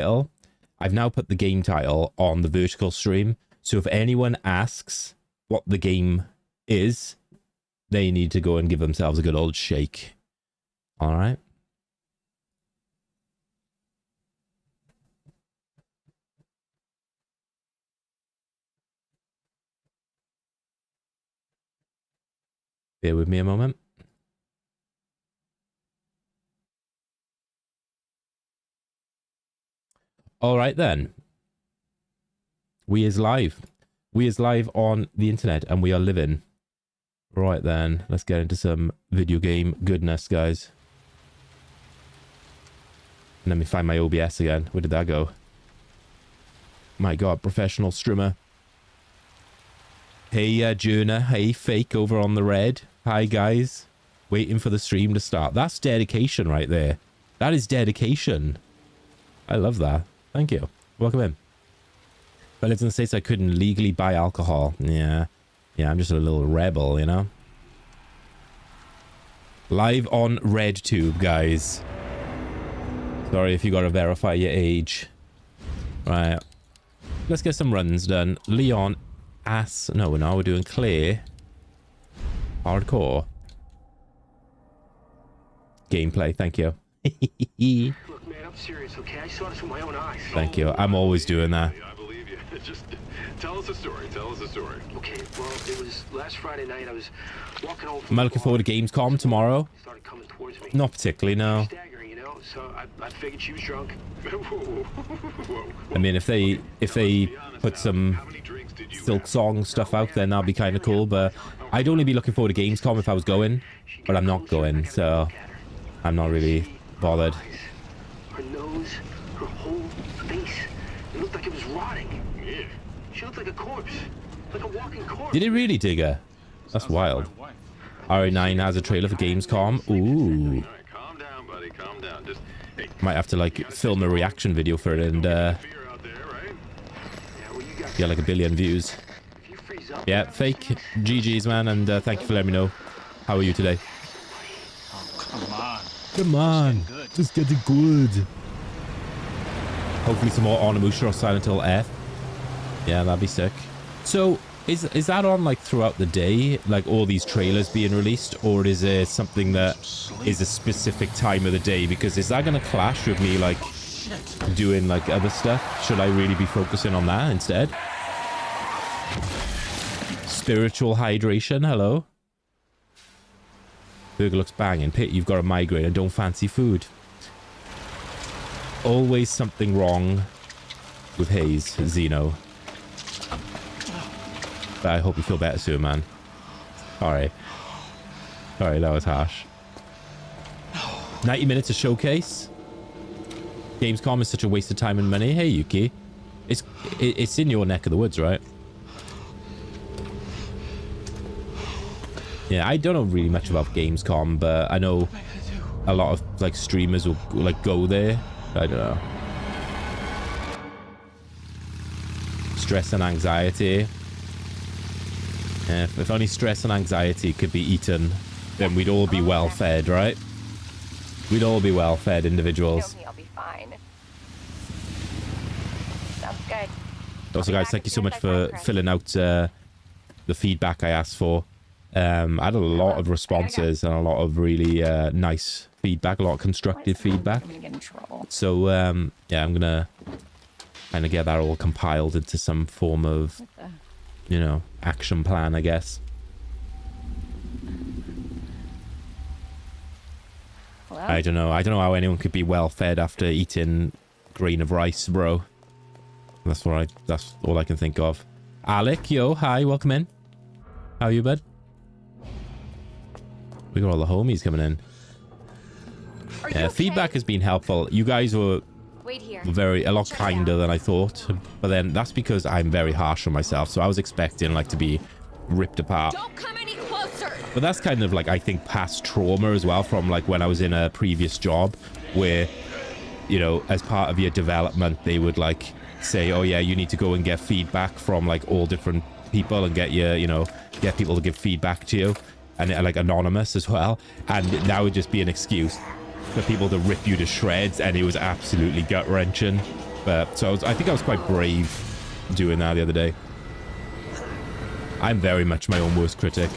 title. I've now put the game title on the vertical stream. So if anyone asks what the game is, they need to go and give themselves a good old shake. All right. Bear with me a moment. All right, then. We is live. We is live on the internet, and we are living. Right, then. Let's get into some video game goodness, guys. Let me find my OBS again. Where did that go? My God, professional streamer. Hey, Juna. Hey, Fake over on the red. Hi, guys. Waiting for the stream to start. That's dedication right there. That is dedication. I love that. Thank you. Welcome in. If I lived in the States, I couldn't legally buy alcohol. Yeah. Yeah, I'm just a little rebel, you know? Live on RedTube, guys. Sorry if you gotta verify your age. Right. Let's get some runs done. Leon. No, we're doing Clay. Hardcore. Gameplay, thank you. Look, man, I'm serious, okay? I saw this with my own eyes. Thank you. I'm always doing that. I believe you. Just tell us a story. Tell us a story. Okay, well, it was last Friday night. I was walking home. Am I looking forward to Gamescom tomorrow? Started coming towards me. Not particularly, no. Staggering, you know. So I figured she was drunk. I mean, if they put some Silk Song stuff out, then that'll be kind of cool. But I'd only be looking forward to Gamescom if I was going, but I'm not going, so I'm not really bothered. Her nose, her whole face, it looked like it was rotting. Yeah. She looked like a corpse, like a walking corpse. Did it really, Digger? That's wild. RE9 has a trailer for Gamescom. Ooh. All right, calm down, buddy. Calm down. Just hey. Might have to like film a reaction video for it and Fear out there, right? Yeah, well, you got get like 1 billion views. if you freeze up. Yeah, Fake. GG's, man, and thank you for letting me know. How are you today? Oh, come on. Come on. Just get it good. Hopefully some more Onimusha or Silent Hill F. Yeah, that'd be sick. So, is that on like throughout the day? Like all these trailers being released? Or is it something that is a specific time of the day? Because is that going to clash with me like doing like other stuff? Should I really be focusing on that instead? Spiritual hydration, hello? Burger looks banging. Pit, you've got a migraine and don't fancy food. Always something wrong with Hayes, Zeno. But I hope you feel better soon, man. Sorry. Sorry, that was harsh. 90 minutes of showcase. Gamescom is such a waste of time and money. Hey, Yuki. It's in your neck of the woods, right? Yeah, I don't know really much about Gamescom, but I know a lot of like streamers will like go there. I don't know. Stress and anxiety. Yeah, if only stress and anxiety could be eaten, then we'd all be well fed, right? We'd all be well fed individuals. I'll be fine. Sounds good. Also, guys, thank you so much for filling out the feedback I asked for. I had a lot of responses and a lot of really nice feedback, a lot of constructive feedback. I'm gonna get in trouble. So, yeah, I'm gonna kind of get that all compiled into some form of, you know, action plan, I guess. Hello? I don't know. I don't know how anyone could be well fed after eating grain of rice, bro. That's all I can think of. Alec, yo, hi, welcome in. How are you, bud? We got all the homies coming in. Yeah, feedback has been helpful. You guys were a lot kinder than I thought, but then that's because I'm very harsh on myself, so I was expecting like to be ripped apart. Don't come any closer. But that's kind of like, I think, past trauma as well from like when I was in a previous job where, you know, as part of your development they would like say, oh yeah, you need to go and get feedback from like all different people and get your, you know, get people to give feedback to you, and like anonymous as well, and that would just be an excuse for people to rip you to shreds, and it was absolutely gut-wrenching. But so I think I was quite brave doing that the other day. I'm very much my own worst critic.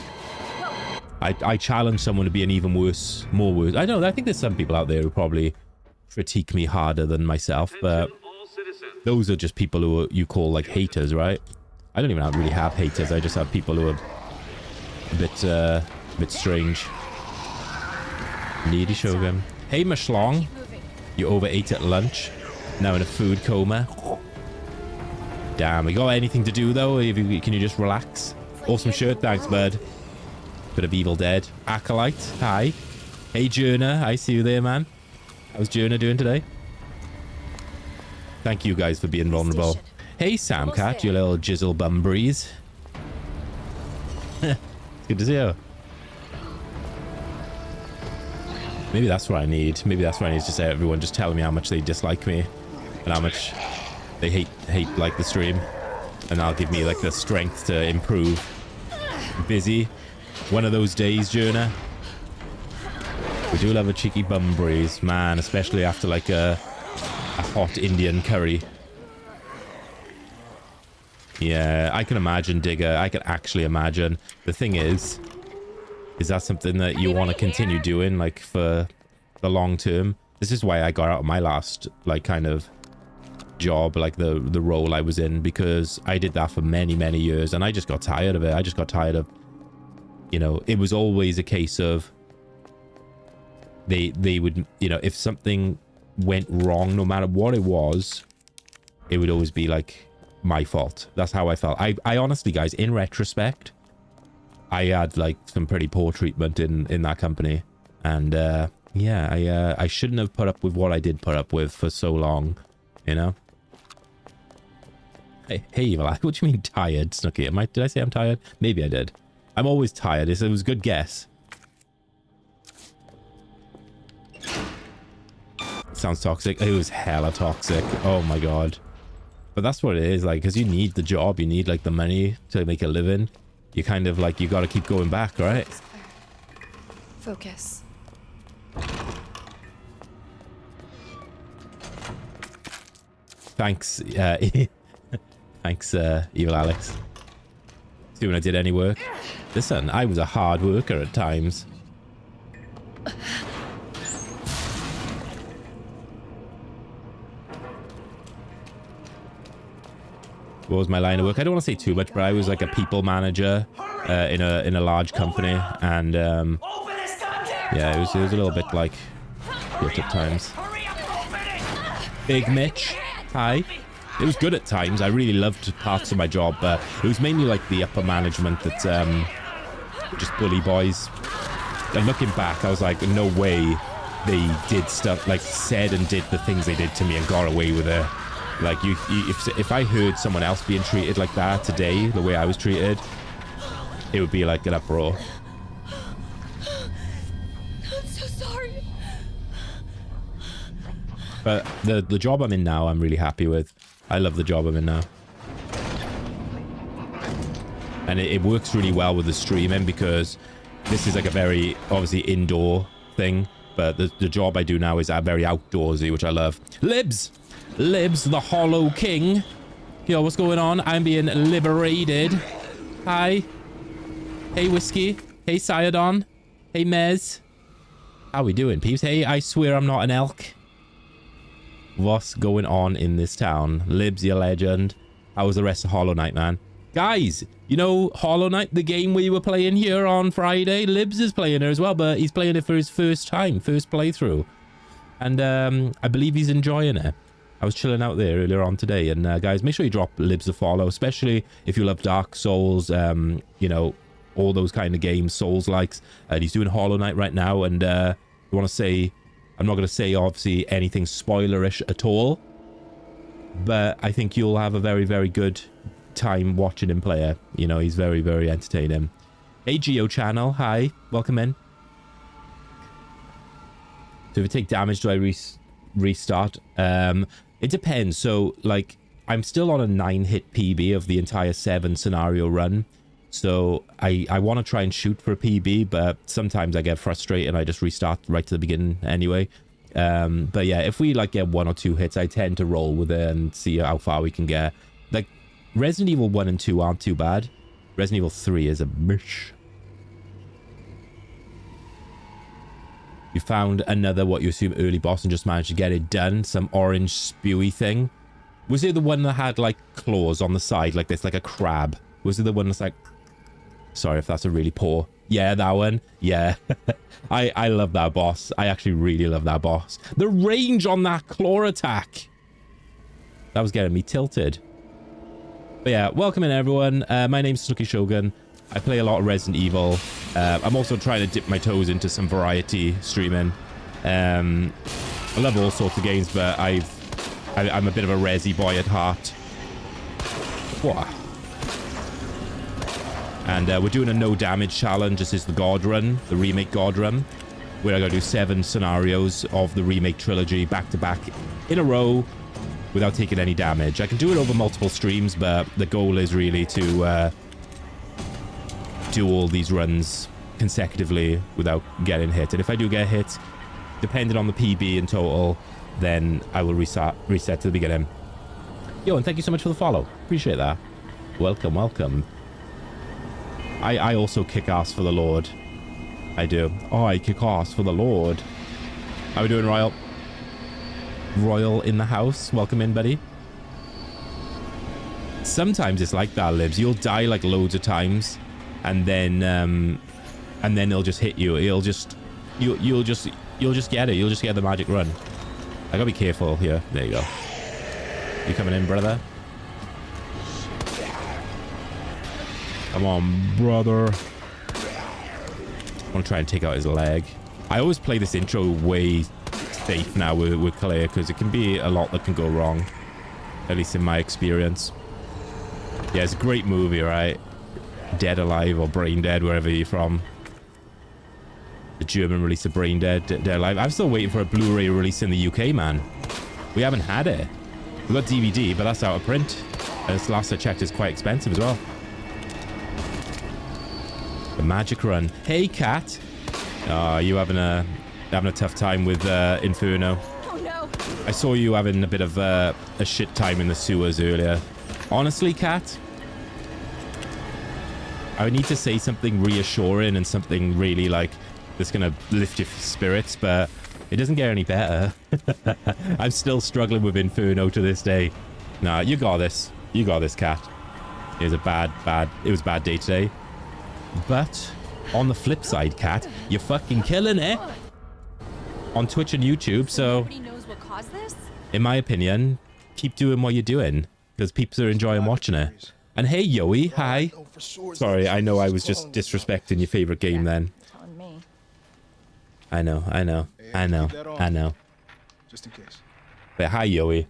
I challenge someone to be an even worse, more worse. I don't know. I think there's some people out there who probably critique me harder than myself, but those are just people who you call like haters, right? I don't even really have haters. I just have people who are a bit strange. Needy Shogun. Hey, Mashlong. You overate at lunch. Now in a food coma. Damn, we got anything to do though? Can you just relax? Awesome shirt, thanks, bud. Bit of Evil Dead. Acolyte, hi. Hey, Journa, I see you there, man. How's Journa doing today? Thank you guys for being vulnerable. Hey, Samcat, you little jizzle bum breeze. It's good to see you. Maybe that's what I need. Maybe that's what I need to say. Everyone just telling me how much they dislike me and how much they hate like the stream, and that'll give me like the strength to improve. Busy. One of those days, Journa. We do love a cheeky bum breeze, man, especially after like a hot Indian curry. Yeah, I can imagine, Digger. I can actually imagine. The thing is that something that you want to continue doing, like, for the long term? This is why I got out of my last, like, kind of job, like the role I was in, because I did that for many, many years, and I just got tired of it. I just got tired of, you know, it was always a case of they would, you know, if something went wrong, no matter what it was, it would always be like my fault. That's how I felt. I honestly, guys, in retrospect, I had like some pretty poor treatment in that company, and yeah, I shouldn't have put up with what I did put up with for so long, you know. Hey, Evil, what do you mean tired, Snooky? Did I say I'm tired? Maybe I did. I'm always tired. It was a good guess. Sounds toxic. It was hella toxic. Oh my god. But that's what it is, like, because you need the job, you need like the money to make a living. You kind of like, you got to keep going back, right? Focus. Thanks, thanks, Evil Alex. See when I did any work. Listen, I was a hard worker at times. What was my line of work? I don't want to say too much, but I was like a people manager in a large company, and yeah, it was a little bit like shit at times. Big Mitch, hi. It was good at times. I really loved parts of my job, but it was mainly like the upper management that just bully boys. And looking back, I was like, no way they did stuff, like said and did the things they did to me and got away with it. Like, if I heard someone else being treated like that today, the way I was treated, it would be like an uproar. I'm so sorry. But the job I'm in now, I'm really happy with. I love the job I'm in now. And it works really well with the streaming, because this is like a very, obviously, indoor thing. But the job I do now is very outdoorsy, which I love. Libs, the Hollow King. Yo, what's going on? I'm being liberated. Hi. Hey, Whiskey. Hey, Siadon. Hey, Mez. How we doing, peeps? Hey, I swear I'm not an elk. What's going on in this town? Libs, you legend. How was the rest of Hollow Knight, man? Guys, you know Hollow Knight, the game we were playing here on Friday? Libs is playing it as well, but he's playing it for his first playthrough. And I believe he's enjoying it. I was chilling out there earlier on today, and guys, make sure you drop Libs a follow, especially if you love Dark Souls, you know, all those kind of games, Souls-likes. He's doing Hollow Knight right now, and I want to say, I'm not going to say, obviously, anything spoilerish at all, but I think you'll have a very, very good time watching him play it. You know, he's very, very entertaining. Hey, Geo Channel, hi, welcome in. So if you take damage, do I restart? It depends. So, like, I'm still on a 9-hit PB of the entire 7 scenario run. So I want to try and shoot for a PB, but sometimes I get frustrated and I just restart right to the beginning anyway. But yeah, if we like get 1 or 2 hits, I tend to roll with it and see how far we can get. Like, Resident Evil 1 and 2 aren't too bad. Resident Evil 3 is a mish. You found another, what you assume, early boss and just managed to get it done. Some orange spewy thing. Was it the one that had, like, claws on the side like this, like a crab? Was it the one that's like... Sorry if that's a really poor... Yeah, that one. Yeah. I love that boss. I actually really love that boss. The range on that claw attack. That was getting me tilted. But yeah, welcome in everyone. My name's Snooky Shogun. I play a lot of Resident Evil. I'm also trying to dip my toes into some variety streaming. I love all sorts of games, but I'm a bit of a Resi boy at heart. Whoa. And we're doing a no damage challenge. This is the God Run, the Remake God Run, where I gotta do 7 scenarios of the Remake trilogy back to back in a row without taking any damage. I can do it over multiple streams, but the goal is really to do all these runs consecutively without getting hit. And if I do get hit, depending on the PB in total, then I will reset to the beginning. Yo, and thank you so much for the follow. Appreciate that. Welcome, welcome. I also kick ass for the Lord. I do. Oh, I kick ass for the Lord. How we doing, Royal? Royal in the house. Welcome in, buddy. Sometimes it's like that, Libs. You'll die like loads of times, and then it'll just hit you. You'll just get it. You'll just get the magic run. I gotta be careful here. There you go. You coming in, brother? Come on, brother. I want to try and take out his leg. I always play this intro way safe now with Claire, because it can be a lot that can go wrong. At least in my experience. Yeah, it's a great movie, right? Dead Alive or Brain Dead, wherever you're from. The German release of Brain Dead, Dead Alive. I'm still waiting for a Blu-ray release in the UK, man. We haven't had it. We got DVD, but that's out of print. And this last I checked is quite expensive as well. The magic run. Hey, cat. Oh, you having a tough time with Inferno? Oh no! I saw you having a bit of a shit time in the sewers earlier. Honestly, cat, I would need to say something reassuring and something really like that's gonna lift your spirits, but it doesn't get any better. I'm still struggling with Inferno to this day. Nah, you got this. You got this, cat. It was a bad day today. But on the flip side, cat, you're fucking killing it on Twitch and YouTube. So Nobody knows what caused this? in my opinion, keep doing what you're doing, because people are enjoying watching it. And hey, Yoey, hi. Sorry, I know I was just disrespecting your favorite game then. On me. I know. Just in case. But hi, Yoey.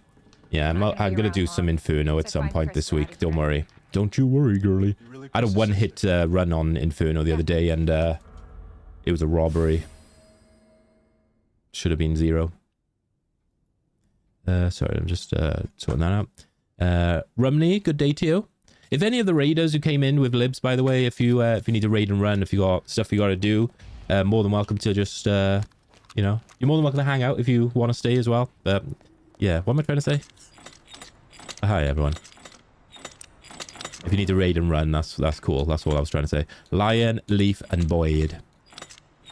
Yeah, I'm gonna do some Inferno at some point this week. Don't worry. Don't you worry, girly. I had a one-hit run on Inferno the other day, and it was a robbery. Should have been 0. Sorry, I'm just sorting that out. Rumney, good day to you. If any of the raiders who came in with libs, by the way, if you need to raid and run, if you got stuff you got to do, more than welcome to just, you know, you're more than welcome to hang out if you want to stay as well. But yeah, what am I trying to say? Hi, everyone. If you need to raid and run, that's cool. That's all I was trying to say. Lion, Leaf, and Boyd.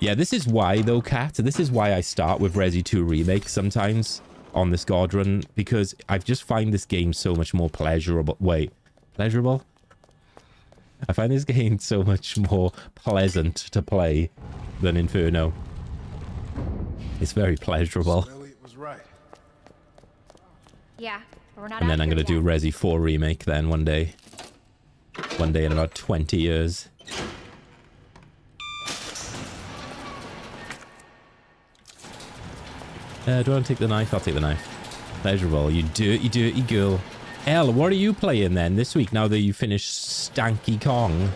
Yeah, this is why, though, Cat. This is why I start with Resi 2 Remake sometimes on this God Run, because I just find this game so much more pleasurable. Wait, pleasurable? I find this game so much more pleasant to play than Inferno. It's very pleasurable. Was right. Yeah, but we're not. And then I'm going to do Resi 4 Remake then one day. One day in about 20 years. Do I want to take the knife? I'll take the knife. Pleasurable. You dirty girl. Elle, what are you playing then this week now that you finished Stanky Kong?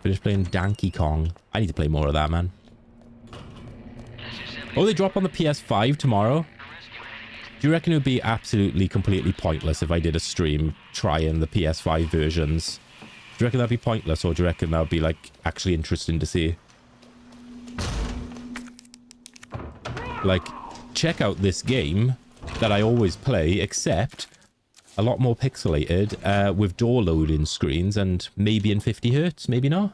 Finished playing Donkey Kong. I need to play more of that, man. Oh, they drop on the PS5 tomorrow? Do you reckon it would be absolutely, completely pointless if I did a stream trying the PS5 versions? Do you reckon that'd be pointless, or do you reckon that would be, like, actually interesting to see? Like, check out this game that I always play, except a lot more pixelated, with door loading screens and maybe in 50 hertz, maybe not.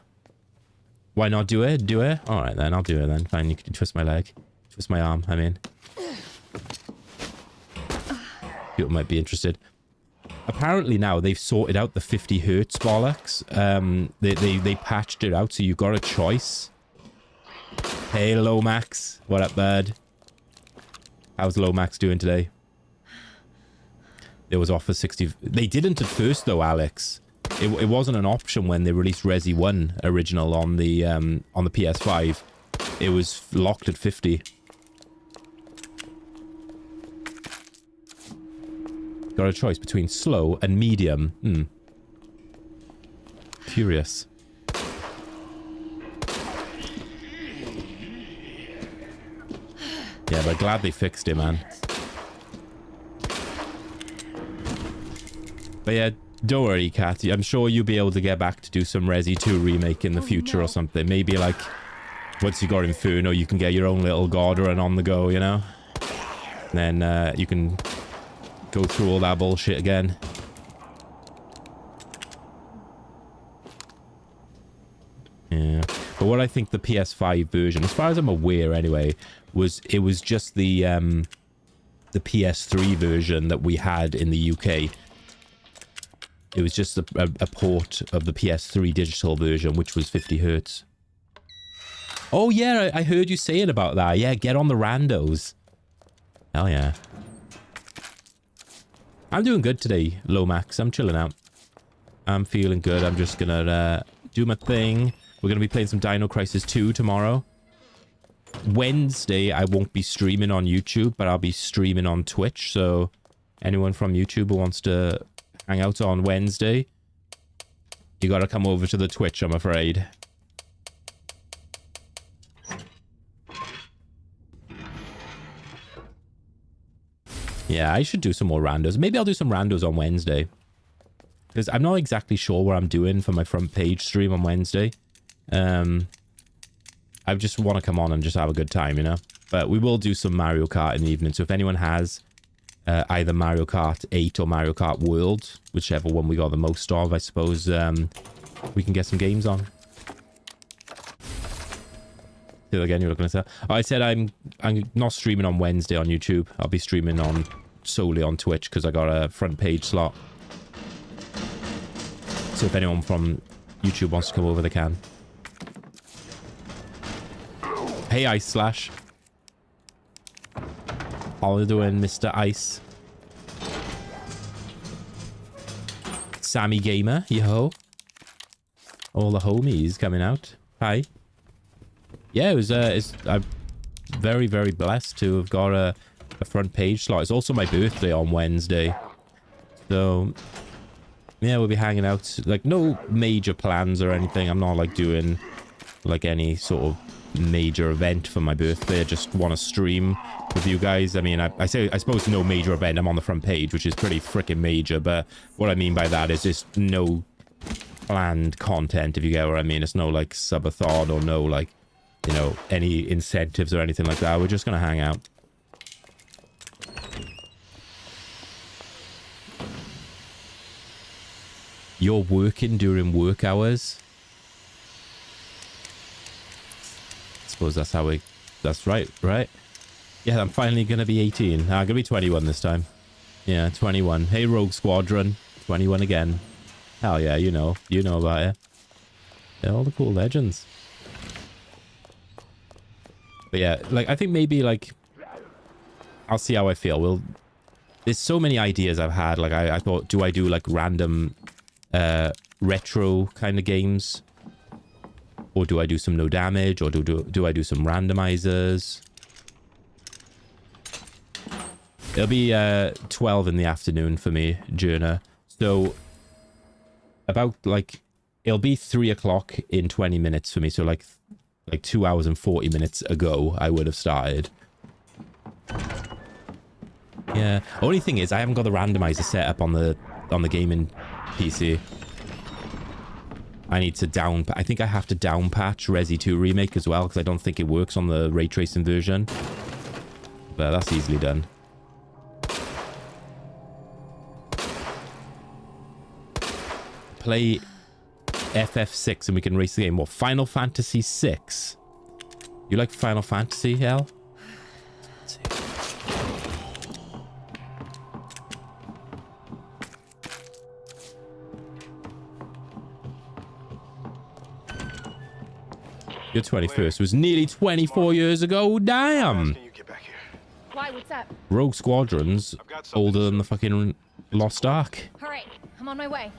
Why not do it? Do it? Alright then, I'll do it then. Fine, you can twist my leg. Twist my arm, I mean. People might be interested. Apparently now they've sorted out the 50 hertz bollocks. They patched it out, so you got a choice. Hey, Lomax. What up, bud? How's Lomax doing today? There was offer 60... They didn't at first, though, Alex. It wasn't an option when they released Resi 1 original on the PS5. It was locked at 50. Got a choice between slow and medium. Curious. Yeah, but glad they fixed it, man. But yeah, don't worry, Kat. I'm sure you'll be able to get back to do some Resi 2 remake in the future or something. Maybe like, once you got Inferno, you can get your own little god run on the go, you know? And then you can go through all that bullshit again. Yeah. But what I think the PS5 version, as far as I'm aware anyway, was just the PS3 version that we had in the UK. It was just a port of the PS3 digital version, which was 50 hertz. Oh yeah, I heard you saying about that. Yeah, get on the randos. Hell yeah. I'm doing good today, Lomax. I'm chilling out. I'm feeling good. I'm just gonna do my thing. We're gonna be playing some Dino Crisis 2 tomorrow. Wednesday, I won't be streaming on YouTube, but I'll be streaming on Twitch. So anyone from YouTube who wants to hang out on Wednesday, you gotta come over to the Twitch, I'm afraid. Yeah, I should do some more randos. Maybe I'll do some randos on Wednesday. Because I'm not exactly sure what I'm doing for my front page stream on Wednesday. I just want to come on and just have a good time, you know? But we will do some Mario Kart in the evening. So if anyone has either Mario Kart 8 or Mario Kart World, whichever one we got the most of, I suppose we can get some games on. Again, you're looking at that. Oh, I said I'm not streaming on Wednesday on YouTube. I'll be streaming on solely on Twitch because I got a front page slot. So if anyone from YouTube wants to come over, they can. Hey, Ice Slash. How are you doing, Mr. Ice? Sammy Gamer, yo. All the homies coming out. Hi. Yeah, I'm very, very blessed to have got a front page slot. It's also my birthday on Wednesday. So, yeah, we'll be hanging out. Like, no major plans or anything. I'm not, like, doing, like, any sort of major event for my birthday. I just want to stream with you guys. I mean, I suppose no major event. I'm on the front page, which is pretty freaking major. But what I mean by that is just no planned content, if you get what I mean. It's no, like, subathon or no, like, you know, any incentives or anything like that. We're just gonna hang out. You're working during work hours? I suppose that's how we... That's right, right? Yeah, I'm finally gonna be 18. I'm gonna be 21 this time. Yeah, 21. Hey, Rogue Squadron. 21 again. Hell yeah, you know about it. Yeah, all the cool legends. But yeah, like, I think maybe, like, I'll see how I feel. There's so many ideas I've had. Like, I thought, do I do, like, random, retro kind of games? Or do I do some no damage? Or do I do some randomizers? It'll be, 12 in the afternoon for me, Journa. So, about, like, it'll be 3 o'clock in 20 minutes for me. So, like 2 hours and 40 minutes ago, I would have started. Yeah. Only thing is, I haven't got the randomizer set up on the gaming PC. I need to I think I have to down patch Resi 2 Remake as well, because I don't think it works on the ray tracing version. But that's easily done. Play FF6 and we can race the game. What, Final Fantasy 6? You like Final Fantasy, hell? Let's see. Your 21st was nearly 24 years ago. Damn. Can you get back here? Why? What's up? Rogue Squadron's older than the fucking Lost Ark. All right, I'm on my way.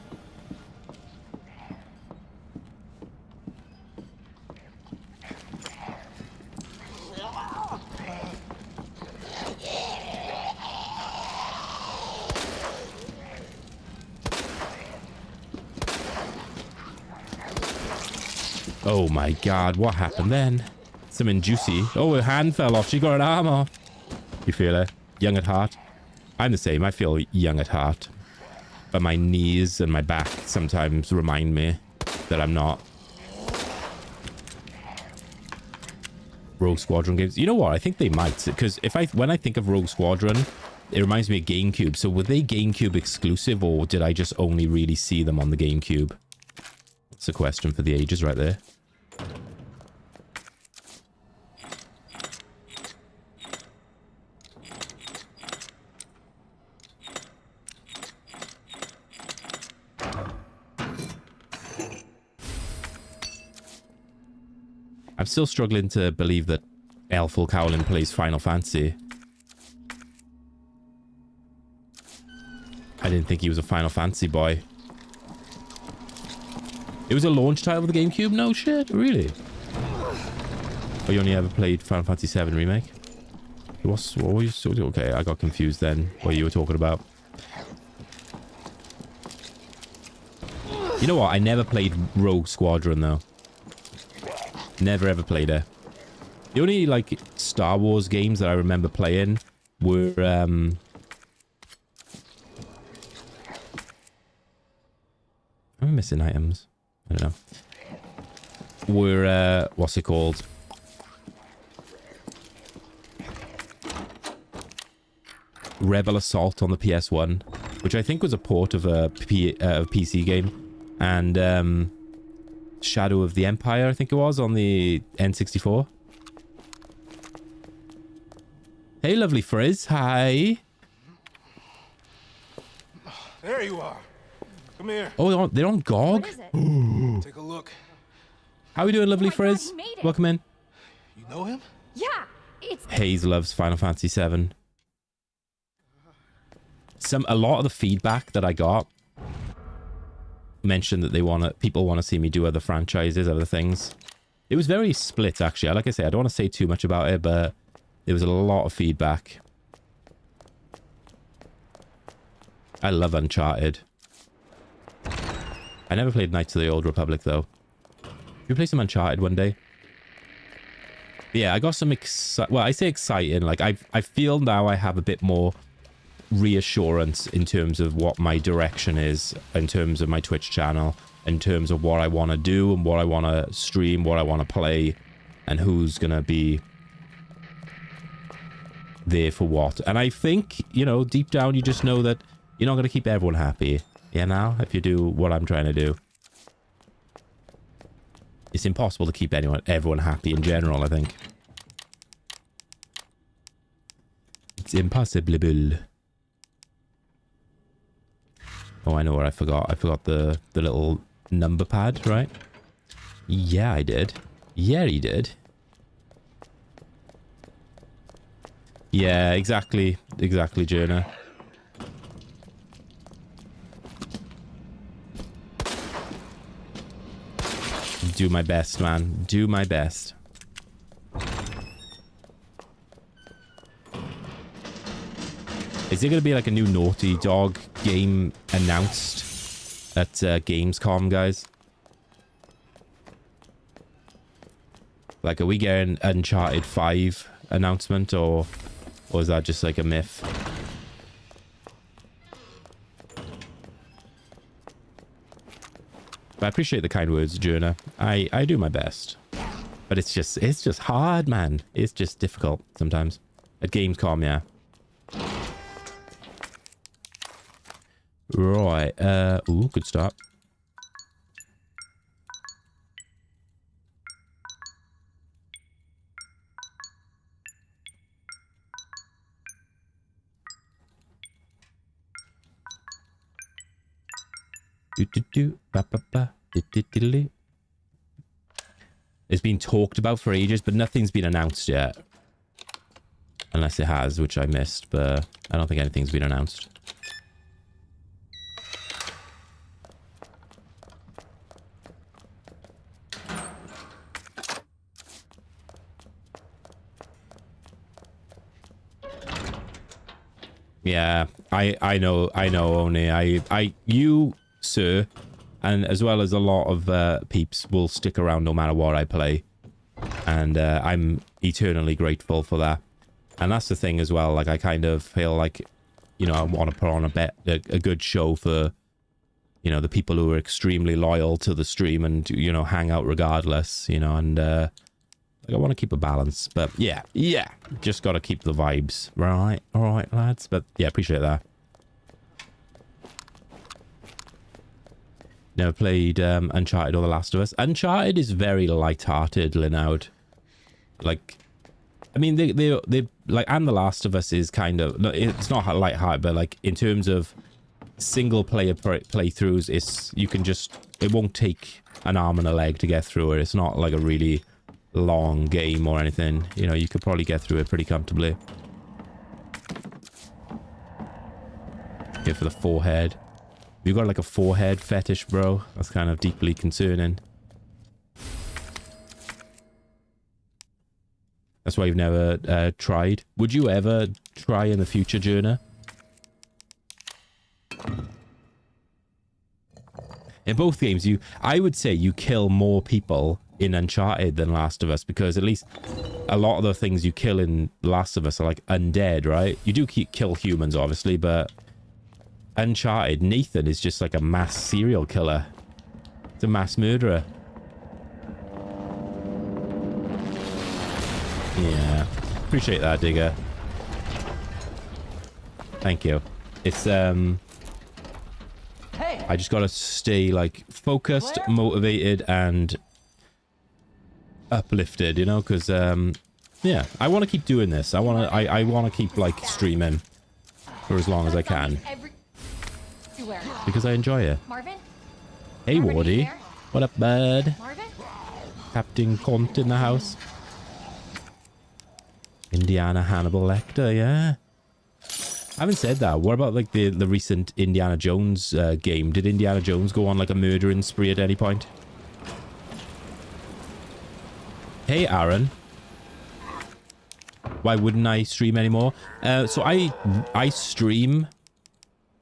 Oh my god, what happened then? Something juicy. Oh, her hand fell off. She got an arm off. You feel it? Young at heart? I'm the same. I feel young at heart. But my knees and my back sometimes remind me that I'm not. Rogue Squadron games. You know what? I think they might. Because when I think of Rogue Squadron, it reminds me of GameCube. So were they GameCube exclusive or did I just only really see them on the GameCube? That's a question for the ages right there. I'm still struggling to believe that Elful Cowlin plays Final Fantasy. I didn't think he was a Final Fantasy boy. It was a launch title of the GameCube? No shit, really? Oh, you only ever played Final Fantasy 7 Remake? What were you... Okay, I got confused then what you were talking about. You know what? I never played Rogue Squadron though. Never ever played it. The only like Star Wars games that I remember playing were am I missing items? I don't know. Were what's it called? Rebel Assault on the PS1, which I think was a port of a PC game, and Shadow of the Empire, I think it was, on the N64. Hey, lovely Frizz. Hi. There you are. Come here. Oh, they're on GOG? What is it? Take a look. How are we doing, lovely Oh my God, Frizz? you made it. Welcome in. You know him? Yeah, it's... Hayes loves Final Fantasy 7. A lot of the feedback that I got mentioned that people want to see me do other franchises, other things. It was very split, actually. Like I say, I don't want to say too much about it, but there was a lot of feedback. I love Uncharted. I never played Knights of the Old Republic, though. Should we play some Uncharted one day? Yeah, I got some well, I say exciting. Like, I feel now I have a bit more reassurance in terms of what my direction is, in terms of my Twitch channel, in terms of what I want to do and what I want to stream, what I want to play, and who's going to be there for what. And I think, you know, deep down, you just know that you're not going to keep everyone happy. Yeah, now, if you do what I'm trying to do. It's impossible to keep everyone happy in general, I think. It's impossible. Oh, I know what I forgot. I forgot the little number pad, right? Yeah, I did. Yeah, he did. Yeah, exactly. Exactly, Jonah. Do my best, man. Do my best. Is there going to be like a new Naughty Dog game announced at Gamescom, guys? Like, are we getting Uncharted 5 announcement, or is that just like a myth? But I appreciate the kind words, Jonah. I do my best. But it's just hard, man. It's just difficult sometimes. At Gamescom, yeah. Right. Ooh, good start. It's been talked about for ages, but nothing's been announced yet. Unless it has, which I missed, but I don't think anything's been announced. Yeah, I know, Oni. You, sir, and as well as a lot of peeps will stick around no matter what I play. And I'm eternally grateful for that. And that's the thing as well, like I kind of feel like, you know, I want to put on a good show for, you know, the people who are extremely loyal to the stream and, you know, hang out regardless, you know, and like I want to keep a balance. But yeah, just got to keep the vibes. Right, all right, lads. But yeah, appreciate that. Never played Uncharted or The Last of Us. Uncharted is very light-hearted, Linnaud. Like, I mean, they like, and The Last of Us is kind of, it's not light-hearted, but like in terms of single-player playthroughs, it's, you can just, it won't take an arm and a leg to get through it. It's not like a really long game or anything. You know, you could probably get through it pretty comfortably. Here for the forehead. You've got like a forehead fetish, bro. That's kind of deeply concerning. That's why you've never tried. Would you ever try in the future, Journa? In both games, I would say you kill more people in Uncharted than Last of Us, because at least a lot of the things you kill in Last of Us are like undead, right? You do kill humans, obviously, but Uncharted, Nathan is just like a mass serial killer. It's a mass murderer. Yeah. Appreciate that, Digger. Thank you. It's, I just gotta stay, like, focused, motivated, and uplifted, you know? Because, yeah, I want to keep doing this. I want to keep, like, streaming for as long as I can. Because I enjoy it. Marvin? Hey, Marvin, are you Wardy. there? What up, bud? Marvin? Captain Cunt in the house. Indiana Hannibal Lecter, yeah. I haven't said that. What about, like, the recent Indiana Jones game? Did Indiana Jones go on, like, a murdering spree at any point? Hey, Aaron. Why wouldn't I stream anymore? So I stream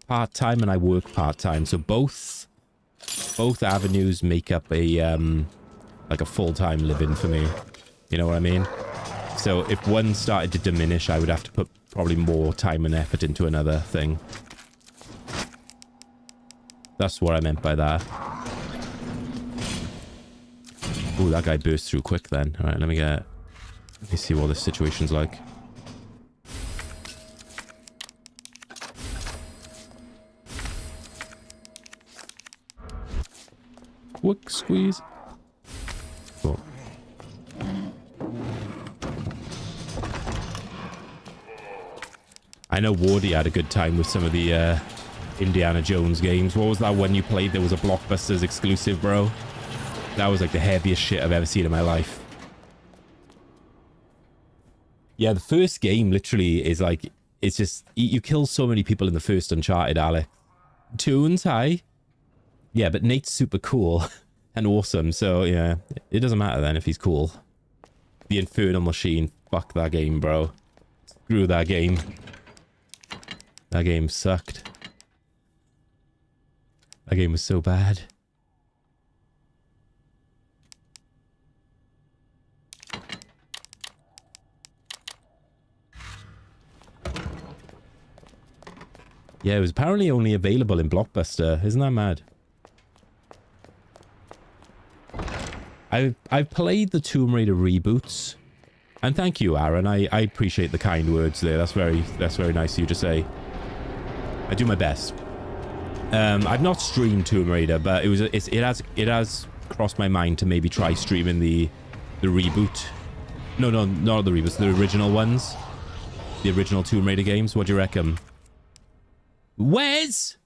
part-time and I work part-time, so both avenues make up a like a full-time living for me, you know what I mean? So if one started to diminish, I would have to put probably more time and effort into another thing. That's what I meant by that. Ooh, that guy burst through quick then. All right, let me see what this situation's like. Quick squeeze. Cool. I know Wardy had a good time with some of the Indiana Jones games. What was that one you played? There was a Blockbusters exclusive, bro. That was like the heaviest shit I've ever seen in my life. Yeah, the first game literally is like, it's just, you kill so many people in the first Uncharted, Alec. Tunes, hi. Yeah, but Nate's super cool and awesome, so yeah, it doesn't matter then if he's cool. The Infernal Machine, fuck that game, bro. Screw that game. That game sucked. That game was so bad. Yeah, it was apparently only available in Blockbuster. Isn't that mad? I've played the Tomb Raider reboots, And thank you, Aaron. I appreciate the kind words there. That's very nice of you to say. I do my best. I've not streamed Tomb Raider, but it has crossed my mind to maybe try streaming the reboot. No, not the reboots, the original ones. The original Tomb Raider games. What do you reckon? Wes!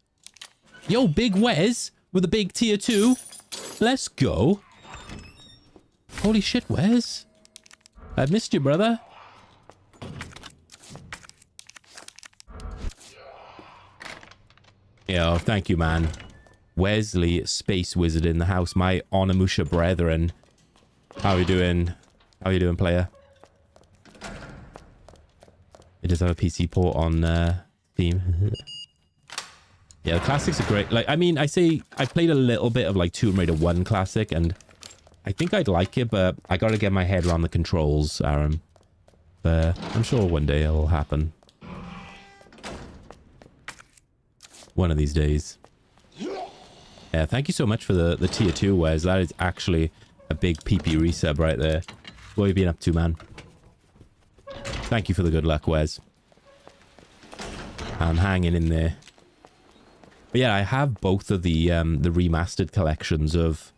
Yo, big Wes with a big tier 2. Let's go. Holy shit, Wes. I've missed you, brother. Yeah, thank you, man. Wesley, Space Wizard in the house. My Onimusha brethren. How are you doing? How are you doing, player? It does have a PC port on Steam. Yeah, the classics are great. Like, I mean, I played a little bit of like Tomb Raider 1 classic, and I think I'd like it, but I gotta get my head around the controls, Aaron. But I'm sure one day it'll happen. One of these days. Yeah, thank you so much for the tier 2, Wes. That is actually a big PP resub right there. What have you been up to, man? Thank you for the good luck, Wes. I'm hanging in there. But yeah, I have both of the remastered collections of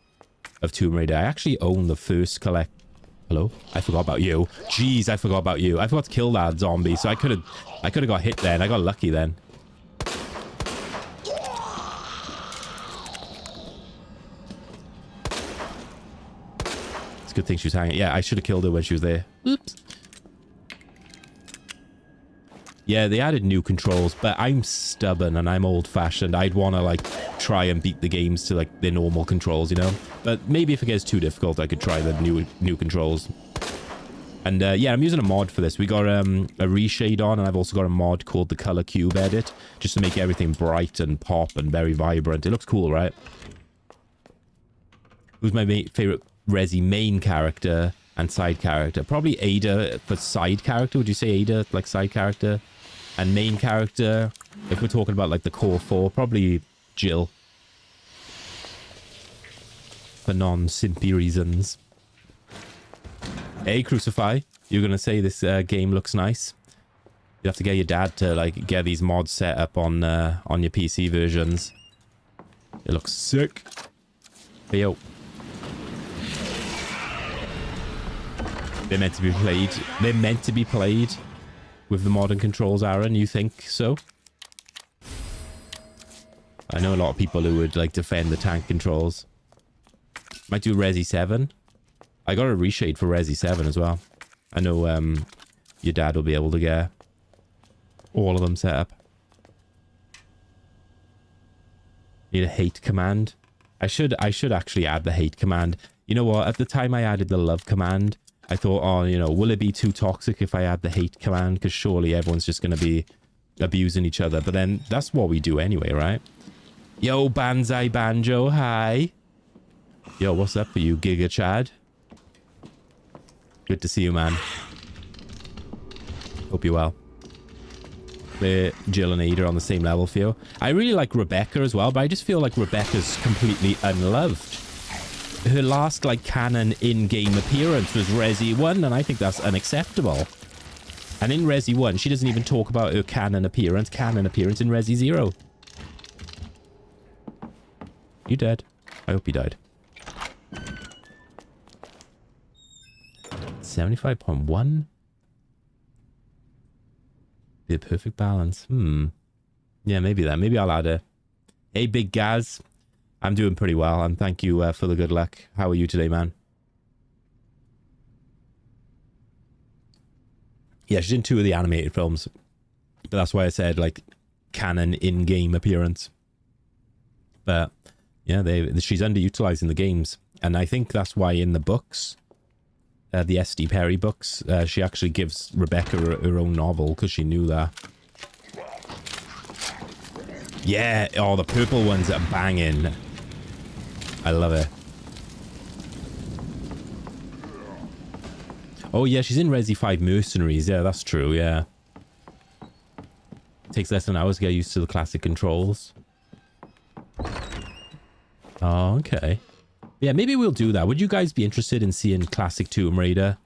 Tomb Raider. I actually own the first collect. Hello? I forgot about you. Jeez, I forgot about you. I forgot to kill that zombie, so I could have got hit then. I got lucky then. It's a good thing she was hanging. Yeah, I should have killed her when she was there. Oops. Yeah, they added new controls, but I'm stubborn and I'm old-fashioned. I'd want to, like, try and beat the games to, like, their normal controls, you know? But maybe if it gets too difficult, I could try the new controls. And, yeah, I'm using a mod for this. We got a reshade on, and I've also got a mod called the Color Cube Edit, just to make everything bright and pop and very vibrant. It looks cool, right? Who's my favorite Resi main character and side character? Probably Ada for side character. Would you say Ada, like, side character? And main character, if we're talking about like the core 4, probably Jill. For non-simpy reasons. Hey, Crucify, you're going to say this game looks nice? You have to get your dad to like get these mods set up on your PC versions. It looks sick. Hey, yo. They're meant to be played. They're meant to be played. With the modern controls, Aaron, you think so? I know a lot of people who would like defend the tank controls. Might do Resi 7. I got a reshade for Resi 7 as well. I know your dad will be able to get all of them set up. Need a hate command. I should actually add the hate command. You know what? At the time I added the love command, I thought, oh, you know, will it be too toxic if I add the hate command? Because surely everyone's just going to be abusing each other. But then that's what we do anyway, right? Yo, Banzai Banjo, hi. Yo, what's up for you, Giga Chad? Good to see you, man. Hope you're well. Jill and Ada on the same level for you. I really like Rebecca as well, but I just feel like Rebecca's completely unloved. Her last, like, canon in-game appearance was Resi 1, and I think that's unacceptable. And in Resi 1, she doesn't even talk about her canon appearance in Resi 0. You dead? I hope you died. 75.1? Be a perfect balance. Yeah, maybe that. Maybe I'll add a... Hey, Big Gaz. I'm doing pretty well, and thank you for the good luck. How are you today, man? Yeah, she's in 2 of the animated films. But that's why I said, like, canon in-game appearance. But, yeah, she's underutilized in the games. And I think that's why in the books, the S.D. Perry books, she actually gives Rebecca her own novel, because she knew that. Yeah, oh, the purple ones are banging. I love it. Oh, yeah, she's in Resi 5 Mercenaries. Yeah, that's true, yeah. Takes less than hours to get used to the classic controls. Oh, okay. Yeah, maybe we'll do that. Would you guys be interested in seeing classic Tomb Raider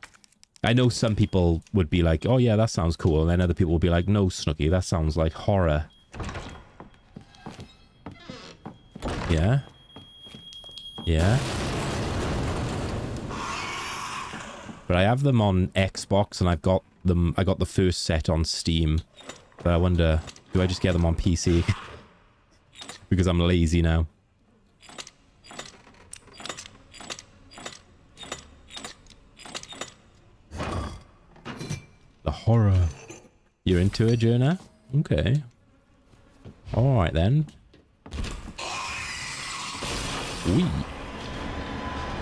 I know some people would be like, oh yeah, that sounds cool. And then other people will be like, no, Snooky, that sounds like horror. Yeah. Yeah. But I have them on Xbox and I got the first set on Steam. But I wonder, do I just get them on PC? Because I'm lazy now. The horror. You're into it, Jonah? Okay. Alright then. Wee.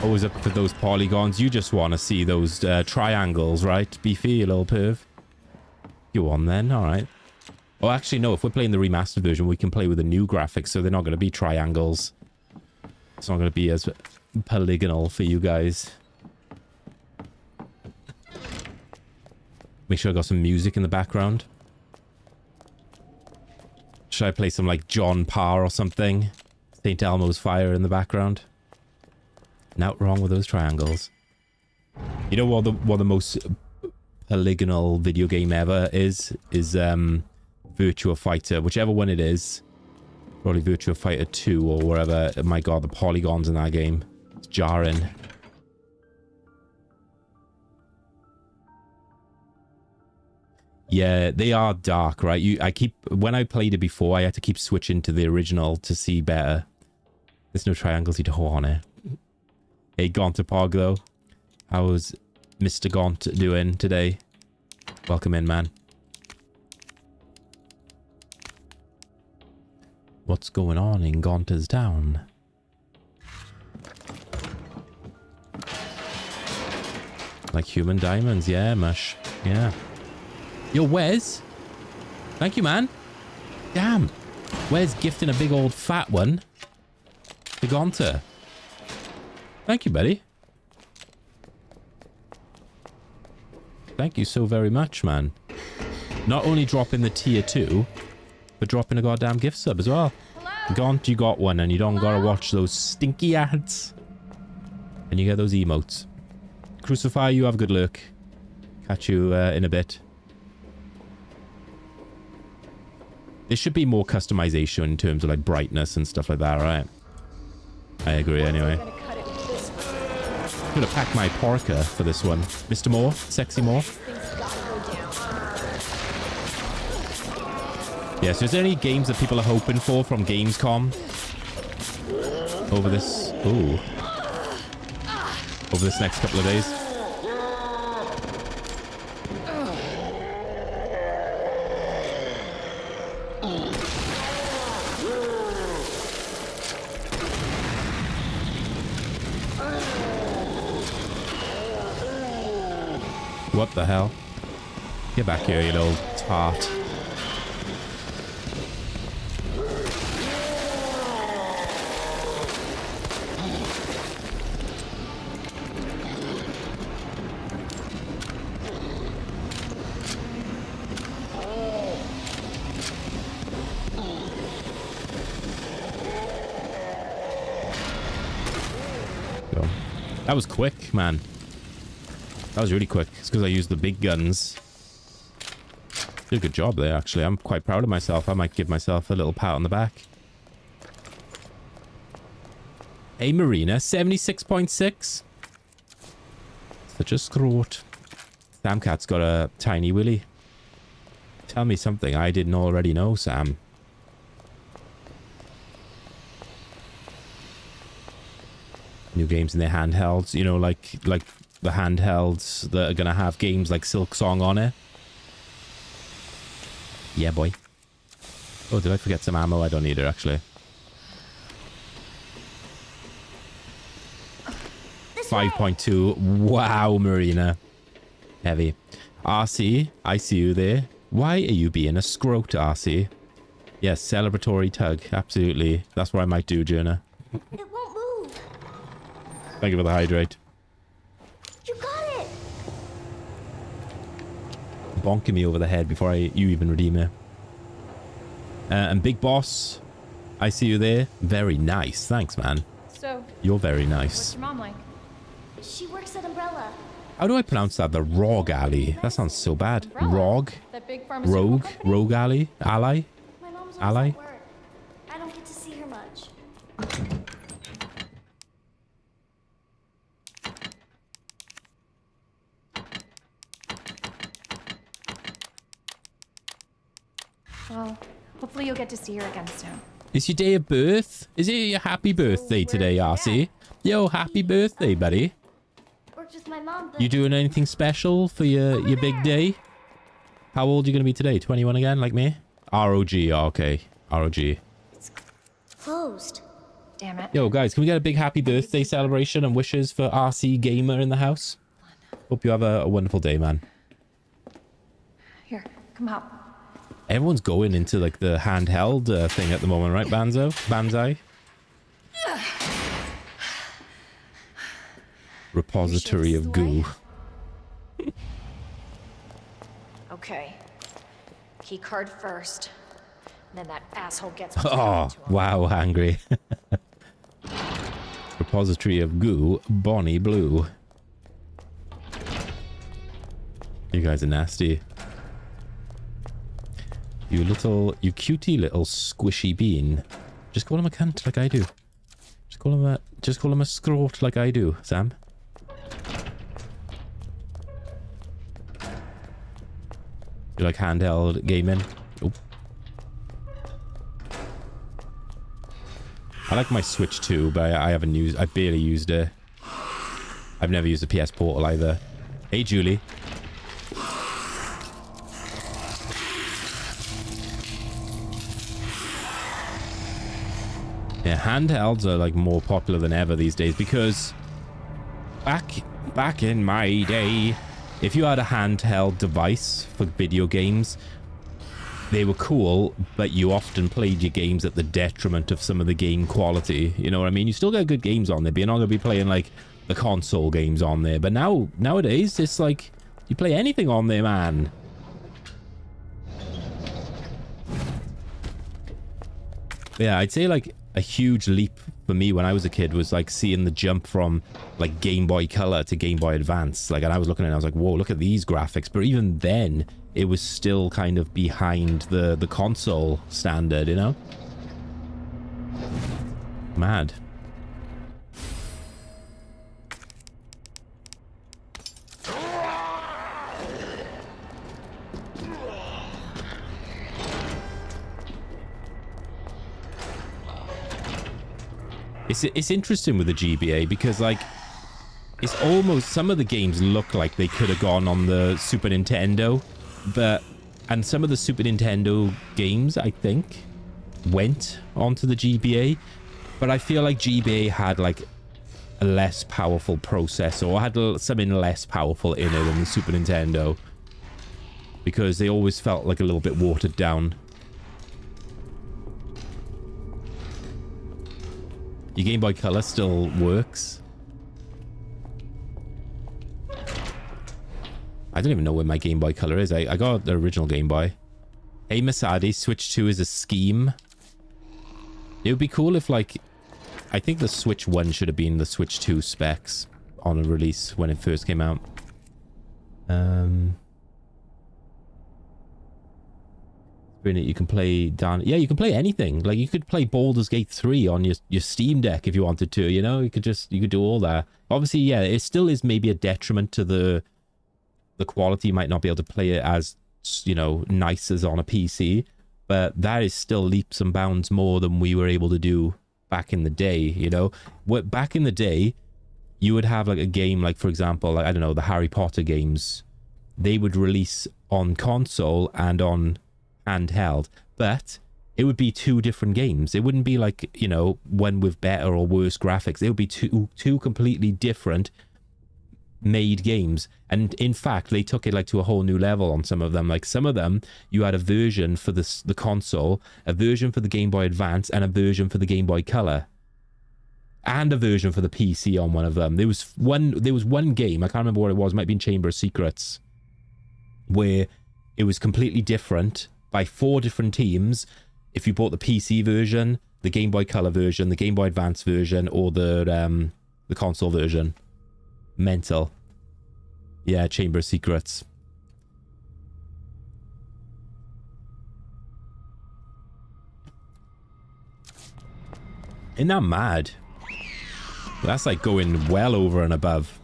Always up for those polygons. You just want to see those triangles, right? Beefy, you little perv. Go on then, alright. Oh, actually, no. If we're playing the remastered version, we can play with the new graphics, so they're not going to be triangles. It's not going to be as polygonal for you guys. Make sure I got some music in the background. Should I play some, like, John Parr or something? St. Elmo's Fire in the background. Not wrong with those triangles. You know what the most polygonal video game ever is Virtua Fighter. Whichever one it is. Probably Virtua Fighter 2 or wherever. Oh my god, the polygons in that game. It's jarring. Yeah, they are dark, right? When I played it before, I had to keep switching to the original to see better. There's no triangles you don't want it. Hey, Gauntapog, though. How's Mr. Gaunt doing today? Welcome in, man. What's going on in Gaunter's town? Like human diamonds, yeah, mush. Yeah. Yo, Wes. Thank you, man. Damn. Wes gifting a big old fat one to Gaunter. Thank you, buddy. Thank you so very much, man. Not only dropping the tier 2, but dropping a goddamn gift sub as well. Hello? Gaunt, you got one, and you don't gotta watch those stinky ads. And you get those emotes. Crucify, you have good luck. Catch you in a bit. There should be more customization in terms of like brightness and stuff like that, right? I agree anyway. I'm gonna pack my parka for this one. Mr. Moore? Sexy Moore? Yeah, so is there any games that people are hoping for from Gamescom? Over this... Ooh. Over this next couple of days? What the hell? Get back here, you little tart. Go. That was quick, man. That was really quick. It's because I used the big guns. Did a good job there, actually. I'm quite proud of myself. I might give myself a little pat on the back. Hey, Marina. 76.6. Such a scrot. Samcat's got a tiny willy. Tell me something I didn't already know, Sam. New games in their handhelds. You know, like the handhelds that are gonna have games like Silk Song on it. Yeah, boy. Oh, did I forget some ammo? I don't need it, actually. 5.2. Wow, Marina. Heavy. RC, I see you there. Why are you being a scrote, RC? Yes, celebratory tug. Absolutely. That's what I might do, Jonah. It won't move. Thank you for the hydrate. You got it. Bonking me over the head before you even redeem it. And Big Boss, I see you there. Very nice. Thanks, man. So, You're very what's nice. your mom like? She works at Umbrella. How do I pronounce that? The Rogue Alley. That sounds so bad. Umbrella. Rogue? That big pharmaceutical Rogue? company? Rogue Alley? Ally? My mom's always Ally? at work. I don't get to see her much. Well, hopefully you'll get to see her again soon. It's your day of birth? Is it your happy birthday today, RC? Yo, happy birthday, buddy. Worked with my mom, but You doing anything special for your big day? How old are you going to be today? 21 again, like me? ROG, okay. ROG. closed. Damn it. Yo, guys, can we get a big happy birthday celebration and wishes for RC Gamer in the house? Hope you have a wonderful day, man. Here, come help. Everyone's going into, like, the handheld thing at the moment, right, Banzai? Repository of goo. Okay. Key card first. Then that asshole gets Oh, wow, angry. Repository of goo, Bonnie Blue. You guys are nasty. You cutie little squishy bean. Just call him a cunt like I do. Just call him a scrot like I do, Sam. You like handheld gaming? Oh. I like my Switch too, but I barely used it. I've never used a PS Portal either. Hey, Julie. Yeah, handhelds are like more popular than ever these days because back in my day, if you had a handheld device for video games, they were cool, but you often played your games at the detriment of some of the game quality. You know what I mean? You still got good games on there, but you're not going to be playing like the console games on there. But nowadays, it's like you play anything on there, man. Yeah, I'd say like a huge leap for me when I was a kid was like seeing the jump from like Game Boy Color to Game Boy Advance. Like, and I was looking at it, I was like, whoa, look at these graphics. But even then, it was still kind of behind the console standard, you know? Mad. It's interesting with the GBA because, like, it's almost, some of the games look like they could have gone on the Super Nintendo, and some of the Super Nintendo games, I think, went onto the GBA, but I feel like GBA had, like, a less powerful processor, or had something less powerful in it than the Super Nintendo, because they always felt like a little bit watered down. Your Game Boy Color still works. I don't even know where my Game Boy Color is. I got the original Game Boy. Hey, Masadi, Switch 2 is a scheme. It would be cool if, like, I think the Switch 1 should have been the Switch 2 specs on a release when it first came out. You can play down. Yeah, you can play anything. Like, you could play Baldur's Gate 3 on your Steam Deck if you wanted to, you know? You could do all that. Obviously, yeah, it still is maybe a detriment to the quality. You might not be able to play it as, you know, nice as on a PC, but that is still leaps and bounds more than we were able to do back in the day, you know? Back in the day, you would have like a game, like, for example, like, I don't know, the Harry Potter games. They would release on console and on handheld, but it would be two different games. It wouldn't be like, you know, one with better or worse graphics. It would be two completely different made games. And in fact, they took it like to a whole new level on some of them. Like, some of them, you had a version for the console, a version for the Game Boy Advance, and a version for the Game Boy Color, and a version for the PC on one of them. There was one game, I can't remember what it was, it might be in Chamber of Secrets, where it was completely different by 4 different teams if you bought the PC version, the Game Boy Color version, the Game Boy Advance version, or the console version. Mental. Yeah, Chamber of Secrets. Isn't that mad? That's like going well over and above.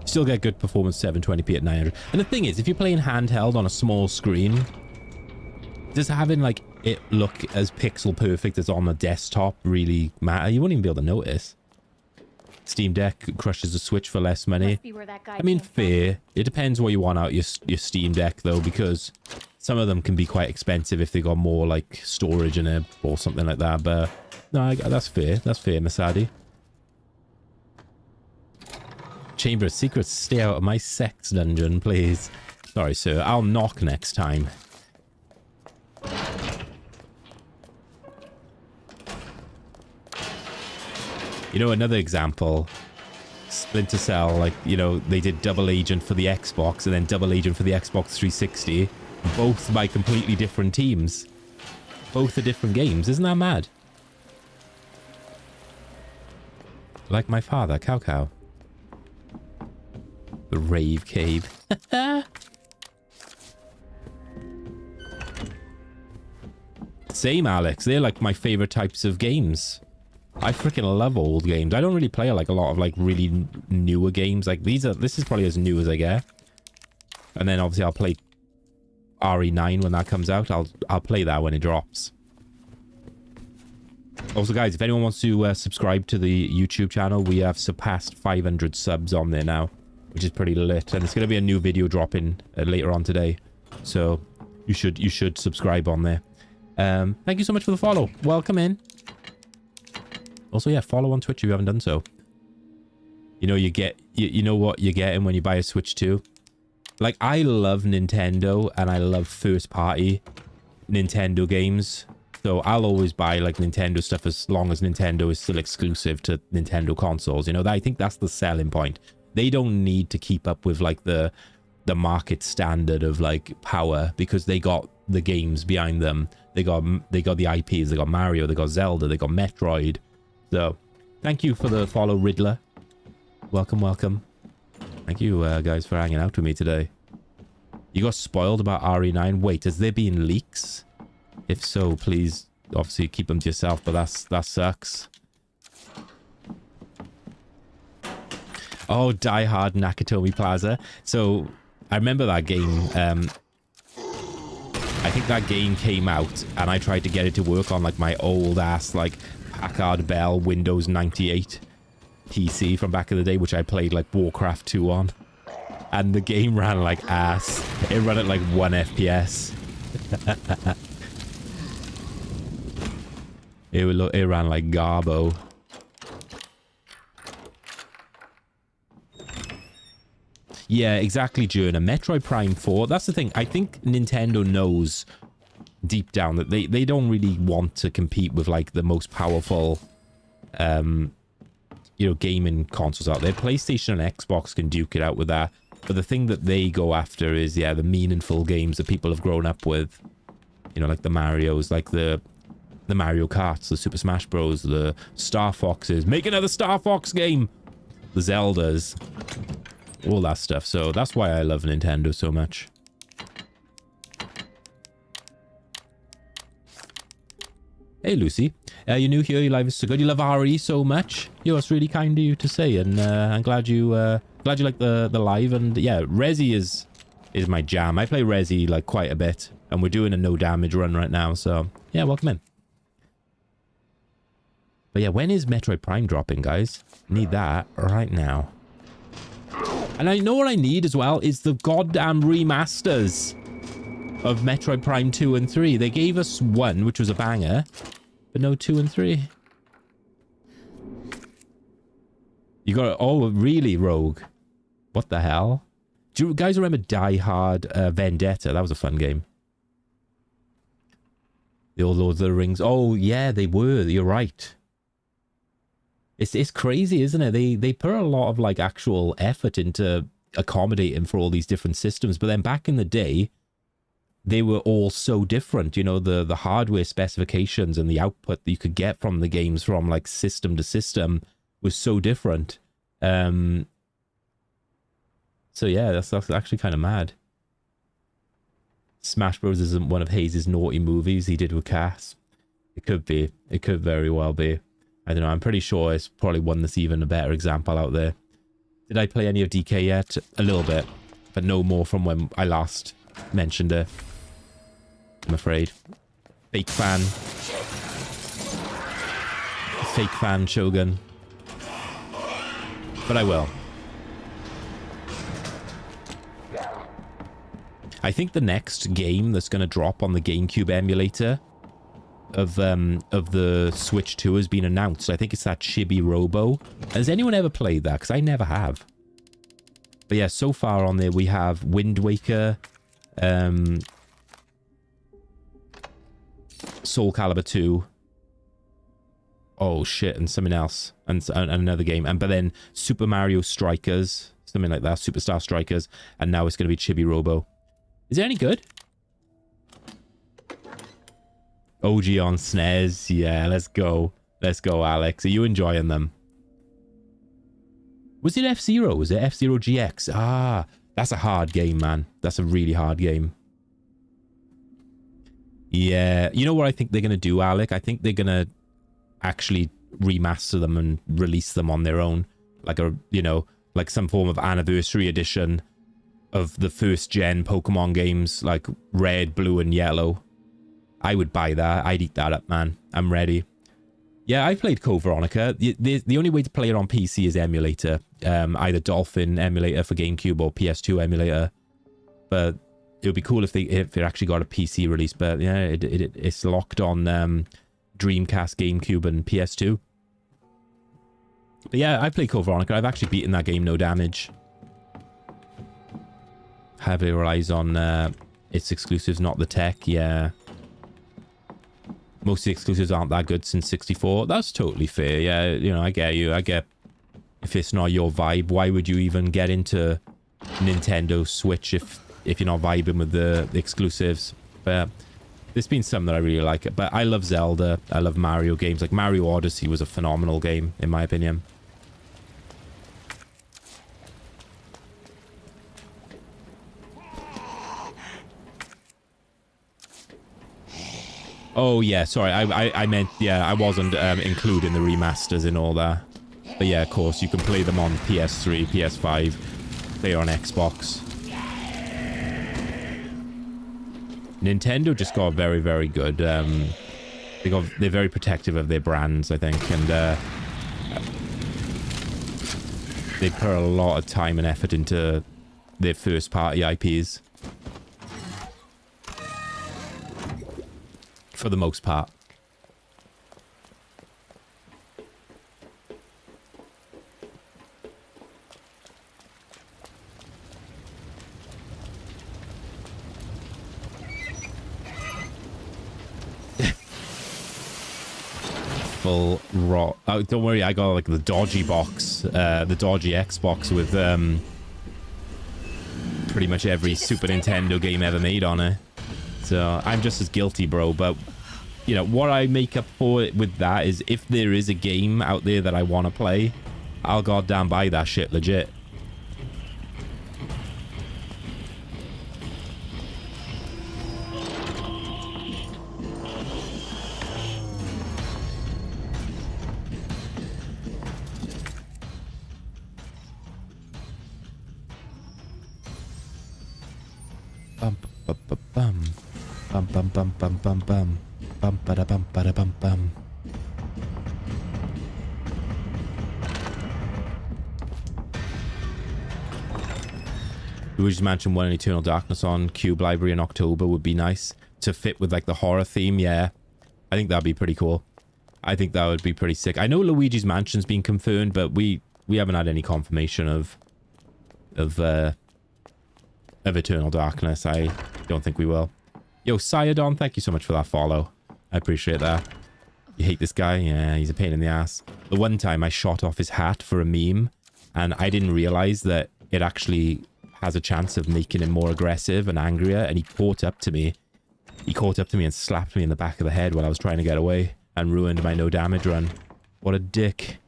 Still get good performance 720p at 900. And the thing is, if you're playing handheld on a small screen, does having like it look as pixel perfect as on the desktop really matter? You wouldn't even be able to notice. Steam Deck crushes the Switch for less money. Must be where that guy I mean, came from. fair. It depends what you want out your Steam Deck though, because some of them can be quite expensive if they got more like storage in it or something like that. But no, that's fair. That's fair, Masadi. Chamber of Secrets, stay out of my sex dungeon, please. Sorry, sir. I'll knock next time. You know, another example, Splinter Cell, like, you know, they did Double Agent for the Xbox and then Double Agent for the Xbox 360, both by completely different teams. Both are different games. Isn't that mad? Like my father, Cow Cow. The Rave Cave. Same, Alex. They're like my favorite types of games. I freaking love old games. I don't really play like a lot of like really newer games. Like this is probably as new as I get. And then obviously I'll play RE9 when that comes out. I'll play that when it drops. Also, guys, if anyone wants to subscribe to the YouTube channel, we have surpassed 500 subs on there now, which is pretty lit. And it's going to be a new video dropping later on today, so you should subscribe on there. Thank you so much for the follow. Welcome in. Also, yeah, follow on Twitch if you haven't done so. You know, you know what you're getting when you buy a Switch 2. Like, I love Nintendo and I love first party Nintendo games. So I'll always buy like Nintendo stuff as long as Nintendo is still exclusive to Nintendo consoles. You know, I think that's the selling point. They don't need to keep up with like the market standard of like power, because they got the games behind them. They got the IPs. They got Mario. They got Zelda. They got Metroid. So thank you for the follow, Riddler. Welcome, welcome. Thank you guys for hanging out with me today. You got spoiled about RE9. Wait, has there been leaks? If so, please, obviously, keep them to yourself, but that sucks. Oh, Die Hard Nakatomi Plaza. So, I remember that game. I think that game came out, and I tried to get it to work on, like, my old-ass, like, Packard Bell Windows 98 PC from back in the day, which I played, like, Warcraft 2 on. And the game ran like ass. It ran at, like, 1 FPS. It ran like Garbo. Yeah, exactly, Journa. Metroid Prime 4. That's the thing. I think Nintendo knows deep down that they don't really want to compete with like the most powerful, you know, gaming consoles out there. PlayStation and Xbox can duke it out with that. But the thing that they go after is, yeah, the meaningful games that people have grown up with. You know, like the Marios, like the Mario Karts, the Super Smash Bros, the Star Foxes. Make another Star Fox game! The Zeldas. All that stuff. So that's why I love Nintendo so much. Hey, Lucy. You're new here. Your life is so good. You love RE so much. Yo, it's really kind of you to say. And I'm glad you like the live. And yeah, Resi is my jam. I play Resi like quite a bit. And we're doing a no damage run right now. So yeah, welcome in. But yeah, when is Metroid Prime dropping, guys? Need that right now. And I know what I need as well is the goddamn remasters of Metroid Prime 2 and 3. They gave us 1, which was a banger, but no 2 and 3. You got it. Oh, really, Rogue? What the hell? Do you guys remember Die Hard Vendetta? That was a fun game. The old Lord of the Rings. Oh, yeah, they were. You're right. It's crazy, isn't it? They put a lot of like actual effort into accommodating for all these different systems. But then back in the day, they were all so different. You know, the hardware specifications and the output that you could get from the games from like system to system was so different. So yeah, that's actually kind of mad. Smash Bros. Isn't one of Hayes' naughty movies he did with Cass. It could be. It could very well be. I don't know. I'm pretty sure it's probably one that's even a better example out there. Did I play any of DK yet? A little bit. But no more from when I last mentioned it. I'm afraid. Fake fan. Fake fan, Shogun. But I will. I think the next game that's going to drop on the GameCube emulator of the Switch 2 has been announced. I think it's that Chibi Robo. Has anyone ever played that? Because I never have. But yeah, so far on there we have Wind Waker, Soul Calibur 2. Oh shit, and something else. And another game. But then Super Mario Strikers, something like that, Superstar Strikers, and now it's going to be Chibi Robo. Is it any good? OG on SNES. Yeah, let's go. Let's go, Alex. Are you enjoying them? Was it F-Zero? Was it F-Zero GX? Ah, that's a hard game, man. That's a really hard game. Yeah. You know what I think they're going to do, Alec? I think they're going to actually remaster them and release them on their own. Like a, you know, like some form of anniversary edition of the first gen Pokemon games, like red, blue, and yellow. I would buy that. I'd eat that up, man. I'm ready. Yeah, I played Code Veronica. The only way to play it on PC is emulator. Either Dolphin emulator for GameCube or PS2 emulator. But it would be cool if it actually got a PC release. But yeah, it's locked on Dreamcast, GameCube, and PS2. But yeah, I played Code Veronica. I've actually beaten that game no damage. Heavily relies on its exclusives, not the tech. Yeah. Most of the exclusives aren't that good since 64. That's totally fair. Yeah, you know, I get you. I get if it's not your vibe, why would you even get into Nintendo Switch if you're not vibing with the exclusives? But there's been some that I really like. But I love Zelda. I love Mario games. Like Mario Odyssey was a phenomenal game, in my opinion. Oh, yeah, sorry, I meant, yeah, I wasn't including the remasters in all that. But yeah, of course, you can play them on PS3, PS5, play on Xbox. Nintendo just got very, very good. They're very protective of their brands, I think, and they put a lot of time and effort into their first-party IPs. For the most part. Full raw. Oh, don't worry, I got like the dodgy box, the dodgy Xbox with pretty much every Super Nintendo game ever made on it. So I'm just as guilty, bro. But, you know, what I make up for it with that is if there is a game out there that I want to play, I'll goddamn buy that shit legit. Bum bum bum bum bum bum bum bada bum bada bum bum. Luigi's Mansion 1 and Eternal Darkness on Cube Library in October would be nice to fit with like the horror theme. Yeah, I think that'd be pretty cool. I think that would be pretty sick. I know Luigi's Mansion's been confirmed, but we haven't had any confirmation of Eternal Darkness. I don't think we will. Yo, Sayadon, thank you so much for that follow. I appreciate that. You hate this guy? Yeah, he's a pain in the ass. The one time I shot off his hat for a meme, and I didn't realize that it actually has a chance of making him more aggressive and angrier, and he caught up to me. He caught up to me and slapped me in the back of the head while I was trying to get away, and ruined my no damage run. What a dick.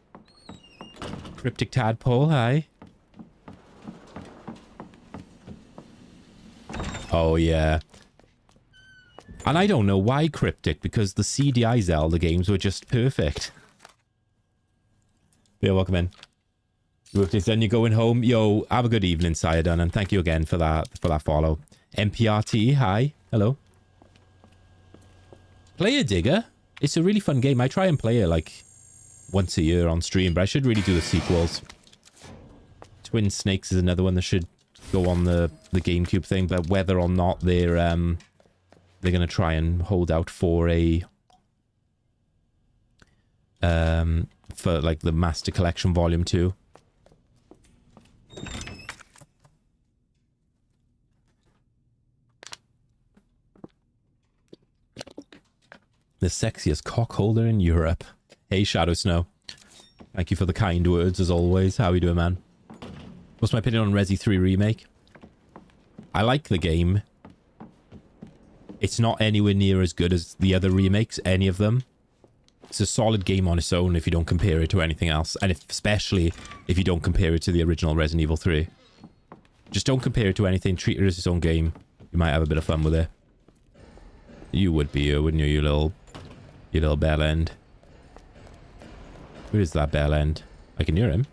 Cryptic Tadpole, hi. Oh, yeah. And I don't know why Cryptic, because the CDI Zelda games were just perfect. Yeah, welcome in. Work is done, you're going home. Yo, have a good evening, Sayadun, and thank you again for that follow. MPRT, hi. Hello. Player Digger. It's a really fun game. I try and play it like once a year on stream, but I should really do the sequels. Twin Snakes is another one that should go on the GameCube thing, but whether or not they're gonna try and hold out for a for like the Master Collection Volume 2. The sexiest cock holder in Europe. Hey, Shadow Snow. Thank you for the kind words, as always. How are you doing, man? What's my opinion on Resi 3 Remake? I like the game. It's not anywhere near as good as the other remakes, any of them. It's a solid game on its own if you don't compare it to anything else. And especially if you don't compare it to the original Resident Evil 3. Just don't compare it to anything. Treat it as its own game. You might have a bit of fun with it. You would be, wouldn't you, you little bell end. Where is that bell end? I can hear him.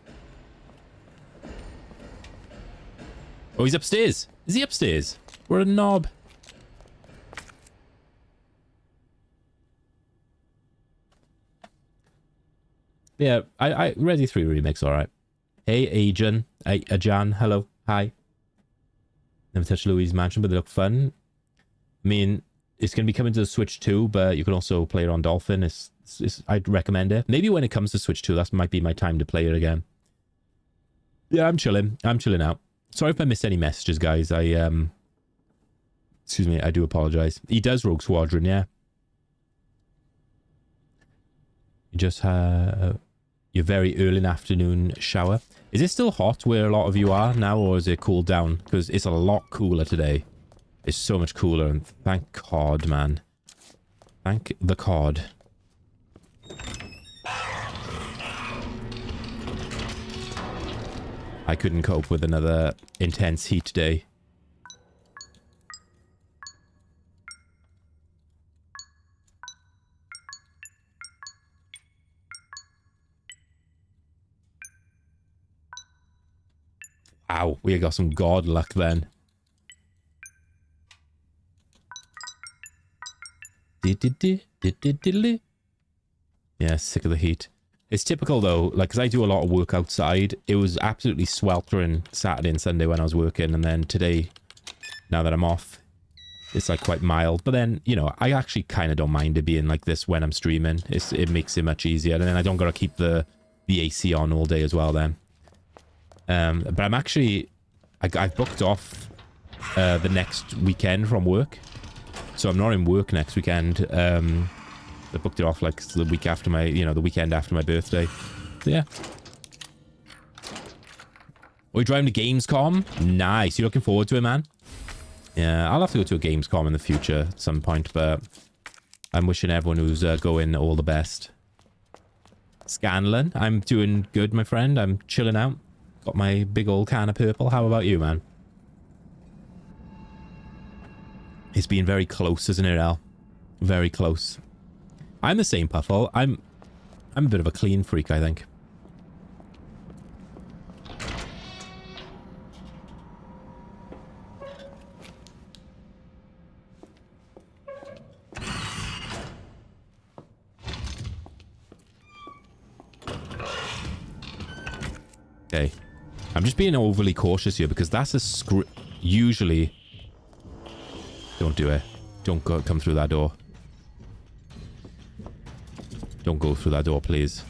Oh, he's upstairs. Is he upstairs? What a knob. Yeah, I Resi 3 Remake's alright. Hey, Ajan. Ajan, hello. Hi. Never touched Louis' Mansion, but they look fun. I mean, it's going to be coming to the Switch 2, but you can also play it on Dolphin. I'd recommend it. Maybe when it comes to Switch 2, that might be my time to play it again. Yeah, I'm chilling. I'm chilling out. Sorry if I missed any messages, guys. Excuse me, I do apologize. He does Rogue Squadron, yeah. You just have your very early afternoon shower. Is it still hot where a lot of you are now, or is it cooled down? Because it's a lot cooler today. It's so much cooler, and thank God, man. Thank the COD. I couldn't cope with another intense heat day. Wow, we got some god luck then. Yeah, sick of the heat. It's typical though, like, because I do a lot of work outside. It was absolutely sweltering Saturday and Sunday when I was working, and then today, now that I'm off, it's like quite mild. But then, you know, I actually kind of don't mind it being like this when I'm streaming. It makes it much easier, and then I don't gotta keep the AC on all day as well then. But I'm actually, I've booked off the next weekend from work, so I'm not in work next weekend. I booked it off like the week after my, you know, the weekend after my birthday. So, yeah. Are you driving to Gamescom? Nice. You looking forward to it, man? Yeah, I'll have to go to a Gamescom in the future at some point, but I'm wishing everyone who's going all the best. Scanlan, I'm doing good, my friend. I'm chilling out. Got my big old can of purple. How about you, man? It's been very close, isn't it, Al? Very close. I'm the same, Puffle. I'm a bit of a clean freak, I think. Okay. I'm just being overly cautious here because that's a script. Usually... Don't do it. Don't come through that door. Don't go through that door, please.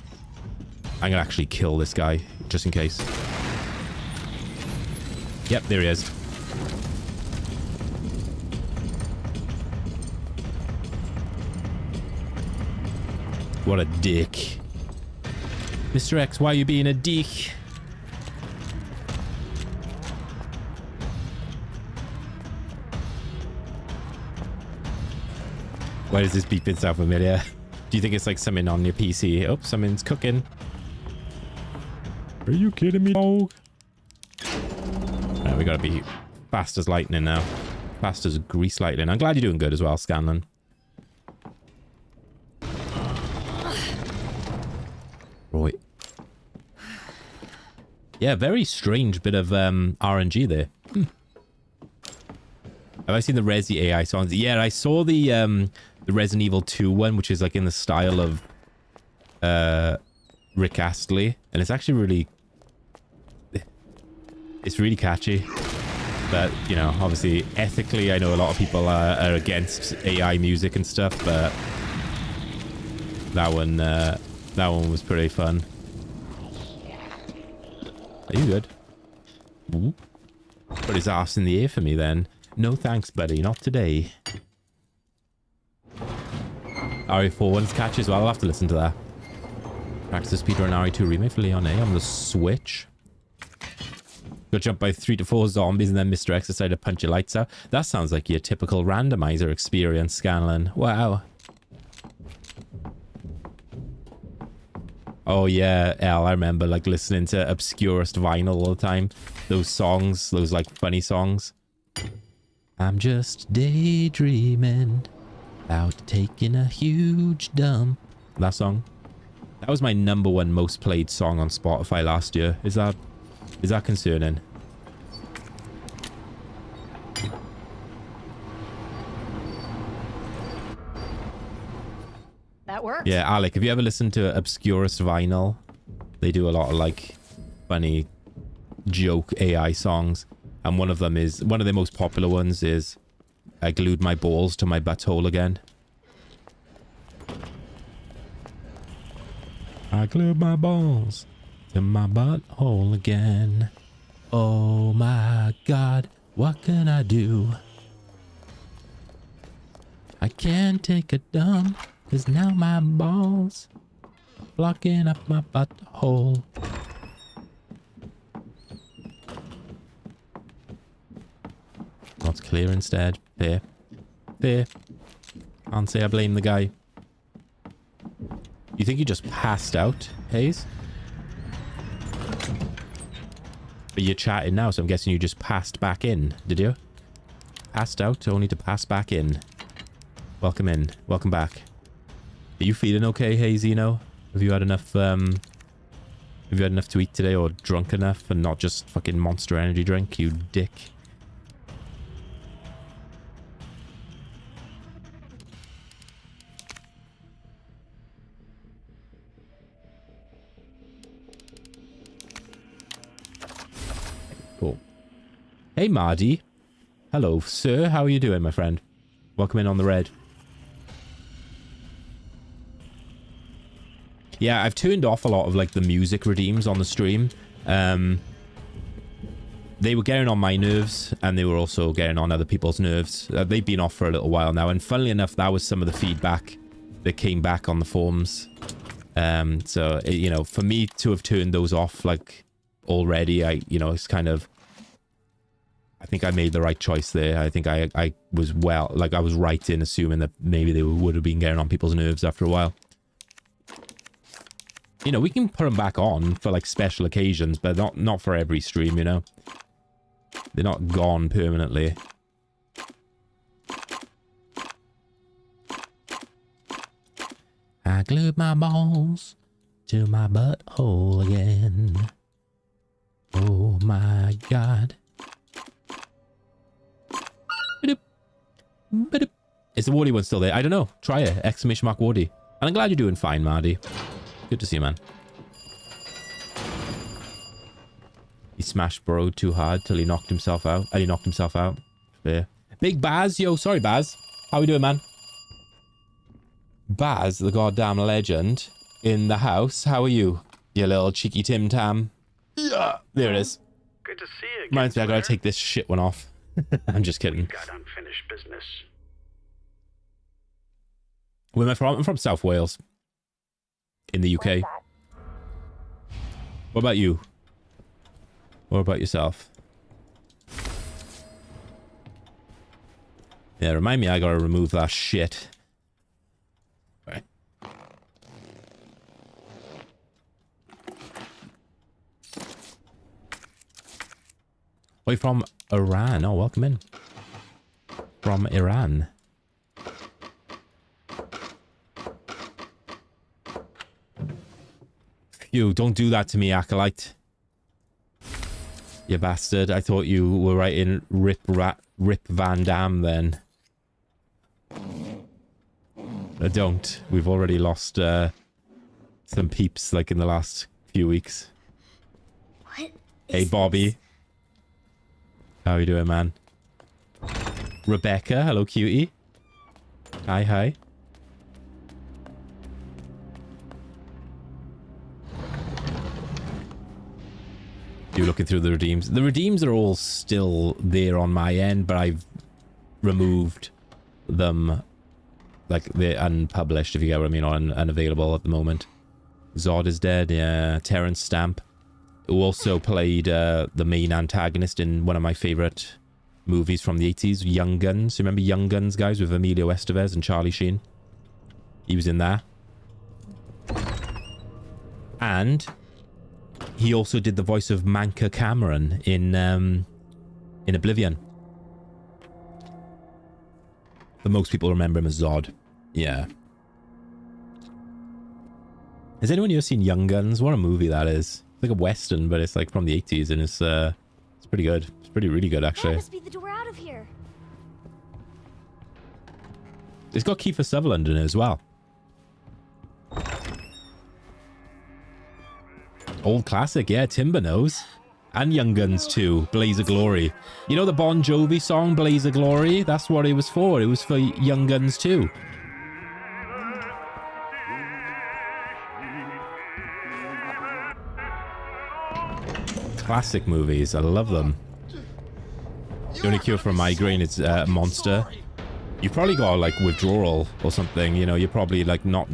I'm gonna actually kill this guy, just in case. Yep, there he is. What a dick. Mr. X, why are you being a dick? Why does this beeping sound familiar? Do you think it's like something on your PC? Oh, something's cooking. Are you kidding me, dog? Right, we gotta be fast as lightning now. fast as grease lightning. I'm glad you're doing good as well, Scanlan. Right. Yeah, very strange bit of RNG there. Have I seen the Resi AI songs? Yeah, I saw the Resident Evil 2 one, which is like in the style of Rick Astley, and it's actually really, it's really catchy. But you know, obviously ethically, I know a lot of people are against AI music and stuff, but that one was pretty fun. Are you good? Ooh. Put his ass in the air for me then. No thanks, buddy. Not today. RE4 one's catchy as well. I'll have to listen to that. Practice speedrun RE2 remake for Leon A on the Switch. Go jump by 3 to 4 zombies and then Mr. X decided to punch your lights out. That sounds like your typical randomizer experience, Scanlan. Wow. Oh yeah, Al, I remember like listening to Obscurest Vinyl all the time. Those songs, those like funny songs. I'm just daydreaming about taking a huge dump. That song. That was my #1 most played song on Spotify last year. Is that concerning? That works. Yeah, Alec, have you ever listened to Obscurest Vinyl? They do a lot of like funny joke AI songs. And one of them is, one of the most popular ones is I glued my balls to my butthole again. I glued my balls to my butthole again. Oh my God, what can I do? I can't take a dump, 'cause now my balls are blocking up my butthole. What's clear instead? Fair. Fair. Can't say I blame the guy. You think you just passed out, Hayes? But you're chatting now, so I'm guessing you just passed back in, did you? Passed out, only to pass back in. Welcome in. Welcome back. Are you feeling okay, Hayesino? Have you had enough, to eat today, or drunk enough, and not just fucking Monster Energy drink, you dick? Cool. Hey, Mardy. Hello, sir. How are you doing, my friend? Welcome in on the red. Yeah, I've turned off a lot of, like, the music redeems on the stream. They were getting on my nerves, and they were also getting on other people's nerves. They've been off for a little while now, and funnily enough, that was some of the feedback that came back on the forums. So, you know, for me to have turned those off, like, already, it's kind of... I think I made the right choice there. I think I was I was right in assuming that maybe they would have been getting on people's nerves after a while. You know, we can put them back on for, like, special occasions, but not for every stream, you know? They're not gone permanently. I glued my balls to my butthole again. Oh my God. Is the Wardy one still there? I don't know. Try it. Exclamation mark Wardy. And I'm glad you're doing fine, Mardy. Good to see you, man. He smashed bro too hard till he knocked himself out. And he knocked himself out. Fair. Big Baz. Yo, sorry, Baz. How we doing, man? Baz, the goddamn legend in the house. How are you? You little cheeky Tim Tam. Yeah. There it is. Good to see you again. Reminds me, I gotta take this shit one off. I'm just kidding. Got unfinished business. Where am I from? I'm from South Wales. In the UK. What about you? What about yourself? Yeah, remind me I gotta remove that shit. Right. Are you from Iran? Oh, welcome in. from Iran. Phew, don't do that to me, Acolyte. You bastard. I thought you were writing Rip Van Dam then. Don't. We've already lost some peeps like in the last few weeks. What? Hey, Bobby. How you doing, man? Rebecca, hello, cutie. Hi, hi. You looking through the redeems? The redeems are all still there on my end, but I've removed them. Like, they're unpublished, if you get what I mean, or unavailable at the moment. Zod is dead, yeah. Terrence Stamp, who also played the main antagonist in one of my favourite movies from the 80s, Young Guns. Remember Young Guns, guys, with Emilio Estevez and Charlie Sheen? He was in there. And he also did the voice of Manka Cameron in Oblivion. But most people remember him as Zod. Yeah. Has anyone here seen Young Guns? What a movie that is. It's like a western, but it's like from the 80s, and it's pretty good. It's really good, actually. That must be the door out of here. It's got Kiefer Sutherland in it as well. Old classic, yeah. Timber knows. And Young Guns too. Blaze of Glory. You know the Bon Jovi song, Blaze of Glory? That's what it was for. It was for Young Guns too. Classic movies. I love them. The only cure for a migraine is Monster. You've probably got like withdrawal or something. You know, you're probably like not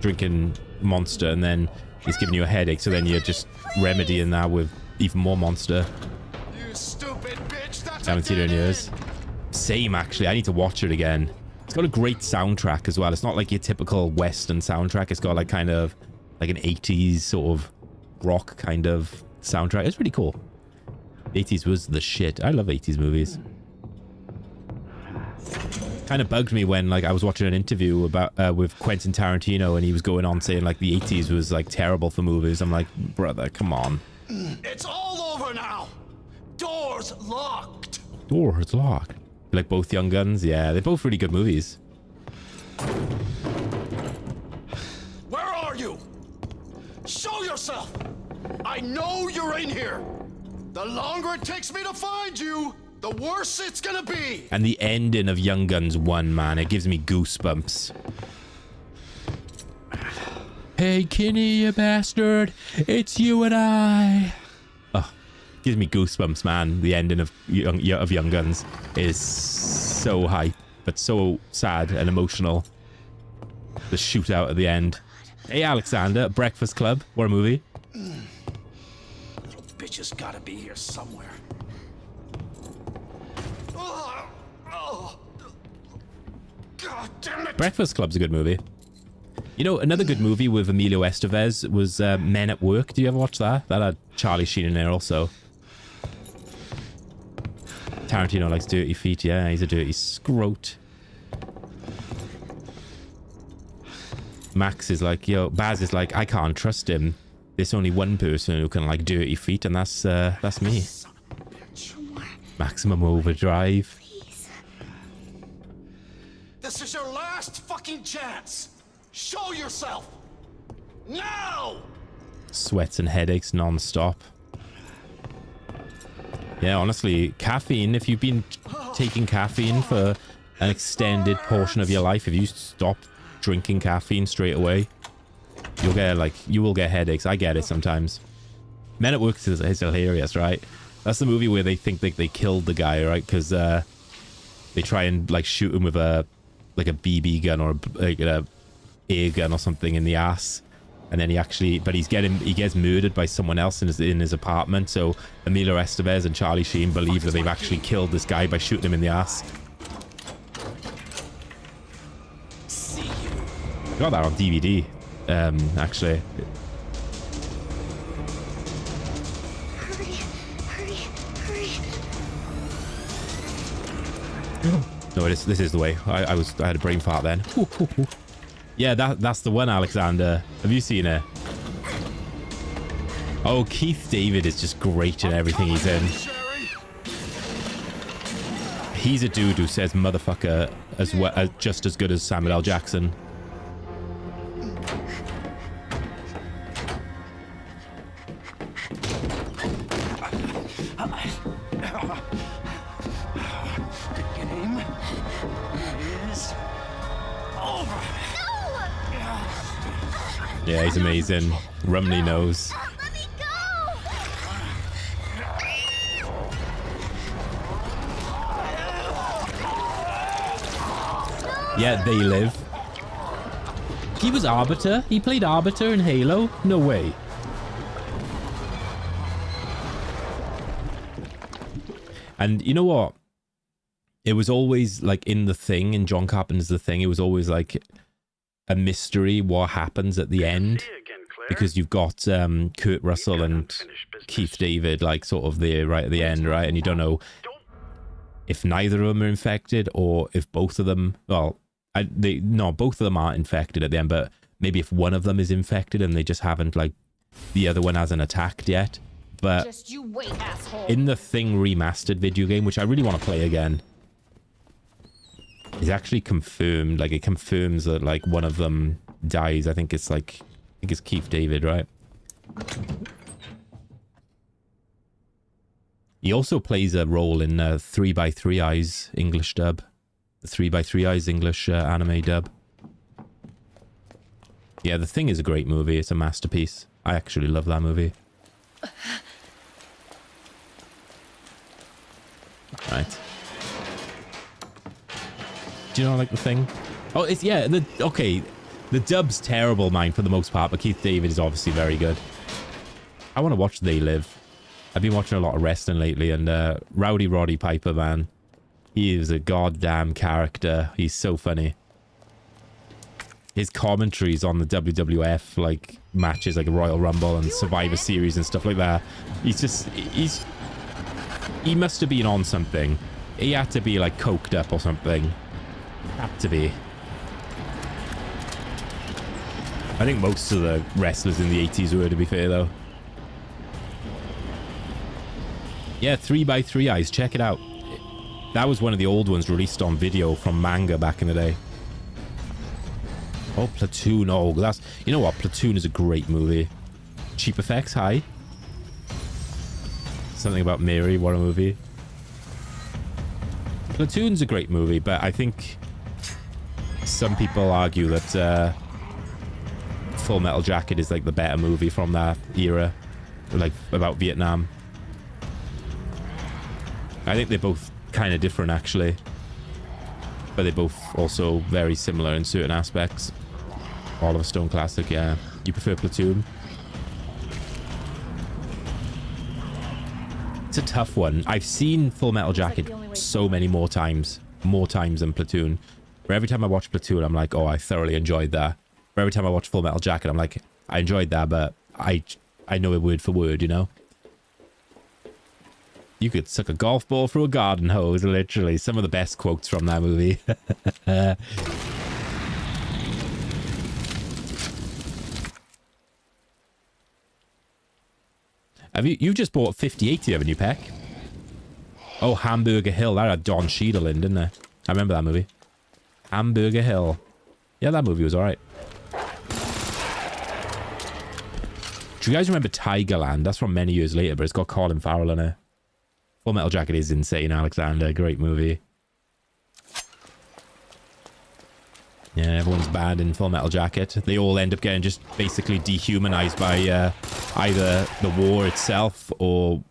drinking Monster and then it's giving you a headache. So then you're just remedying that with even more Monster. You stupid bitch, that's I haven't seen it in years. Same, actually. I need to watch it again. It's got a great soundtrack as well. It's not like your typical Western soundtrack. It's got like kind of like an 80s sort of rock kind of soundtrack. It's really cool. 80s was the shit. I love 80s movies. Kind of bugged me when like I was watching an interview about with Quentin Tarantino and he was going on saying like the 80s was like terrible for movies. I'm like, brother, come on. It's all over now. Doors locked. Doors locked. Like both Young Guns? Yeah, they're both really good movies. Where are you? Show yourself. I know you're in here. The longer it takes me to find you, the worse it's gonna be. And the ending of Young Guns 1, man, it gives me goosebumps. Hey, Kenny, you bastard. It's you and I. Oh, gives me goosebumps, man. The ending of Young Guns is so hype, but so sad and emotional. The shootout at the end. Hey, Alexander, Breakfast Club. What a movie. Little bitch has gotta be here somewhere. God damn it. Breakfast Club's a good movie. You know, another good movie with Emilio Estevez was Men at Work. Do you ever watch that? That had Charlie Sheen in there also. Tarantino likes dirty feet. Yeah, he's a dirty scrote. Max is like, yo, Baz is like, I can't trust him. There's only one person who can like dirty feet, and that's me. Maximum Overdrive. This is your last fucking chance. Show yourself. Now! Sweats and headaches non-stop. Yeah, honestly, caffeine, if you've been taking caffeine for an extended portion of your life, if you stop drinking caffeine straight away, you'll get like, you will get headaches. I get it sometimes. Men at Work is hilarious, right? That's the movie where they think they killed the guy, right? Because they try and like shoot him with a BB gun or like a air gun or something in the ass, and then he gets murdered by someone else in his apartment. So Emilio Estevez and Charlie Sheen believe that they've actually killed this guy by shooting him in the ass. Got that on DVD, actually. Hurry, hurry, hurry. No, this is the way. I had a brain fart then. Yeah, that's the one, Alexander. Have you seen it? Oh, Keith David is just great in everything he's in. He's a dude who says motherfucker as well, just as good as Samuel L. Jackson. Yeah, he's amazing. Rumney knows. Let me go! Yeah, they live. He was Arbiter. He played Arbiter in Halo. No way. And you know what? It was always like in The Thing, in John Carpenter's The Thing, it was always like a mystery what happens at the end. Because you've got Kurt Russell and Keith David like sort of there right at the end, right? And you don't know if neither of them are infected or if both of them, well, both of them aren't infected at the end, but maybe if one of them is infected and they just haven't, like, the other one hasn't attacked yet. But Just you wait, asshole. in the Thing remastered video game, which I really want to play again, is actually confirmed. Like, it confirms that, like, one of them dies. I think it's Keith David, right? He also plays a role in 3x3 Eyes English dub. The 3x3 Eyes English anime dub. Yeah, The Thing is a great movie. It's a masterpiece. I actually love that movie. Right. Do you not like The Thing? Oh, it's, yeah, okay. The dub's terrible, mine, for the most part, but Keith David is obviously very good. I want to watch They Live. I've been watching a lot of wrestling lately, and Rowdy Roddy Piper, man. He is a goddamn character. He's so funny. His commentaries on the WWF, like, matches, like Royal Rumble and Survivor Series and stuff like that. He must have been on something. He had to be, like, coked up or something. Had to be. I think most of the wrestlers in the 80s were, to be fair, though. Yeah, 3x3 Eyes. Check it out. That was one of the old ones released on video from manga back in the day. Oh, Platoon. Oh, that's... You know what? Platoon is a great movie. Cheap effects, high. Something About Mary. What a movie. Platoon's a great movie, but I think some people argue that Full Metal Jacket is like the better movie from that era, like about Vietnam. I think they're both kind of different, actually, but they're both also very similar in certain aspects. Oliver Stone classic. Yeah, you prefer Platoon? It's a tough one. I've seen Full Metal Jacket so many more times than Platoon. But every time I watch Platoon, I'm like, oh, I thoroughly enjoyed that. But every time I watch Full Metal Jacket, I'm like, I enjoyed that, but I know it word for word, you know? You could suck a golf ball through a garden hose, literally. Some of the best quotes from that movie. You've just bought 5080, haven't you, Peck? Oh, Hamburger Hill. That had Don Cheadle in, didn't it? I remember that movie. Hamburger Hill. Yeah, that movie was alright. Do you guys remember Tigerland? That's from many years later, but it's got Colin Farrell in it. Full Metal Jacket is insane, Alexander. Great movie. Yeah, everyone's bad in Full Metal Jacket. They all end up getting just basically dehumanized by either the war itself or,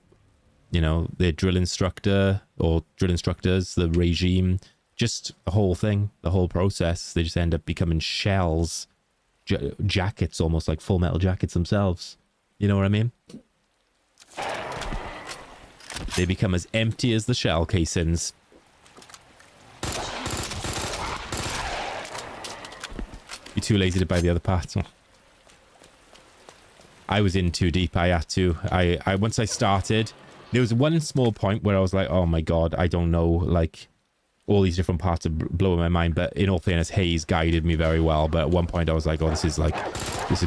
you know, their drill instructor or drill instructors, the regime. Just the whole thing, the whole process. They just end up becoming shells. Jackets, almost like Full Metal Jackets themselves. You know what I mean? They become as empty as the shell casings. You're too lazy to buy the other parts. I was in too deep. I had to. I once I started, there was one small point where I was like, oh my god, I don't know, like, all these different parts are blowing my mind. But in all fairness, Hayes guided me very well. But at one point I was like, oh, this is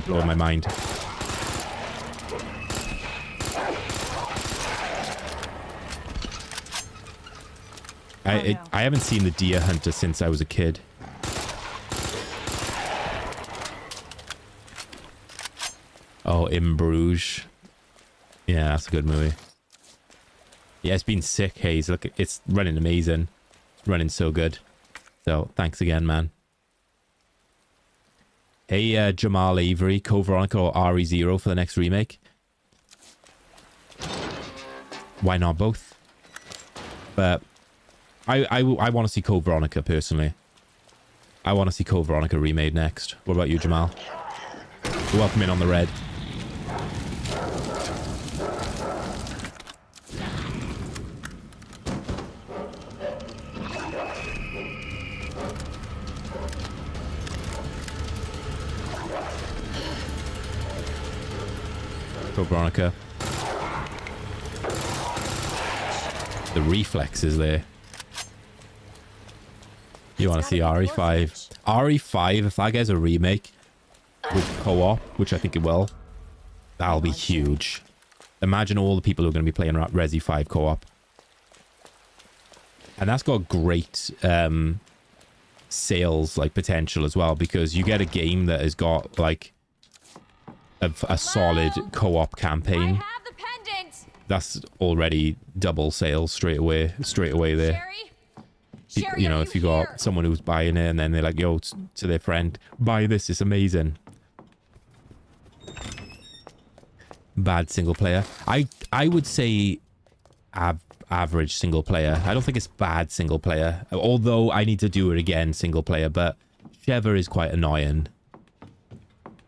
blowing my mind. I haven't seen the Deer Hunter since I was a kid. Oh, In Bruges. Yeah, that's a good movie. Yeah, it's been sick, Hayes. Look, it's running amazing. It's running so good. So, thanks again, man. Hey, Jamal Avery, Code Veronica or RE0 for the next remake? Why not both? But I want to see Code Veronica, personally. I want to see Code Veronica remade next. What about you, Jamal? Welcome in on the red. Code Veronica. The reflexes there. You want to see RE5? RE5, if that gets a remake with co-op, which I think it will, that'll be huge. Imagine all the people who are going to be playing Resi 5 co-op. And that's got great sales like potential as well, because you get a game that has got like a solid co-op campaign. That's already double sales straight away there. People, you know, if you got someone who's buying it and then they're like, yo, to their friend, buy this, it's amazing. Bad single player. I would say average single player. I don't think it's bad single player, although I need to do it again single player, but Sheva is quite annoying.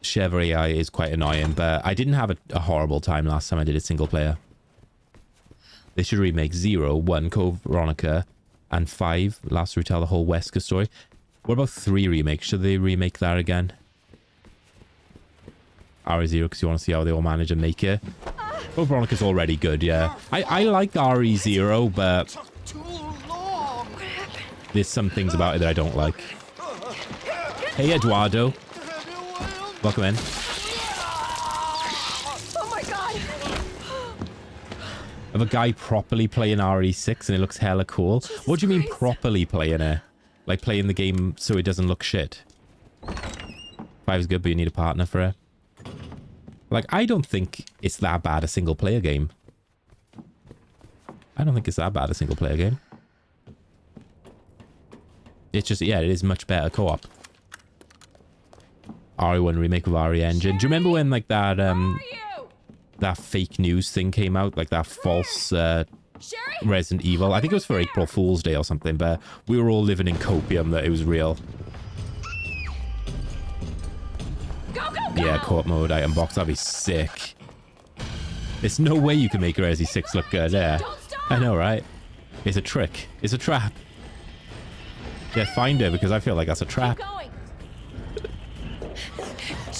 Sheva AI is quite annoying, but I didn't have a horrible time last time I did a single player. They should remake 0, 1, Code Veronica, and 5, Last Retell the whole Wesker story. What about 3 remakes? Should they remake that again? RE0, because you want to see how they all manage and make it. Code Veronica's already good, yeah. I like RE0, but there's some things about it that I don't like. Hey, Eduardo. Welcome in. Oh my god! Of a guy properly playing RE6 and it looks hella cool. Jesus what do you mean Christ. properly playing it? Like playing the game so it doesn't look shit? 5 is good, but you need a partner for it. Like, I don't think it's that bad a single player game. I don't think it's that bad a single player game. It's just, yeah, it is much better co-op. RE1 remake of RE Engine. Do you remember when like that that fake news thing came out? Like that false Resident Evil. I think it was for April Fool's Day or something, but we were all living in copium that it was real. Yeah, co-op mode, item box, that'd be sick. There's no way you can make Resi 6 look good, yeah. I know, right? It's a trick. It's a trap. Yeah, find it, because I feel like that's a trap.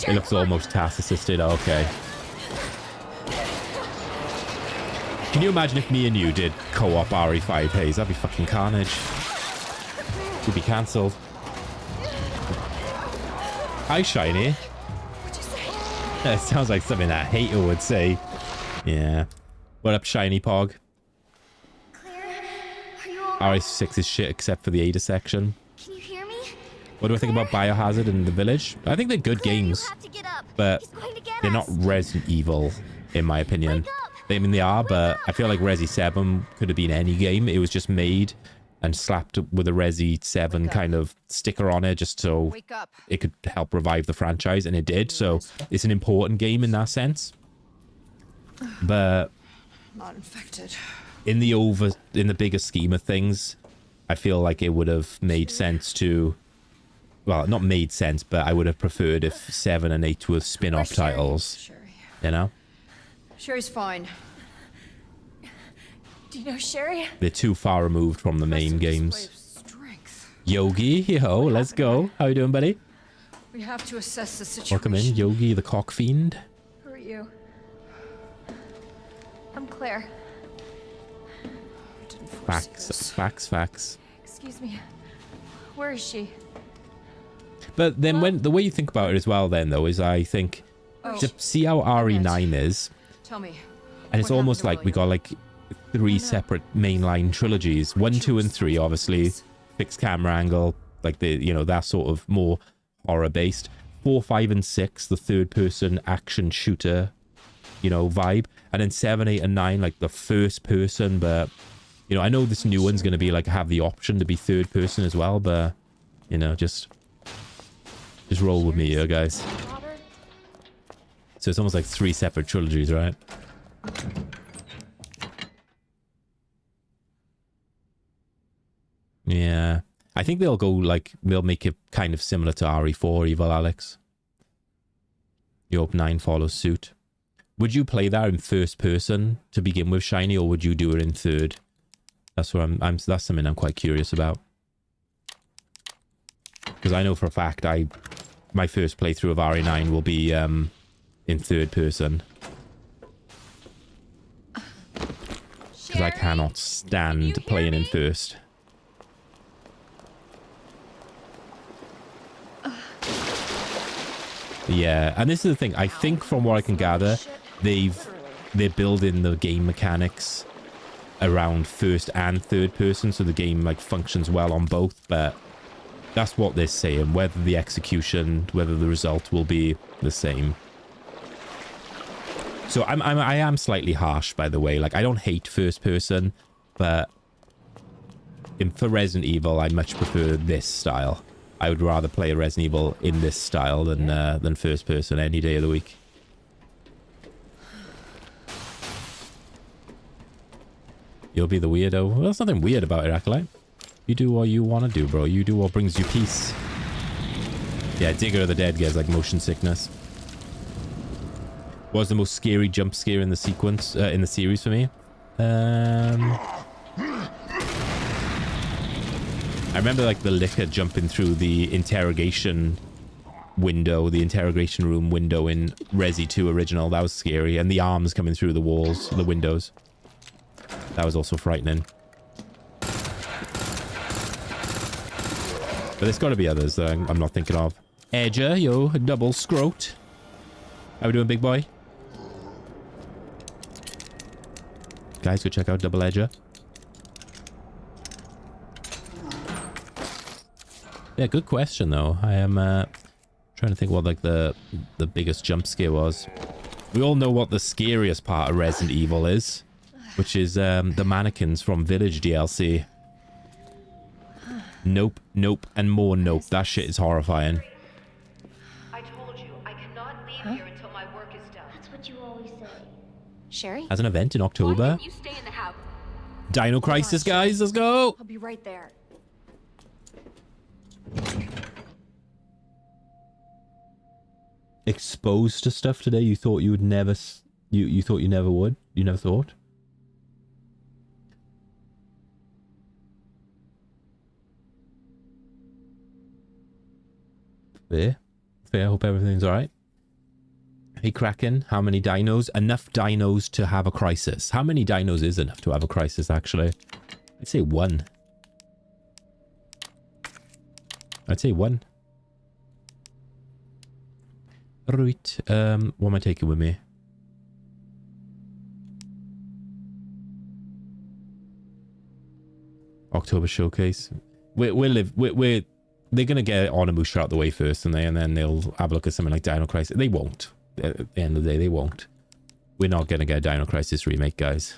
It looks almost task-assisted. Okay. Can you imagine if me and you did co-op RE5 Haze? That'd be fucking carnage. We'd be cancelled. Hi, Shiny. That sounds like something that Hater would say. Yeah. What up, Shiny Pog? Claire, are you all right? RE6 is shit except for the Ada section. Can you hear me? What do I think about Biohazard and The Village? I think they're good Claire, games, you have to get up. but He's going to get they're us. not Resident Evil, in my opinion. Wake up. I mean, they are, but up. I feel like Resi 7 could have been any game. It was just made and slapped with a Resi 7 kind of sticker on it just so Wake up. it could help revive the franchise, and it did. So it's an important game in that sense. But Not infected. in the bigger scheme of things, I feel like it would have made sense to, well, not made sense, but I would have preferred if 7 and 8 were spin-off Where's Sherry? titles, Sherry. you know? Sherry's fine. Do you know Sherry? They're too far removed from the main games. Display of strength. Yogi, yo, let's go. How you doing, buddy? We have to assess the situation. Welcome in, Yogi the cock fiend. Who are you? I'm Claire. Didn't foresee this. Facts. Excuse me. Where is she? But then when the way you think about it as well then though is I think to see how RE9 is, Tell me. and it's What almost happened to like we got like 3 separate mainline trilogies. 1, 2, and 3 obviously fixed camera angle, like the, you know, that sort of more horror based. 4, 5, and 6, the third person action shooter, you know, vibe. And then 7, 8, and 9, like the first person, but you know, I know this new one's going to be like have the option to be third person as well, but you know, just roll with me here, guys. So it's almost like 3 separate trilogies, right? Yeah. I think they'll go like, they'll make it kind of similar to RE4, Evil Alex. You hope 9 follows suit. Would you play that in first person to begin with, Shiny, or would you do it in third? That's what that's something I'm quite curious about. Because I know for a fact my first playthrough of RE9 will be in third person. Because I cannot stand playing in first. Yeah, and this is the thing. I think from what I can gather, they're building the game mechanics around first and third person, so the game like functions well on both. But that's what they're saying. Whether the execution, whether the result will be the same. So I am slightly harsh, by the way. Like I don't hate first person, but for Resident Evil, I much prefer this style. I would rather play a Resident Evil in this style than first person any day of the week. You'll be the weirdo. Well, there's nothing weird about it, Acolyte. You do what you want to do, bro. You do what brings you peace. Yeah, Digger of the Dead gets like motion sickness. What was the most scary jump scare in the sequence, in the series for me? I remember like the liquor jumping through the interrogation window, the interrogation room window in Resi 2 original. That was scary. And the arms coming through the walls, the windows. That was also frightening. But there's got to be others that I'm not thinking of. Edger, yo, double scrote. How we doing, big boy? Guys, go check out Double Edger. Yeah, good question though. I am trying to think what like the biggest jump scare was. We all know what the scariest part of Resident Evil is, which is the mannequins from Village DLC. Nope, nope, and more nope. That shit is horrifying. I told you, I cannot leave here until my work is done. That's what you always say. Sherry? As an event in October. You stay in the house. Dino Crisis, guys, let's go. I'll be right there. Exposed to stuff today you thought you would never you thought you never would? You never thought? Fair. Fair, hope everything's alright. Hey Kraken, how many dinos? Enough dinos to have a crisis. How many dinos is enough to have a crisis actually? I'd say 1. I'd say 1. Right. What am I taking with me? October showcase. They're gonna get Onimusha out the way first, and then they'll have a look at something like Dino Crisis. They won't. At the end of the day, they won't. We're not gonna get a Dino Crisis remake, guys.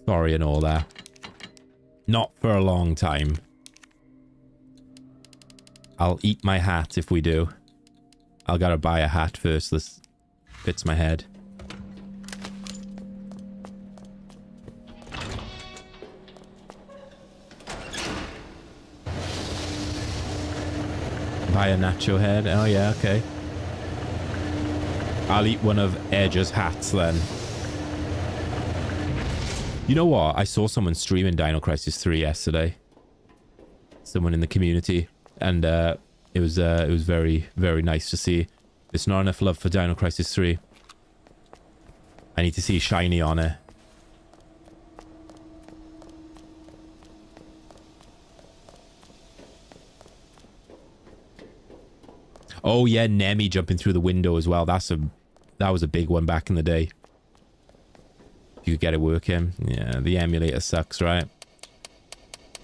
Sorry and all that. Not for a long time. I'll eat my hat if we do. I'll gotta buy a hat first. This fits my head. Buy a nacho head. Oh yeah, okay. I'll eat one of Edge's hats then. You know what? I saw someone streaming Dino Crisis 3 yesterday. Someone in the community. And it was very, very nice to see. There's not enough love for Dino Crisis 3. I need to see Shiny on it. Oh yeah, Nemi jumping through the window as well. That was a big one back in the day. If you could get it working. Yeah, the emulator sucks, right?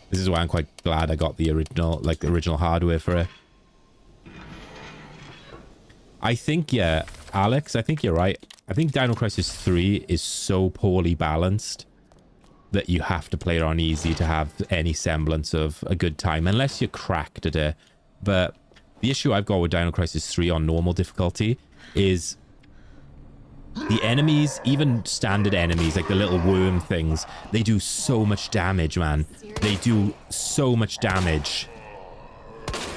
This is why I'm quite glad I got the original hardware for it. I think, yeah, Alex, I think you're right. I think Dino Crisis 3 is so poorly balanced that you have to play it on easy to have any semblance of a good time, unless you're cracked at it. But the issue I've got with Dino Crisis 3 on normal difficulty is the enemies, even standard enemies, like the little worm things, they do so much damage, man. They do so much damage.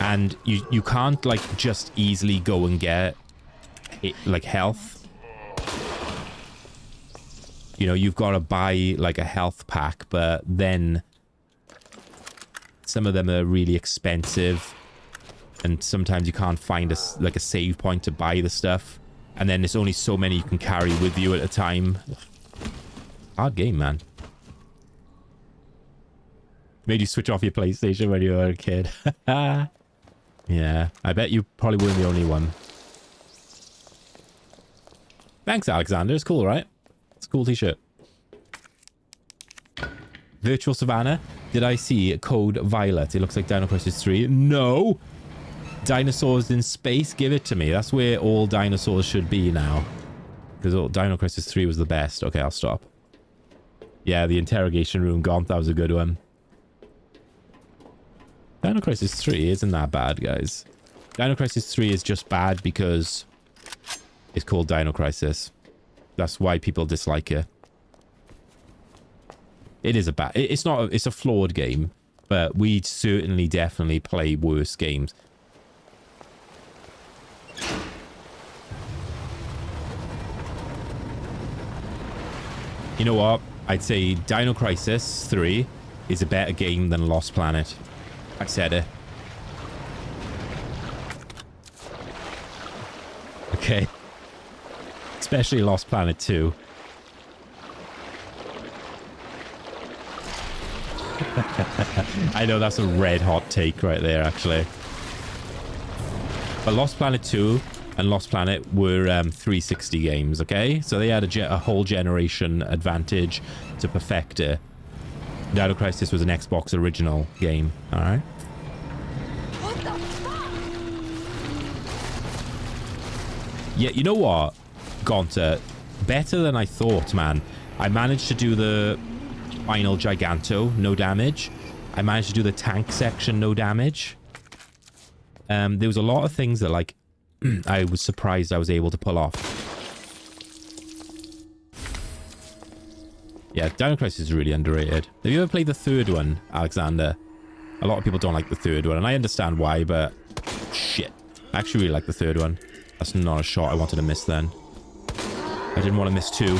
And you can't, like, just easily go and get, it, like, health. You know, you've got to buy, like, a health pack, but then some of them are really expensive. And sometimes you can't find, a save point to buy the stuff. And then there's only so many you can carry with you at a time. Hard game, man. Made you switch off your PlayStation when you were a kid. Yeah, I bet you probably weren't the only one. Thanks, Alexander. It's cool, right? It's a cool t-shirt. Virtual Savannah. Did I see Code Violet? It looks like Dino Crisis 3. No! Dinosaurs in space? Give it to me. That's where all dinosaurs should be now. Because Dino Crisis 3 was the best. Okay, I'll stop. Yeah, the interrogation room. Gaunt, that was a good one. Dino Crisis 3 isn't that bad, guys. Dino Crisis 3 is just bad because it's called Dino Crisis. That's why people dislike it. It is a bad... It's not... It's a flawed game. But we certainly definitely play worse games. You know what? I'd say Dino Crisis 3 is a better game than Lost Planet. I said it. Okay. Especially Lost Planet 2. I know that's a red hot take right there, actually. But Lost Planet 2 and Lost Planet were 360 games, okay? So they had a whole generation advantage to perfect it. Dino Crisis was an Xbox original game, alright? What the fuck? Yeah, you know what, Gonta? Better than I thought, man. I managed to do the final Giganto, no damage. I managed to do the tank section, no damage. There was a lot of things that, like, I was surprised I was able to pull off. Yeah, Dino Crisis is really underrated. Have you ever played the third one, Alexander? A lot of people don't like the third one, and I understand why, but... Shit. I actually really like the third one. That's not a shot I wanted to miss then. I didn't want to miss two.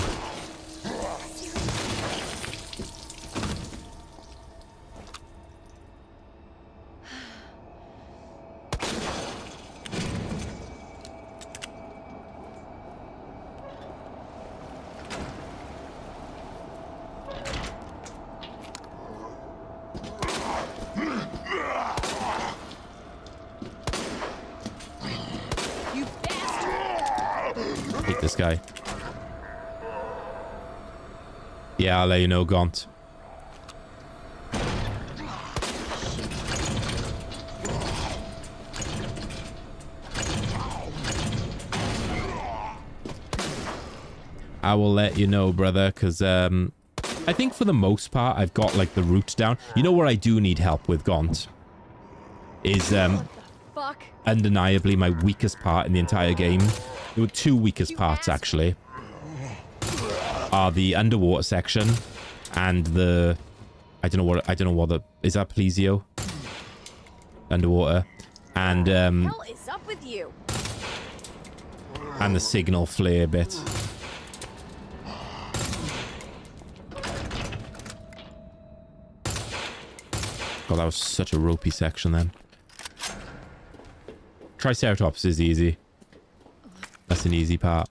This guy. Yeah, I'll let you know, Gaunt. I will let you know, brother, because I think for the most part I've got like the route down. You know where I do need help with, Gaunt? Is Fuck. undeniably my weakest part in the entire game. There were two weakest parts, actually. Are the underwater section and the... I don't know what the... Is that Plesio? Underwater. And, What the hell is up with you? and the signal flare bit. God, that was such a ropey section then. Triceratops is easy. That's an easy part.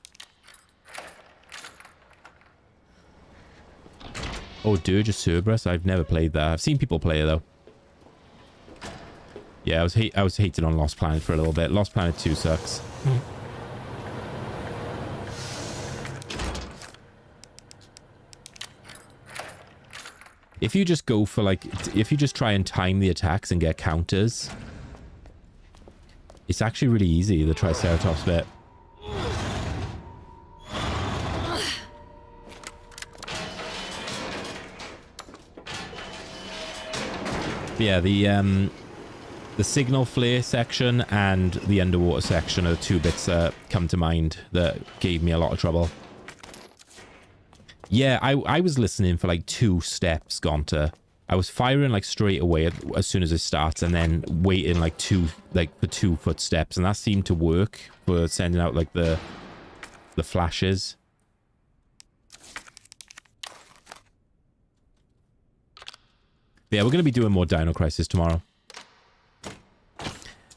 Oh, Dirge of Cerberus? I've never played that. I've seen people play it, though. Yeah, I was hating on Lost Planet for a little bit. Lost Planet 2 sucks. If you just go for like, if you just try and time the attacks and get counters, it's actually really easy, the Triceratops bit. Yeah, the signal flare section and the underwater section are the two bits that come to mind that gave me a lot of trouble. Yeah, I was listening for like 2 steps, Gonta. I was firing like straight away as soon as it starts, and then waiting like for 2 footsteps, and that seemed to work for sending out like the flashes. Yeah, we're going to be doing more Dino Crisis tomorrow.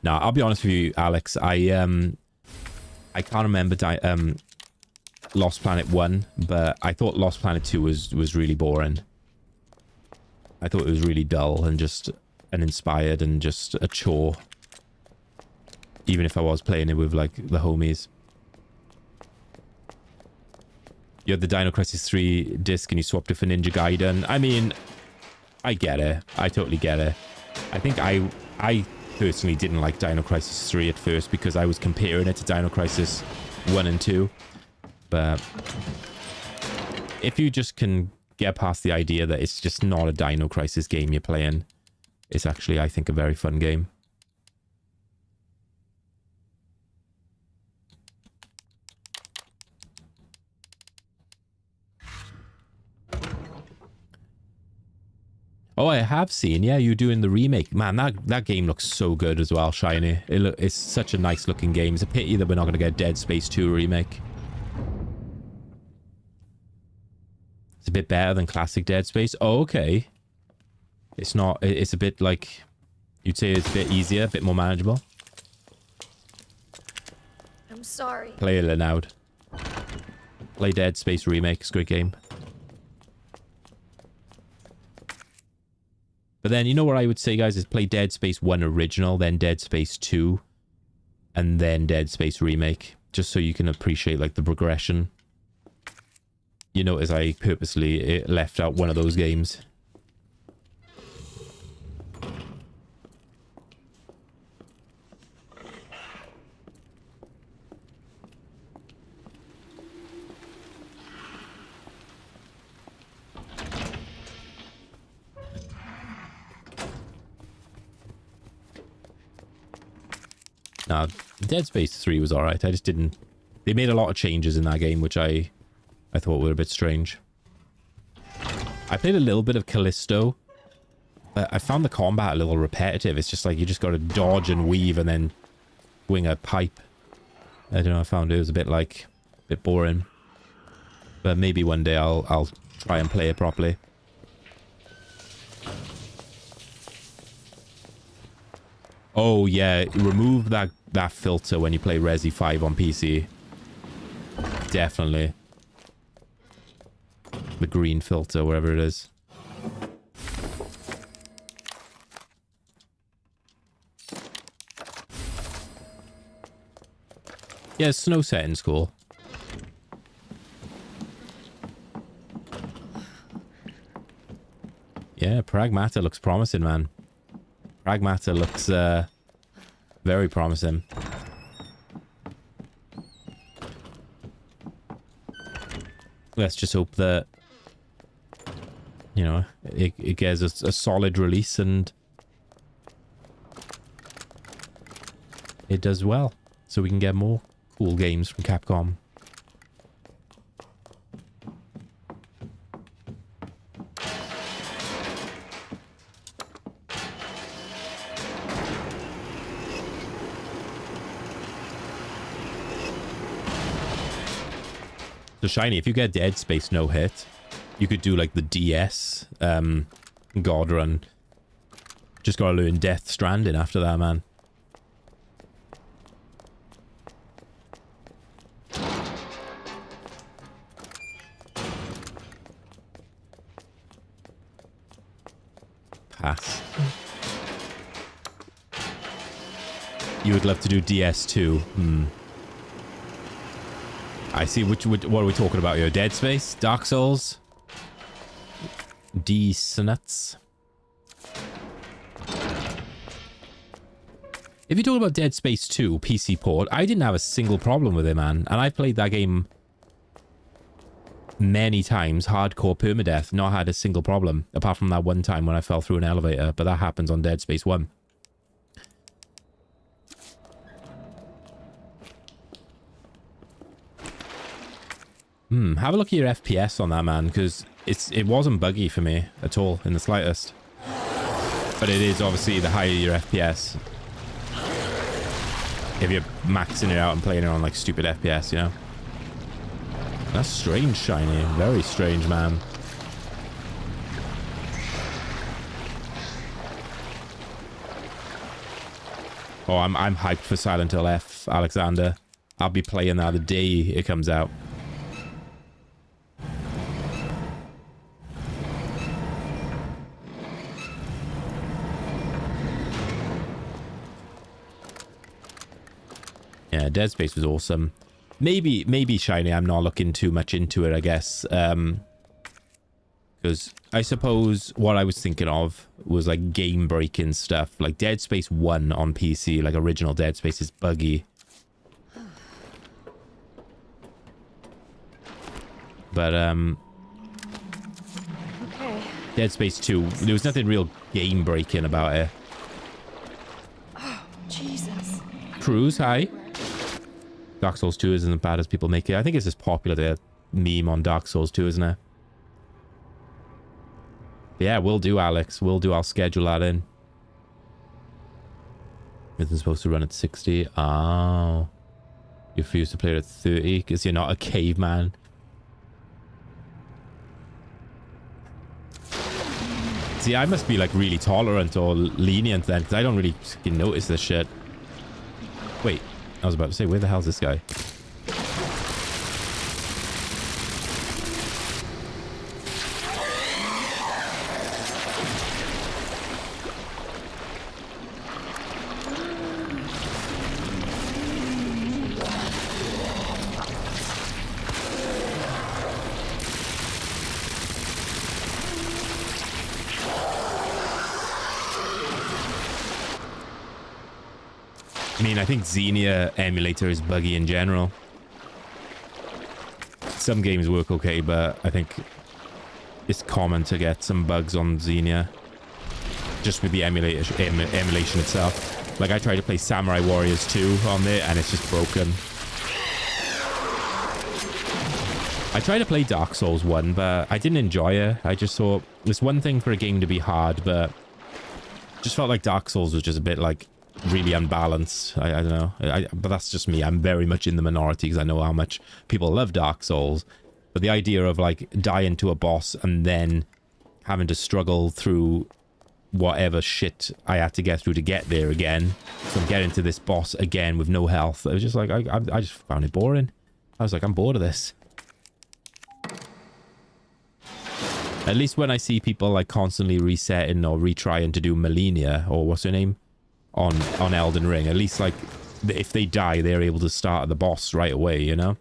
Now, I'll be honest with you, Alex. I can't remember Lost Planet 1, but I thought Lost Planet 2 was really boring. I thought it was really dull and just uninspired and just a chore. Even if I was playing it with, like, the homies. You had the Dino Crisis 3 disc and you swapped it for Ninja Gaiden. I mean, I get it. I totally get it. I think I personally didn't like Dino Crisis 3 at first because I was comparing it to Dino Crisis 1 and 2. But if you just can get past the idea that it's just not a Dino Crisis game you're playing, it's actually, I think, a very fun game. Oh, I have seen. Yeah, you're doing the remake. Man, that game looks so good as well, Shiny. It's such a nice looking game. It's a pity that we're not going to get Dead Space 2 remake. It's a bit better than classic Dead Space. Oh, okay. It's not... It's a bit like... You'd say it's a bit easier, a bit more manageable. I'm sorry. Play it loud. Play Dead Space Remake. It's a great game. But then, you know what I would say, guys, is play Dead Space 1 original, then Dead Space 2, and then Dead Space Remake. Just so you can appreciate, like, the progression. You notice I purposely left out one of those games. Nah, Dead Space 3 was alright. I just didn't... They made a lot of changes in that game, which I thought were a bit strange. I played a little bit of Callisto, but I found the combat a little repetitive. It's just like you just got to dodge and weave and then swing a pipe. I don't know, I found it was a bit like... a bit boring. But maybe one day I'll try and play it properly. Oh yeah, remove that filter when you play Resi 5 on PC. Definitely. The green filter, wherever it is. Yeah, snow setting's cool. Yeah, Pragmata looks promising, man. Pragmata looks very promising. Let's just hope that, you know, it gets a solid release and it does well, so we can get more cool games from Capcom. So Shiny, if you get Dead Space no hit, you could do like the DS God Run. Just gotta learn Death Stranding after that, man. Pass. You would love to do DS2. I see. What are we talking about here? Dead Space? Dark Souls? D-Snuts? If you're talking about Dead Space 2 PC port, I didn't have a single problem with it, man. And I played that game many times, hardcore permadeath, not had a single problem, apart from that one time when I fell through an elevator, but that happens on Dead Space 1. Have a look at your FPS on that, man, because it wasn't buggy for me at all in the slightest. But it is obviously the higher your FPS. If you're maxing it out and playing it on like stupid FPS, you know. That's strange, Shiny. Very strange, man. Oh, I'm hyped for Silent Hill F, Alexander. I'll be playing that the day it comes out. Yeah, Dead Space was awesome. Maybe Shiny, I'm not looking too much into it, I guess. Because I suppose what I was thinking of was like game-breaking stuff. Like Dead Space 1 on PC, like original Dead Space is buggy. But, Okay. Dead Space 2, there was nothing real game-breaking about it. Oh, Jesus. Cruz, hi. Dark Souls 2 isn't as bad as people make it. I think it's just popular, the meme on Dark Souls 2, isn't it? Yeah, we'll do, Alex. We'll do. I'll schedule that in. Isn't supposed to run at 60. Oh. You refuse to play it at 30 because you're not a caveman. See, I must be like really tolerant or lenient then, because I don't really fucking notice this shit. Wait, I was about to say, where the hell's this guy? I mean, I think Xenia emulator is buggy in general. Some games work okay, but I think it's common to get some bugs on Xenia. Just with the emulation itself. Like, I tried to play Samurai Warriors 2 on there, and it's just broken. I tried to play Dark Souls 1, but I didn't enjoy it. I just thought, it's one thing for a game to be hard, but just felt like Dark Souls was just a bit, like, really unbalanced. I don't know. But that's just me. I'm very much in the minority because I know how much people love Dark Souls. But the idea of like dying to a boss and then having to struggle through whatever shit I had to get through to get there again. So I'm getting to this boss again with no health. It was just like, I just found it boring. I was like, I'm bored of this. At least when I see people like constantly resetting or retrying to do Malenia, or what's her name? On Elden Ring, at least like if they die, they're able to start at the boss right away, you know?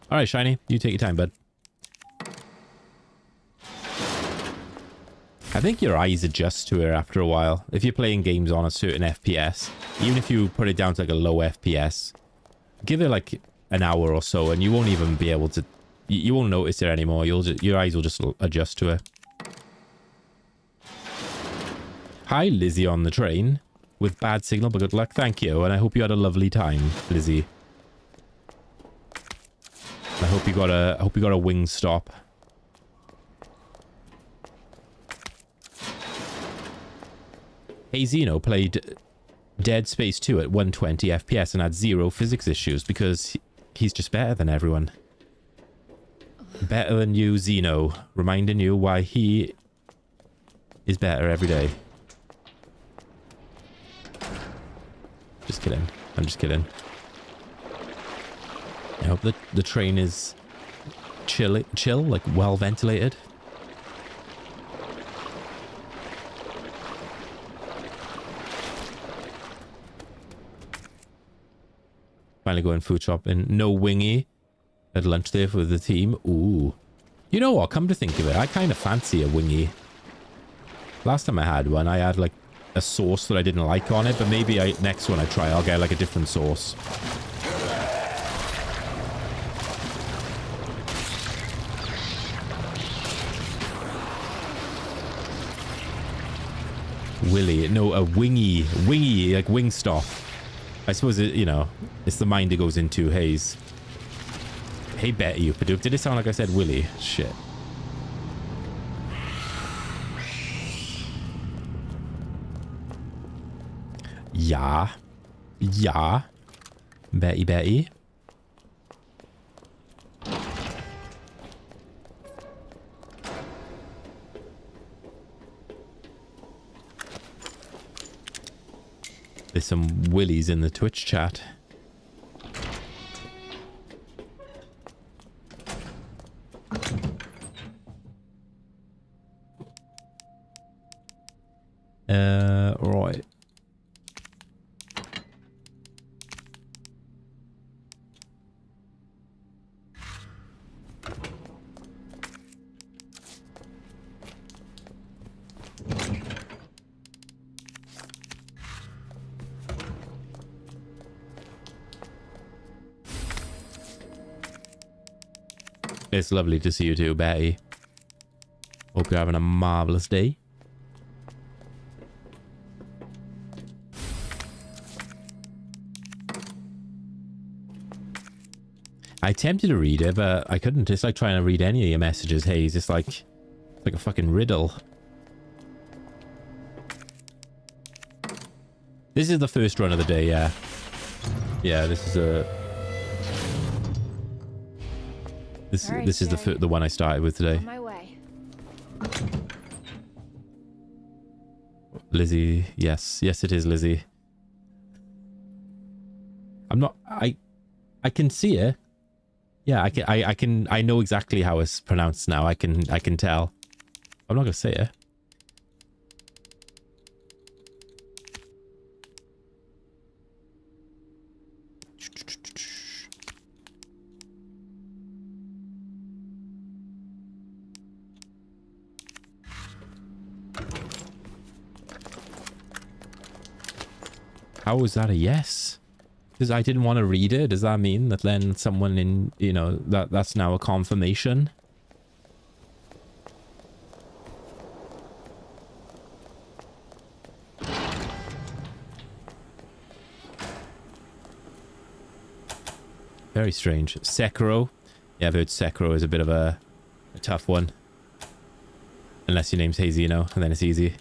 Alright, Shiny, you take your time, bud. I think your eyes adjust to it after a while. If you're playing games on a certain FPS, even if you put it down to like a low FPS, give it like an hour or so and you won't even be able to, you won't notice it anymore. Your eyes will just adjust to it. Hi, Lizzie on the train with bad signal, but good luck. Thank you, and I hope you had a lovely time, Lizzie. I hope you got a wing stop. Hey, Zeno played Dead Space 2 at 120 FPS and had 0 physics issues because he's just better than everyone. Better than you, Zeno. Reminding you why he is better every day. Just kidding. I'm just kidding. I hope that the train is chill, like well ventilated. Finally going food shopping. No wingy at lunch there for the team. Ooh. You know what? Come to think of it, I kind of fancy a wingy. Last time I had one, I had like a sauce that I didn't like on it, but maybe next one I try, I'll get like a different sauce. Willy. No, a wingy. Wingy, like Wingstop. I suppose, it, you know, it's the mind it goes into. Haze. Hey, Betty, you Padoop. Did it sound like I said Willy? Shit. Yeah. Yeah. Betty. There's some willies in the Twitch chat. Right. It's lovely to see you too, Betty. Hope you're having a marvelous day. I attempted to read it, but I couldn't. It's like trying to read any of your messages, Hayes. It's like a fucking riddle. This is the first run of the day, yeah. Yeah, this is a... This is the one I started with today. On my way. Lizzie, yes. Yes, it is Lizzie. I'm not... I can see it. Yeah, I know exactly how it's pronounced now. I can tell. I'm not gonna say it. How is that a yes? Because I didn't want to read it. Does that mean that then someone in, you know, that's now a confirmation? Very strange. Sekiro. Yeah, I've heard Sekiro is a bit of a tough one. Unless your name's Hazy, you know, and then it's easy.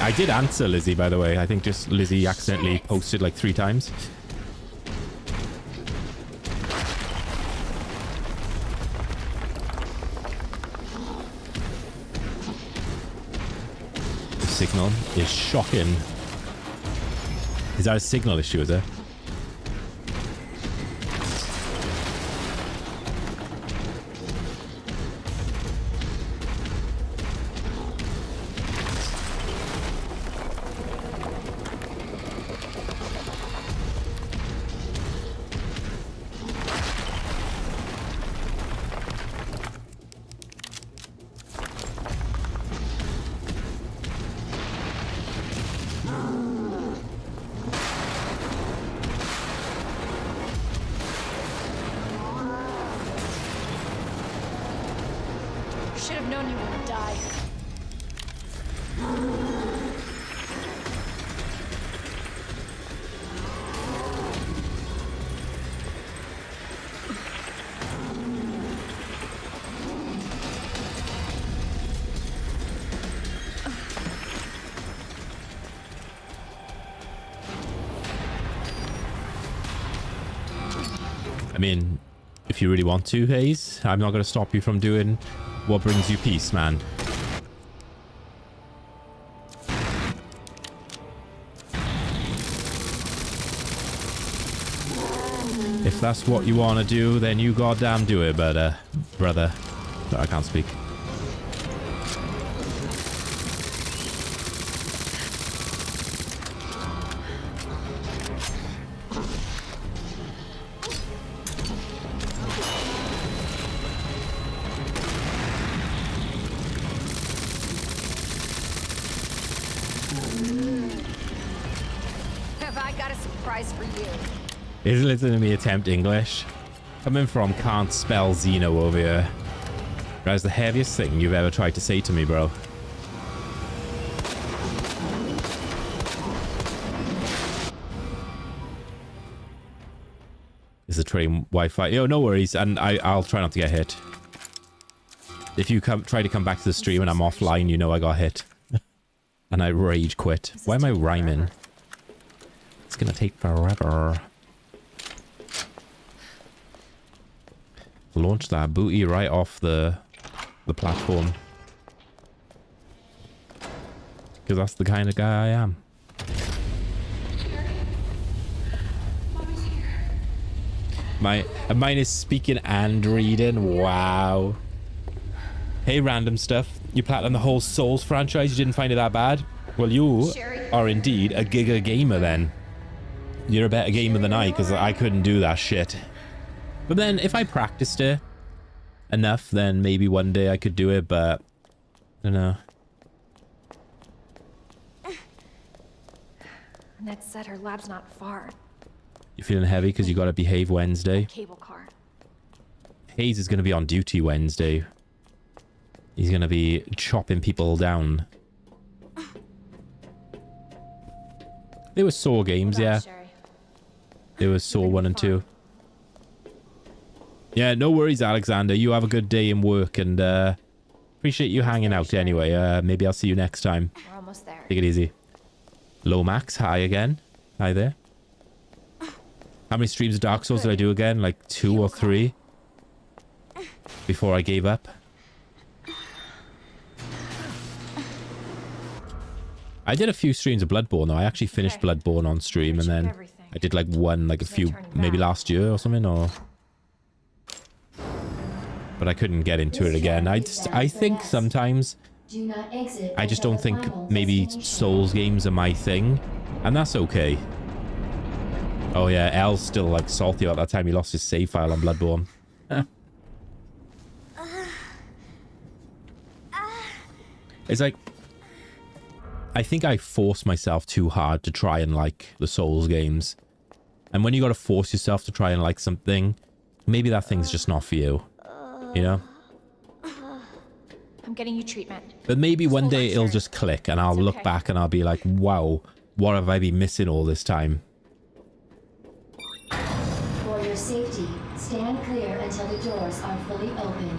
I did answer Lizzie, by the way. I think just Lizzie accidentally posted like 3 times. The signal is shocking. Is that a signal issue, is it? Should have known you would die. I mean, if you really want to, Hayes, I'm not going to stop you from doing what brings you peace, man. If that's what you want to do, then you goddamn do it, but, brother. No, I can't speak. Have I got a surprise for you? Is listening to me attempt English? Coming from can't spell Xeno over here. That is the heaviest thing you've ever tried to say to me, bro. Is the train Wi-Fi? Yo, no worries, and I'll try not to get hit. If you try to come back to the stream and I'm offline, you know I got hit. And I rage quit. Why am I rhyming? It's gonna take forever. Launch that booty right off the platform. Because that's the kind of guy I am. Mine is speaking and reading. Wow. Hey, random stuff. You platinumed the whole Souls franchise. You didn't find it that bad? Well, you are indeed a giga gamer then. You're a better gamer than I, because I couldn't do that shit. But then, if I practiced it enough, then maybe one day I could do it, but I don't know. Annette said her lab's not far. You feeling heavy because you got to behave Wednesday? Cable car. Hayes is going to be on duty Wednesday. He's going to be chopping people down. There were Saw games, yeah. There was Saw 1 and 2. Yeah, no worries, Alexander. You have a good day in work, and appreciate you hanging out anyway. Maybe I'll see you next time. We're almost there. Take it easy. Lomax, hi again. Hi there. How many streams of Dark Souls did I do again? Like 2 or 3? Before I gave up. I did a few streams of Bloodborne though. I actually finished Bloodborne on stream, and then I did like one, like a few, maybe last year or something, or... But I couldn't get into it again. I think sometimes I just don't think maybe Souls games are my thing, and that's okay. Oh yeah, El's still like salty about that time he lost his save file on Bloodborne. It's like, I think I force myself too hard to try and like the Souls games. And when you gotta force yourself to try and like something, maybe that thing's just not for you. You know? I'm getting you treatment. But maybe one day it'll just click and I'll look back and I'll be like, wow, what have I been missing all this time? For your safety, stand clear until the doors are fully open.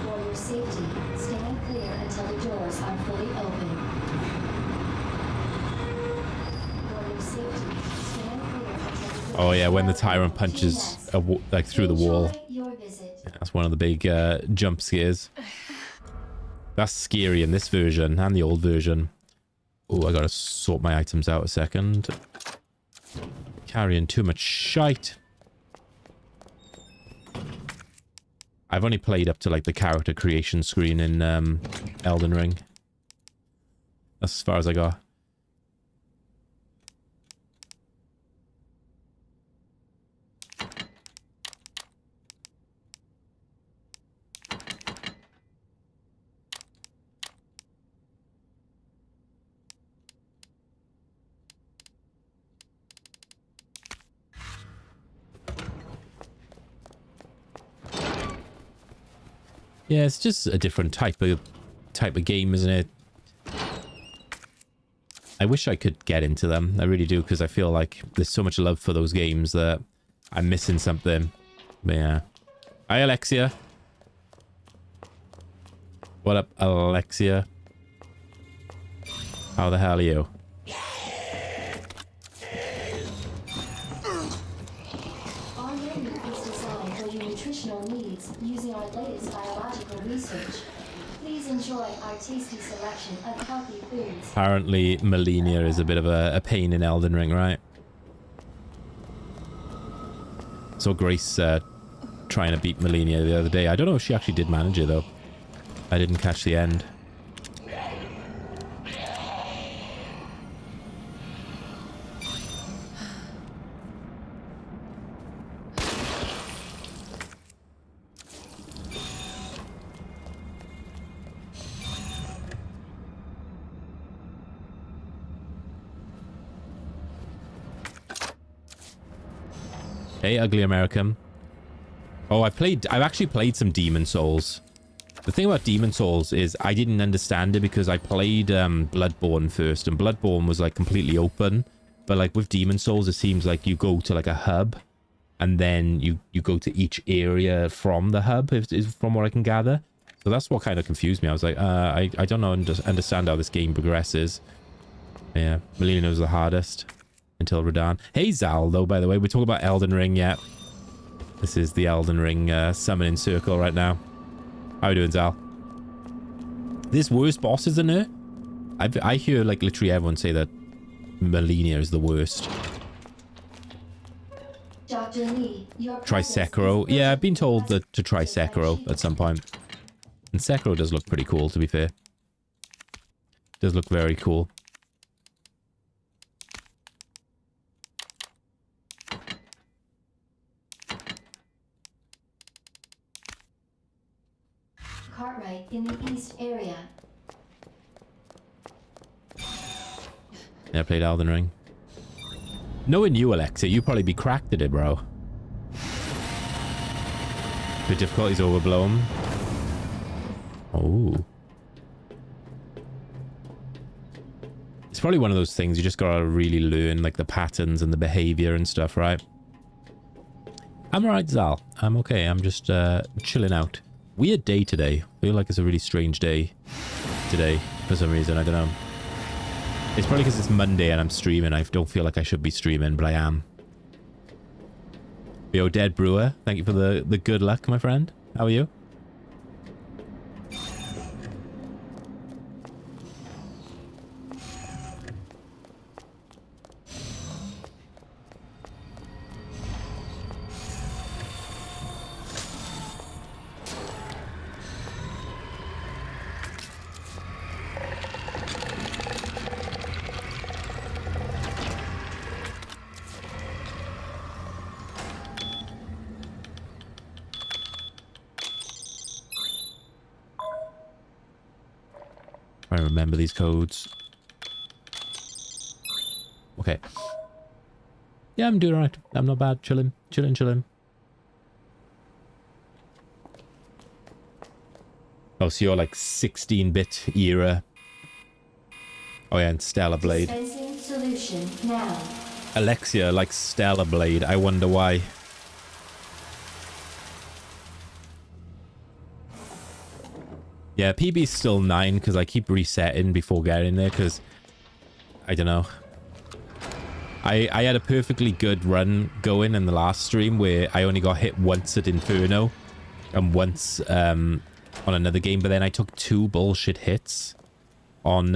For your safety, stand clear until the doors are fully open. For your safety, stand clear until the doors. Oh yeah, when the tyrant punches like through the wall. Your visit. Yeah, that's one of the big jump scares. That's scary in this version and the old version. Oh, I gotta sort my items out a second. Carrying too much shite. I've only played up to like the character creation screen in Elden Ring. That's as far as I got. Yeah, it's just a different type of game, isn't it? I wish I could get into them. I really do, because I feel like there's so much love for those games that I'm missing something. But yeah. Hi, Alexia. What up, Alexia? How the hell are you? Our menu is designed for your nutritional needs using our latest biological research. Please enjoy our tasty selection of healthy foods. Apparently, Melina is a bit of a pain in Elden Ring, right? Saw Grace trying to beat Melina the other day. I don't know if she actually did manage it, though. I didn't catch the end. Hey, ugly American. Oh, I've actually played some Demon Souls. The thing about Demon Souls is I didn't understand it because I played Bloodborne first, and Bloodborne was like completely open. But like with Demon Souls, it seems like you go to like a hub, and then you go to each area from the hub, is from what I can gather. So that's what kind of confused me. I was like, I don't know, understand how this game progresses. Yeah, Melina was the hardest. Until Radahn. Hey Zal, though, by the way, we're talking about Elden Ring, yeah. This is the Elden Ring summoning circle right now. How you doing, Zal? There's worse bosses than her? I hear, like, literally everyone say that Melina is the worst. Dr. Lee, try Sekiro. Yeah, I've been told that to try Sekiro at some point. And Sekiro does look pretty cool, to be fair. Does look very cool. Cartwright in the east area. Yeah, I played Elden Ring. Knowing you, Alexa, you'd probably be cracked at it, bro. The difficulty's overblown. Oh. It's probably one of those things you just gotta really learn, like, the patterns and the behavior and stuff, right? I'm alright, Zal. I'm okay. I'm just chilling out. Weird day today. I feel like it's a really strange day today for some reason. I don't know. It's probably because it's Monday and I'm streaming. I don't feel like I should be streaming, but I am. Yo, Dead Brewer, thank you for the good luck, my friend. How are you? I remember these codes. Okay. Yeah, I'm doing alright. I'm not bad. Chilling. Chilling. Oh, so you're like 16-bit era. Oh yeah, and Stellar Blade. Dispensing solution now. Alexia likes Stellar Blade. I wonder why. Yeah, PB's still 9 because I keep resetting before getting there because I don't know. I had a perfectly good run going in the last stream where I only got hit once at Inferno and once on another game, but then I took 2 bullshit hits on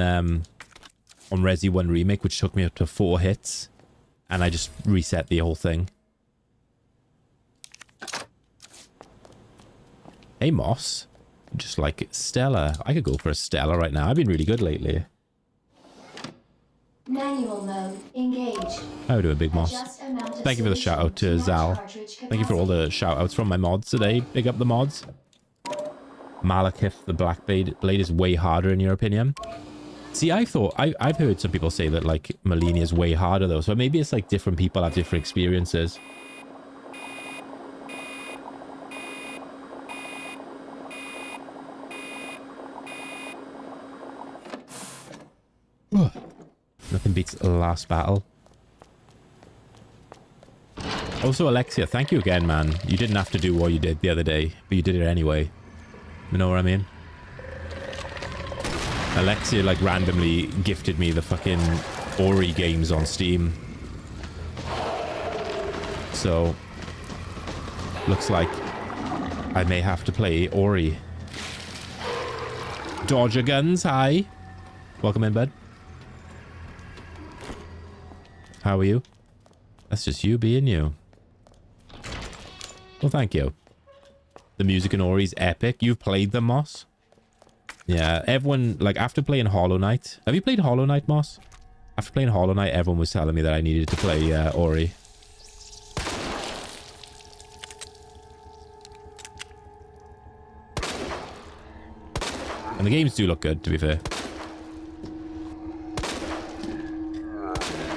Resi 1 Remake, which took me up to 4 hits, and I just reset the whole thing. Hey, Moss. Just like Stella. I could go for a Stella right now. I've been really good lately. Manual mode engaged. How are you doing, Big Moss? Thank you for the shout out to Zal. Thank you for all the shout outs from my mods today. Big up the mods. Malekith, the Black Blade is way harder in your opinion. See, I've heard some people say that like Melina is way harder though. So maybe it's like different people have different experiences. Nothing beats the last battle. Also, Alexia, thank you again, man. You didn't have to do what you did the other day, but you did it anyway. You know what I mean? Alexia, like, randomly gifted me the fucking Ori games on Steam. So, looks like I may have to play Ori. Dodger Guns, hi. Welcome in, bud. How are you? That's just you being you. Well, thank you. The music in Ori is epic. You've played them, Moss? Yeah, everyone, like, after playing Hollow Knight... Have you played Hollow Knight, Moss? After playing Hollow Knight, everyone was telling me that I needed to play Ori. And the games do look good, to be fair.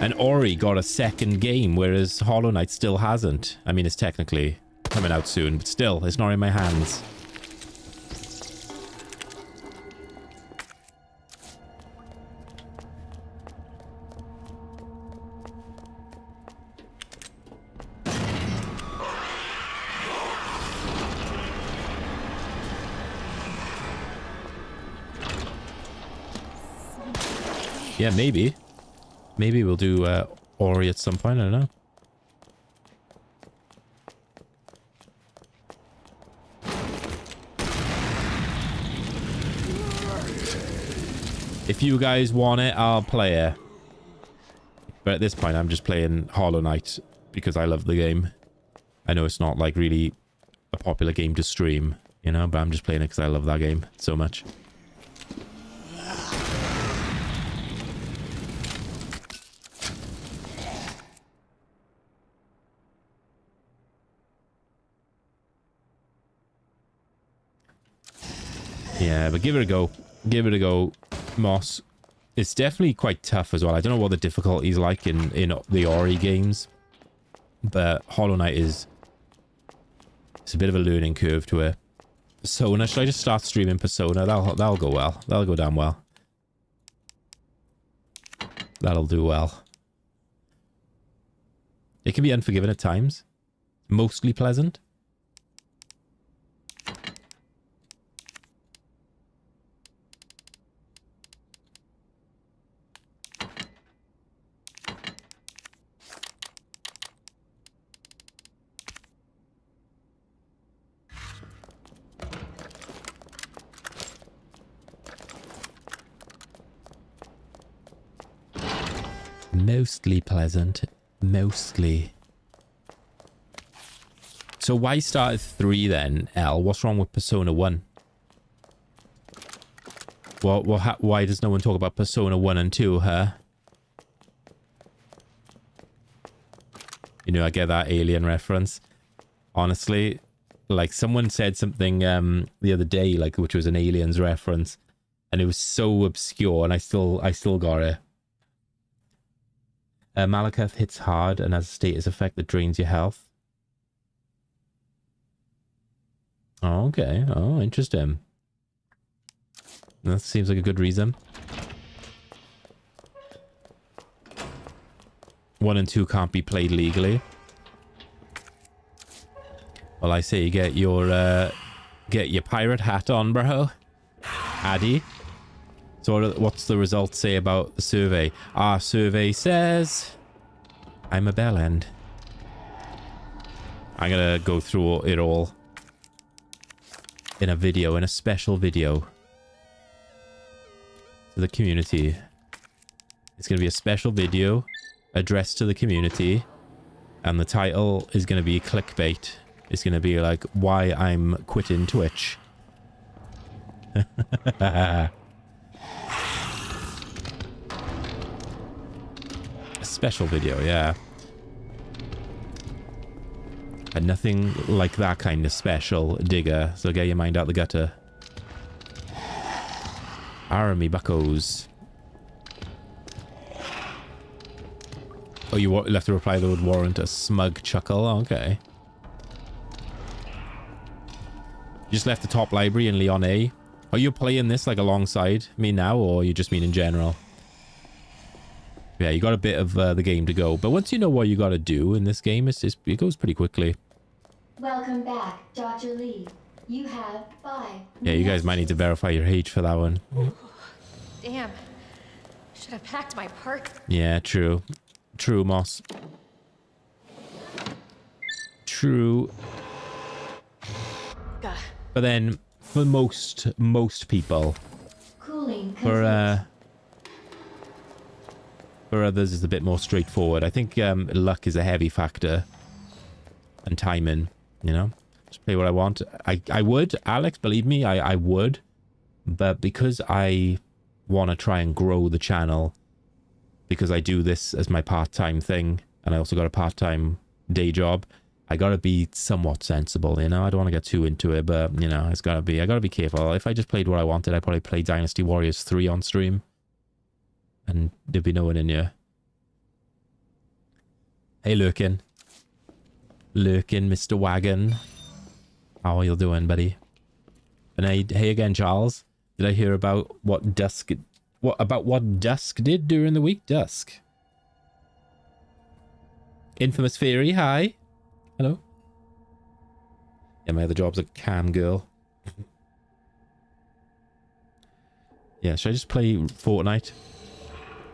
And Ori got a second game, whereas Hollow Knight still hasn't. I mean, it's technically coming out soon, but still, it's not in my hands. Yeah, maybe. Maybe we'll do Ori at some point, I don't know. If you guys want it, I'll play it. But at this point, I'm just playing Hollow Knight because I love the game. I know it's not like really a popular game to stream, you know, but I'm just playing it because I love that game so much. Yeah, but give it a go. Give it a go, Moss. It's definitely quite tough as well. I don't know what the difficulty is like in the Ori games, but Hollow Knight is... It's a bit of a learning curve to it. Persona, should I just start streaming Persona? That'll go well. That'll go damn well. That'll do well. It can be unforgiving at times. Mostly pleasant. Mostly pleasant. Mostly. So why start at 3 then, L? What's wrong with Persona 1? Well, why does no one talk about Persona 1 and 2, huh? You know, I get that alien reference. Honestly, like someone said something the other day, like which was an Aliens reference, and it was so obscure, and I still got it. Malakath hits hard and has a status effect that drains your health. Oh, okay. Oh, interesting. That seems like a good reason. 1 and 2 can't be played legally. Well, I say you get your pirate hat on, bro. Addy. So what's the results say about the survey? Our survey says I'm a bellend. I'm gonna go through it all in a video, in a special video to the community. It's gonna be a special video addressed to the community, and the title is gonna be clickbait. It's gonna be like, why I'm quitting Twitch. Special video, yeah. And nothing like that kind of special, digger. So get your mind out the gutter. Army buckos. Oh, you left a reply that would warrant a smug chuckle. Oh, okay. You just left the top library in Leon A. Are you playing this like alongside me now, or you just mean in general? Yeah, you got a bit of the game to go, but once you know what you got to do in this game, it goes pretty quickly. Welcome back, Dr. Lee. You have 5. Yeah, you guys might need to verify your age for that one. Damn. Should have packed my part. Yeah, true. True, Moss. True. Gah. But then, for most people, Cooling for others, it's a bit more straightforward. I think luck is a heavy factor, and timing. You know, just play what I want. I would, Alex, believe me, I would. But because I want to try and grow the channel, because I do this as my part-time thing, and I also got a part-time day job, I gotta be somewhat sensible, you know? I don't want to get too into it, but, you know, I gotta be careful. If I just played what I wanted, I'd probably play Dynasty Warriors 3 on stream. And there'd be no one in here. Hey, Lurkin. Lurkin, Mr. Wagon. How are you doing, buddy? And hey again, Charles. Did I hear about what Dusk... what Dusk did during the week? Dusk. Infamous Fairy, hi. Hello. Yeah, my other job's a cam girl. Yeah, should I just play Fortnite?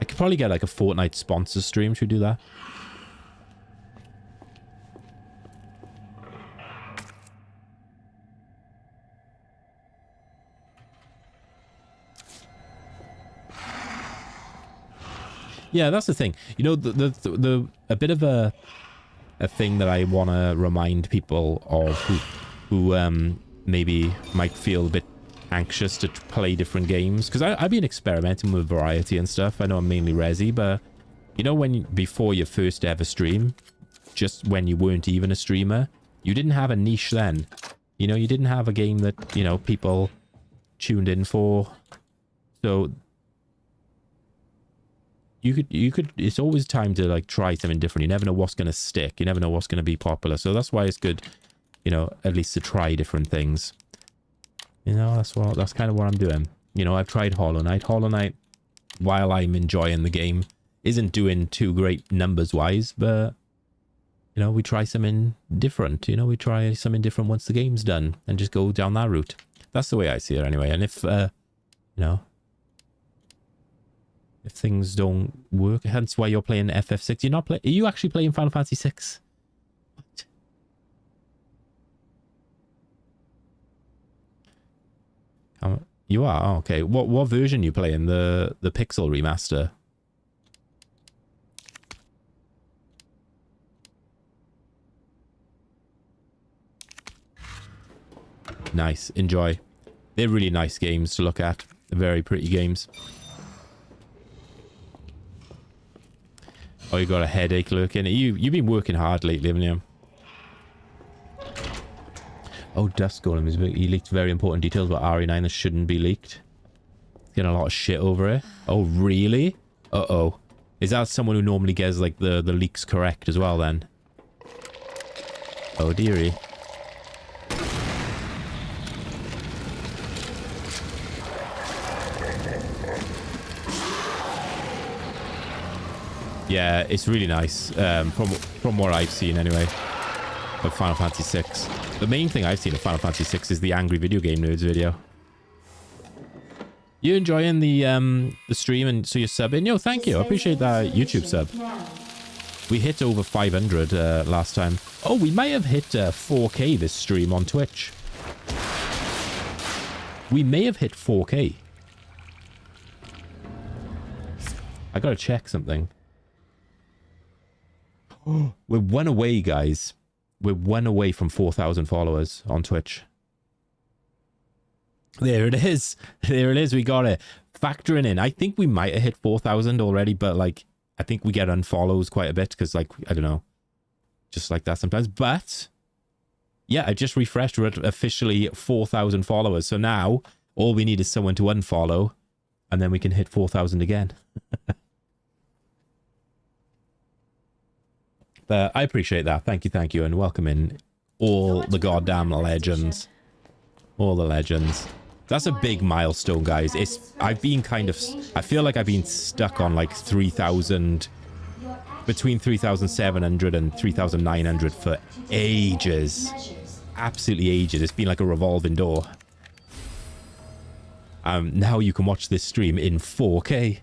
I could probably get like a Fortnite sponsor stream. Should we do that? Yeah, that's the thing. You know, a bit of a thing that I want to remind people of who maybe might feel a bit anxious to play different games, because I've been experimenting with variety and stuff. I know I'm mainly Resi, but you know, before your first ever stream, just when you weren't even a streamer, you didn't have a niche then. You know, you didn't have a game that, you know, people tuned in for. So you could it's always time to like try something different. You never know what's going to stick. You never know what's going to be popular. So that's why it's good, you know, at least to try different things. You know, that's kind of what I'm doing. You know, I've tried Hollow Knight. Hollow Knight, while I'm enjoying the game, isn't doing too great numbers wise, but you know, we try something different. You know, we try something different once the game's done and just go down that route. That's the way I see it anyway. And if you know, if things don't work, hence why you're playing FF6. You're not are you actually playing Final Fantasy 6? What? You are? Oh, okay. What version are you playing? The Pixel remaster? Nice. Enjoy. They're really nice games to look at. They're very pretty games. Oh, you got a headache lurking. You've been working hard lately, haven't you? Oh, Dust Golem. He leaked very important details about RE9 that shouldn't be leaked. He's getting a lot of shit over it. Oh, really? Uh-oh. Is that someone who normally gets, like, the leaks correct as well, then? Oh, dearie. Yeah, it's really nice, from what I've seen anyway, of Final Fantasy VI. The main thing I've seen of Final Fantasy VI is the Angry Video Game Nerds video. You enjoying the stream, and so you're subbing? Yo, thank you. I appreciate that YouTube sub. We hit over 500 last time. Oh, we might have hit 4K this stream on Twitch. We may have hit 4K. I gotta check something. We're one away, guys. We're one away from 4,000 followers on Twitch. There it is. There it is. We got it. Factoring in. I think we might have hit 4,000 already, but like, I think we get unfollows quite a bit because, like, I don't know. Just like that sometimes. But yeah, I just refreshed. We're at officially 4,000 followers. So now all we need is someone to unfollow and then we can hit 4,000 again. But I appreciate that. Thank you, and welcome in all the goddamn legends. All the legends. That's a big milestone, guys. I've been kind of... I feel like I've been stuck on like 3,000... Between 3,700 and 3,900 for ages. Absolutely ages. It's been like a revolving door. Now you can watch this stream in 4K.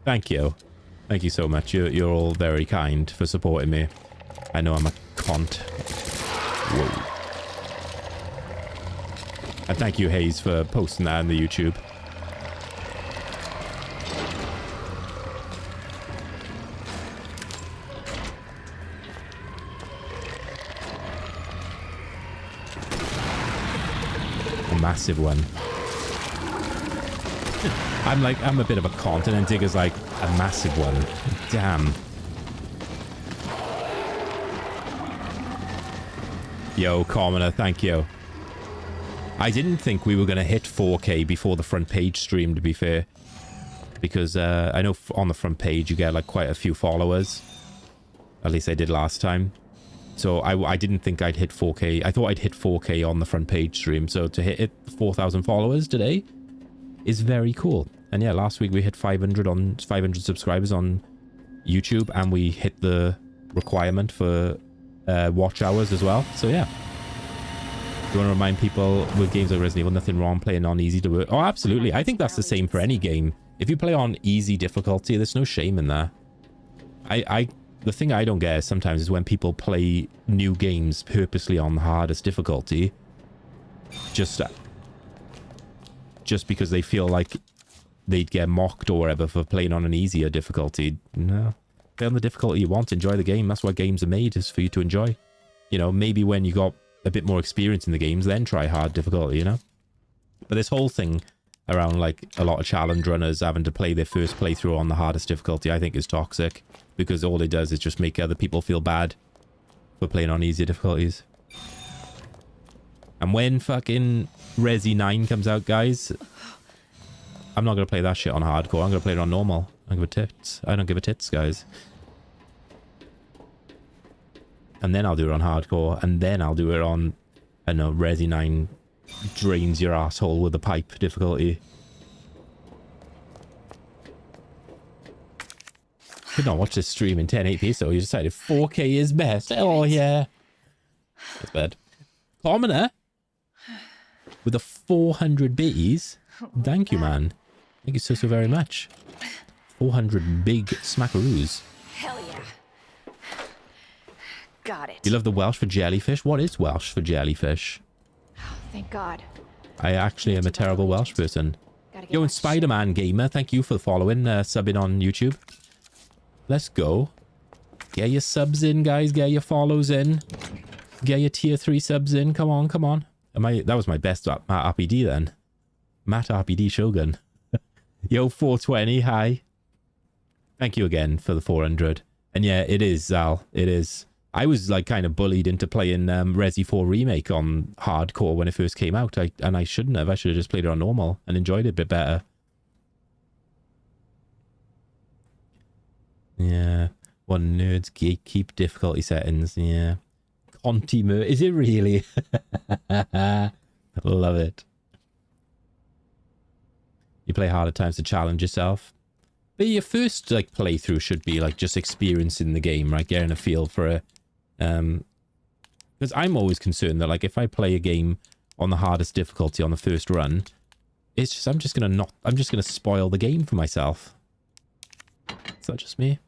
Thank you. Thank you so much. You're all very kind for supporting me. I know I'm a cunt. Whoa. And thank you, Hayes, for posting that on the YouTube. massive one. I'm a bit of a continent digger's like a massive one. Damn. Yo, Commoner, thank you. I didn't think we were going to hit 4K before the front page stream, to be fair. Because I know on the front page you get like quite a few followers. At least I did last time. So I didn't think I'd hit 4K. I thought I'd hit 4K on the front page stream. So to hit 4,000 followers today is very cool. And yeah, last week we hit 500 subscribers on YouTube. And we hit the requirement for watch hours as well. So yeah. You want to remind people with games like Resident Evil, nothing wrong playing on easy to work. Oh, absolutely. I think that's the same for any game. If you play on easy difficulty, there's no shame in that. The thing I don't get sometimes is when people play new games purposely on the hardest difficulty. Just because they feel like they'd get mocked or whatever for playing on an easier difficulty. No. Play on the difficulty you want. Enjoy the game. That's what games are made, is for you to enjoy. You know, maybe when you got a bit more experience in the games, then try hard difficulty, you know? But this whole thing around like a lot of challenge runners having to play their first playthrough on the hardest difficulty, I think is toxic, because all it does is just make other people feel bad for playing on easier difficulties. And when fucking Resi 9 comes out, guys, I'm not going to play that shit on hardcore. I'm going to play it on normal. I don't give a tits. I don't give a tits, guys. And then I'll do it on hardcore, and then I'll do it on, I don't know, Resi 9 drains your asshole with a pipe difficulty. Could not watch this stream in 1080p, so you decided 4K is best. Oh, yeah. That's bad. Commoner with a 400 bitties. Thank you, man. Thank you so very much. 400 big smackaroos. Hell yeah. Got it. You love the Welsh for jellyfish? What is Welsh for jellyfish? Oh, thank God. I actually am a terrible Welsh person. Yo, and Spider-Man Gamer, thank you for following, subbing on YouTube. Let's go. Get your subs in, guys. Get your follows in. Get your tier 3 subs in. Come on, come on. That was my best Matt RPD then. Matt RPD Shogun. Yo, 420, hi. Thank you again for the 400. And yeah, it is, Zal. It is. I was like kind of bullied into playing Resi 4 Remake on hardcore when it first came out. And I shouldn't have. I should have just played it on normal and enjoyed it a bit better. Yeah. One nerds gatekeep difficulty settings. Yeah. Conti is it really? Love it. You play harder times to challenge yourself. But your first like playthrough should be like just experiencing the game, right? Getting a feel for it. Because I'm always concerned that like if I play a game on the hardest difficulty on the first run, it's just I'm just gonna spoil the game for myself. Is that just me?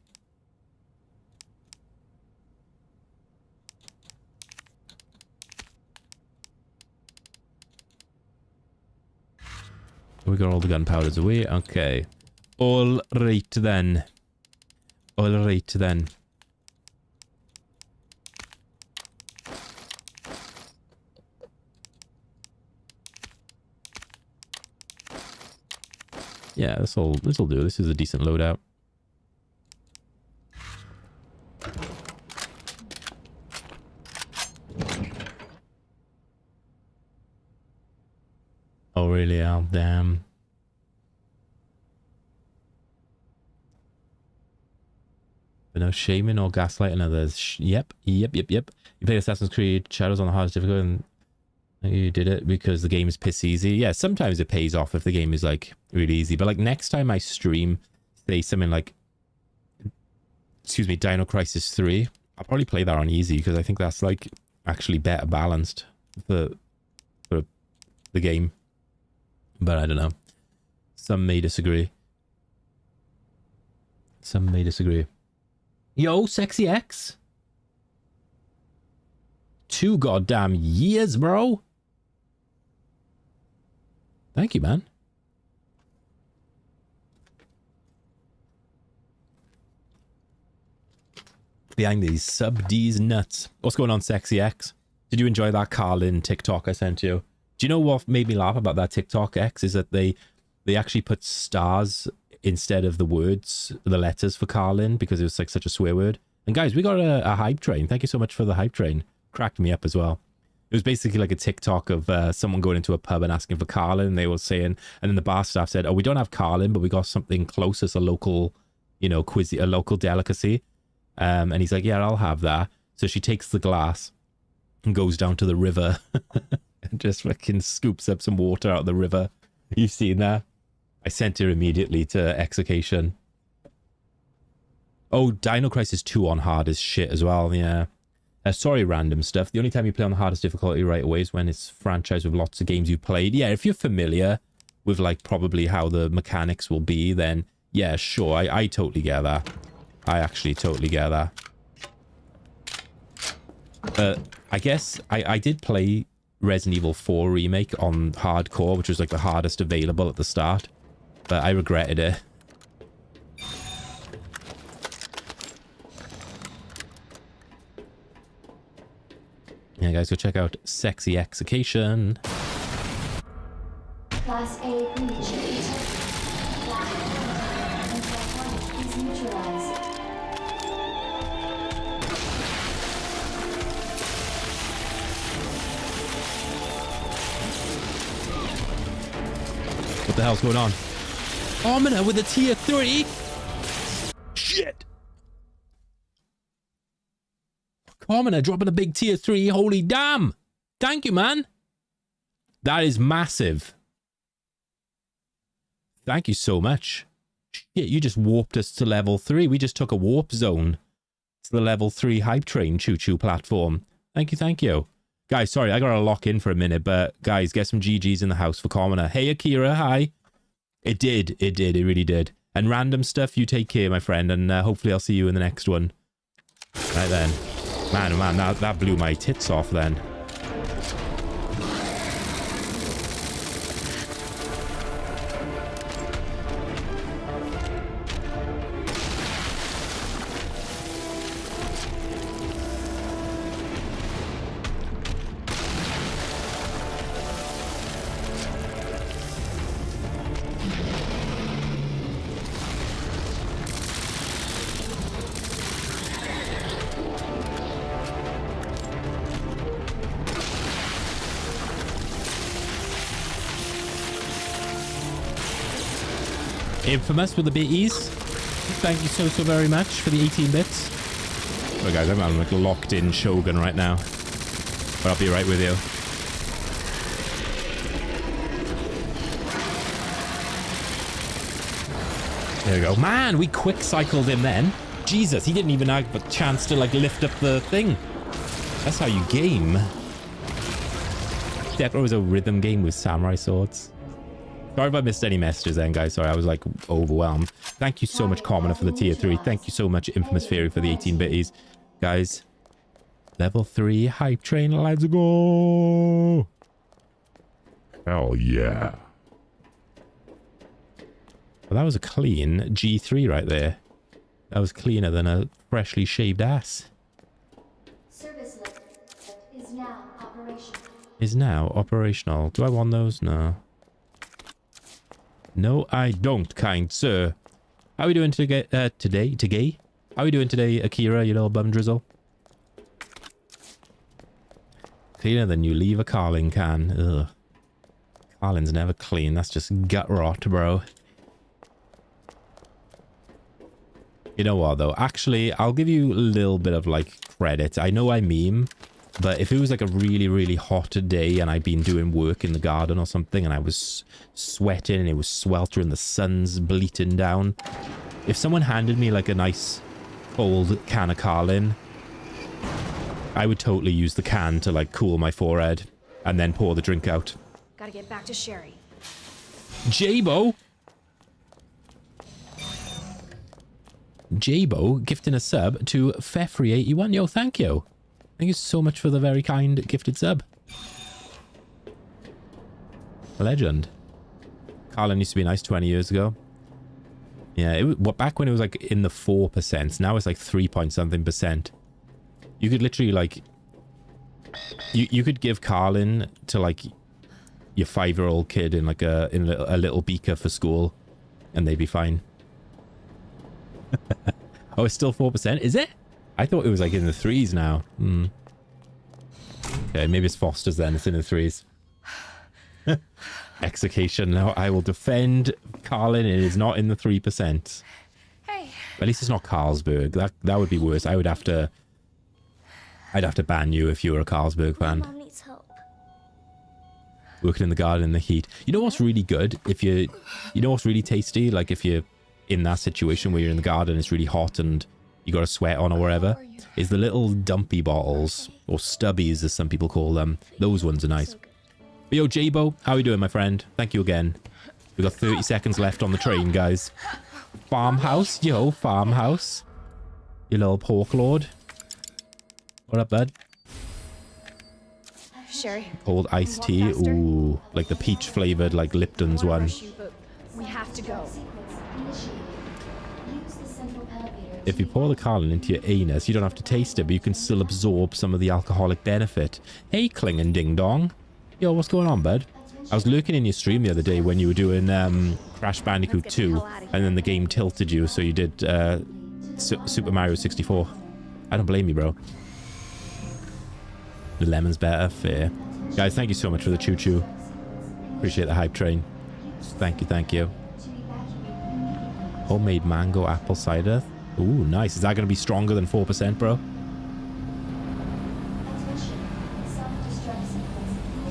We got all the gunpowders away. Okay. All right then. All right then. Yeah, this'll do. This is a decent loadout. Oh really? Oh damn. But no shaming or gaslighting others. Yep. You play Assassin's Creed Shadows on the hardest difficulty and you did it because the game is piss easy. Yeah, sometimes it pays off if the game is like really easy. But like next time I stream, say something like, excuse me, Dino Crisis 3, I'll probably play that on easy because I think that's like actually better balanced for the game. But I don't know. Some may disagree. Some may disagree. Yo, Sexy X. 2 goddamn years, bro. Thank you, man. Behind these sub D's nuts. What's going on, Sexy X? Did you enjoy that Carlin TikTok I sent you? Do you know what made me laugh about that TikTok X is that they actually put stars instead of the words, the letters for Carlin, because it was like such a swear word. And guys, we got a hype train. Thank you so much for the hype train. Cracked me up as well. It was basically like a TikTok of someone going into a pub and asking for Carlin. And they were saying, and then the bar staff said, oh, we don't have Carlin, but we got something close as a local, you know, a local delicacy. And he's like, yeah, I'll have that. So she takes the glass and goes down to the river and just fucking scoops up some water out of the river. You've seen that? I sent her immediately to execution. Oh, Dino Crisis 2 on hard as shit as well, yeah. Sorry, random stuff. The only time you play on the hardest difficulty right away is when it's franchised with lots of games you've played. Yeah, if you're familiar with, like, probably how the mechanics will be, then, yeah, sure, I totally get that. I actually totally get that. I guess I did play Resident Evil 4 Remake on hardcore, which was, like, the hardest available at the start. But I regretted it. Yeah, guys, go check out Sexy Execution. Class A breach detected. Anti-target is neutralized. What the hell's going on? Omina with a tier 3? Shit! Omina dropping a big tier 3. Holy damn! Thank you, man. That is massive. Thank you so much. Shit, you just warped us to level 3. We just took a warp zone to the level 3 hype train choo-choo platform. Thank you, thank you. Guys, sorry, I gotta lock in for a minute, but guys, get some GGs in the house for Commoner. Hey, Akira, hi. It really did. And random stuff, you take care, my friend, and hopefully I'll see you in the next one. Right then. Man, oh man, that blew my tits off then. Infamous with the bitties. Thank you so very much for the 18 bits. So guys, I'm like locked in Shogun right now. But I'll be right with you. There we go. Man, we quick cycled him then. Jesus, he didn't even have a chance to like lift up the thing. That's how you game. Death Row is a rhythm game with samurai swords. Sorry if I missed any messages then, guys. Sorry, I was like overwhelmed. Thank you so much, Commoner, for the tier 3. Thank you so much, Infamous Fury, for the 18 bitties. Guys, level 3 hype train. Let's go. Hell yeah. Well, that was a clean G3 right there. That was cleaner than a freshly shaved ass. Service lift is now operational. Is now operational. Do I want those? No. No, I don't, kind sir. How are we doing today? How are we doing today, Akira, you little bum drizzle? Cleaner than you leave a Carlin can. Ugh. Carlin's never clean. That's just gut rot, bro. You know what, though? Actually, I'll give you a little bit of, like, credit. I know I meme, but if it was, like, a really, really hot day and I'd been doing work in the garden or something and I was sweating and it was sweltering, the sun's bleating down, if someone handed me, like, a nice cold can of Carlin, I would totally use the can to, like, cool my forehead and then pour the drink out. Gotta get back to Sherry. Jabo gifting a sub to Fefrey81. Yo, thank you. Thank you so much for the very kind gifted sub. Legend. Carlin used to be nice 20 years ago. Yeah, back when it was like in the 4%. Now it's like 3 point something %. You could literally like... You could give Carlin to like your 5-year-old kid in like a little beaker for school, and they'd be fine. Oh, it's still 4%, is it? I thought it was like in the 3s now. Okay, maybe it's Foster's then. It's in the 3s. Execution. Now I will defend Carlin. It is not in the 3%. Hey. At least it's not Carlsberg. That would be worse. I'd have to ban you if you were a Carlsberg fan. Mom needs help. Working in the garden in the heat. You know what's really good? You know what's really tasty? Like if you're in that situation where you're in the garden, it's really hot and you got a sweat on or whatever, is the little dumpy bottles, or stubbies as some people call them. Those ones are nice. But yo, Jabo, how are you doing, my friend? Thank you again. We've got 30 seconds left on the train, guys. Farmhouse, yo, farmhouse. You little pork lord. What up, bud? Sherry. Cold iced tea. Ooh, like the peach flavored, like Lipton's one. We have to go. If you pour the Carlin into your anus, you don't have to taste it, but you can still absorb some of the alcoholic benefit. Hey, Klingin' Ding Dong. Yo, what's going on, bud? I was lurking in your stream the other day when you were doing Crash Bandicoot 2, and then the game tilted you, so you did Super Mario 64. I don't blame you, bro. The lemon's better. Fair. Guys, thank you so much for the choo-choo. Appreciate the hype train. Thank you, thank you. Homemade mango apple cider. Ooh, nice. Is that going to be stronger than 4%, bro?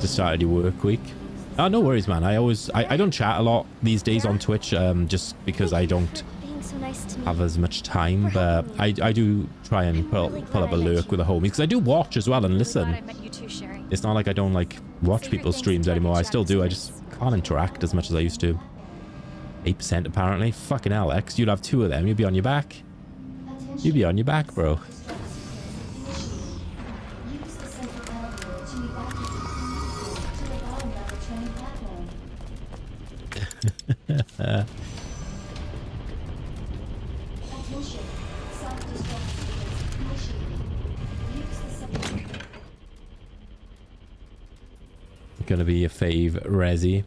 Just started your work week. Oh, no worries, man. I don't chat a lot these days on Twitch, just because I don't have as much time, but I do try and pull up a lurk with the homies, because I do watch as well and listen. It's not like I don't like watch people's streams anymore. I still do. I just can't interact as much as I used to. 8% apparently. Fucking hell, X. You'd have 2 of them. You'd be on your back. You'd be on your back, bro. Gonna be a fave, Resi.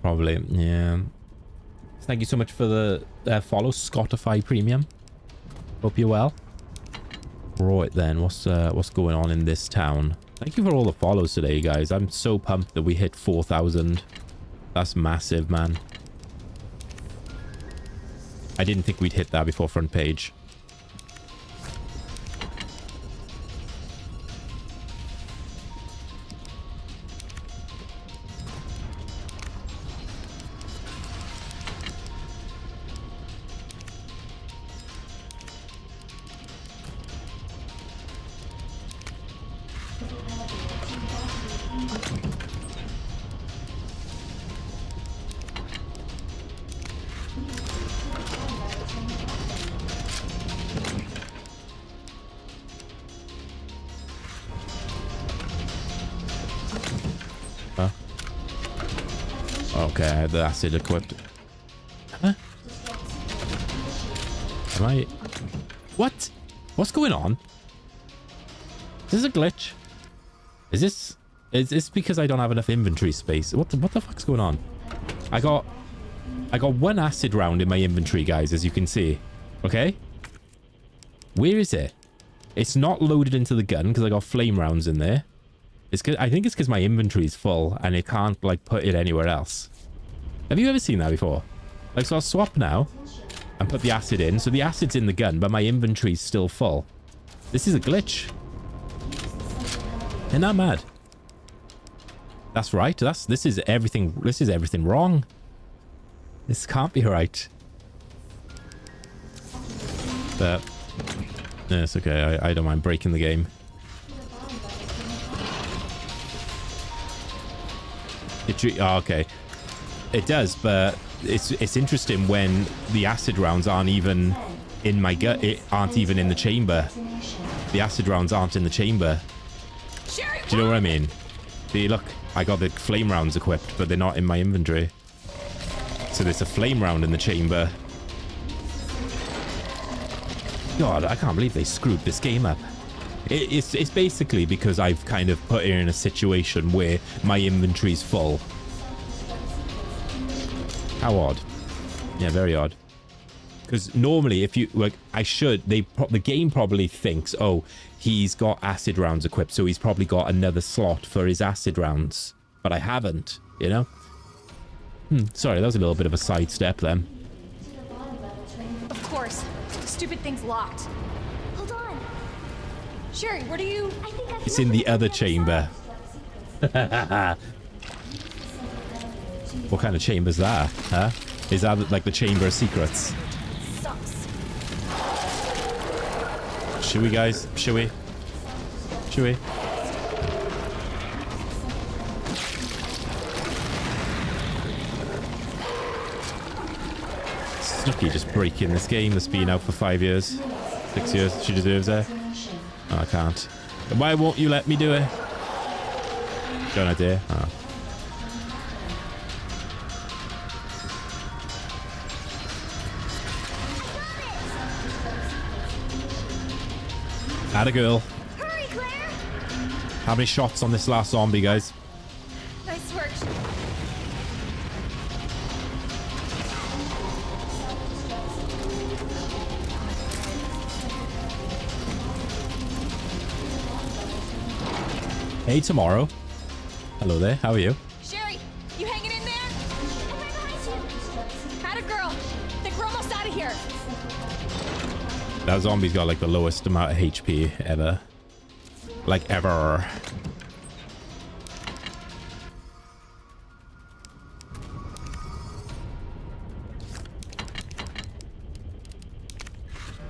Probably, yeah. Thank you so much for the follow, Spotify Premium. Hope you're well. Right then, what's going on in this town? Thank you for all the follows today, guys. I'm so pumped that we hit 4,000. That's massive, man. I didn't think we'd hit that before front page. Okay, I had the acid equipped. Huh? Am I... What? What's going on? Is this a glitch? Is this because I don't have enough inventory space? What the fuck's going on? I got 1 acid round in my inventory, guys, as you can see. Okay? Where is it? It's not loaded into the gun because I got flame rounds in there. I think it's because my inventory is full and it can't, like, put it anywhere else. Have you ever seen that before? Like, so I'll swap now and put the acid in. So the acid's in the gun, but my inventory's still full. This is a glitch. Isn't that mad? That's right. This is everything wrong. This can't be right. But yeah, it's okay. I don't mind breaking the game. Oh, okay. It does, but it's interesting when the acid rounds aren't even in my gut. It aren't even in the chamber. The acid rounds aren't in the chamber. Do you know what I mean? See, look, I got the flame rounds equipped, but they're not in my inventory. So there's a flame round in the chamber. God, I can't believe they screwed this game up. It's basically because I've kind of put her in a situation where my inventory's full. How odd. Yeah, very odd. Because normally, if you like, the game probably thinks, oh, he's got acid rounds equipped, so he's probably got another slot for his acid rounds. But I haven't, you know? Sorry, that was a little bit of a sidestep then. Of course. The stupid thing's locked. Hold on. Sherry, what are you... It's in the other chamber. What kind of chamber's that, huh? Is that like the chamber of secrets? Sucks. Should we, guys? Should we? Should we? Snooky just breaking this game that's been out for 5 years. 6 years. She deserves it. Oh, I can't. Why won't you let me do it? Don't I dare? Oh. Atta girl. Hurry, Claire! How many shots on this last zombie, guys? Nice work. Hey, Tomorrow. Hello there. How are you? Sherry, you hanging in there? I'm right behind you. Had a girl. Think we're almost out of here. That zombie's got like the lowest amount of HP ever. Like ever.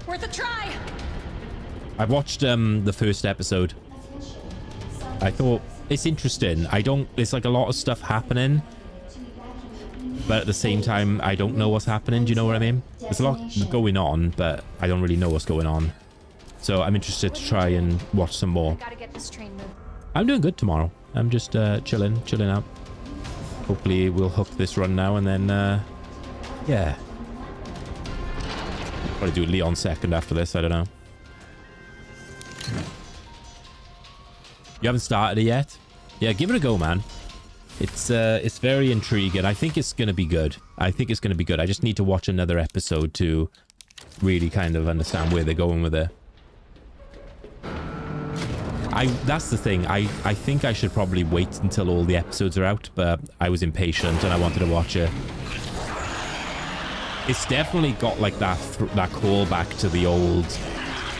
Worth a try. I've watched the first episode. I thought it's interesting. There's like a lot of stuff happening, but at the same time I don't know what's happening. Do you know what I mean? There's a lot going on, but I don't really know what's going on. So I'm interested to try and watch some more. Gotta get this train moved. I'm doing good tomorrow. I'm just chilling out. Hopefully we'll hook this run now and then yeah. Probably do Leon second after this, I don't know. You haven't started it yet? Yeah, give it a go, man. It's very intriguing. I think it's going to be good. I just need to watch another episode to really kind of understand where they're going with it. That's the thing. I think I should probably wait until all the episodes are out, but I was impatient and I wanted to watch it. It's definitely got like that callback to the old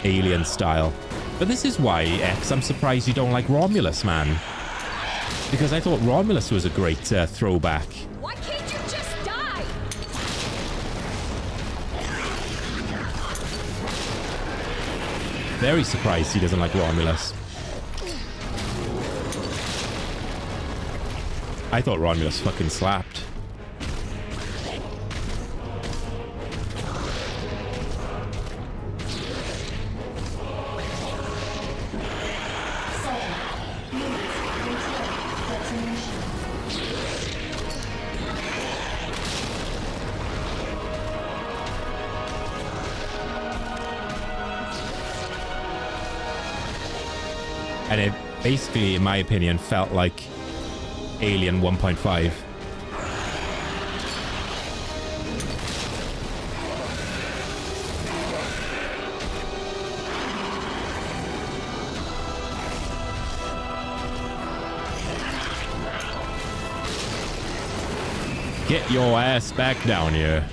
Alien style. But this is why, X, I'm surprised you don't like Romulus, man. Because I thought Romulus was a great throwback. Why can't you just die? Very surprised he doesn't like Romulus. I thought Romulus fucking slapped. And it basically, in my opinion, felt like Alien 1.5. Get your ass back down here.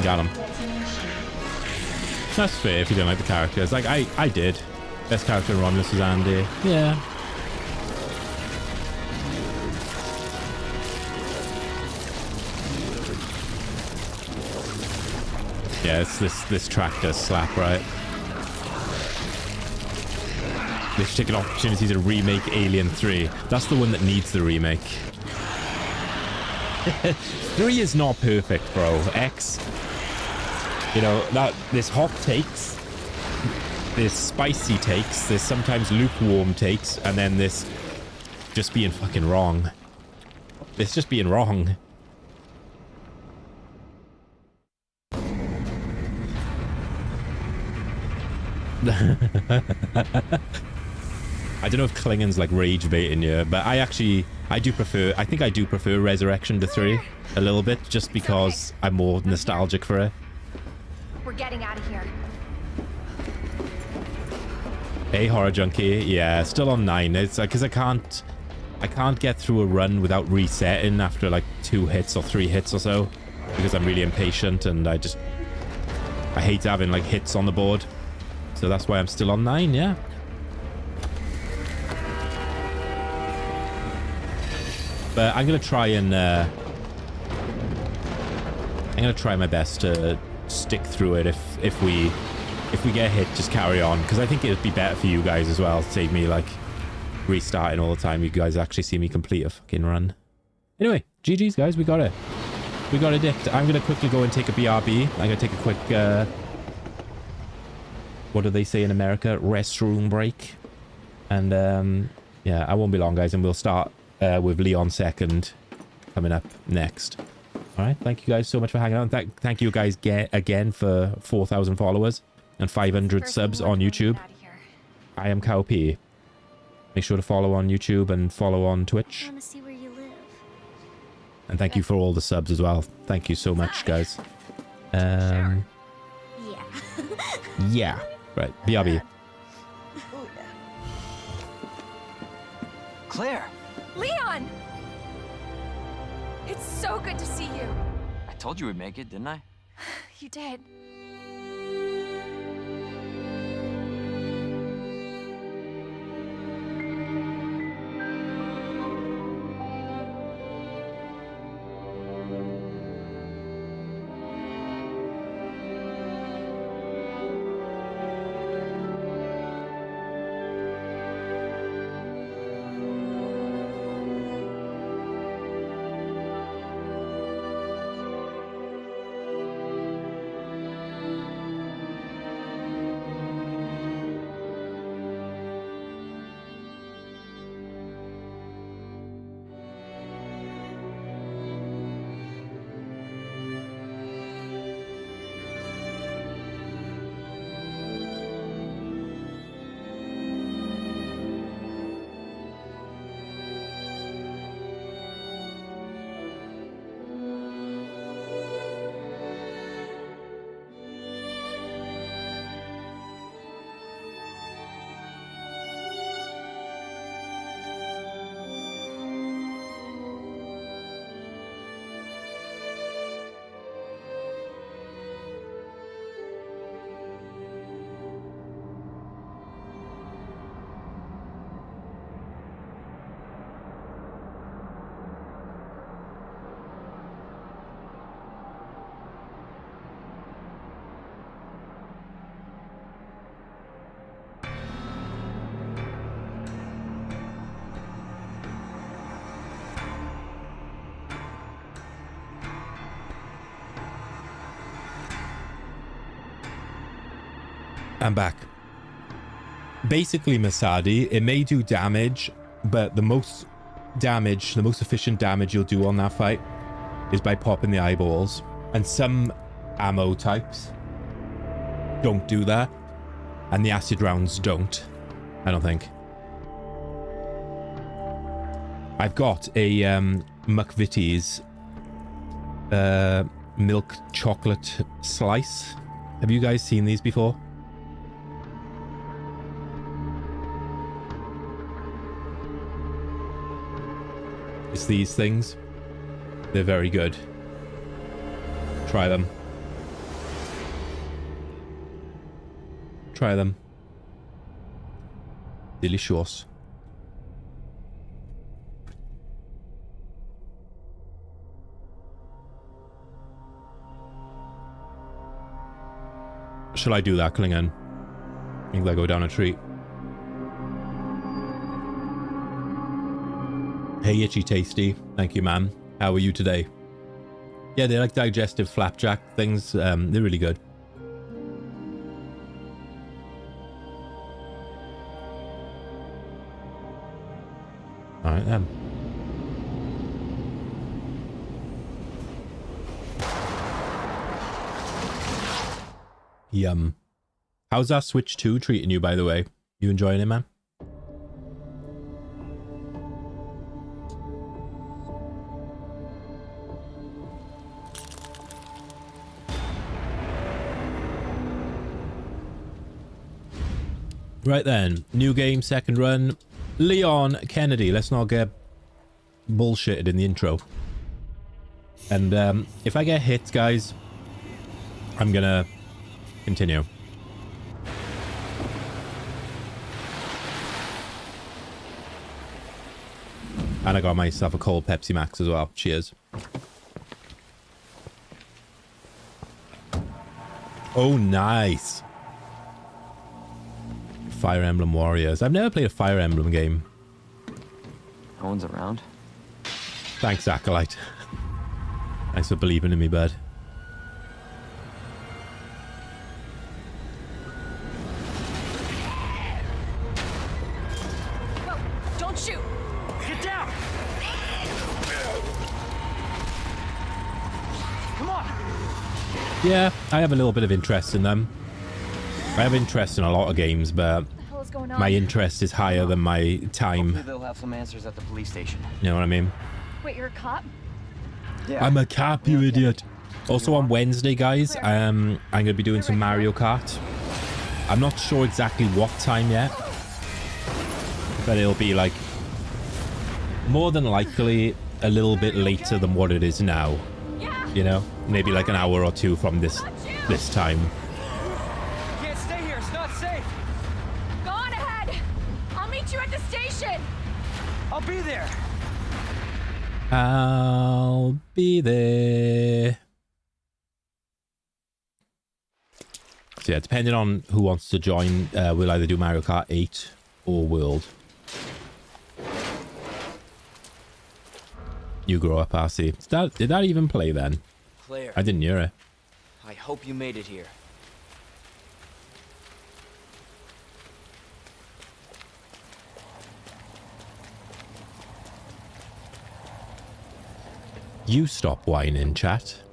Got him. That's fair if you don't like the characters. Like, I did. Best character in Romulus was Andy. Yeah. Yeah, it's this track does slap, right? They should take an opportunity to remake Alien 3. That's the one that needs the remake. 3 is not perfect, bro. X, you know, that there's hot takes, there's spicy takes, there's sometimes lukewarm takes, and then this just being fucking wrong. It's just being wrong. I don't know if Klingon's like rage baiting you, but I think I do prefer Resurrection to 3 a little bit, just because I'm more nostalgic for it. We're getting out of here. Hey, Horror Junkie. Yeah, still on 9. It's because I can't get through a run without resetting after like 2 hits or 3 hits or so, because I'm really impatient and I hate having like hits on the board. So that's why I'm still on 9, yeah. But I'm gonna try and I'm gonna try my best to stick through it. If we get hit, just carry on, because I think it'd be better for you guys as well. Save me like restarting all the time. You guys actually see me complete a fucking run. Anyway, GG's guys, we got it. We got it. I'm gonna quickly go and take a BRB. I'm gonna take a quick what do they say in America? Restroom break. And yeah, I won't be long, guys, and we'll start with Leon second coming up next. All right, thank you guys so much for hanging out. Thank you guys again for 4,000 followers and 500 subs on YouTube. I am Cow P. Make sure to follow on YouTube and follow on Twitch. I want to see where you live. And thank you for all the subs as well. Thank you so much, guys. Yeah. Yeah. Right, BRB. Oh, yeah. Claire! Leon! It's so good to see you. I told you we'd make it, didn't I? You did. I'm back. Basically, Masadi, it may do damage, but the most efficient damage you'll do on that fight is by popping the eyeballs. And some ammo types don't do that, and the acid rounds don't, I don't think. I've got a McVitie's milk chocolate slice. Have you guys seen these before? It's these things. They're very good. Try them. Try them. Delicious. Shall I do that, Klingon? I think I go down a treat. Hey, Itchy Tasty. Thank you, man. How are you today? Yeah, they're like digestive flapjack things. They're really good. All right, then. Yum. How's that Switch 2 treating you, by the way? You enjoying it, man? Right then, new game, second run. Leon Kennedy. Let's not get bullshitted in the intro. And if I get hit, guys, I'm gonna continue. And I got myself a cold Pepsi Max as well. Cheers. Oh, nice. Fire Emblem Warriors. I've never played a Fire Emblem game. No one's around. Thanks, Acolyte. Thanks for believing in me, bud. Whoa, don't shoot! Get down! Come on! Yeah, I have a little bit of interest in them. I have interest in a lot of games, but What the hell is going on? my interest is higher than my time. Hopefully they'll have some answers at the police station. You know what I mean? Wait, you're a cop? Yeah. I'm a cop, you idiot. Also on Wednesday, guys, I'm going to be doing some Mario Kart. I'm not sure exactly what time yet, but it'll be like more than likely a little bit later than what it is now. You know, maybe like an hour or two from this time. Can't stay here. It's not safe. Go on ahead! I'll meet you at the station! I'll be there. I'll be there. So yeah, depending on who wants to join, we'll either do Mario Kart 8 or World. You grow up, RC. Did that even play then? Claire, I didn't hear it. I hope you made it here. You stop whining, chat.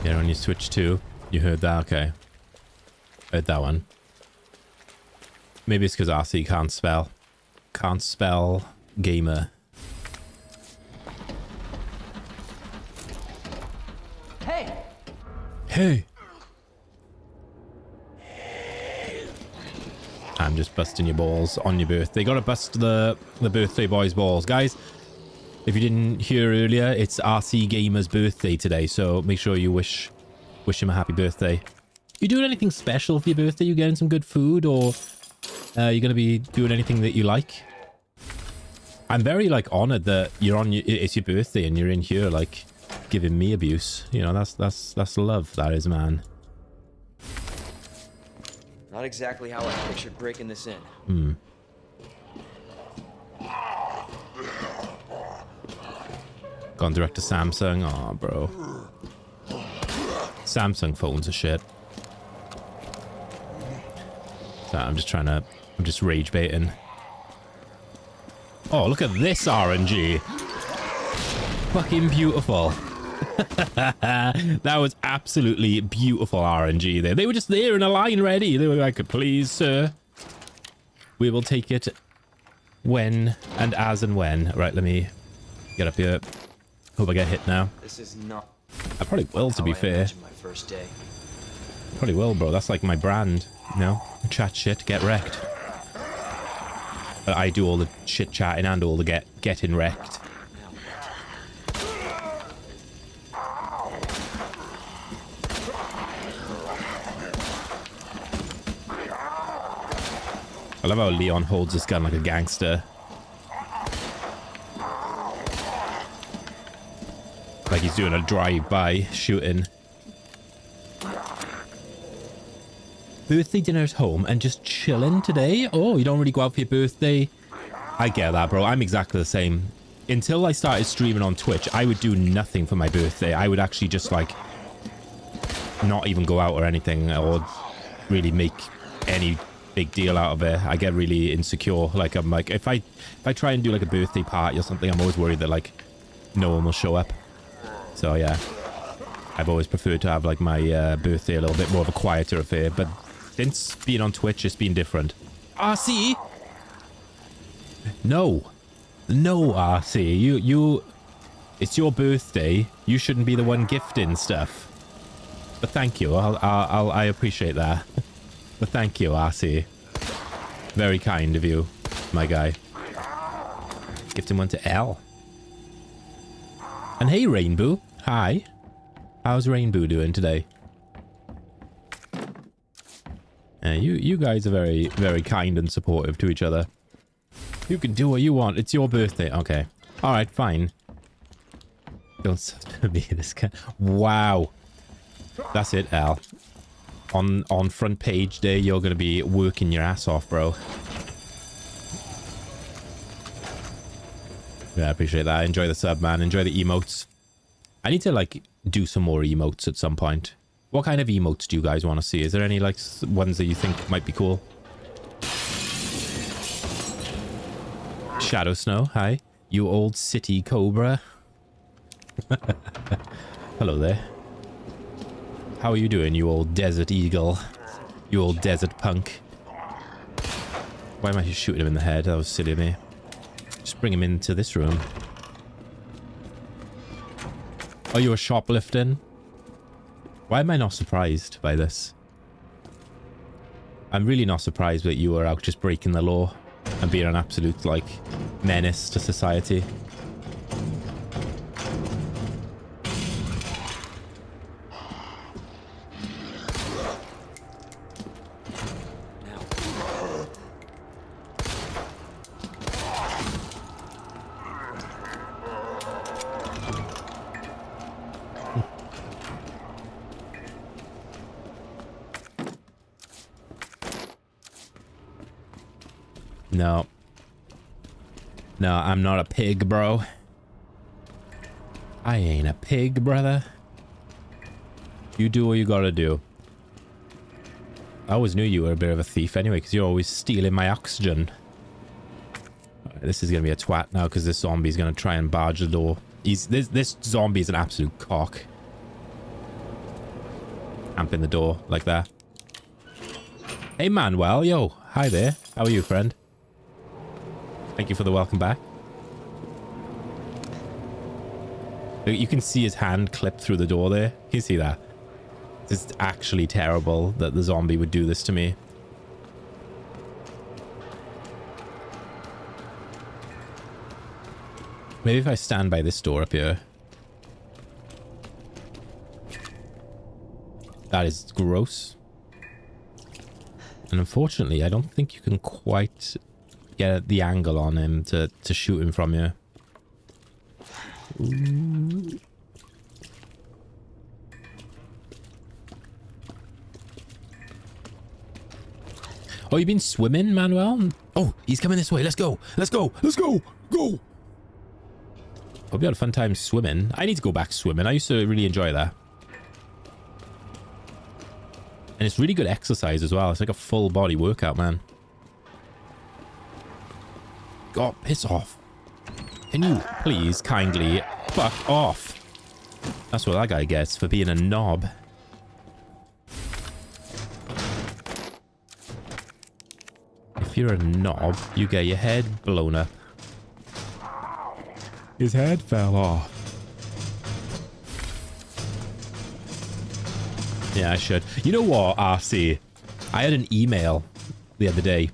Yeah, on your Switch 2. You heard that? Okay. Heard that one. Maybe it's because RC can't spell. Can't spell gamer. Hey! Hey! I'm just busting your balls on your birthday. Gotta bust the birthday boy's balls. Guys, if you didn't hear earlier, it's RC Gamer's birthday today, so make sure you wish him a happy birthday. You doing anything special for your birthday? You getting some good food, or you gonna be doing anything that you like? I'm very like honored that it's your birthday and you're in here like giving me abuse. You know, that's love, that is, man. Not exactly how I pictured breaking this in. Gone direct to Samsung. Aw, bro. Samsung phones are shit. So I'm just rage baiting. Oh, look at this RNG. Fucking beautiful. That was absolutely beautiful RNG there. They were just there in a line ready. They were like, please, sir. We will take it when and as and when. Right, let me get up here. Hope I get hit now. This is not. I probably will, to be fair. My first day. Probably will, bro. That's like my brand. You know? Chat shit, get wrecked. But I do all the shit chatting and all the getting wrecked. I love how Leon holds his gun like a gangster. Like he's doing a drive-by shooting. Birthday dinner at home and just chilling today? Oh, you don't really go out for your birthday? I get that, bro. I'm exactly the same. until I started streaming on Twitch, I would do nothing for my birthday. I would actually just like not even go out or anything, or really make any big deal out of it. I get really insecure. Like I'm like, if I try and do like a birthday party or something, I'm always worried that like no one will show up. So yeah, I've always preferred to have like my birthday a little bit more of a quieter affair. But since being on Twitch, it's been different. RC? No, RC, you, it's your birthday. You shouldn't be the one gifting stuff. But thank you. I appreciate that. But thank you, RC. Very kind of you, my guy. Gifting one to L. And hey, Rainbow. Hi. How's Rainbow doing today? You guys are very, very kind and supportive to each other. You can do what you want. It's your birthday. Okay. All right, fine. Don't be this guy. Wow. That's it, Al. On front page day, you're going to be working your ass off, bro. Yeah, I appreciate that. Enjoy the sub, man. Enjoy the emotes. I need to, like, do some more emotes at some point. What kind of emotes do you guys want to see? Is there any, like, ones that you think might be cool? Shadow Snow, hi. You old city cobra. Hello there. How are you doing, you old desert eagle? You old desert punk. Why am I just shooting him in the head? That was silly of me. Just bring him into this room. Are you a shoplifting? Why am I not surprised by this? I'm really not surprised that you are out just breaking the law and being an absolute, like, menace to society. No. No, I'm not a pig, bro. I ain't a pig, brother. You do what you gotta do. I always knew you were a bit of a thief anyway, because you're always stealing my oxygen. Right, this is gonna be a twat now, because this zombie's gonna try and barge the door. This zombie is an absolute cock. Amping the door like that. Hey, Manuel. Yo, hi there. How are you, friend? Thank you for the welcome back. You can see his hand clip through the door there. Can you see that? It's actually terrible that the zombie would do this to me. Maybe if I stand by this door up here. That is gross. And unfortunately, I don't think you can quite get the angle on him to shoot him from here. Ooh. Oh, you've been swimming, Manuel? Oh, he's coming this way. Let's go. Let's go. Let's go. Go. Hope you had a fun time swimming. I need to go back swimming. I used to really enjoy that. And it's really good exercise as well. It's like a full body workout, man. God, piss off. Can you please kindly fuck off? That's what that guy gets for being a knob. If you're a knob, you get your head blown up. His head fell off. Yeah, I should. You know what, RC? I had an email the other day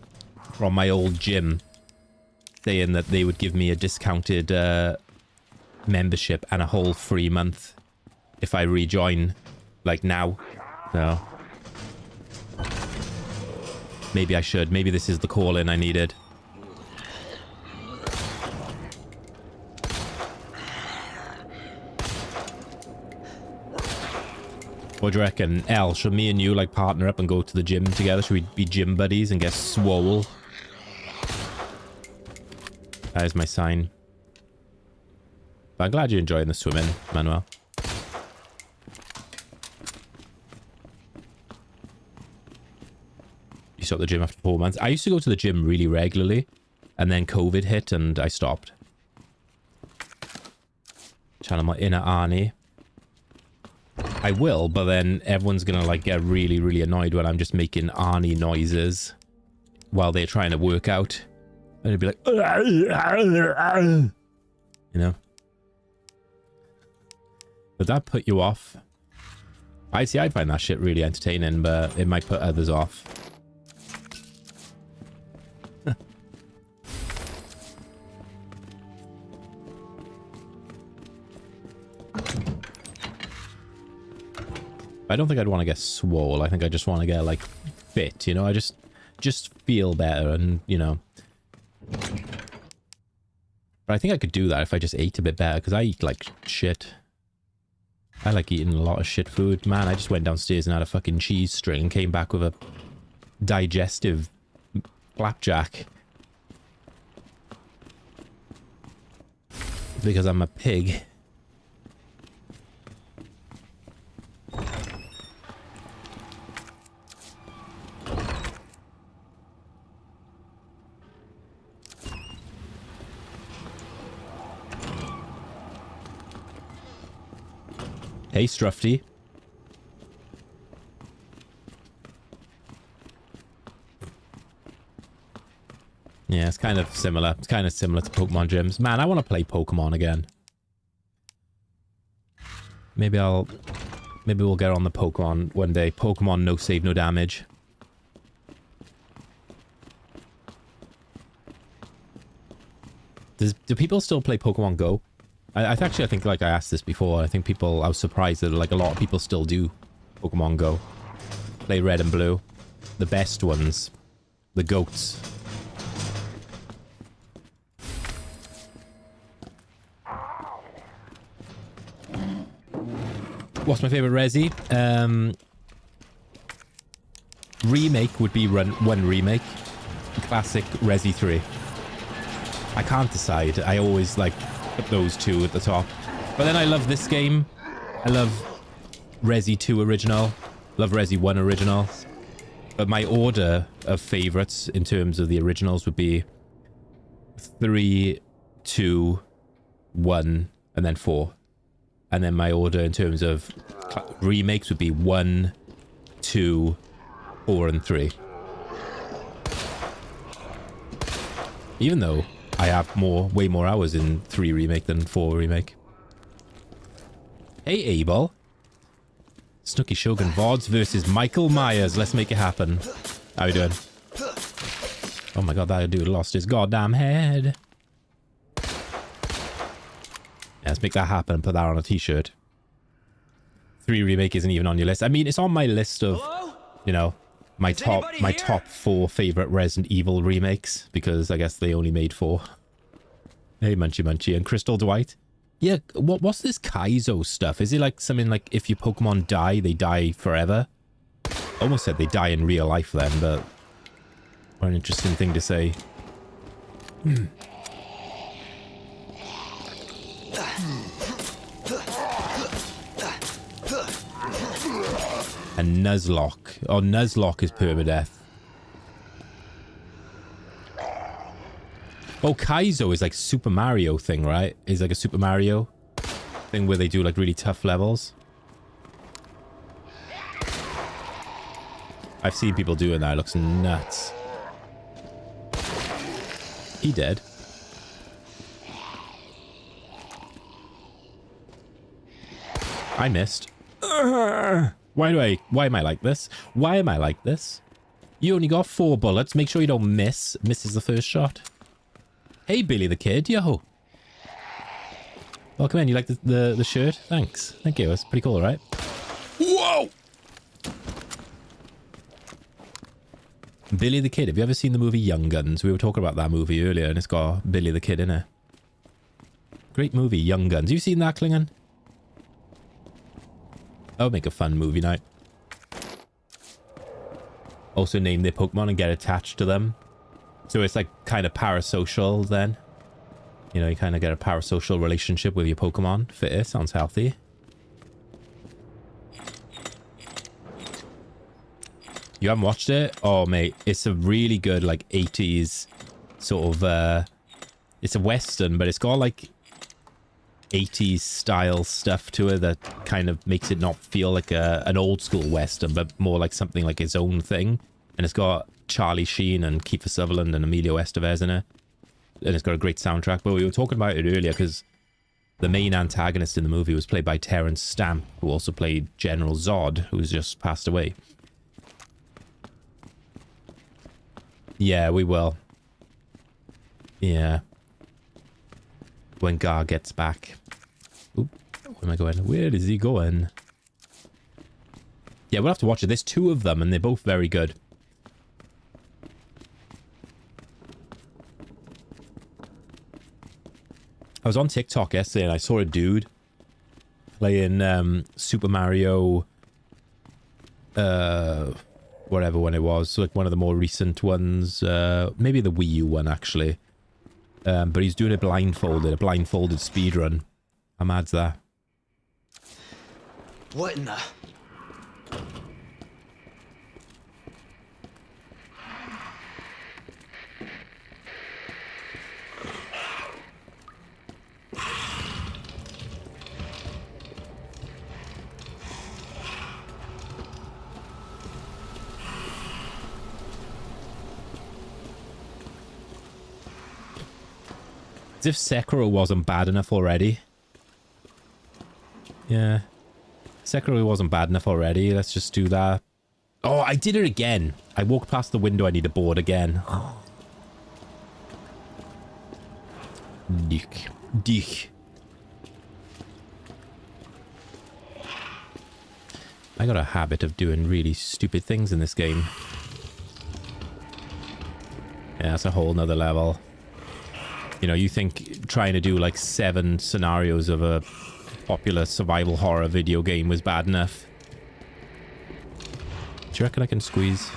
from my old gym saying that they would give me a discounted membership and a whole free month if I rejoin, like, now. So maybe I should. Maybe this is the call-in I needed. What do you reckon? Elle, should me and you, like, partner up and go to the gym together? Should we be gym buddies and get swole? That is my sign. But I'm glad you're enjoying the swimming, Manuel. You stopped the gym after 4 months. I used to go to the gym really regularly, and then COVID hit and I stopped. Channel my inner Arnie. I will, but then everyone's gonna like get really, really annoyed when I'm just making Arnie noises while they're trying to work out. And it'd be like, you know. Would that put you off? I'd find that shit really entertaining, but it might put others off. I don't think I'd want to get swole. I think I just want to get, like, fit, you know? I just feel better and, you know. But I think I could do that if I just ate a bit better, because I eat, like, shit. I like eating a lot of shit food. Man, I just went downstairs and had a fucking cheese string and came back with a digestive flapjack. Because I'm a pig. Hey, Strufty. Yeah, it's kind of similar. It's kind of similar to Pokemon gyms. Man, I want to play Pokemon again. Maybe we'll get on the Pokemon one day. Pokemon No Save No Damage. Do people still play Pokemon Go? I think like I asked this before. I think I was surprised that like a lot of people still do Pokemon Go. Play Red and Blue. The best ones. The goats. What's my favorite Resi? Remake would be one remake. Classic Resi 3. I can't decide. I always like put those two at the top. But then I love this game. I love Resi 2 original. Love Resi 1 original. But my order of favorites in terms of the originals would be 3, 2, 1, and then 4. And then my order in terms of remakes would be 1, 2, 4, and 3. Even though I have way more hours in 3 remake than 4 remake. Hey, Abel. Snooky Shogun VODs versus Michael Myers. Let's make it happen. How you doing? Oh my god, that dude lost his goddamn head. Yeah, let's make that happen and put that on a t-shirt. 3 remake isn't even on your list. I mean, it's on my list of, you know, my top 4 favorite Resident Evil remakes, because I guess they only made 4. Hey, Munchy Munchy and Crystal Dwight. Yeah, what's this Kaizo stuff? Is it like something like if your Pokemon die, they die forever? Almost said they die in real life then, but what an interesting thing to say. And Nuzlocke. Oh, Nuzlocke is permadeath. Oh, Kaizo is like Super Mario thing, right? Is like a Super Mario thing where they do like really tough levels. I've seen people doing that. It looks nuts. He dead. I missed. Why am I like this? Why am I like this? You only got 4 bullets. Make sure you don't miss. Miss is the first shot. Hey, Billy the Kid. Yo. Welcome in. You like the shirt? Thanks. Thank you. It's pretty cool, right? Whoa! Billy the Kid. Have you ever seen the movie Young Guns? We were talking about that movie earlier, and it's got Billy the Kid in it. Great movie, Young Guns. You seen that, Klingon? That would make a fun movie night. Also name their Pokemon and get attached to them. So it's like kind of parasocial then. You know, you kind of get a parasocial relationship with your Pokemon. Fitter, sounds healthy. You haven't watched it? Oh, mate, it's a really good, like, 80s sort of, it's a Western, but it's got, like, 80s style stuff to it that kind of makes it not feel like an old school Western, but more like something like its own thing. And it's got Charlie Sheen and Kiefer Sutherland and Emilio Estevez in it. And it's got a great soundtrack. But we were talking about it earlier because the main antagonist in the movie was played by Terrence Stamp, who also played General Zod, who's just passed away. Yeah, we will. Yeah. When Gar gets back. Oop, where am I going? Where is he going? Yeah, we'll have to watch it. There's 2 of them, and they're both very good. I was on TikTok yesterday and I saw a dude playing Super Mario, whatever one it was, so like one of the more recent ones, maybe the Wii U one actually. But he's doing it blindfolded, a blindfolded speedrun. How mad's that? What in the... As if Sekiro wasn't bad enough already. Yeah. Sekiro wasn't bad enough already. Let's just do that. Oh, I did it again. I walked past the window. I need a board again. Dick. Dick. I got a habit of doing really stupid things in this game. Yeah, that's a whole nother level. You know, you think trying to do like 7 scenarios of a popular survival horror video game was bad enough. Do you reckon I can squeeze?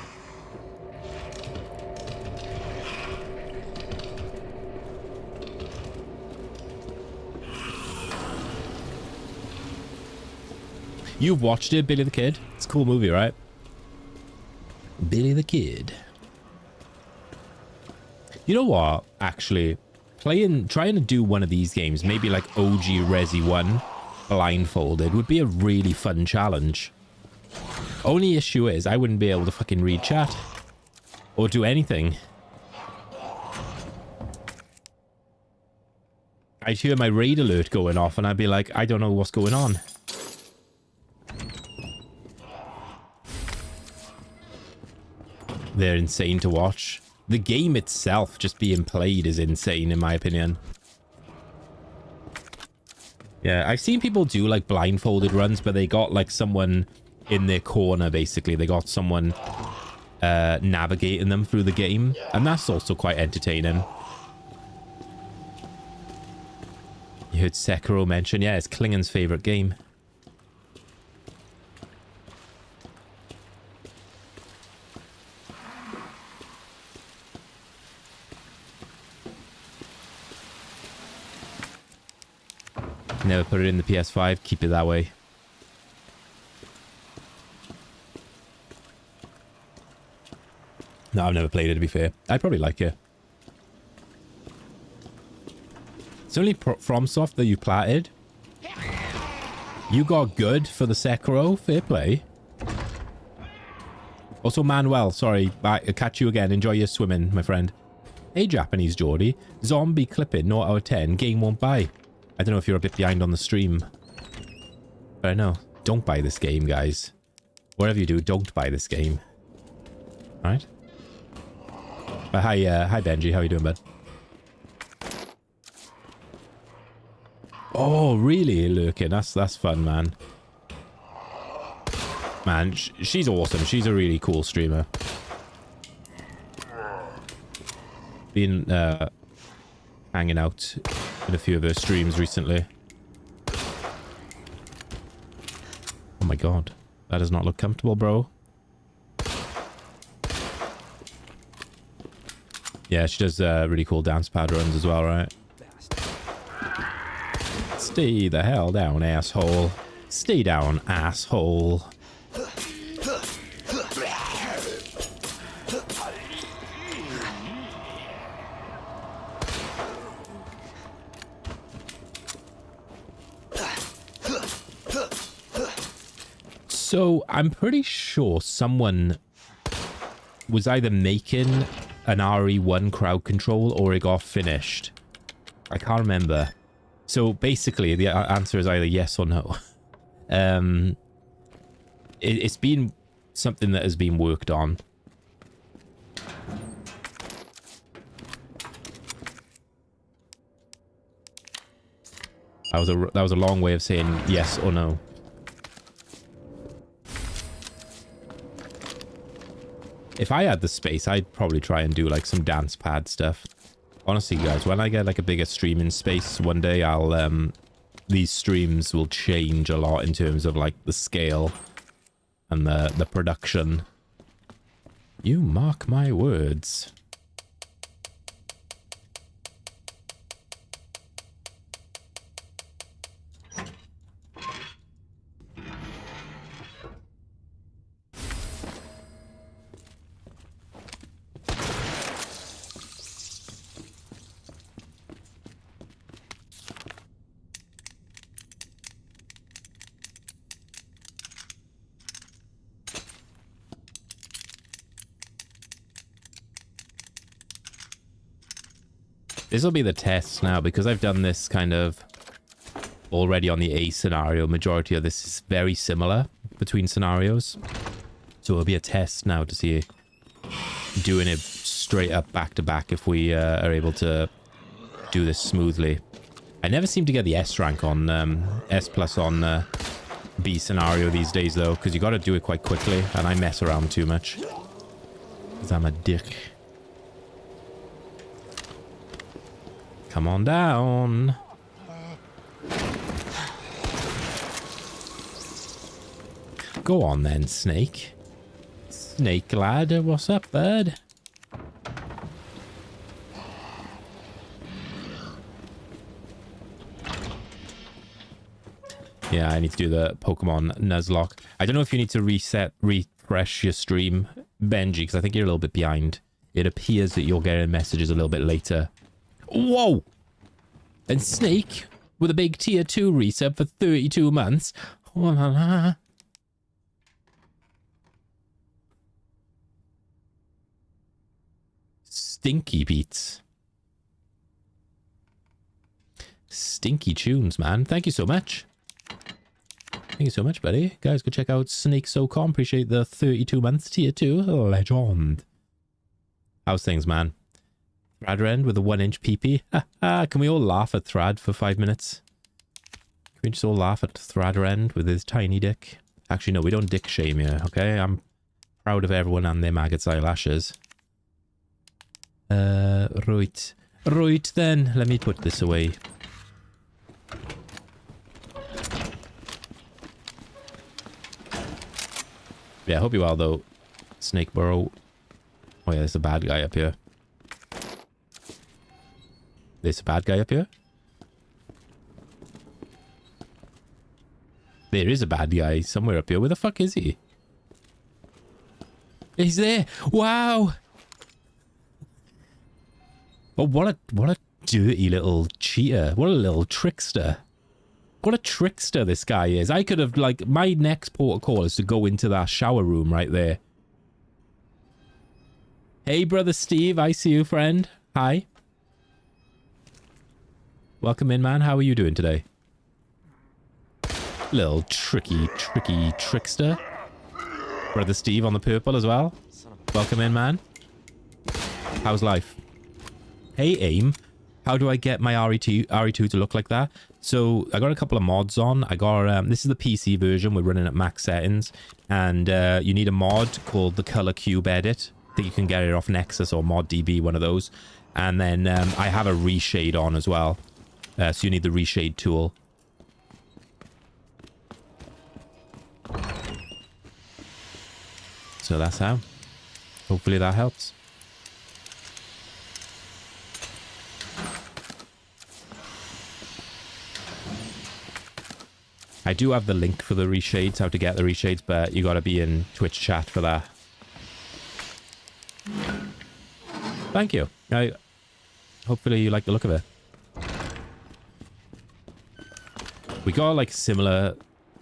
You've watched it, Billy the Kid? It's a cool movie, right? Billy the Kid. You know what? Actually, trying to do one of these games, maybe like OG Resi 1, blindfolded, would be a really fun challenge. Only issue is I wouldn't be able to fucking read chat or do anything. I'd hear my raid alert going off and I'd be like, I don't know what's going on. They're insane to watch. The game itself just being played is insane in my opinion. Yeah, I've seen people do like blindfolded runs, but they got like someone in their corner basically. They got someone navigating them through the game, and that's also quite entertaining. You heard Sekiro mention? Yeah, it's Klingen's favorite game. Never put it in the PS5. Keep it that way. No, I've never played it, to be fair. I probably like it. It's only FromSoft that you platted. You got good for the Sekiro. Fair play. Also, Manuel, sorry. Bye. I'll catch you again. Enjoy your swimming, my friend. Hey, Japanese Geordie. Zombie clipping, 0 out of 10. Game won't buy. I don't know if you're a bit behind on the stream. But I know. Don't buy this game, guys. Whatever you do, don't buy this game. Alright? Hi Benji. How you doing, bud? Oh, really? Lurking. That's fun, man. Man, she's awesome. She's a really cool streamer. Been hanging out in a few of her streams recently. Oh my god. That does not look comfortable, bro. Yeah, she does really cool dance pad runs as well, right? Stay the hell down, asshole. Stay down, asshole. So, I'm pretty sure someone was either making an RE1 crowd control or it got finished. I can't remember. So, basically, the answer is either yes or no. It's been something that has been worked on. That was a long way of saying yes or no. If I had the space, I'd probably try and do like some dance pad stuff. Honestly, guys, when I get like a bigger streaming space one day, I'll these streams will change a lot in terms of like the scale and the production. You mark my words. This will be the test now, because I've done this kind of already on the A scenario. Majority of this is very similar between scenarios. So it'll be a test now to see doing it straight up back to back if we are able to do this smoothly. I never seem to get the S rank on S plus on B scenario these days though, because you got to do it quite quickly and I mess around too much because I'm a dick. Come on down. Go on then, Snake. Snake lad, what's up, bud? Yeah, I need to do the Pokemon Nuzlocke. I don't know if you need to refresh your stream, Benji, because I think you're a little bit behind. It appears that you're getting messages a little bit later. Whoa! And Snake, with a big tier 2 resub for 32 months. Stinky beats. Stinky tunes, man. Thank you so much. Thank you so much, buddy. Guys, go check out Snake SoCom. Appreciate the 32 months tier 2. Legend. How's things, man? Thradrend with a 1-inch PP. Can we all laugh at Thrad for 5 minutes? Can we just all laugh at Thradrend with his tiny dick? Actually, no, we don't dick shame here, okay? I'm proud of everyone and their maggots eyelashes. Right. Right then, let me put this away. Yeah, I hope you're well though, Snake Burrow. Oh yeah, there's a bad guy up here. There's a bad guy up here? There is a bad guy somewhere up here. Where the fuck is he? He's there! Wow! But what a dirty little cheater. What a little trickster. What a trickster this guy is. I could have, like, my next protocol is to go into that shower room right there. Hey, brother Steve. I see you, friend. Hi. Welcome in, man. How are you doing today? Little tricky trickster. Brother Steve on the purple as well. Welcome in, man. How's life? Hey, AIM. How do I get my RE2 to look like that? So, I got a couple of mods on. I got, this is the PC version. We're running at max settings. And you need a mod called the Color Cube Edit. I think you can get it off Nexus or ModDB, one of those. And then I have a reshade on as well. So you need the reshade tool. So that's how. Hopefully that helps. I do have the link for the reshades, how to get the reshades, but you got to be in Twitch chat for that. Thank you. Hopefully you like the look of it. We got like similar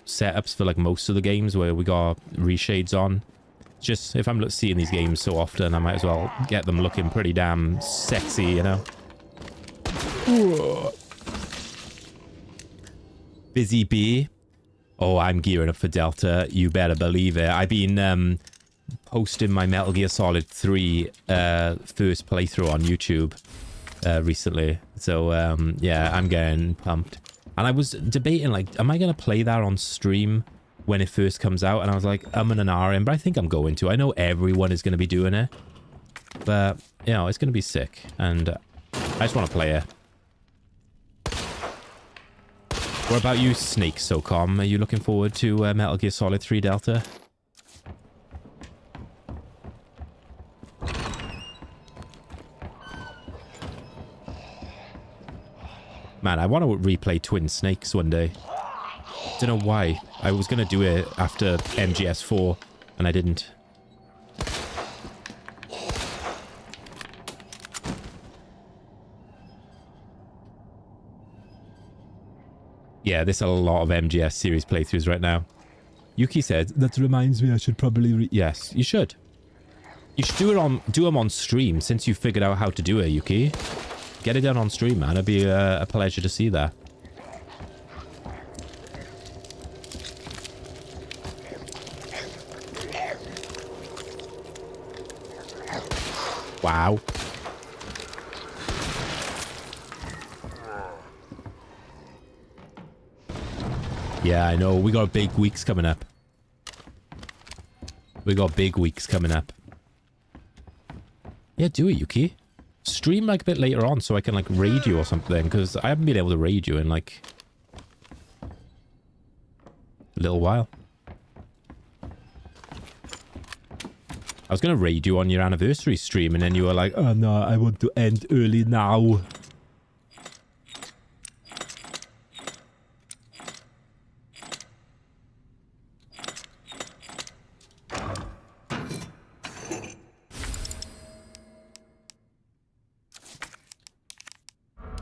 setups for like most of the games where we got reshades on. Just if I'm seeing these games so often, I might as well get them looking pretty damn sexy, you know? Busy Bee. Oh, I'm gearing up for Delta. You better believe it. I've been posting my Metal Gear Solid 3 first playthrough on YouTube recently. So, yeah, I'm getting pumped. And I was debating, like, am I going to play that on stream when it first comes out? And I was like, I'm in an RM, but I think I'm going to. I know everyone is going to be doing it. But, you know, it's going to be sick. And I just want to play it. What about you, Snake SOCOM? Are you looking forward to Metal Gear Solid 3 Delta? Man, I want to replay Twin Snakes one day. Don't know why. I was going to do it after MGS4, and I didn't. Yeah, there's a lot of MGS series playthroughs right now. Yuki said, that reminds me I should probably yes, you should. You should do them on stream since you figured out how to do it, Yuki. Get it done on stream, man. It'd be a pleasure to see that. Wow. Yeah, I know. We got big weeks coming up. We got big weeks coming up. Yeah, do it, Yuki. Stream like a bit later on so I can like raid you or something, because I haven't been able to raid you in like a little while. I was going to raid you on your anniversary stream and then you were like, oh no, I want to end early now.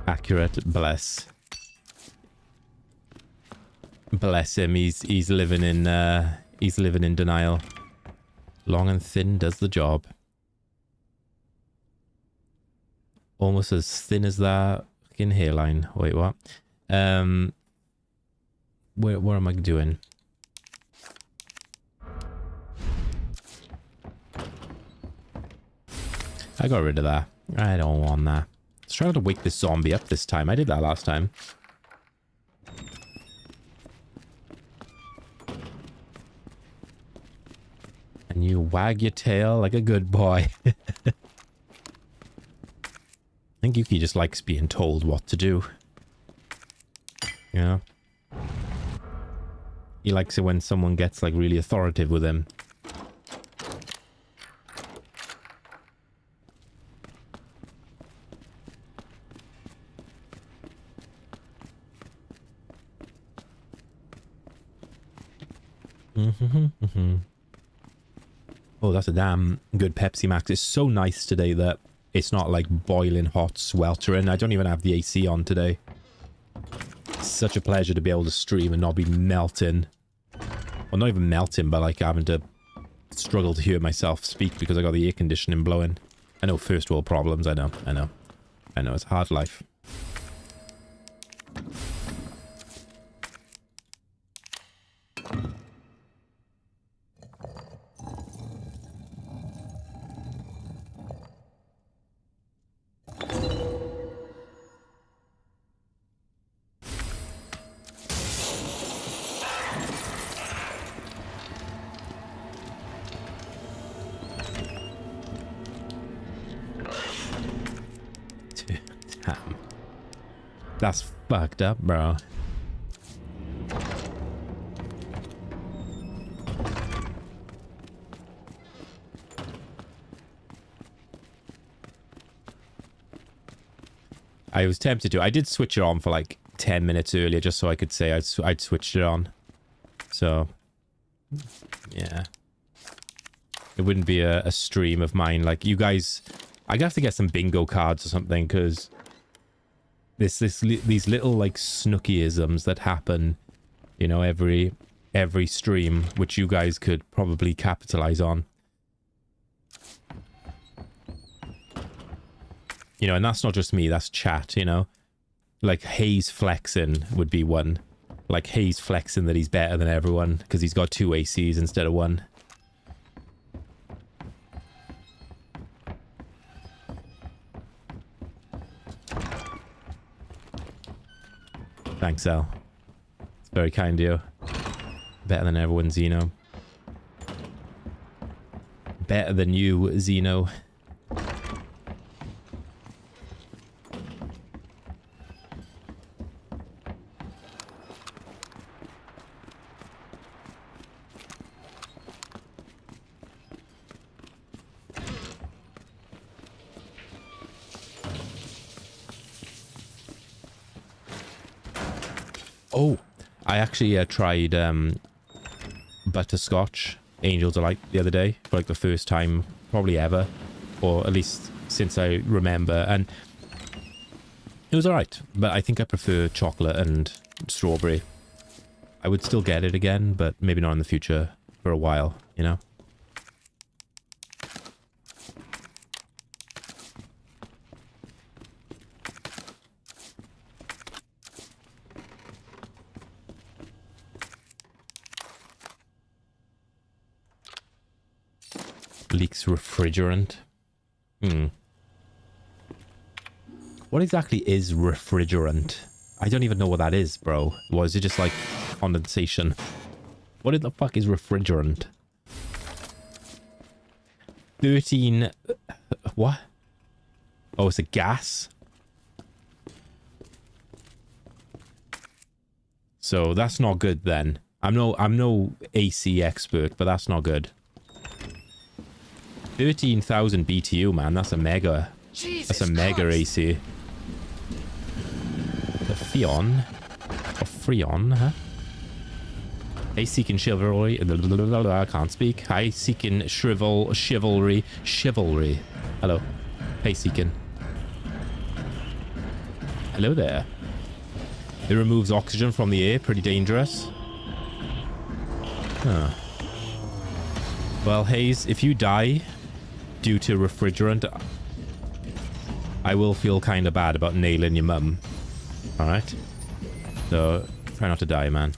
Accurate, bless. Bless him, he's living in denial. Long and thin does the job. Almost as thin as that fucking hairline. Wait, what? What am I doing? I got rid of that. I don't want that. Let's try to wake this zombie up this time. I did that last time. And you wag your tail like a good boy. I think Yuki just likes being told what to do. Yeah. He likes it when someone gets like really authoritative with him. Oh, that's a damn good Pepsi Max. It's so nice today that it's not like boiling hot, sweltering. I don't even have the AC on today. It's such a pleasure to be able to stream and not be melting. Well, not even melting, but like having to struggle to hear myself speak because I got the air conditioning blowing. I know, first world problems. I know. It's a hard life. That's fucked up, bro. I was tempted to. I did switch it on for like 10 minutes earlier just so I could say I'd switched it on. So, yeah. It wouldn't be a stream of mine. Like, you guys... I'd have to get some bingo cards or something, because... these little, like, snookyisms that happen, you know, every stream, which you guys could probably capitalize on. You know, and that's not just me, that's chat, you know? Like, Hayes flexing would be one. Like, Hayes flexing that he's better than everyone, because he's got 2 ACs instead of 1. Thanks, Al. It's very kind of you. Better than everyone, Zeno. Better than you, Zeno. Oh, I actually tried butterscotch Angel Delight the other day for like the first time probably ever, or at least since I remember, and it was alright, but I think I prefer chocolate and strawberry. I would still get it again, but maybe not in the future for a while, you know? Leaks refrigerant. What exactly is refrigerant? I don't even know what that is, bro. What, is it just like condensation? What in the fuck is refrigerant? 13... What? Oh, it's a gas? So that's not good then. I'm no AC expert, but that's not good. 13,000 BTU, man. That's a mega. That's a mega AC. The Freon? Or Freon, huh? Hey, seeking chivalry. I can't speak. Hi, seeking chivalry. Chivalry. Hello. Hey, seeking. Hello there. It removes oxygen from the air. Pretty dangerous. Huh. Well, Hayes, if you die due to refrigerant, I will feel kind of bad about nailing your mum. Alright? So, try not to die, man.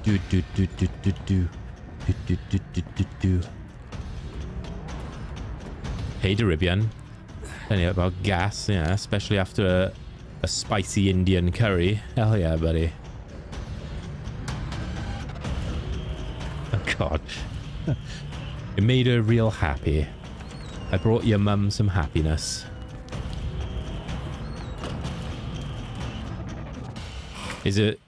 Hey, Deribian. Telling you about gas, yeah, especially after a spicy Indian curry. Hell yeah, buddy. Oh, God. It made her real happy. I brought your mum some happiness. Is it...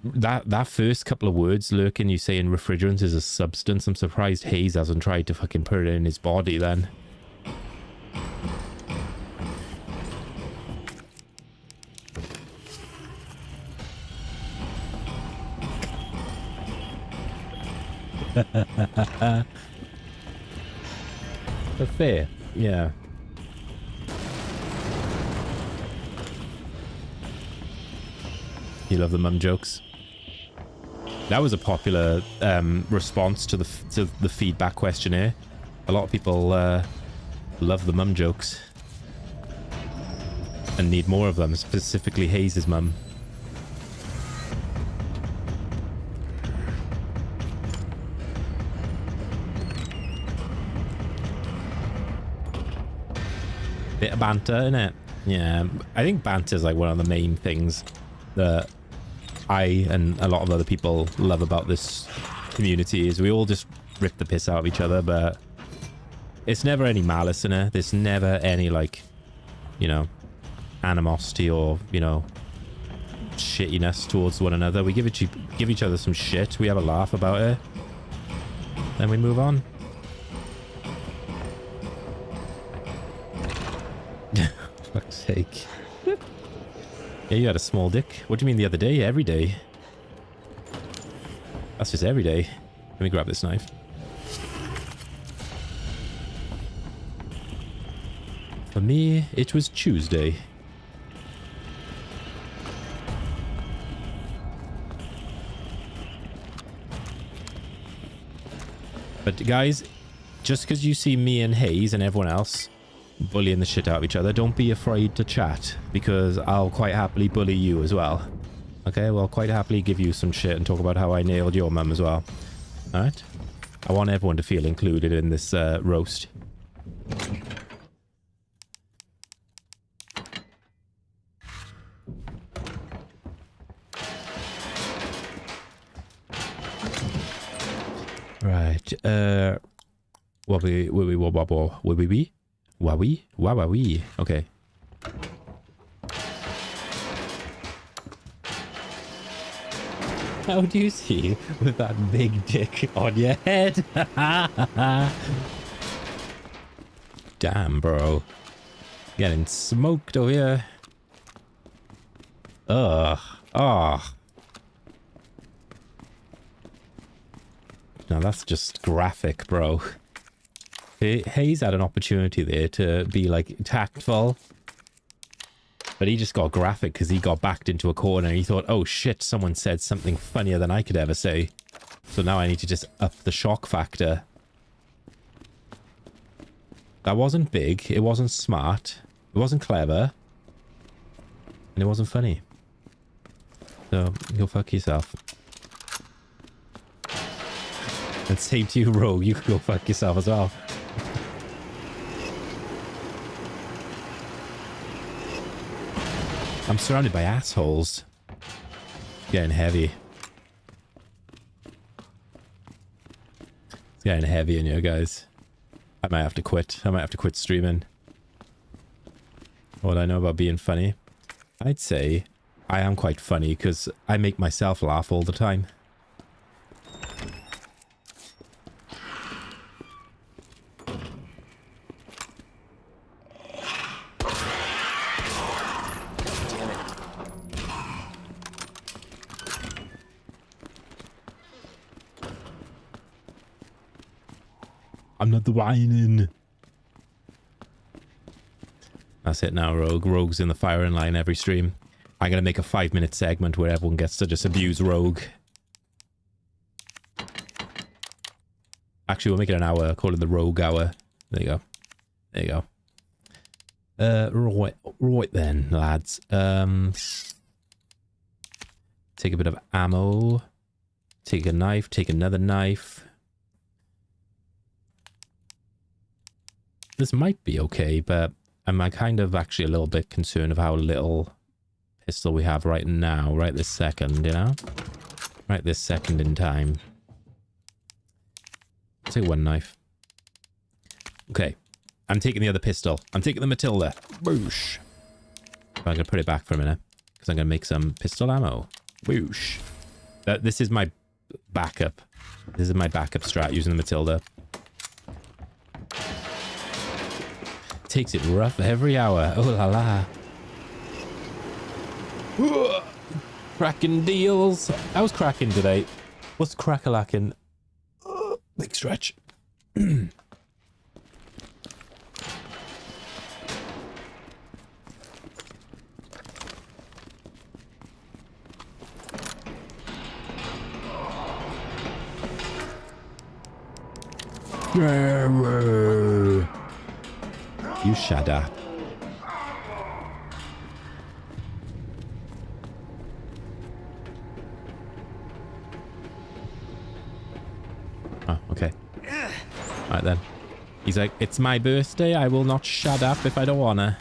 That first couple of words, Lurkin, you say in refrigerant is a substance. I'm surprised Hayes hasn't tried to fucking put it in his body then. But fair, yeah. You love the mum jokes. That was a popular response to the feedback questionnaire. A lot of people love the mum jokes and need more of them, specifically Hayes' mum. Bit of banter, innit? Yeah, I think banter is like one of the main things that I and a lot of other people love about this community, is we all just rip the piss out of each other, but it's never any malice in it. There's never any, like, you know, animosity or, you know, shittiness towards one another. We give each other some shit, we have a laugh about it, then we move on. Fuck's sake. Yeah, you had a small dick. What do you mean the other day? Every day. That's just every day. Let me grab this knife. For me, it was Tuesday. But guys, just because you see me and Hayes and everyone else bullying the shit out of each other, don't be afraid to chat, because I'll quite happily bully you as well. Okay, well, I'll quite happily give you some shit and talk about how I nailed your mum as well. Alright? I want everyone to feel included in this roast. Right, Wawi? Okay. How do you see with that big dick on your head? Damn, bro. Getting smoked over here. Ugh. Ugh. Now that's just graphic, bro. Hayes had an opportunity there to be, like, tactful. But he just got graphic because he got backed into a corner. He thought, oh shit, someone said something funnier than I could ever say. So now I need to just up the shock factor. That wasn't big. It wasn't smart. It wasn't clever. And it wasn't funny. So, go fuck yourself. And same to you, Rogue. You can go fuck yourself as well. I'm surrounded by assholes. It's getting heavy. It's getting heavy in here, guys. I might have to quit. I might have to quit streaming. What I know about being funny? I'd say I am quite funny because I make myself laugh all the time. I'm not the whining. That's it now, Rogue. Rogue's in the firing line every stream. I'm going to make a 5-minute segment where everyone gets to just abuse Rogue. Actually, we'll make it an hour. Call it the Rogue Hour. There you go. There you go. Right then, lads. Take a bit of ammo. Take a knife. Take another knife. This might be okay, but I'm kind of actually a little bit concerned of how little pistol we have right now, right this second, you know? Right this second in time. I'll take one knife. Okay. I'm taking the other pistol. I'm taking the Matilda. Boosh. But I'm going to put it back for a minute, because I'm going to make some pistol ammo. Boosh. This is my backup. This is my backup strat using the Matilda. Takes it rough every hour. Oh la la. Cracking deals. I was cracking today. What's crack-a-lacking? Big stretch. You shut up. Oh, okay. Alright then. He's like, it's my birthday, I will not shut up if I don't wanna.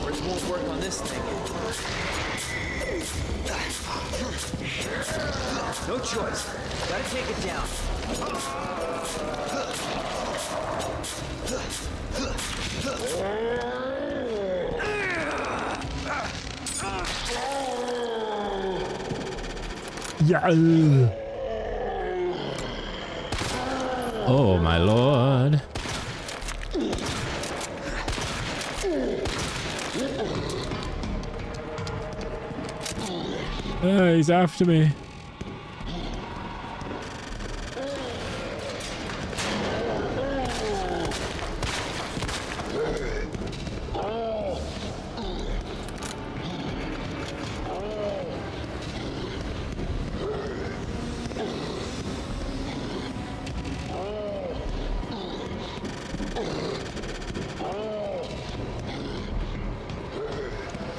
Words won't work on this thing. No choice. Gotta take it down. Yeah. Oh my lord. He's after me.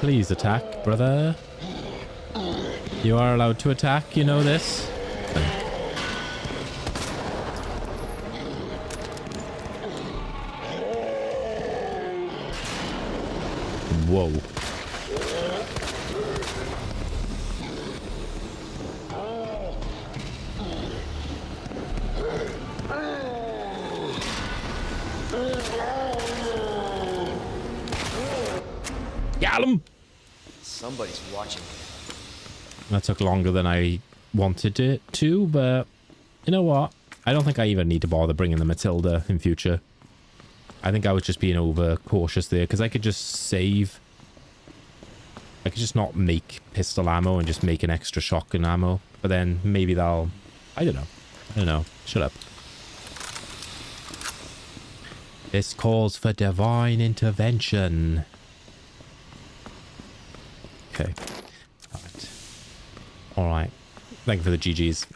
Please attack, brother. You are allowed to attack, you know this? Whoa. Got him! Somebody's watching. That took longer than I wanted it to, but you know what? I don't think I even need to bother bringing the Matilda in future. I think I was just being over cautious there, because I could just save. I could just not make pistol ammo and just make an extra shotgun ammo. But then maybe that'll... I don't know. I don't know. Shut up. This calls for divine intervention. Okay. Alright. Thank you for the GGs.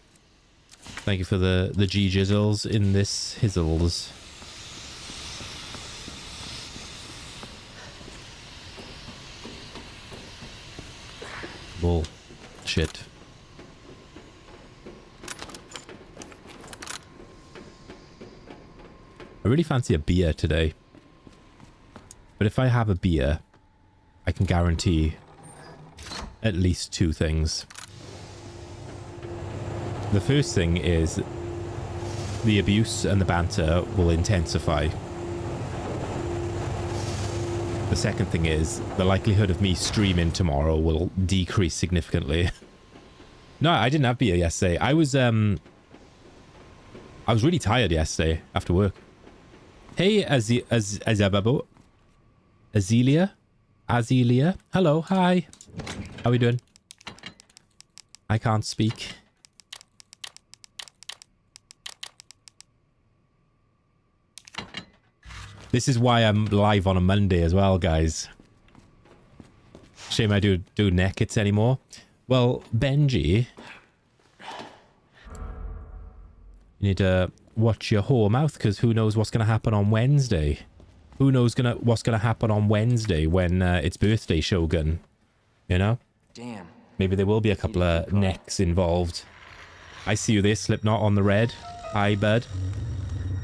Thank you for the G-jizzles in this hizzles. Bullshit. I really fancy a beer today. But if I have a beer, I can guarantee at least two things. The first thing is the abuse and the banter will intensify. The second thing is the likelihood of me streaming tomorrow will decrease significantly. No, I didn't have beer yesterday. I was really tired yesterday after work. Hey, Azelia? Azelia? Hello, hi. How we doing? I can't speak. This is why I'm live on a Monday as well, guys. Shame I do nakeds anymore. Well, Benji, you need to watch your whore mouth, because who knows what's going to happen on Wednesday. Who knows what's going to happen on Wednesday when it's birthday Shogun, you know? Damn. Maybe there will be a couple of necks involved. I see you there, Slipknot on the red. Hi, bud.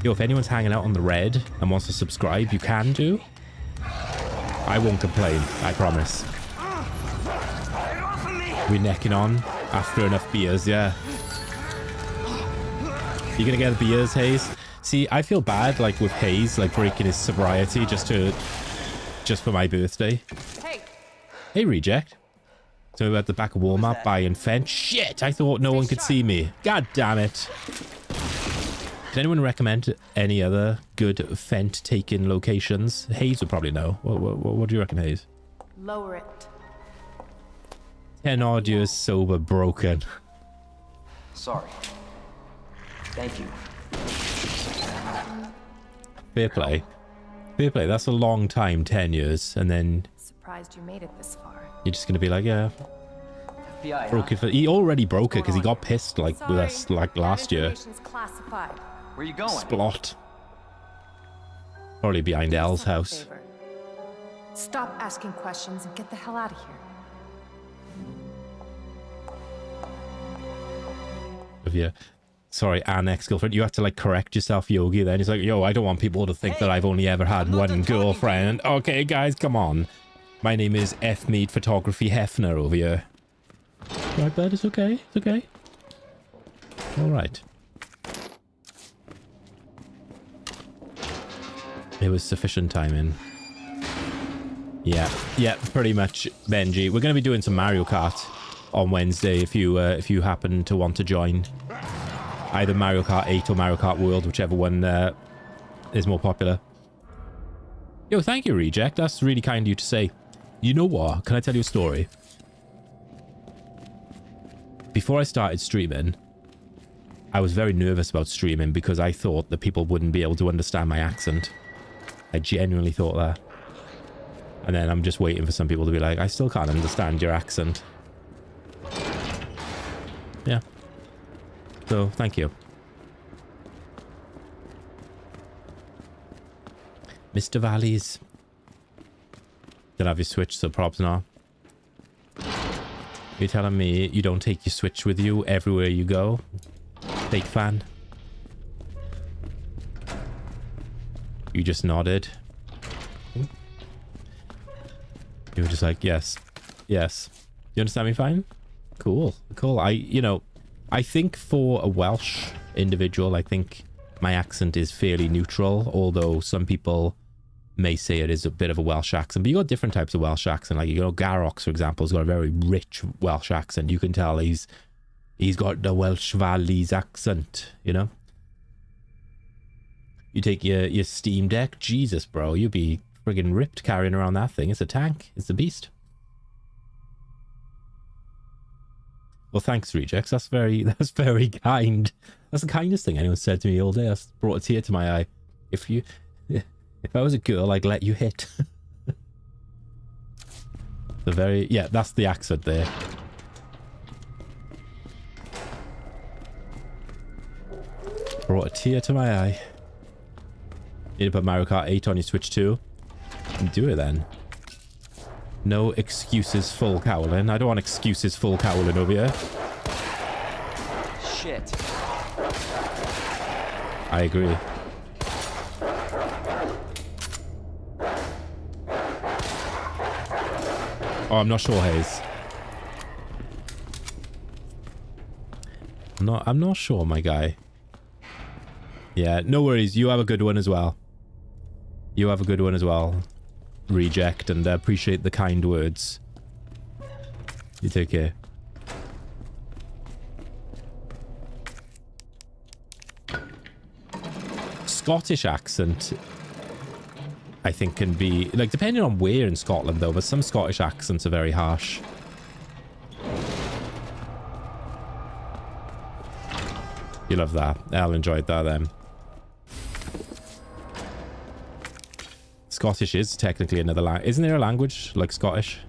Yo, if anyone's hanging out on the red and wants to subscribe, you can do. I won't complain, I promise. We're necking on after enough beers, yeah. You gonna get the beers, Hayes? See, I feel bad, like, with Hayes, like, breaking his sobriety just for my birthday. Hey, Reject. So we're at the back of Walmart buying Fent. Shit, I thought no one could see me. God damn it. Can anyone recommend any other good Fent taking locations? Hayes would probably know. What do you reckon, Hayes? Lower it. 10 odd years sober, broken. Sorry. Thank you. Fair play. Fair play. That's a long time, 10 years. And then... Surprised you made it this far. You're just going to be like, yeah. FBI, broke it for... He already broke it because he got pissed, like, with us, like, last year. Classified. Where you going? Splot. Probably behind Elle's house. Stop asking questions and get the hell out of here. Yeah. Sorry, an ex-girlfriend. You have to, like, correct yourself, Yogi, then. He's like, yo, I don't want people to think that I've only ever had one girlfriend. Okay, guys, come on. My name is F. Mead Photography Hefner over here. Right, bud? It's okay. It's okay. All right. It was sufficient timing. Yeah, pretty much, Benji. We're going to be doing some Mario Kart on Wednesday if you happen to want to join. Either Mario Kart 8 or Mario Kart World, whichever one is more popular. Yo, thank you, Reject. That's really kind of you to say. You know what? Can I tell you a story? before I started streaming, I was very nervous about streaming because I thought that people wouldn't be able to understand my accent. I genuinely thought that. And then I'm just waiting for some people to be like, I still can't understand your accent. Yeah. So, thank you. Mr. Valleys. Don't have your Switch, so probs now. You're telling me you don't take your Switch with you everywhere you go? Fake fan. You just nodded. You were just like, yes. Yes. You understand me fine? Cool. Cool. I think for a Welsh individual, I think my accent is fairly neutral, although some people may say it is a bit of a Welsh accent. But you got different types of Welsh accent. Like, Garrox, for example, has got a very rich Welsh accent. You can tell he's got the Welsh Valleys accent, you know? You take your Steam Deck, Jesus, bro, you'd be friggin' ripped carrying around that thing. It's a tank. It's a beast. Well, thanks, Rejects. That's very kind. That's the kindest thing anyone said to me all day. That's brought a tear to my eye. If I was a girl, I'd let you hit. Yeah, that's the accent there. Brought a tear to my eye. Need to put Mario Kart 8 on your Switch too. Do it then. No excuses full cowling. I don't want excuses full cowling over here. Shit. I agree. Oh, I'm not sure, Hayes. I'm not sure, my guy. Yeah, no worries. You have a good one as well. You have a good one as well. Reject, and appreciate the kind words. You take care. Scottish accent, I think, can be, like, depending on where in Scotland though, but some Scottish accents are very harsh. You love that. Al enjoyed that then. Scottish is technically another language. Isn't there a language like Scottish?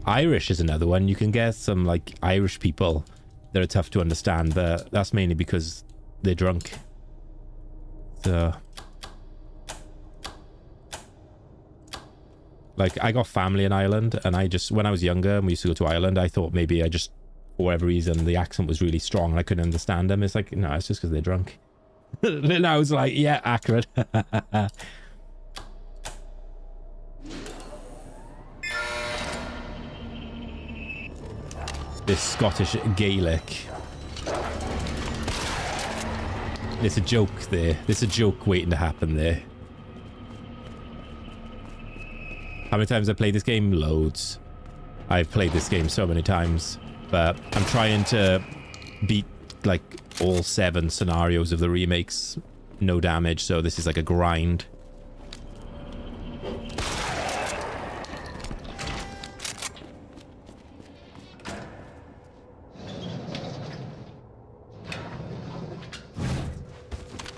Irish is another one. You can get some like Irish people that are tough to understand, but that's mainly because they're drunk. So, like, I got family in Ireland, and when I was younger and we used to go to Ireland, I thought maybe for whatever reason, the accent was really strong and I couldn't understand them. It's like, no, it's just because they're drunk. Then I was like, yeah, accurate. This Scottish Gaelic. There's a joke there. There's a joke waiting to happen there. How many times have I played this game? Loads. I've played this game so many times, but I'm trying to beat like all 7 scenarios of the remakes. No damage, so this is like a grind.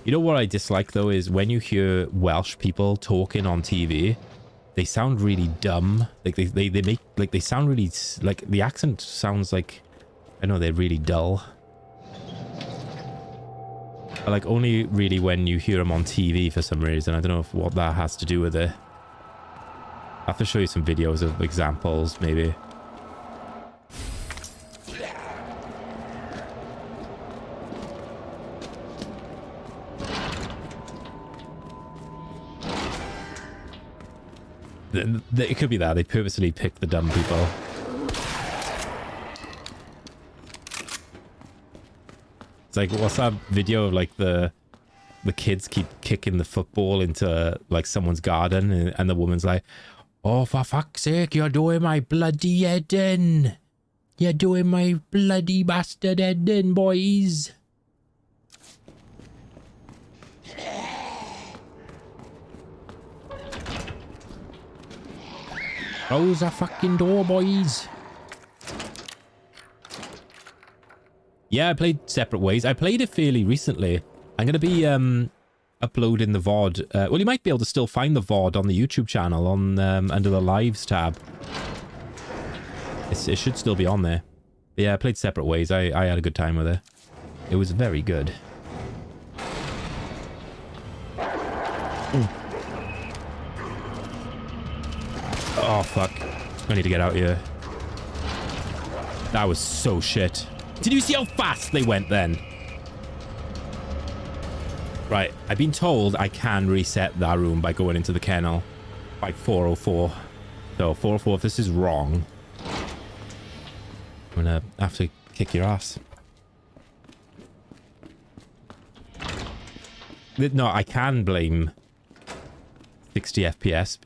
You know what I dislike though is when you hear Welsh people talking on TV, they sound really dumb. Like they make, like, they sound really, like, the accent sounds like, I know, they're really dull. But like only really when you hear them on TV for some reason. I don't know what that has to do with it. I'll have to show you some videos of examples maybe. It could be that they purposely pick the dumb people. It's like, what's that video of like the kids keep kicking the football into like someone's garden, and the woman's like, oh, for fuck's sake, you're doing my bloody head in. You're doing my bloody bastard head in, boys. Close the fucking door, boys. Yeah, I played Separate Ways. I played it fairly recently. I'm going to be uploading the VOD. Well, you might be able to still find the VOD on the YouTube channel on under the Lives tab. It should still be on there. But yeah, I played Separate Ways. I had a good time with it. It was very good. Oh, fuck. I need to get out here. That was so shit. Did you see how fast they went then? Right, I've been told I can reset that room by going into the kennel by 4:04. So 4:04, if this is wrong, I'm gonna have to kick your ass. No, I can blame 60 FPS.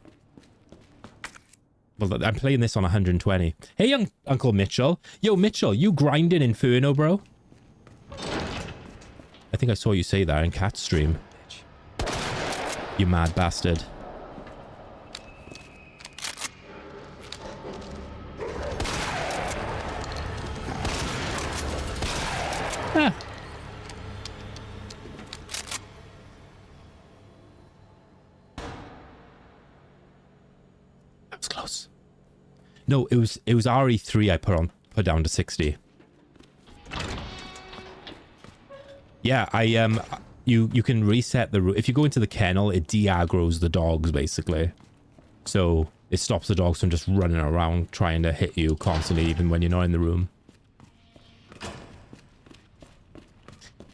Well, I'm playing this on 120. Hey, Uncle Mitchell. Yo, Mitchell, you grinding Inferno, bro? I think I saw you say that in Cat's stream. You mad bastard. Ah. That was close. No, it was RE3 I put down to 60. Yeah, you can reset the room. If you go into the kennel, it de-aggroes the dogs, basically. So it stops the dogs from just running around trying to hit you constantly, even when you're not in the room.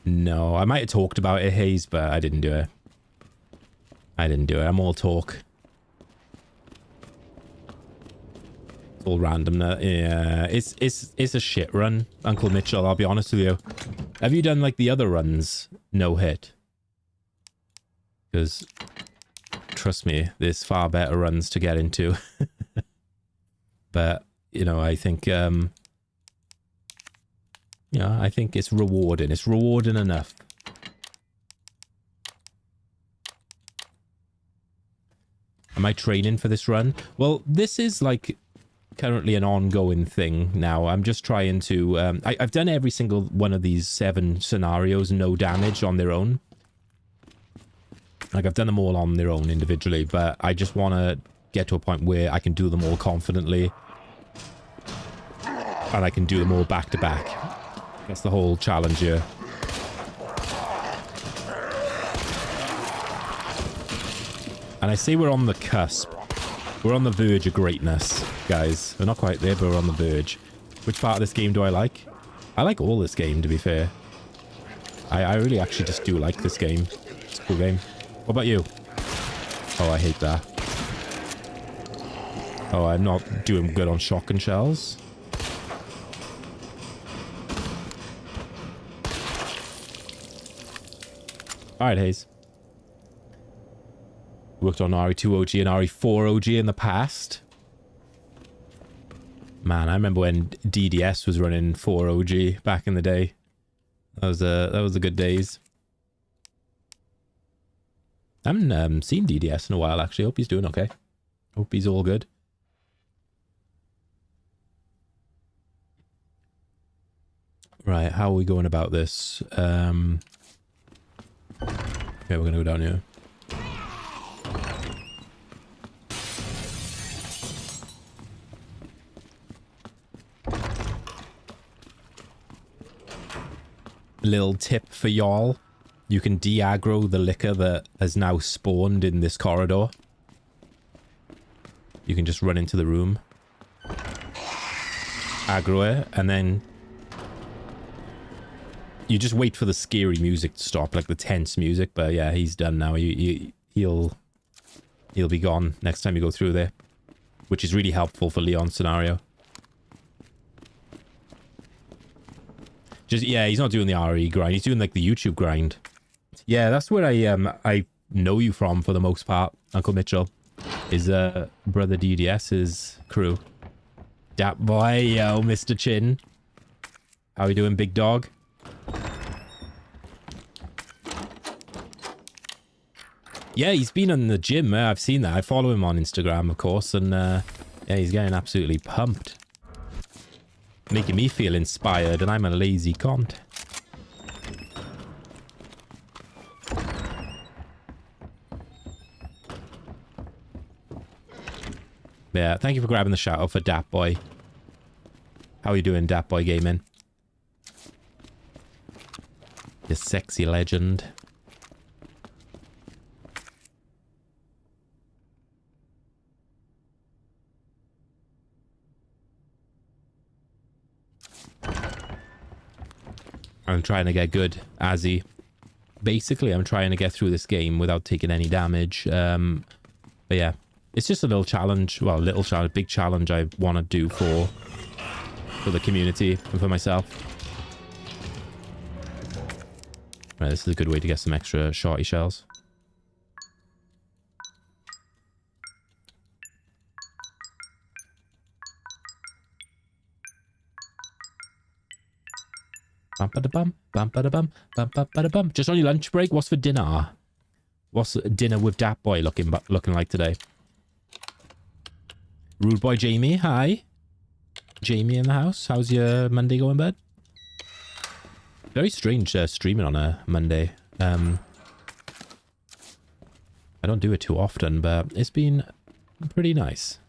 No, I might have talked about it, Hayes, but I didn't do it. I didn't do it. I'm all talk. It's all random. Yeah, it's a shit run, Uncle Mitchell, I'll be honest with you. Have you done like the other runs no hit? Because trust me, there's far better runs to get into. But you know, I think I think it's rewarding. It's rewarding enough. Am I training for this run? Well, this is like currently an ongoing thing now. I'm just trying to I've done every single one of these 7 scenarios no damage on their own. Like I've done them all on their own individually, but I just want to get to a point where I can do them all confidently and I can do them all back to back. That's the whole challenge here. And I say we're on the cusp. We're on the verge of greatness, guys. We're not quite there, but we're on the verge. Which part of this game do I like? I like all this game, to be fair. I really actually just do like this game. It's a cool game. What about you? Oh, I hate that. Oh, I'm not doing good on shotgun shells. Alright, Hayes. Worked on RE2 OG and RE4 OG in the past. Man, I remember when DDS was running 4 OG back in the day. That was the good days. I haven't seen DDS in a while, actually. Hope he's doing okay. Hope he's all good. Right, how are we going about this? Okay, we're gonna go down here. Little tip for y'all. You can de-aggro the liquor that has now spawned in this corridor. You can just run into the room. Aggro it, and then you just wait for the scary music to stop, like the tense music. But yeah, he's done now. He'll be gone next time you go through there, which is really helpful for Leon's scenario. Just, yeah, he's not doing the RE grind. He's doing like the YouTube grind. Yeah, that's where I know you from for the most part, Uncle Mitchell. Is brother DDS's crew. Dat boy, yo, Mr. Chin. How you doing, big dog? Yeah, he's been in the gym. I've seen that. I follow him on Instagram, of course, and yeah, Yeah, he's getting absolutely pumped. Making me feel inspired, and I'm a lazy cunt. Yeah, thank you for grabbing the shout out for Dat Boy. How are you doing, Dat Boy Gaming? You sexy legend. I'm trying to get good, Azzy. Basically, I'm trying to get through this game without taking any damage. But yeah, it's just a little challenge. Well, little challenge, big challenge I want to do for the community and for myself. Right, this is a good way to get some extra shorty shells. Bum-ba-da-bum, bum-ba-da-bum, bum-ba-da-bum. Just on your lunch break, what's for dinner? What's dinner with Dat Boy looking like today? Rude boy Jamie, hi. Jamie in the house. How's your Monday going, bud? Very strange streaming on a Monday. I don't do it too often, but it's been pretty nice.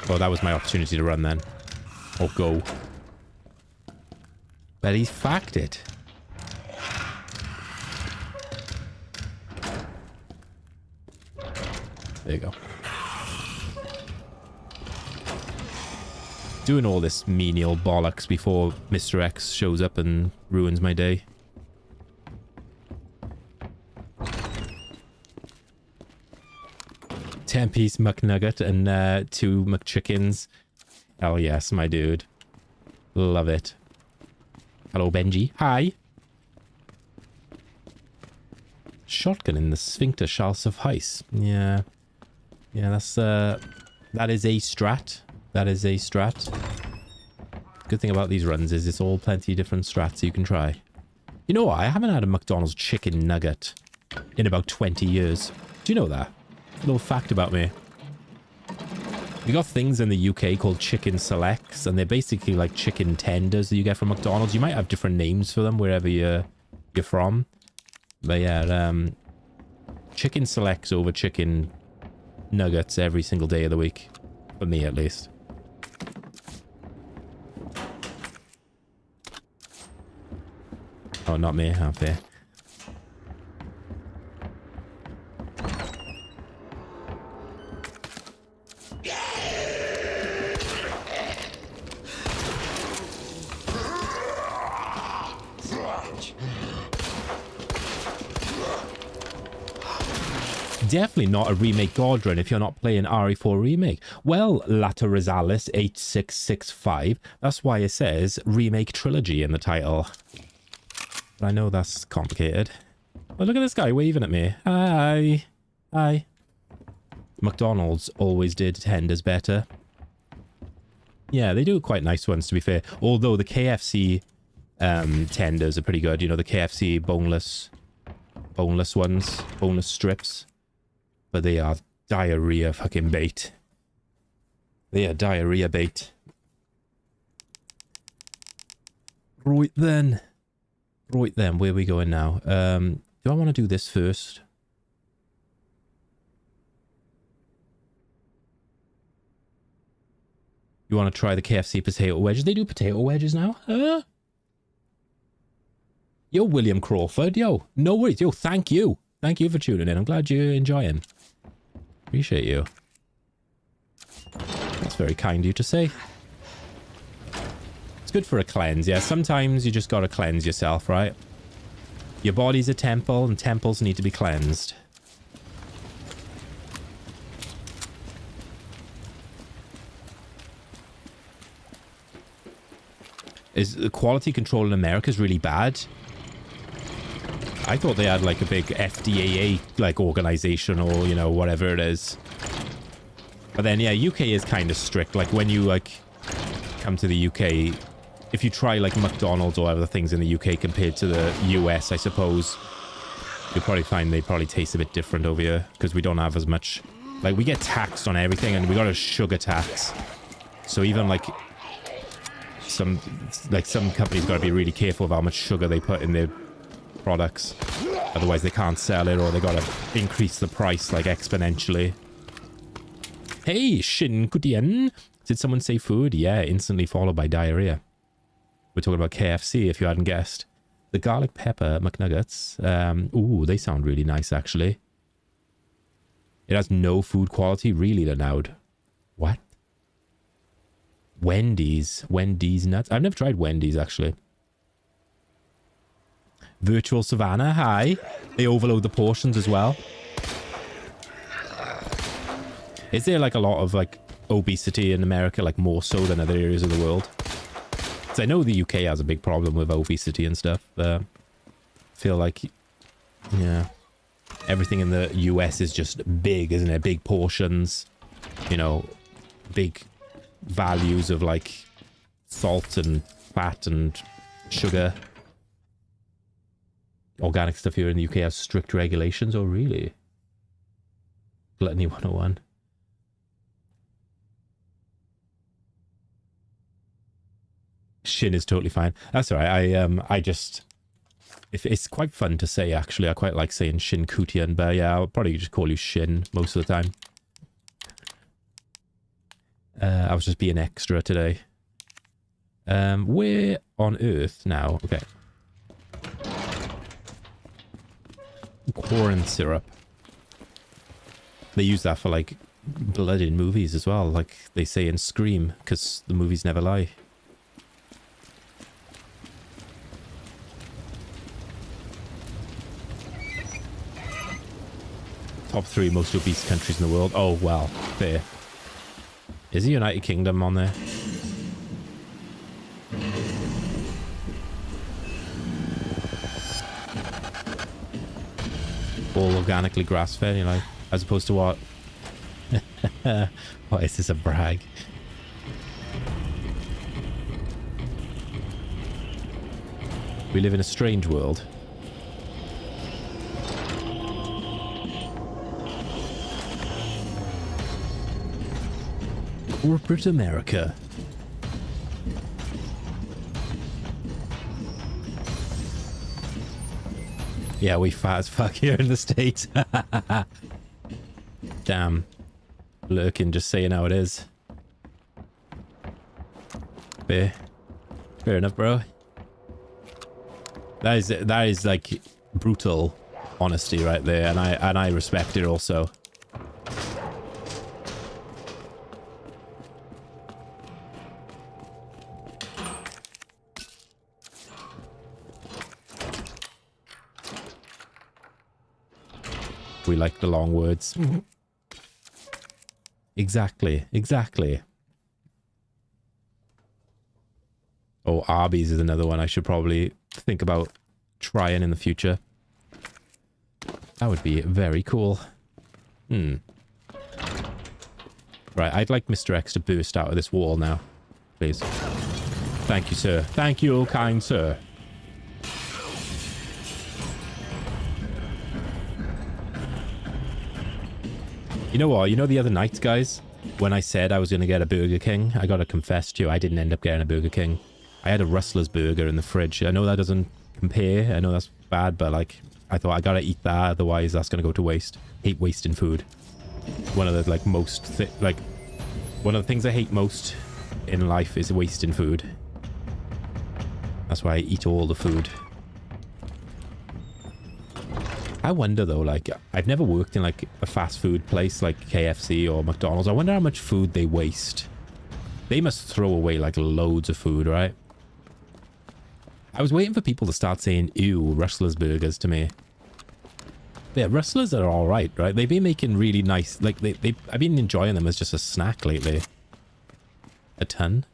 Oh, that was my opportunity to run then. Or go. But he's facked it. There you go. Doing all this menial bollocks before Mr. X shows up and ruins my day. Ten-piece McNugget and 2 McChickens. Hell yes, my dude. Love it. Hello, Benji. Hi. Shotgun in the sphincter shall suffice. Yeah. Yeah, that's that is a strat. That is a strat. Good thing about these runs is it's all plenty of different strats you can try. You know what? I haven't had a McDonald's chicken nugget in about 20 years. Do you know that? A little fact about me. We got things in the UK called chicken selects, and they're basically like chicken tenders that you get from McDonald's. You might have different names for them wherever you're from. But yeah, chicken selects over chicken nuggets every single day of the week. For me, at least. Oh, not me. Half there. Definitely not a remake god run if you're not playing RE4 Remake. Well, Laterazalis 8665, that's why it says Remake Trilogy in the title. But I know that's complicated. Oh, look at this guy waving at me. Hi. Hi. McDonald's always did tenders better. Yeah, they do quite nice ones, to be fair. Although the KFC tenders are pretty good. You know, the KFC boneless ones, boneless strips. But they are diarrhea fucking bait. They are diarrhea bait. Right then. Right then, where are we going now? Do I want to do this first? You want to try the KFC potato wedges? They do potato wedges now? Yo, William Crawford. Yo, no worries. Yo, thank you. Thank you for tuning in. I'm glad you're enjoying. Appreciate you. That's very kind of you to say. It's good for a cleanse, yeah. Sometimes you just gotta cleanse yourself, right? Your body's a temple, and temples need to be cleansed. Is the quality control in America is really bad? I thought they had like a big FDAA like organization or, you know, whatever it is. But then, yeah, UK is kind of strict. Like when you like come to the UK, if you try like McDonald's or other things in the UK compared to the US, I suppose, you'll probably find they probably taste a bit different over here because we don't have as much. Like, we get taxed on everything, and we got a sugar tax. So even like some companies got to be really careful of how much sugar they put in their products. Otherwise, they can't sell it, or they got to increase the price like exponentially. Hey, Shin Kutian. Did someone say food? Yeah, instantly followed by diarrhea. We're talking about KFC, if you hadn't guessed. The garlic pepper McNuggets. Ooh, they sound really nice, actually. It has no food quality, really, Loud. What? Wendy's. Wendy's nuts. I've never tried Wendy's, actually. Virtual Savannah, hi. They overload the portions as well. Is there like a lot of like obesity in America, like more so than other areas of the world? Because I know the UK has a big problem with obesity and stuff. Feel like, yeah, everything in the US is just big, isn't it? Big portions, you know, big values of like salt and fat and sugar. Organic stuff here in the UK has strict regulations. Oh, really? Gluttony 101. Shin is totally fine. That's all right. I just... It's quite fun to say, actually. I quite like saying Shin Kutian, but yeah, I'll probably just call you Shin most of the time. I was just being extra today. Where on earth now? Okay. Corn syrup. They use that for, like, blood in movies as well, like they say in Scream, because the movies never lie. Top 3 most obese countries in the world. Oh, well, fair. Is the United Kingdom on there? All organically grass-fed, you know, as opposed to what? What is this, a brag? We live in a strange world. Corporate America. Yeah, we fat as fuck here in the States. Damn. Lurking, just saying how it is. Fair enough, bro. That is like brutal honesty right there, and I respect it also. We like the long words. Exactly. Oh, Arby's is another one I should probably think about trying in the future. That would be very cool. Right, I'd like Mr. X to burst out of this wall now. Please. Thank you, sir. Thank you, kind sir. You know what? You know the other night, guys, when I said I was going to get a Burger King, I got to confess to you, I didn't end up getting a Burger King. I had a Rustler's burger in the fridge. I know that doesn't compare. I know that's bad, but like, I thought I got to eat that, otherwise that's going to go to waste. Hate wasting food. One of the like one of the things I hate most in life is wasting food. That's why I eat all the food. I wonder though, like, I've never worked in like a fast food place like KFC or McDonald's. I wonder how much food they waste. They must throw away like loads of food, right? I was waiting for people to start saying, ew, Rustler's burgers to me. Yeah, Rustlers are alright, right? They've been making really nice, like, I've been enjoying them as just a snack lately. A ton.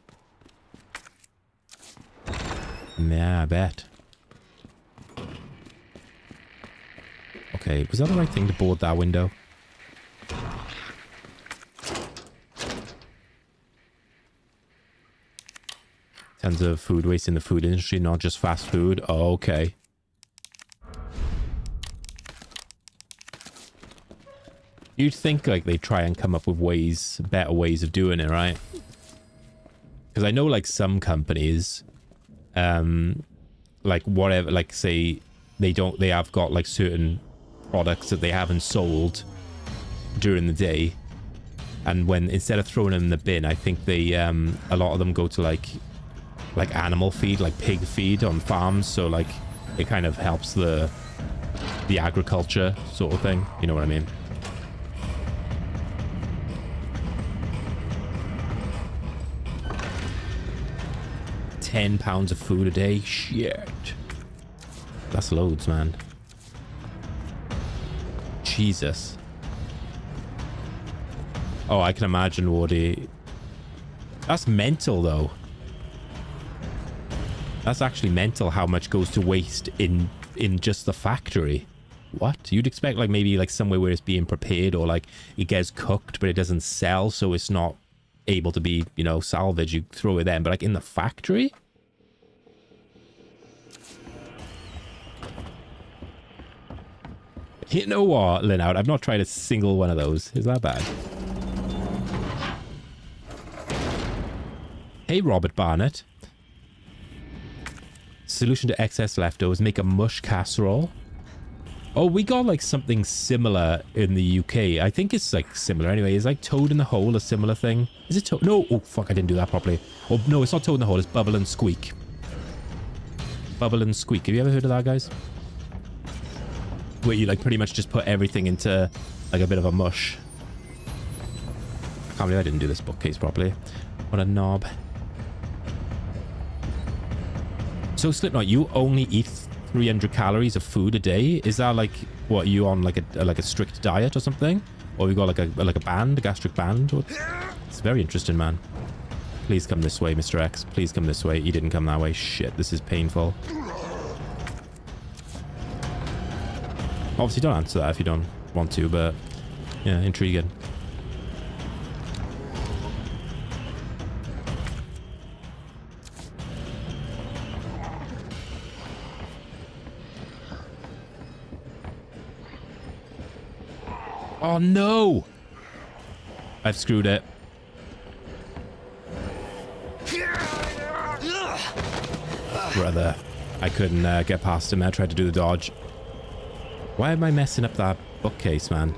Yeah, I bet. Okay, was that the right thing to board that window? tons of food waste in the food industry, not just fast food. Oh, okay. You'd think like they try and come up with ways, better ways of doing it, right? Because I know like some companies, like whatever, like say they have got like certain products that they haven't sold during the day, and when instead of throwing them in the bin, I think they a lot of them go to like animal feed, like pig feed on farms, so like it kind of helps the agriculture sort of thing, you know what I mean? £10 of food a day? Shit. That's loads, man. Jesus. Oh, I can imagine what he... That's mental, though. That's actually mental how much goes to waste in just the factory. What? You'd expect, like, maybe, like, somewhere where it's being prepared or, like, it gets cooked, but it doesn't sell, so it's not able to be, you know, salvaged. You throw it in, but, like, in the factory? You know what, Linout? I've not tried a single one of those. Is that bad? Hey, Robert Barnett. Solution to excess leftovers. Make a mush casserole. Oh, we got like something similar in the UK. I think it's like similar anyway. Is like Toad in the Hole a similar thing? Is it Toad? No. Oh, fuck. I didn't do that properly. Oh, no, it's not Toad in the Hole. It's Bubble and Squeak. Bubble and Squeak. Have you ever heard of that, guys? Where you like pretty much just put everything into like a bit of a mush. I can't believe I didn't do this bookcase properly. What a knob. So Slipknot, you only eat 300 calories of food a day? Is that like what, you on like a strict diet or something? Or you got like a band, a gastric band? It's very interesting, man. Please come this way, Mr. X. Please come this way. You didn't come that way. Shit, this is painful. Obviously, don't answer that if you don't want to, but yeah, intriguing. Oh no! I've screwed it. Brother, I couldn't get past him. I tried to do the dodge. Why am I messing up that bookcase, man?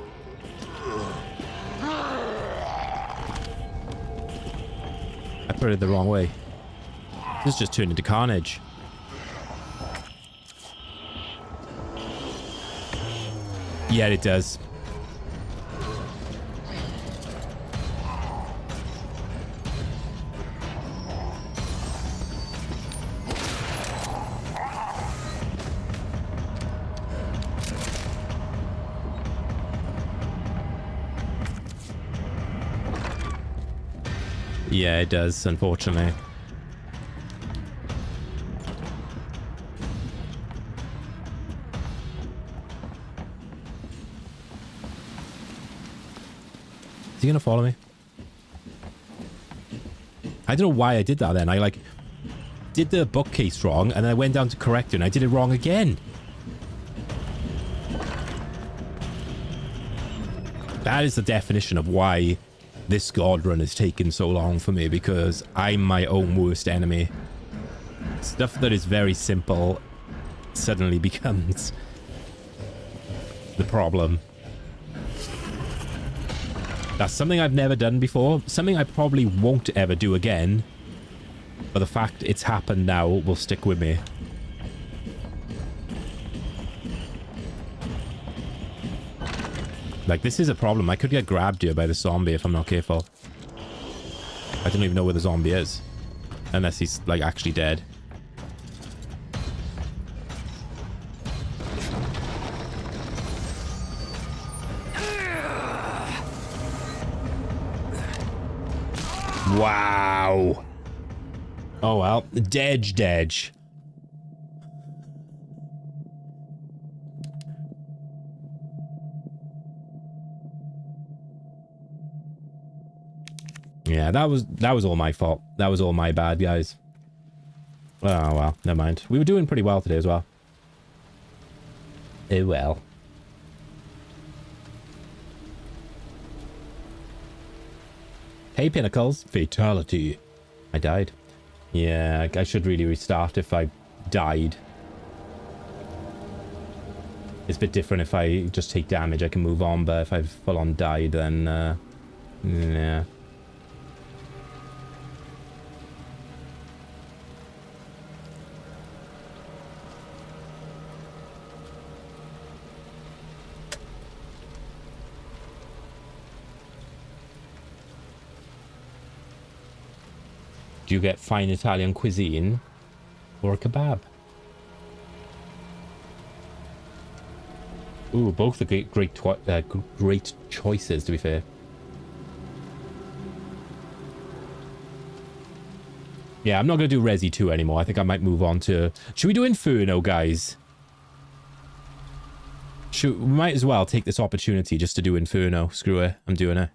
I put it the wrong way. This just turned into carnage. Yeah, it does. Yeah, it does, unfortunately. Is he gonna follow me? I don't know why I did that then. I like did the bookcase wrong and then I went down to correct it and I did it wrong again. That is the definition of why this God run has taken so long for me, because I'm my own worst enemy. Stuff that is very simple suddenly becomes the problem. That's something I've never done before. Something I probably won't ever do again. But the fact it's happened now will stick with me. Like, this is a problem. I could get grabbed here by the zombie if I'm not careful. I don't even know where the zombie is. Unless he's, like, actually dead. Wow. Oh, well. Dedge. Yeah, that was all my fault. That was all my bad, guys. Oh, well, never mind. We were doing pretty well today as well. Oh, well. Hey, Pinnacles. Fatality. I died. Yeah, I should really restart if I died. It's a bit different if I just take damage, I can move on, but if I've full on died, then, yeah. Do you get fine Italian cuisine or a kebab? Ooh, both are great choices, to be fair. Yeah, I'm not going to do Resi 2 anymore. I think I might move on to... Should we do Inferno, guys? We might as well take this opportunity just to do Inferno. Screw it. I'm doing it.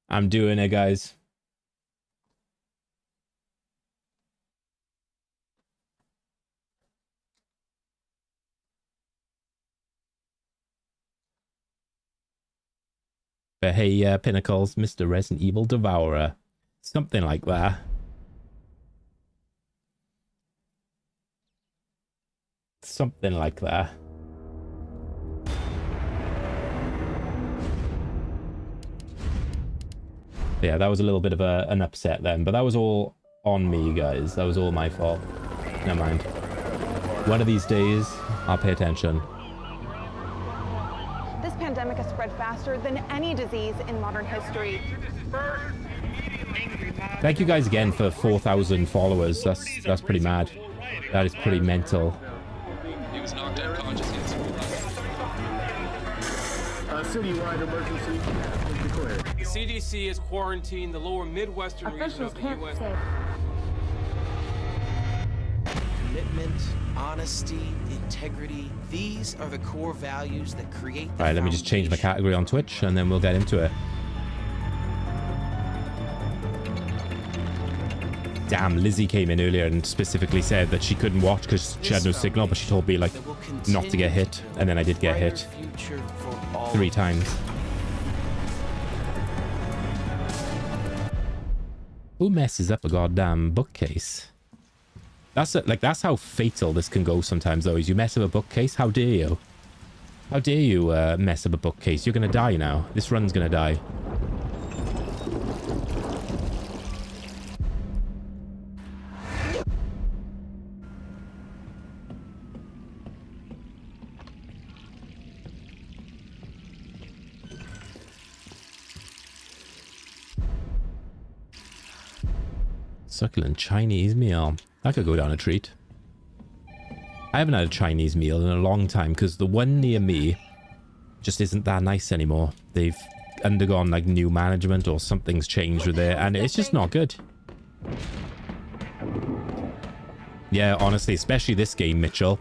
I'm doing it, guys. But hey, Pinnacles, Mr. Resident Evil Devourer. Something like that. Something like that. Yeah, that was a little bit of an upset then, but that was all on me, guys. That was all my fault. Never mind. One of these days, I'll pay attention. This pandemic has spread faster than any disease in modern history. Thank you guys again for 4,000 followers. That's pretty mad. That is pretty mental. He was knocked unconscious. Citywide emergency declared. The CDC has quarantined the lower Midwestern region of the U.S. Commitment, honesty, integrity, these are the core values that create the Alright, let me just change my category on Twitch and then we'll get into it. Damn, Lizzie came in earlier and specifically said that she couldn't watch because she had no signal, but she told me, like, not to get hit. And then I did get hit 3 times. Who messes up a goddamn bookcase? That's how fatal this can go sometimes, though, is you mess up a bookcase. How dare you? How dare you mess up a bookcase? You're gonna die now. This run's gonna die. Succulent Chinese meal. That could go down a treat. I haven't had a Chinese meal in a long time because the one near me just isn't that nice anymore. They've undergone like new management or something's changed with it and it's just not good. Yeah, honestly, especially this game, Mitchell.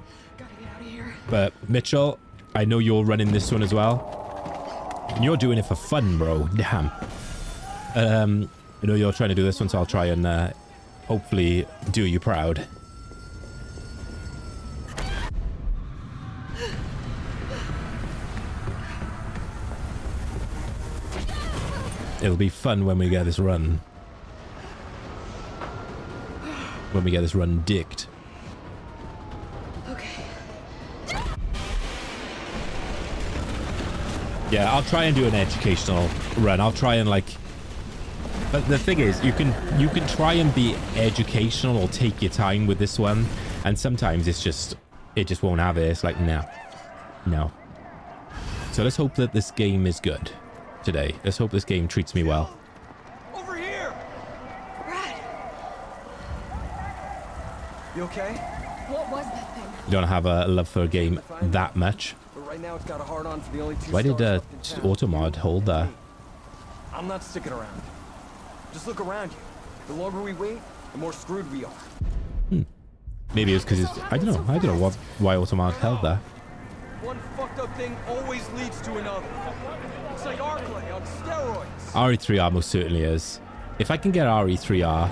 But Mitchell, I know you're running this one as well. And you're doing it for fun, bro. Damn. I know you're trying to do this one, so I'll try and hopefully do you proud. It'll be fun when we get this run. When we get this run dicked. Okay. Yeah, I'll try and do an educational run. I'll try and like... But the thing is, you can try and be educational or take your time with this one. And sometimes it just won't have it. It's like, no. No. So let's hope that this game is good today. Let's hope this game treats me well. Over here! Brad! You okay? What was that thing? You don't have a love for a game that much. But right now it's got a hard on for the only 2 Why did stars left in town. Automod hold that? I'm not sticking around. Just look around you. The longer we wait, the more screwed we are. Maybe it's because it's... I don't know why Automod held that. One fucked up thing always leads to another. It's like Arclay on steroids. RE3R most certainly is. If I can get RE3R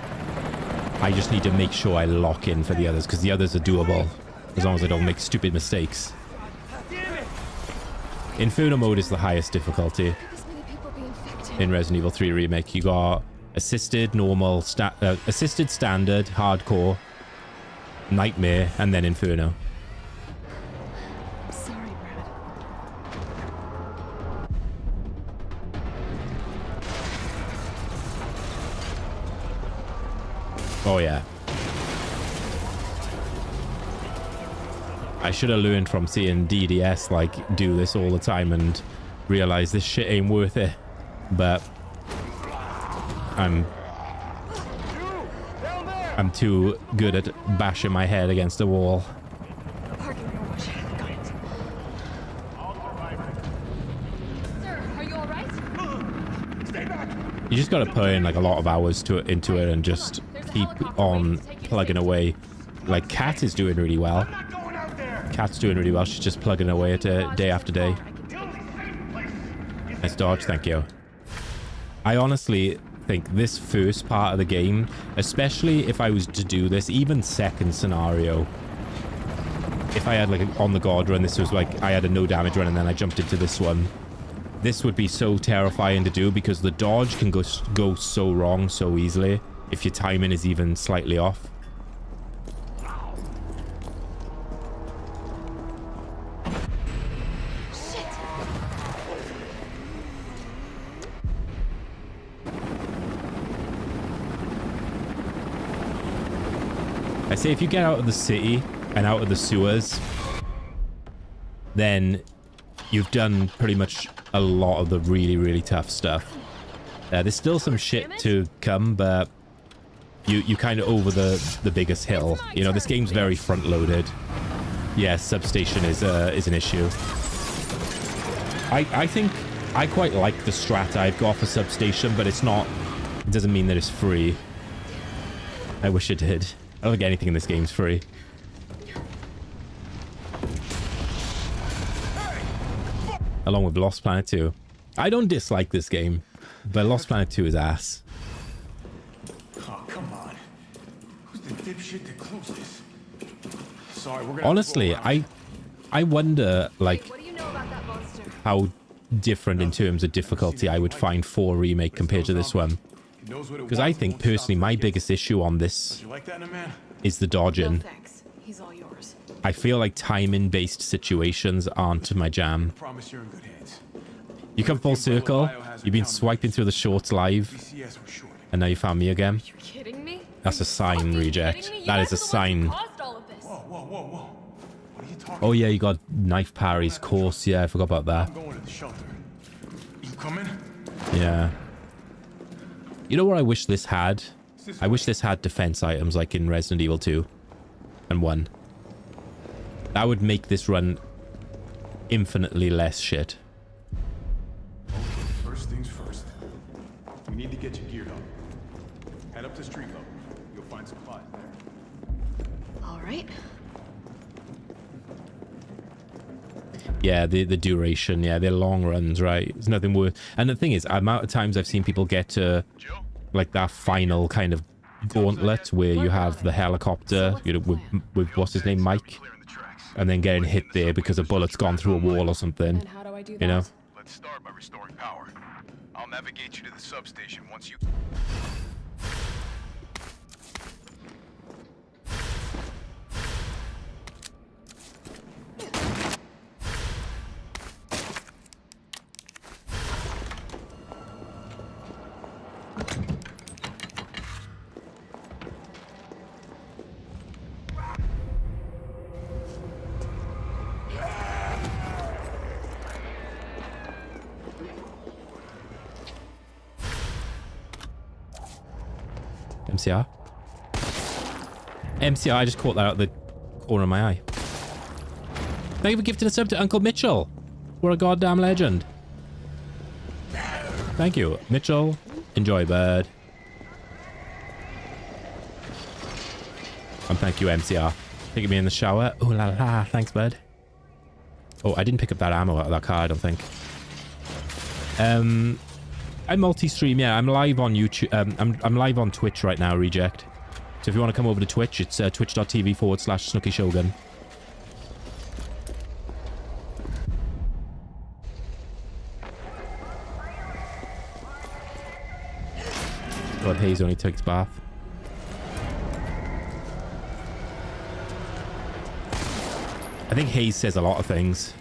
I just need to make sure I lock in for the others, because the others are doable, as long as I don't make stupid mistakes. Inferno mode is the highest difficulty in Resident Evil 3 Remake. You got assisted, normal, assisted, standard, hardcore, nightmare, and then Inferno. I'm sorry, Brad. Oh yeah. I should have learned from seeing DDS like do this all the time and realize this shit ain't worth it. But I'm too good at bashing my head against a wall. Parking garage. Got it. Sir, are you alright? Stay back! You just gotta put in like a lot of hours into it and just keep on plugging away. Like Kat is doing really well. Kat's doing really well. She's just plugging away at it day after day. Nice dodge, thank you. I honestly think this first part of the game, especially if I was to do this, even second scenario, if I had like on the guard run, this was like I had a no damage run and then I jumped into this one, this would be so terrifying to do because the dodge can go so wrong so easily if your timing is even slightly off. I say if you get out of the city and out of the sewers, then you've done pretty much a lot of the really, really tough stuff. There's still some shit to come, but you kind of over the biggest hill. You know, this game's very front-loaded. Yeah, substation is an issue. I think I quite like the strat I've got for substation, but it's not... It doesn't mean that it's free. I wish it did. I don't think anything in this game's free. Along with Lost Planet 2. I don't dislike this game, but Lost Planet 2 is ass. Oh, come on. Who's the dipshit that closed this? Sorry, we're gonna Honestly, I wonder, like, how different in terms of difficulty I would find for Remake compared to this one. Because I think, personally, my biggest issue on this is the dodging. He's all yours. I feel like timing-based situations aren't my jam. You come full circle, you've been swiping through the shorts live, and now you found me again. You kidding me? That's a sign, Reject. That is a sign. Oh yeah, you got knife parries, course. Yeah, I forgot about that. You coming? Yeah. You know what I wish this had? I wish this had defense items like in Resident Evil 2 and 1. That would make this run infinitely less shit. First things first. We need to get you geared up. Head up to street level. You'll find supplies there. All right. Yeah, the duration. Yeah, they're long runs, right? There's nothing worth. And the thing is, amount of times I've seen people get to like that final kind of gauntlet where you have the helicopter, you know, with what's his name, Mike, and then getting hit there because a bullet's gone through a wall or something. And how do I do that? You know? Let's start by restoring power. I'll navigate you to the substation once you... MCR? MCR, I just caught that out of the corner of my eye. Thank you for gifting a sub to Uncle Mitchell. What a goddamn legend. Thank you, Mitchell. Enjoy, bird. And thank you, MCR. Taking me in the shower. Oh la la, thanks, bud. Oh, I didn't pick up that ammo out of that car, I don't think. I multi-stream, yeah. I'm live on YouTube. I'm live on Twitch right now, Reject. So if you want to come over to Twitch, it's twitch.tv/SnookyShogun. God, Hayes only takes bath. I think Hayes says a lot of things.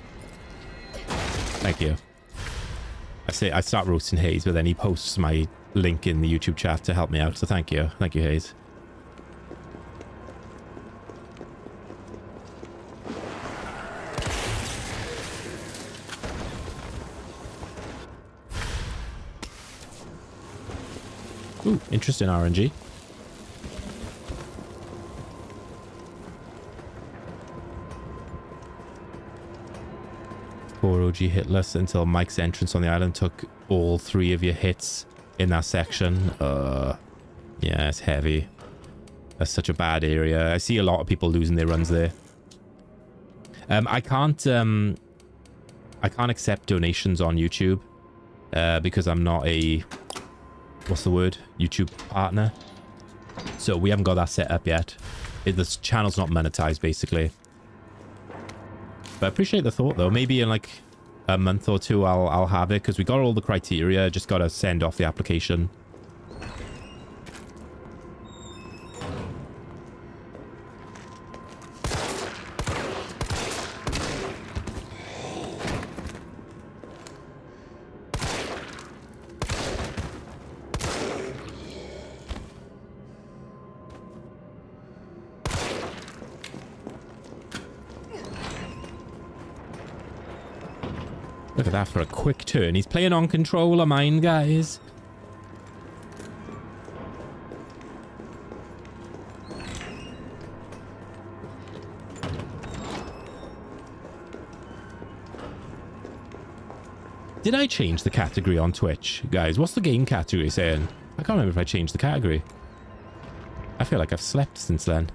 Thank you. I start roasting Hayes, but then he posts my link in the YouTube chat to help me out. So thank you. Thank you, Hayes. Ooh, interesting RNG. Poor OG hitless until Mike's entrance on the island took all 3 of your hits in that section. Yeah, it's heavy. That's such a bad area. I see a lot of people losing their runs there. I can't accept donations on YouTube because I'm not a, what's the word, YouTube partner. So we haven't got that set up yet. This channel's not monetized, basically. But I appreciate the thought, though. Maybe in like a month or 2 I'll have it, because we got all the criteria. Just got to send off the application. Look at that for a quick turn. He's playing on controller, mine, guys. Did I change the category on Twitch? Guys, what's the game category saying? I can't remember if I changed the category. I feel like I've slept since then.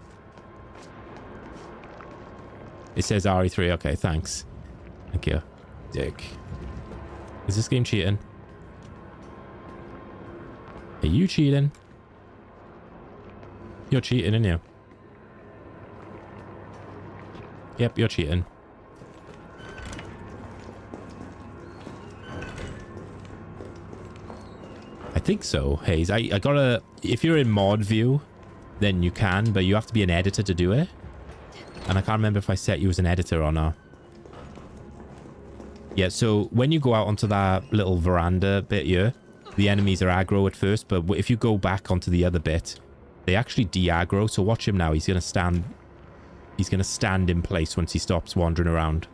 It says RE3. Okay, thanks. Thank you. Dick. Is this game cheating? Are you cheating? You're cheating, aren't you? Yep, you're cheating. I think so, Hayes. I gotta... If you're in mod view, then you can, but you have to be an editor to do it. And I can't remember if I set you as an editor or not. Yeah, so when you go out onto that little veranda bit here, the enemies are aggro at first, but if you go back onto the other bit, they actually de-aggro. So watch him now. He's going to stand in place once he stops wandering around.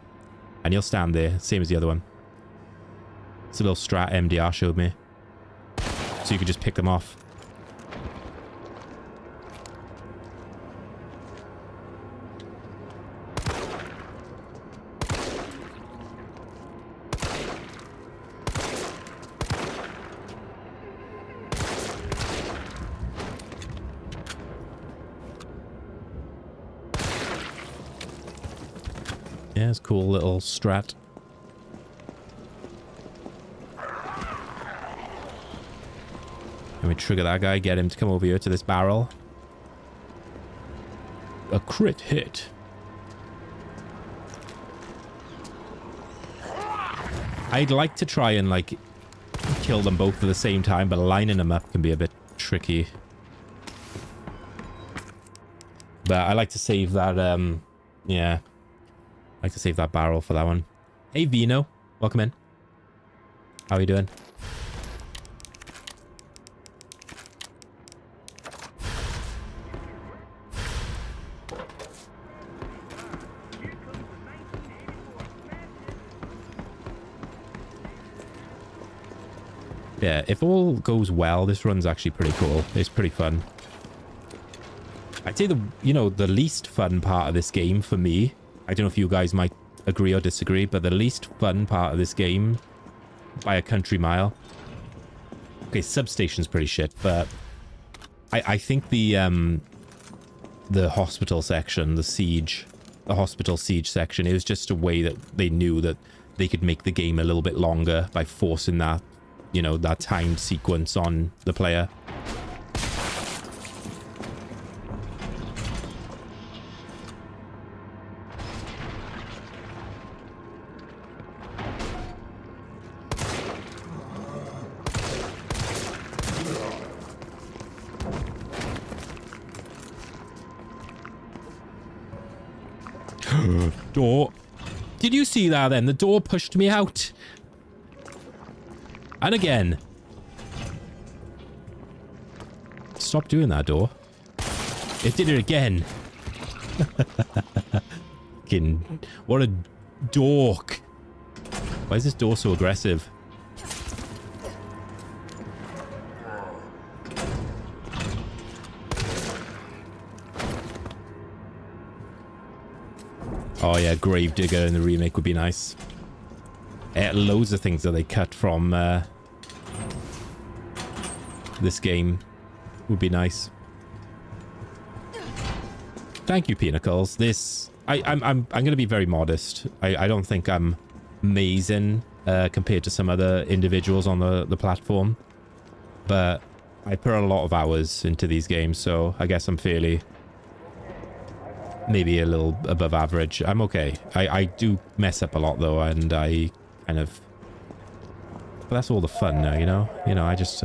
And he'll stand there, same as the other one. It's a little strat MDR showed me. So you can just pick them off. Yeah, it's a cool little strat. And we trigger that guy, get him to come over here to this barrel. A crit hit. I'd like to try and, like, kill them both at the same time, but lining them up can be a bit tricky. But I like to save that, yeah. I like to save that barrel for that one. Hey, Vino. Welcome in. How are you doing? Yeah, if all goes well, this run's actually pretty cool. It's pretty fun. I'd say the least fun part of this game for me, I don't know if you guys might agree or disagree, but the least fun part of this game by a country mile. Okay, substation's pretty shit, but I think the hospital section, the hospital siege section, it was just a way that they knew that they could make the game a little bit longer by forcing that, that timed sequence on the player. Door. Did you see that then? The door pushed me out. And again. Stop doing that, door. It did it again. Fucking... What a dork. Why is this door so aggressive? Oh yeah, Gravedigger in the remake would be nice. Loads of things that they cut from this game would be nice. Thank you, Pinnacles. This I'm gonna be very modest. I don't think I'm amazing compared to some other individuals on the platform, but I put a lot of hours into these games, so I guess I'm fairly maybe a little above average. I'm okay. I do mess up a lot though, and I kind of... But that's all the fun now, you know? You know, I just...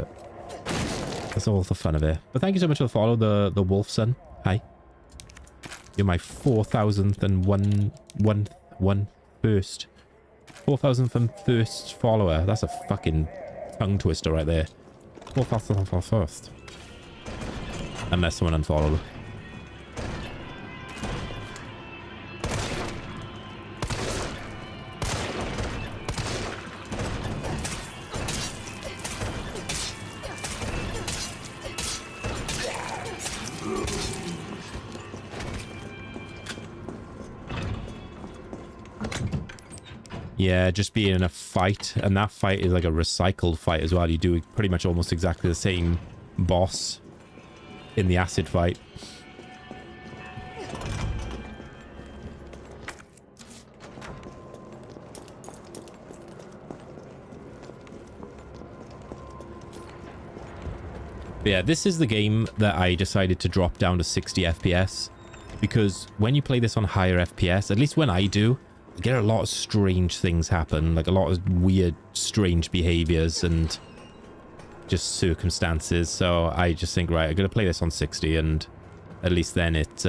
that's all the fun of it. But thank you so much for the follow, the Wolf Son. Hi. You're my 4,000th and one first. 4,000th and first follower. That's a fucking tongue twister right there. 4,000th first. Unless someone unfollowed. Yeah, just being in a fight, and that fight is like a recycled fight as well. You do pretty much almost exactly the same boss in the acid fight. But yeah, this is the game that I decided to drop down to 60 FPS, because when you play this on higher FPS, at least when I do, I get a lot of strange things happen, like a lot of weird, strange behaviors and just circumstances. So I just think, right, I'm going to play this on 60, and at least then it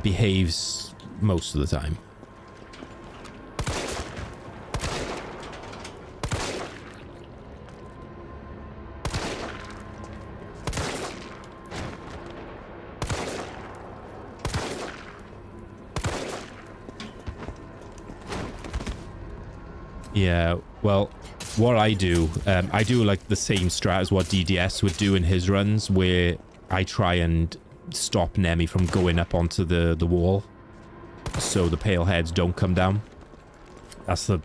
behaves most of the time. Yeah, well, what I do like the same strat as what DDS would do in his runs, where I try and stop Nemi from going up onto the wall, so the pale heads don't come down. That's the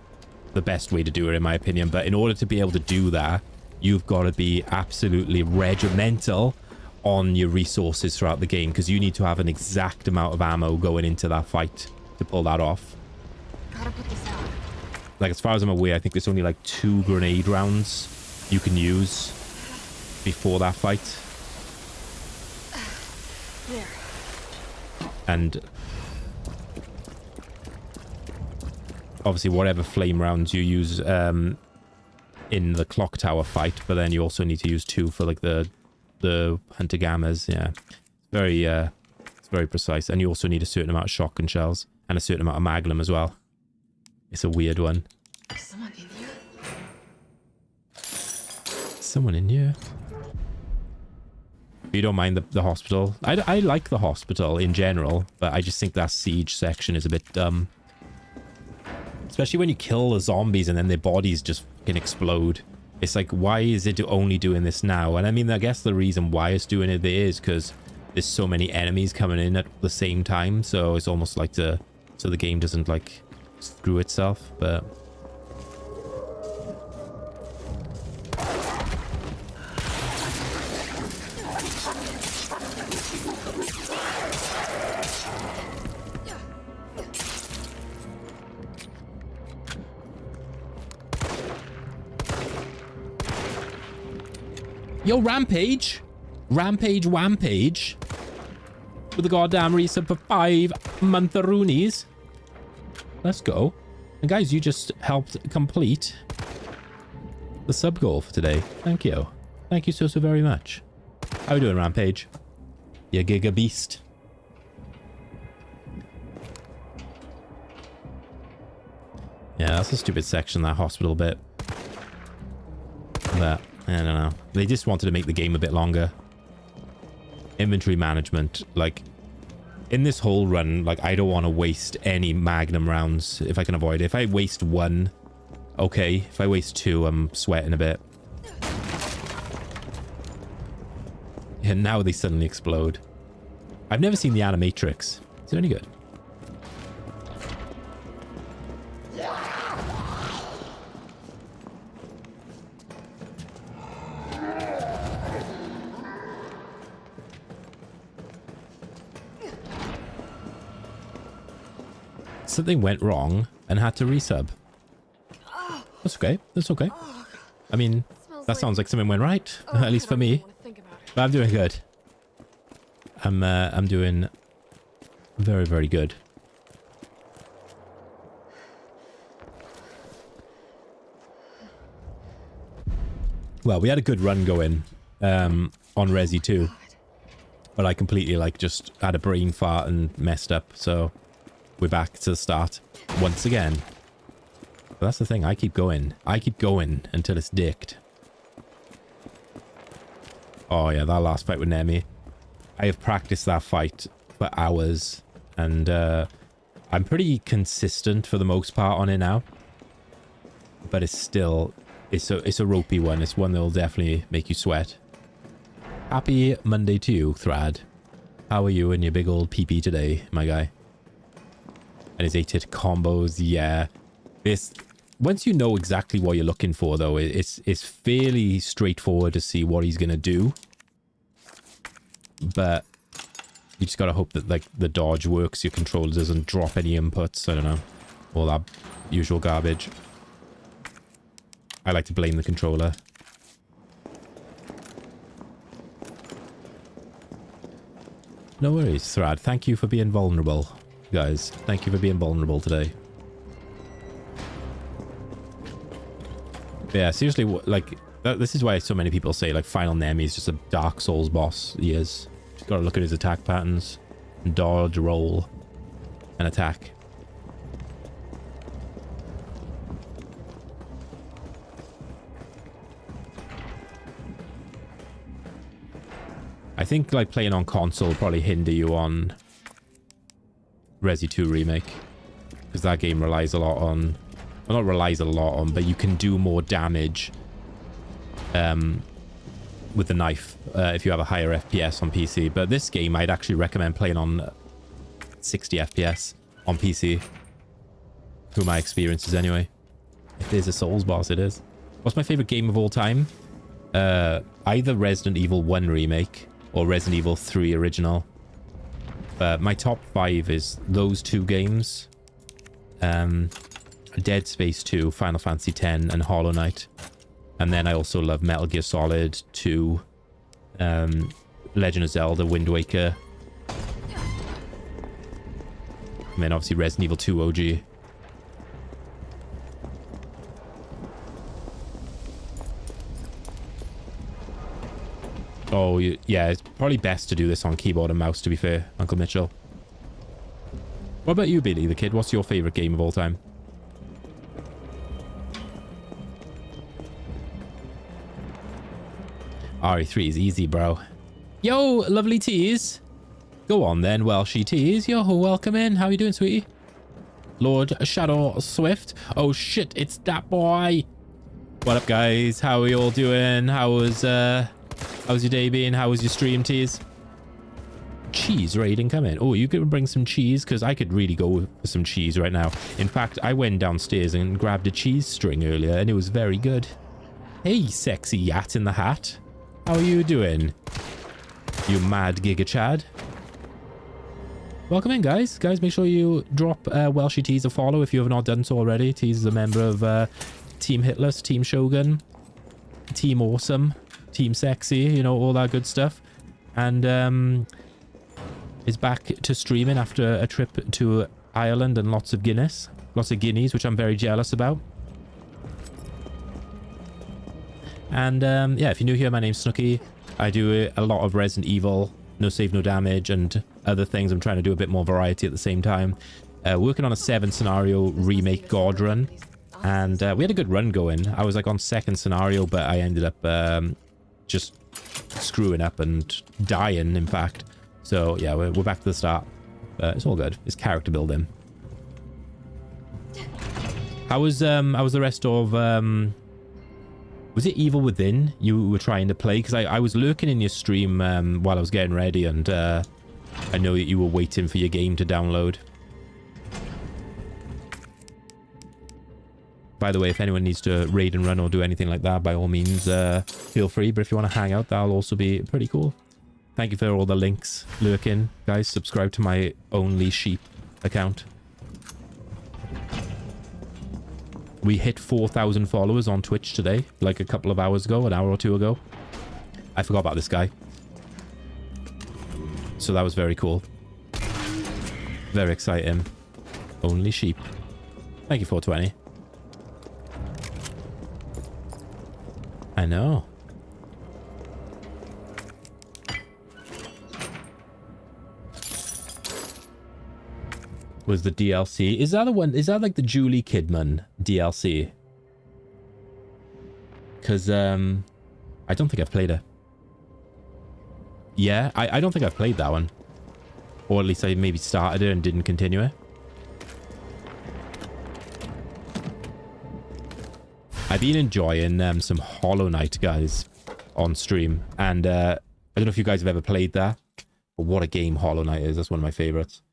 best way to do it, in my opinion. But in order to be able to do that, you've got to be absolutely regimental on your resources throughout the game, because you need to have an exact amount of ammo going into that fight to pull that off. Gotta put this out. Like, as far as I'm aware, I think there's only like 2 grenade rounds you can use before that fight. There. And obviously whatever flame rounds you use in the clock tower fight, but then you also need to use 2 for like the hunter gammas. Yeah, it's very precise. And you also need a certain amount of shotgun shells and a certain amount of magnum as well. It's a weird one. Someone in here? Someone in here? You don't mind the hospital? I like the hospital in general, but I just think that siege section is a bit dumb. Especially when you kill the zombies and then their bodies just fucking explode. It's like, why is it only doing this now? And I mean, I guess the reason why it's doing it is because there's so many enemies coming in at the same time. So it's almost like so the game doesn't like screw itself, but... Yo, Rampage! Rampage Wampage! With the goddamn resub for 5 montheroonies. Let's go. And guys, you just helped complete the sub goal for today. Thank you. Thank you so very much. How are you doing, Rampage? You giga beast. Yeah, that's a stupid section, that hospital bit. But, I don't know. They just wanted to make the game a bit longer. Inventory management. Like, in this whole run, like, I don't want to waste any Magnum rounds if I can avoid it. If I waste one, okay. If I waste two, I'm sweating a bit. And now they suddenly explode. I've never seen the Animatrix. Is it any good? Something went wrong and had to resub. That's okay. That's okay. I mean, that sounds like something went right, at least for me. But I'm doing good. I'm doing very, very good. Well, we had a good run going on Resi 2. But I completely, like, just had a brain fart and messed up, so we're back to the start once again. But that's the thing, I keep going. I keep going until it's dicked. Oh yeah, that last fight with Nemi. I have practiced that fight for hours, and I'm pretty consistent for the most part on it now. But it's still, it's a ropey one. It's one that will definitely make you sweat. Happy Monday to you, Thrad. How are you and your big old PP today, my guy? And his 8-hit combos, yeah. This, once you know exactly what you're looking for, though, it's fairly straightforward to see what he's gonna do. But you just gotta hope that, like, the dodge works, your controller doesn't drop any inputs, I don't know. All that usual garbage. I like to blame the controller. No worries, Thrad. Thank you for being vulnerable, guys. Thank you for being vulnerable today. But yeah, seriously, like, this is why so many people say, like, Final Nemi is just a Dark Souls boss. He is. Just gotta look at his attack patterns. Dodge, roll, and attack. I think, like, playing on console will probably hinder you on Resi 2 Remake. Because that game relies a lot on... Well, not relies a lot on, but you can do more damage with the knife if you have a higher FPS on PC. But this game, I'd actually recommend playing on 60 FPS on PC. Through my experiences, anyway. If there's a Souls boss, it is. What's my favorite game of all time? Either Resident Evil 1 Remake or Resident Evil 3 Original. My top 5 is those two games. Dead Space 2, Final Fantasy X, and Hollow Knight. And then I also love Metal Gear Solid 2, Legend of Zelda, Wind Waker. And then obviously Resident Evil 2 OG. Oh, yeah, it's probably best to do this on keyboard and mouse, to be fair, Uncle Mitchell. What about you, Billy the Kid? What's your favorite game of all time? RE3 is easy, bro. Yo, lovely tease. Go on then, Welshy tease. Yo, welcome in. How you doing, sweetie? Lord Shadow Swift. Oh shit, it's that boy. What up, guys? How are you all doing? How's your day been? How was your stream, tease? Cheese raiding coming. Oh, you could bring some cheese, because I could really go for some cheese right now. In fact, I went downstairs and grabbed a cheese string earlier, and it was very good. Hey, sexy yat in the hat. How are you doing? You mad Giga Chad? Welcome in, guys. Guys, make sure you drop Welshy Tease a follow if you have not done so already. Tease is a member of Team Hitless, Team Shogun, Team Awesome, Team Sexy, you know, all that good stuff. And is back to streaming after a trip to Ireland and lots of Guinness. Lots of guineas, which I'm very jealous about. And yeah, if you're new here, my name's Snooky. I do a lot of Resident Evil, No Save No Damage, and other things. I'm trying to do a bit more variety at the same time. Working on a 7 scenario remake God run. And we had a good run going. I was like on second scenario, but I ended up just screwing up and dying, in fact. So yeah, we're back to the start. It's all good. It's character building. How was the rest of was it Evil Within you were trying to play? Because I was lurking in your stream while I was getting ready, and I know that you were waiting for your game to download. By the way, if anyone needs to raid and run or do anything like that, by all means, feel free. But if you want to hang out, that'll also be pretty cool. Thank you for all the links lurking. Guys, subscribe to my Only Sheep account. We hit 4,000 followers on Twitch today, like a couple of hours ago, an hour or two ago. I forgot about this guy. So that was very cool. Very exciting. Only Sheep. Thank you, 420. I know. Was the DLC? Is that the one? Is that like the Julie Kidman DLC? Because I don't think I've played it. Yeah, I don't think I've played that one. Or at least I maybe started it and didn't continue it. I've been enjoying some Hollow Knight, guys, on stream. And I don't know if you guys have ever played that. But what a game Hollow Knight is. That's one of my favorites.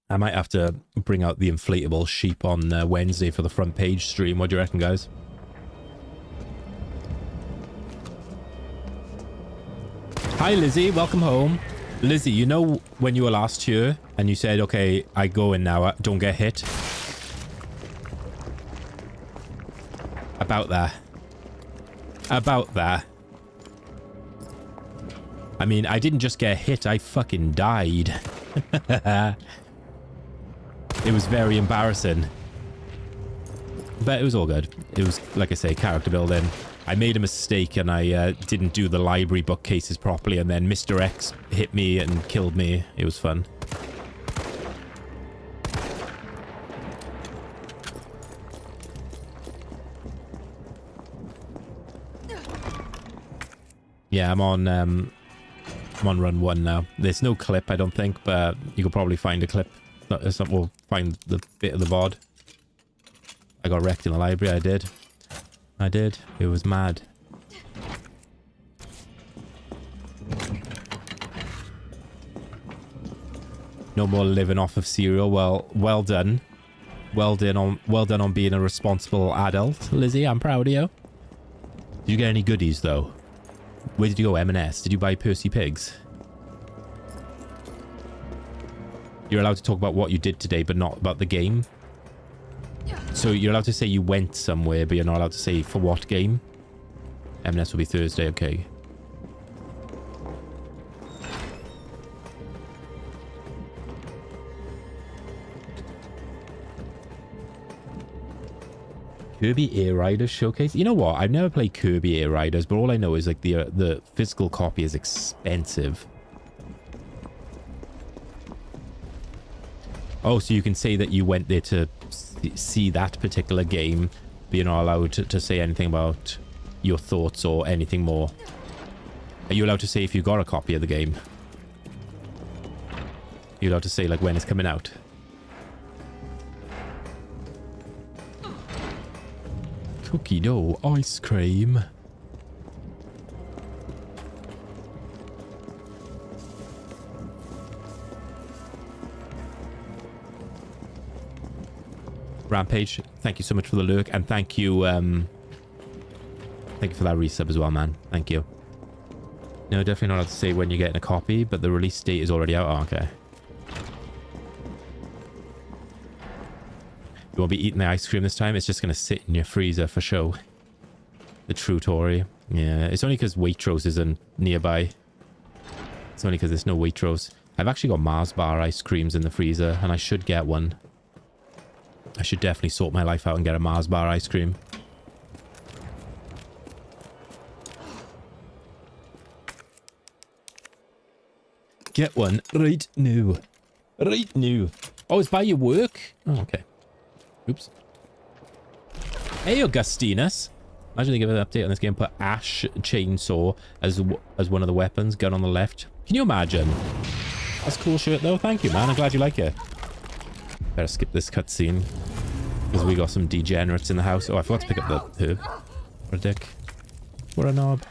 I might have to bring out the inflatable sheep on Wednesday for the front page stream. What do you reckon, guys? Hi, Lizzie. Welcome home. Lizzie, you know when you were last here and you said, okay, I go in now, don't get hit? About that. About that. I mean, I didn't just get hit, I fucking died. It was very embarrassing. But it was all good. It was, like I say, character building. I made a mistake and I didn't do the library bookcases properly, and then Mr. X hit me and killed me. It was fun. Yeah, I'm on run 1 now. There's no clip, I don't think, but you could probably find a clip. We'll find the bit of the VOD. I got wrecked in the library. I did. It was mad. No more living off of cereal. Well done. Well done on being a responsible adult, Lizzie. I'm proud of you. Did you get any goodies though? Where did you go, M&S? Did you buy Percy Pigs? You're allowed to talk about what you did today, but not about the game. So you're allowed to say you went somewhere, but you're not allowed to say for what game. M&S will be Thursday, okay. Kirby Air Riders Showcase. You know what? I've never played Kirby Air Riders, but all I know is like the physical copy is expensive. Oh, so you can say that you went there to see that particular game, but you're not allowed to say anything about your thoughts or anything more. Are you allowed to say if you got a copy of the game? You're allowed to say like when it's coming out? Cookie dough ice cream. Rampage, thank you so much for the lurk, and thank you for that resub as well, man. Thank you. No, definitely not allowed to say when you're getting a copy, but the release date is already out. Oh, okay. You won't be eating the ice cream this time. It's just going to sit in your freezer for show. The true Tory. Yeah, it's only because Waitrose isn't nearby. It's only because there's no Waitrose. I've actually got Mars bar ice creams in the freezer, and I should get one. I should definitely sort my life out and get a Mars bar ice cream. Get one right now. Right now. Oh, it's by your work? Oh, okay. Oops. Hey, Augustinus. Imagine they give an update on this game, put Ash Chainsaw as one of the weapons, gun on the left. Can you imagine? That's a cool shirt though. Thank you, man. I'm glad you like it. Better skip this cutscene because we got some degenerates in the house. Oh, I forgot to pick up the herb. What a dick. What a knob.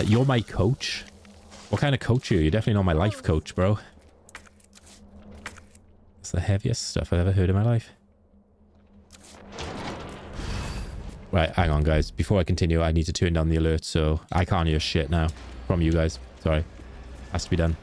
You're my coach? What kind of coach are you? You're definitely not my life coach, bro. That's the heaviest stuff I've ever heard in my life. Right, hang on, guys. Before I continue, I need to turn down the alert, so I can't hear shit now from you guys. Sorry. Has to be done.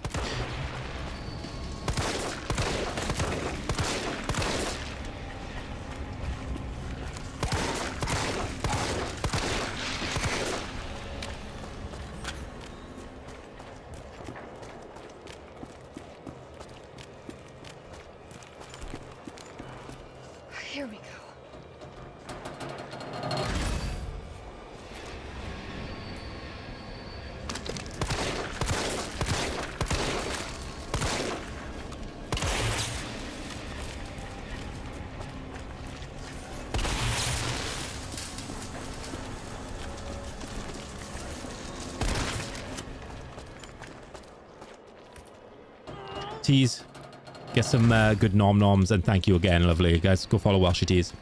Here we go. Tease. Get some good nom-noms, and thank you again, lovely. Guys, go follow Welsh Tease.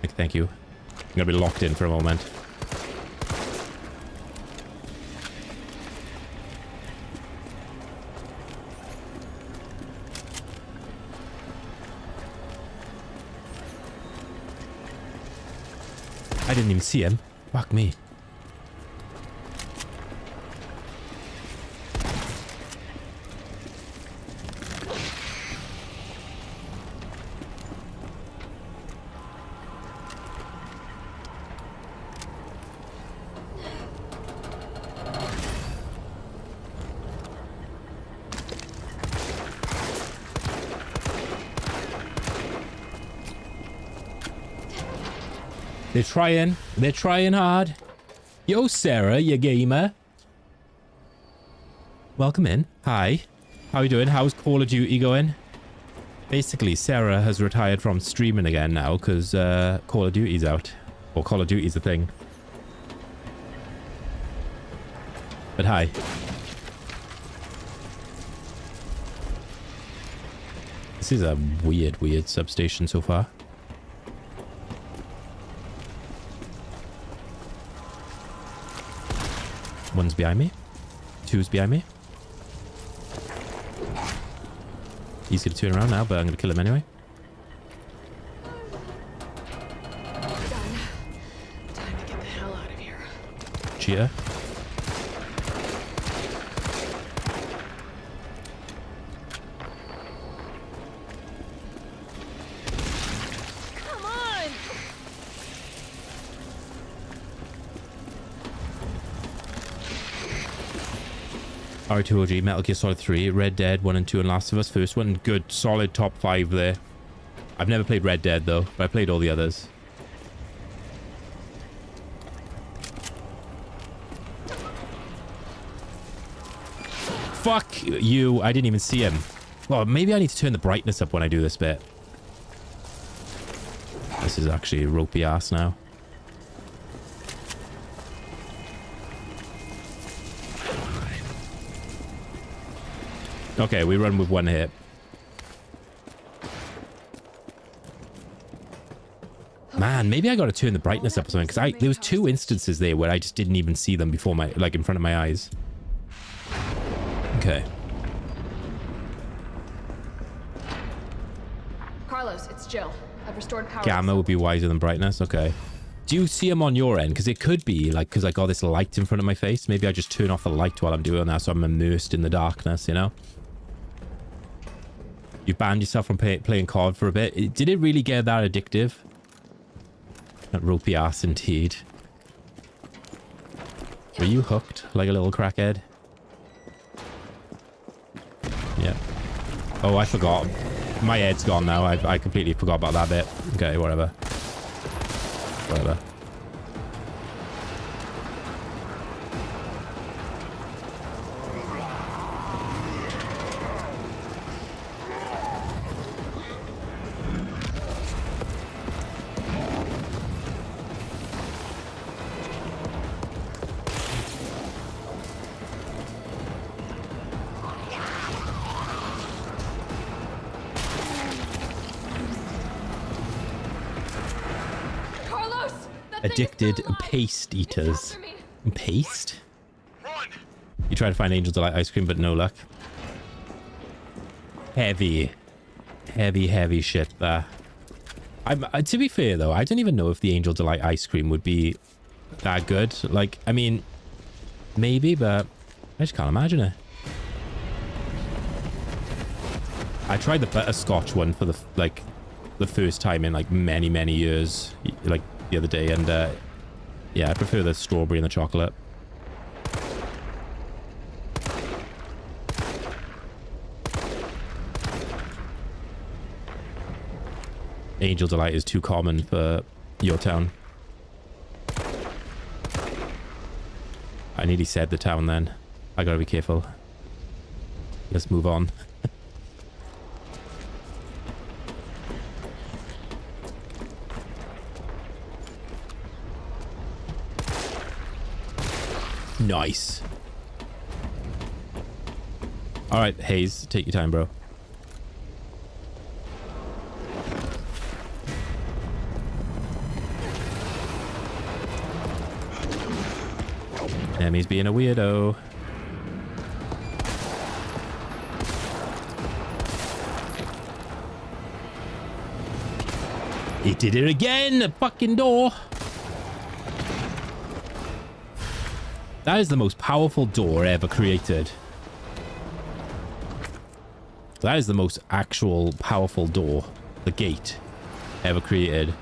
Thank you. I'm going to be locked in for a moment. I didn't even see him. Fuck me. They're trying hard. Yo, Sarah, you gamer. Welcome in. Hi. How you doing? How's Call of Duty going? Basically, Sarah has retired from streaming again now because Call of Duty's out. Or Call of Duty's a thing. But hi. This is a weird substation so far. One's behind me. Two's behind me. He's going to turn around now, but I'm going to kill him anyway. Time to get the hell out of here. Cheater. Come on! R2OG, Metal Gear Solid 3, Red Dead 1 and 2, and Last of Us. First one, good, solid top 5 there. I've never played Red Dead though, but I played all the others. Fuck you, I didn't even see him. Well, maybe I need to turn the brightness up when I do this bit. This is actually a ropey ass now. Okay, we run with one hit. Man, maybe I gotta turn the brightness up or something, because there was 2 instances there where I just didn't even see them before my, like, in front of my eyes. Okay. Carlos, it's Jill. I've restored power. Gamma would be wiser than brightness. Okay. Do you see them on your end? Because it could be, like, because I got this light in front of my face. Maybe I just turn off the light while I'm doing that, so I'm immersed in the darkness, you know? You banned yourself from playing COD for a bit. Did it really get that addictive? That ropey ass indeed. Were you hooked like a little crackhead? Yeah. Oh, I forgot. My head's gone now. I completely forgot about that bit. Okay, whatever. Whatever. Addicted paste eaters. Paste? You try to find Angel Delight ice cream, but no luck. Heavy shit there. To be fair though, I don't even know if the Angel Delight ice cream would be that good. Like, I mean, maybe, but I just can't imagine it. I tried the butterscotch one for the first time in like many years, like the other day, and yeah, I prefer the strawberry and the chocolate. Angel Delight is too common for your town. I nearly said the town then. I gotta be careful. Let's move on. Nice. Alright, Hayes, take your time, bro. Emmy's being a weirdo. He did it again! The fucking door! That is the most powerful door ever created. That is the most actual powerful door. The gate ever created.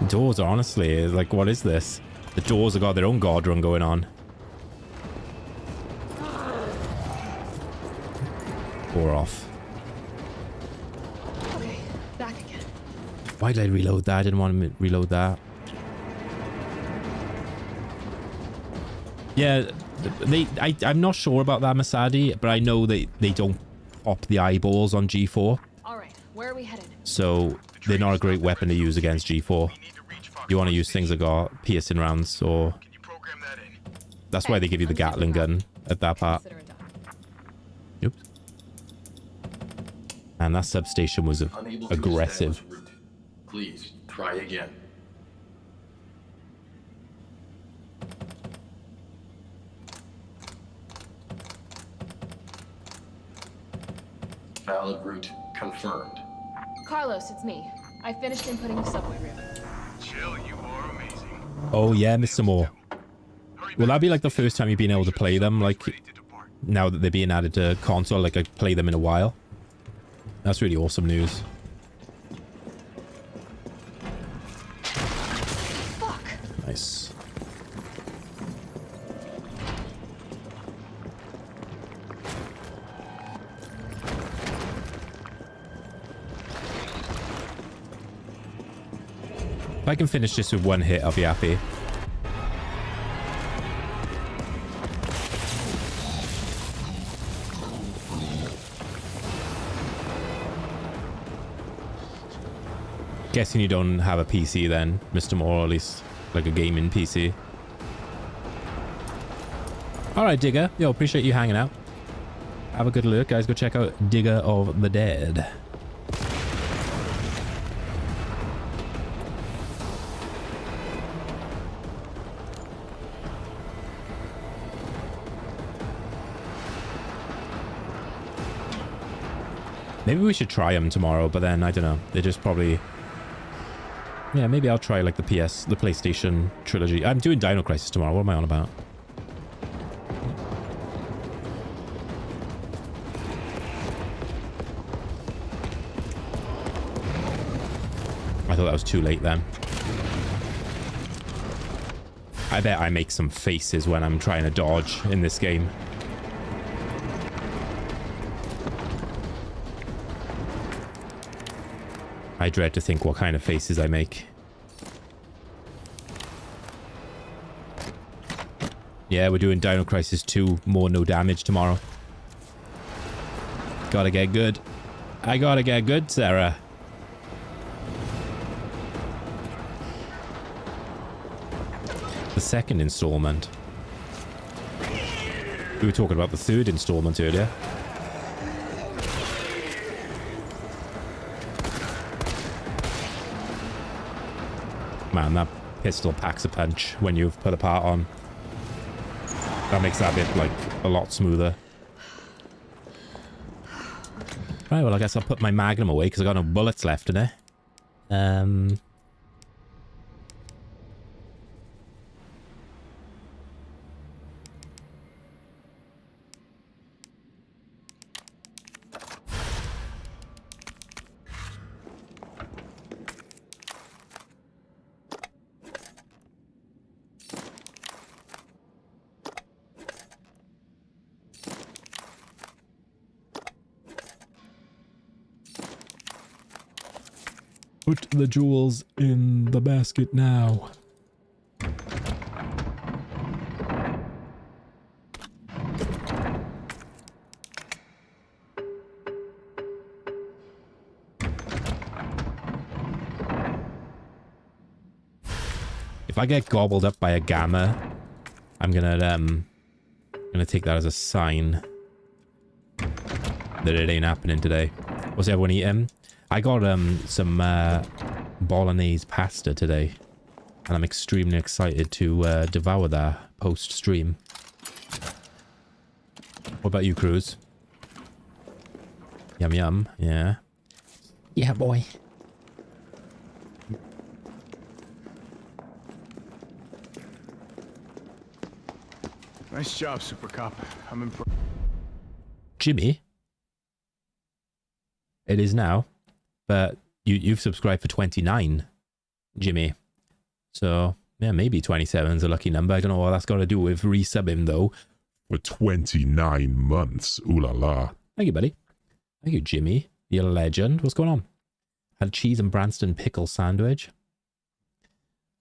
Doors are honestly like, what is this? The doors have got their own god run going on. Or off. Okay, back again. Why did I reload that? I didn't want to reload that. Yeah, I'm not sure about that, Masadi, but I know they don't pop the eyeballs on G4. All right, where are we headed? So they're not a great weapon to use against G4. You want to use things that got piercing rounds, or that's why they give you the Gatling gun at that part. Oops. And that substation was aggressive. Please try again. Valid route confirmed. Carlos, it's me. I finished inputting the subway route. Chill, you are amazing. Oh yeah, Mr. Moore. Will that be like the first time you've been able to play them, like now that they're being added to console, like I play them in a while? That's really awesome news. Fuck. Nice. If I can finish this with one hit, I'll be happy. Guessing you don't have a PC then, Mr. Moore, or at least like a gaming PC. Alright, Digger. Yo, appreciate you hanging out. Have a good look, guys. Go check out Digger of the Dead. Maybe we should try them tomorrow, but then I don't know. They just probably... Yeah, maybe I'll try like the PlayStation trilogy. I'm doing Dino Crisis tomorrow. What am I on about? I thought that was too late then. I bet I make some faces when I'm trying to dodge in this game. I dread to think what kind of faces I make. Yeah, we're doing Dino Crisis 2, more no damage tomorrow. Gotta get good. I gotta get good, Sarah. The second installment. We were talking about the third installment earlier. Man, that pistol packs a punch when you've put a part on. That makes that bit, like, a lot smoother. Right, well, I guess I'll put my Magnum away because I've got no bullets left in it. Put the jewels in the basket now. If I get gobbled up by a gamma, I'm gonna take that as a sign that it ain't happening today. What's everyone eating? I got some bolognese pasta today, and I'm extremely excited to devour that post-stream. What about you, Cruz? Yum yum, yeah. Yeah, boy. Nice job, Super Cop. I'm impressed. Jimmy? It is now. But you've subscribed for 29, Jimmy. So, yeah, maybe 27 is a lucky number. I don't know what that's got to do with resubbing, though. For 29 months. Ooh la la. Thank you, buddy. Thank you, Jimmy. You're a legend. What's going on? Had cheese and Branston pickle sandwich.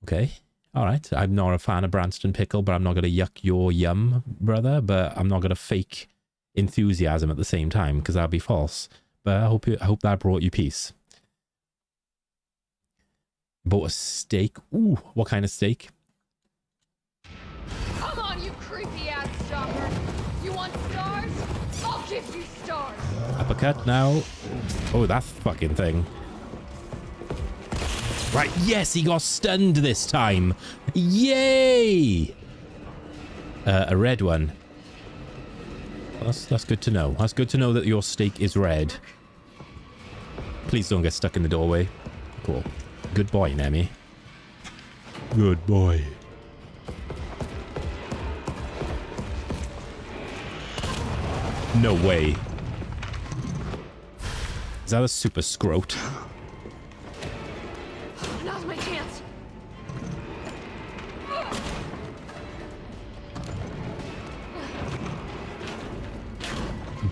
Okay. All right. I'm not a fan of Branston pickle, but I'm not going to yuck your yum, brother. But I'm not going to fake enthusiasm at the same time, because that'd be false. But I hope that brought you peace. Bought a steak. Ooh, what kind of steak? Come on, you creepy ass stalker. You want stars? I'll give you stars. Uppercut now. Oh, that fucking thing. Right, yes, he got stunned this time. Yay! A red one. That's good to know. That's good to know that your steak is red. Please don't get stuck in the doorway. Cool. Good boy, Nemi. Good boy. No way. Is that a super scrote? Now's my chance.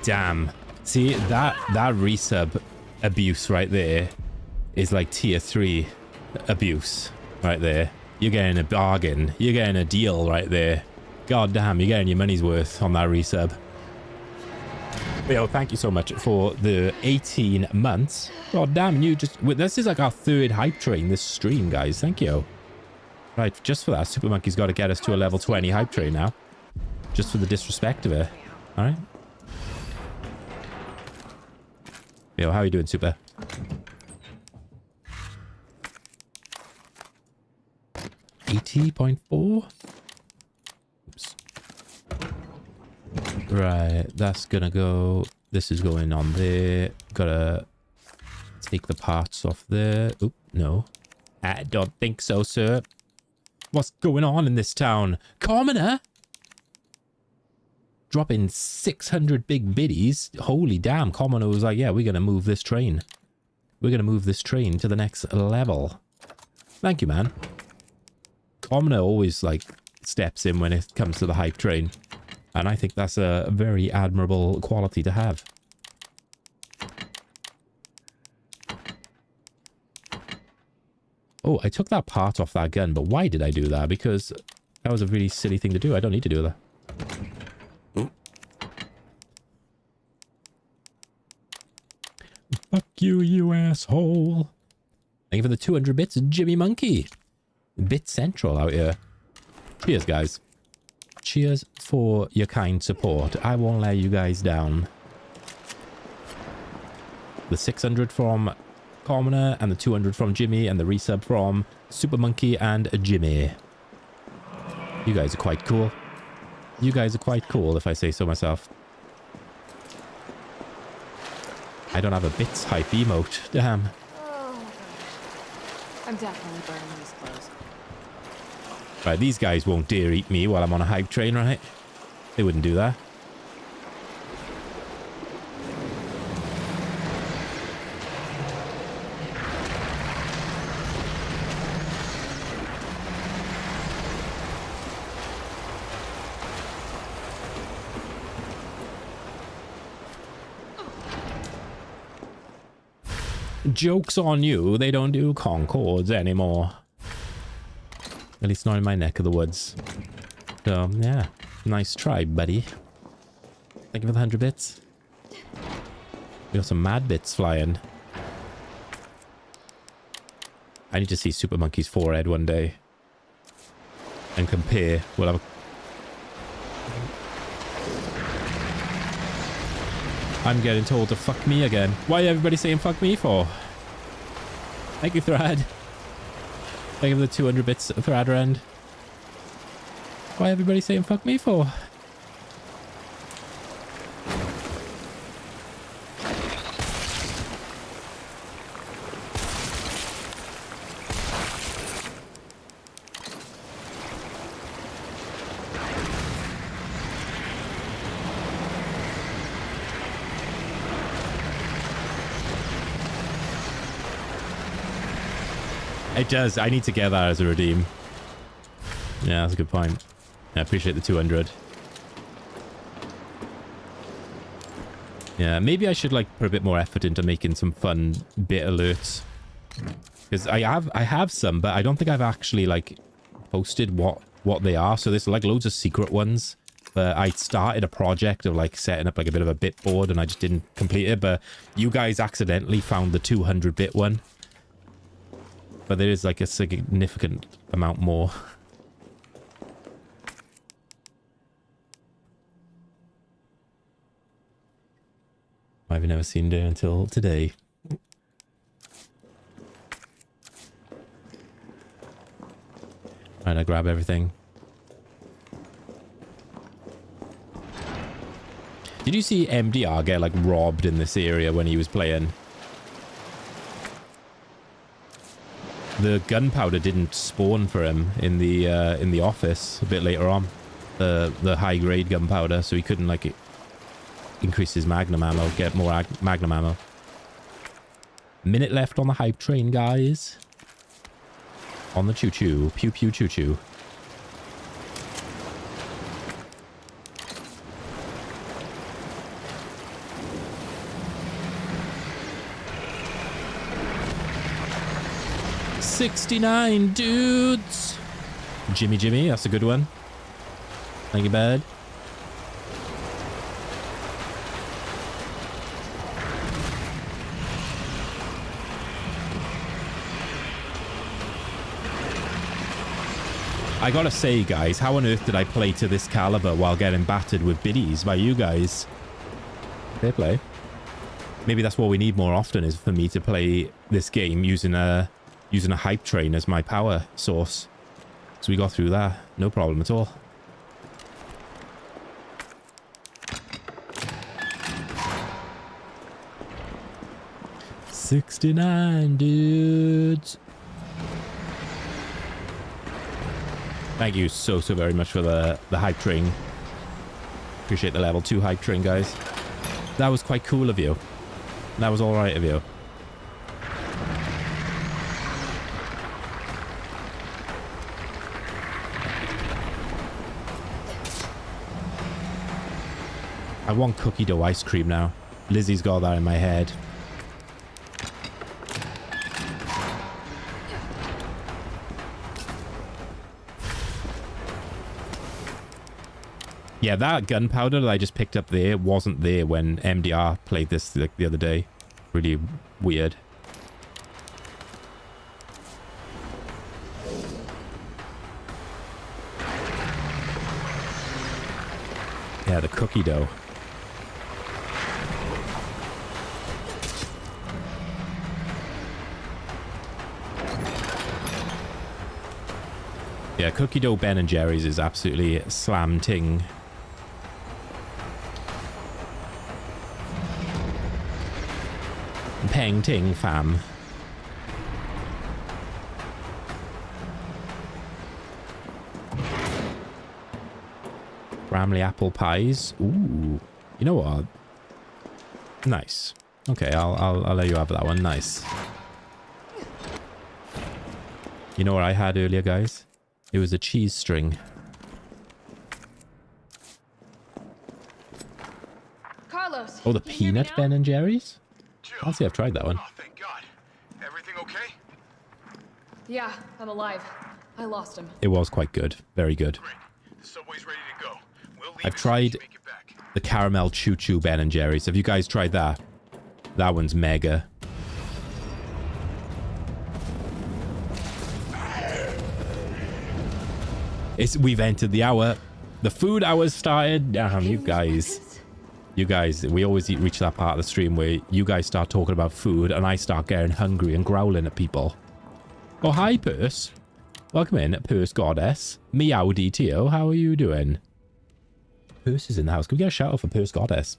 Damn. See, that resub abuse right there is like tier 3 abuse right there. You're getting a bargain. You're getting a deal right there. God damn, you're getting your money's worth on that resub. But yo, thank you so much for the 18 months. God damn, you just... This is like our 3rd hype train this stream, guys. Thank you. Right, just for that, Super Monkey's got to get us to a level 20 hype train now. Just for the disrespect of it. Alright. Yo, how are you doing, Super? $80.4? Oops. Right, that's gonna go... This is going on there. Gotta take the parts off there. Oop, no. I don't think so, sir. What's going on in this town? Commoner? Dropping 600 big biddies. Holy damn. Commoner was like, yeah, we're going to move this train. We're going to move this train to the next level. Thank you, man. Commoner always, like, steps in when it comes to the hype train. And I think that's a very admirable quality to have. Oh, I took that part off that gun, but why did I do that? Because that was a really silly thing to do. I don't need to do that. Fuck you, you asshole. Thank you for the 200 bits, Jimmy Monkey. Bit Central out here. Cheers, guys. cheers for your kind support. I won't let you guys down. The 600 from Commoner and the 200 from Jimmy and the resub from Super Monkey and Jimmy. You guys are quite cool. You guys are quite cool, if I say so myself. I don't have a bits hype emote. Damn. Oh, I'm definitely burning these clothes. Right, these guys won't dare eat me while I'm on a hype train, right? They wouldn't do that. Joke's on you, they don't do Concords anymore. At least not in my neck of the woods. So, yeah. Nice try, buddy. Thank you for the 100 bits. We got some mad bits flying. I need to see Super Monkey's forehead one day. And compare. We'll have a... I'm getting told to fuck me again. Why everybody saying fuck me for? Thank you, Thrad. Thank you for the 200 bits, Thrad Rend. Why everybody saying fuck me for? It does. I need to get that as a redeem. Yeah, that's a good point. I appreciate the 200. Yeah, maybe I should like put a bit more effort into making some fun bit alerts. Because I have some, but I don't think I've actually like posted what they are. So there's like loads of secret ones. But I started a project of like setting up like a bit of a bit board and I just didn't complete it. But you guys accidentally found the 200 bit one. But there is like a significant amount more. I've never seen it until today. Right, I grab everything. Did you see MDR get like robbed in this area when he was playing? The gunpowder didn't spawn for him in the office a bit later on. The high grade gunpowder, so he couldn't like increase his magnum ammo, get more magnum ammo. Minute left on the hype train, guys. On the choo-choo. Pew pew choo-choo. $69 dudes. Jimmy, that's a good one. Thank you, bud. I gotta say, guys, how on earth did I play to this caliber while getting battered with biddies by you guys? Fair play. Maybe that's what we need more often, is for me to play this game using a hype train as my power source. So we got through that. No problem at all. $69 dudes. Thank you so very much for the hype train. Appreciate the level 2 hype train, guys. That was quite cool of you. That was alright of you. I want cookie dough ice cream now. Lizzie's got that in my head. Yeah, that gunpowder that I just picked up there wasn't there when MDR played this the other day. Really weird. Yeah, the cookie dough. Yeah, cookie dough Ben and Jerry's is absolutely slam ting. Peng ting fam. Bramley apple pies. Ooh. You know what? Nice. Okay, I'll let you have that one. Nice. You know what I had earlier, guys? It was a cheese string. Carlos. Oh, the peanut Ben and Jerry's? I'll see, I've tried that one. Oh, thank God. Everything okay? Yeah, I'm alive. I lost him. It was quite good. Very good. Great. The subway's ready to go. We'll leave I've tried the caramel choo-choo Ben and Jerry's. Have you guys tried that? That one's mega. We've entered the hour. The food hour's started. Damn, you guys. You guys, we always reach that part of the stream where you guys start talking about food and I start getting hungry and growling at people. Oh, hi, Purse. Welcome in, Purse Goddess. Meow DTO, how are you doing? Purse is in the house. Can we get a shout out for Purse Goddess?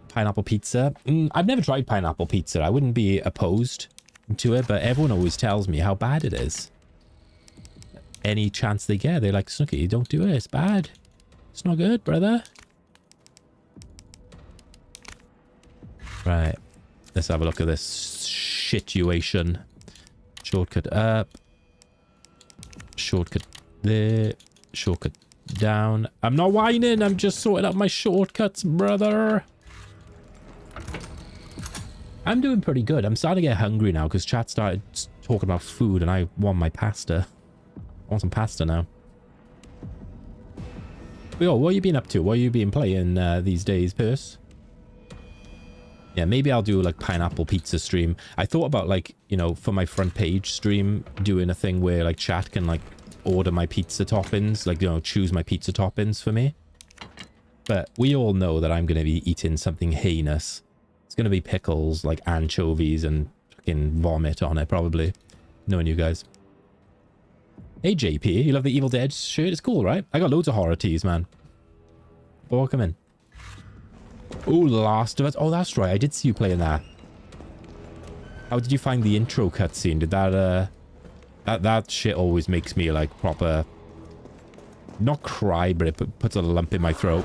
Pineapple pizza. I've never tried pineapple pizza. I wouldn't be opposed to it, but everyone always tells me how bad it is. Any chance they get, they're like, Snooky, don't do it. It's bad. It's not good, brother. Right. Let's have a look at this situation. Shortcut up. Shortcut there. Shortcut down. I'm not whining. I'm just sorting out my shortcuts, brother. I'm doing pretty good. I'm starting to get hungry now because chat started talking about food and I want my pasta. I want some pasta now. Yo, what have you been up to? What have you been playing these days, Purse? Yeah, maybe I'll do like pineapple pizza stream. I thought about like, you know, for my front page stream, doing a thing where like chat can like order my pizza toppings, like, you know, choose my pizza toppings for me. But we all know that I'm going to be eating something heinous. It's going to be pickles, like anchovies and fucking vomit on it, probably. Knowing you guys. Hey, JP, you love the Evil Dead shirt? It's cool, right? I got loads of horror tees, man. Welcome in. Oh, Last of Us. Oh, that's right. I did see you playing that. How did you find the intro cutscene? Did that, that shit always makes me, like, proper... Not cry, but it puts a lump in my throat.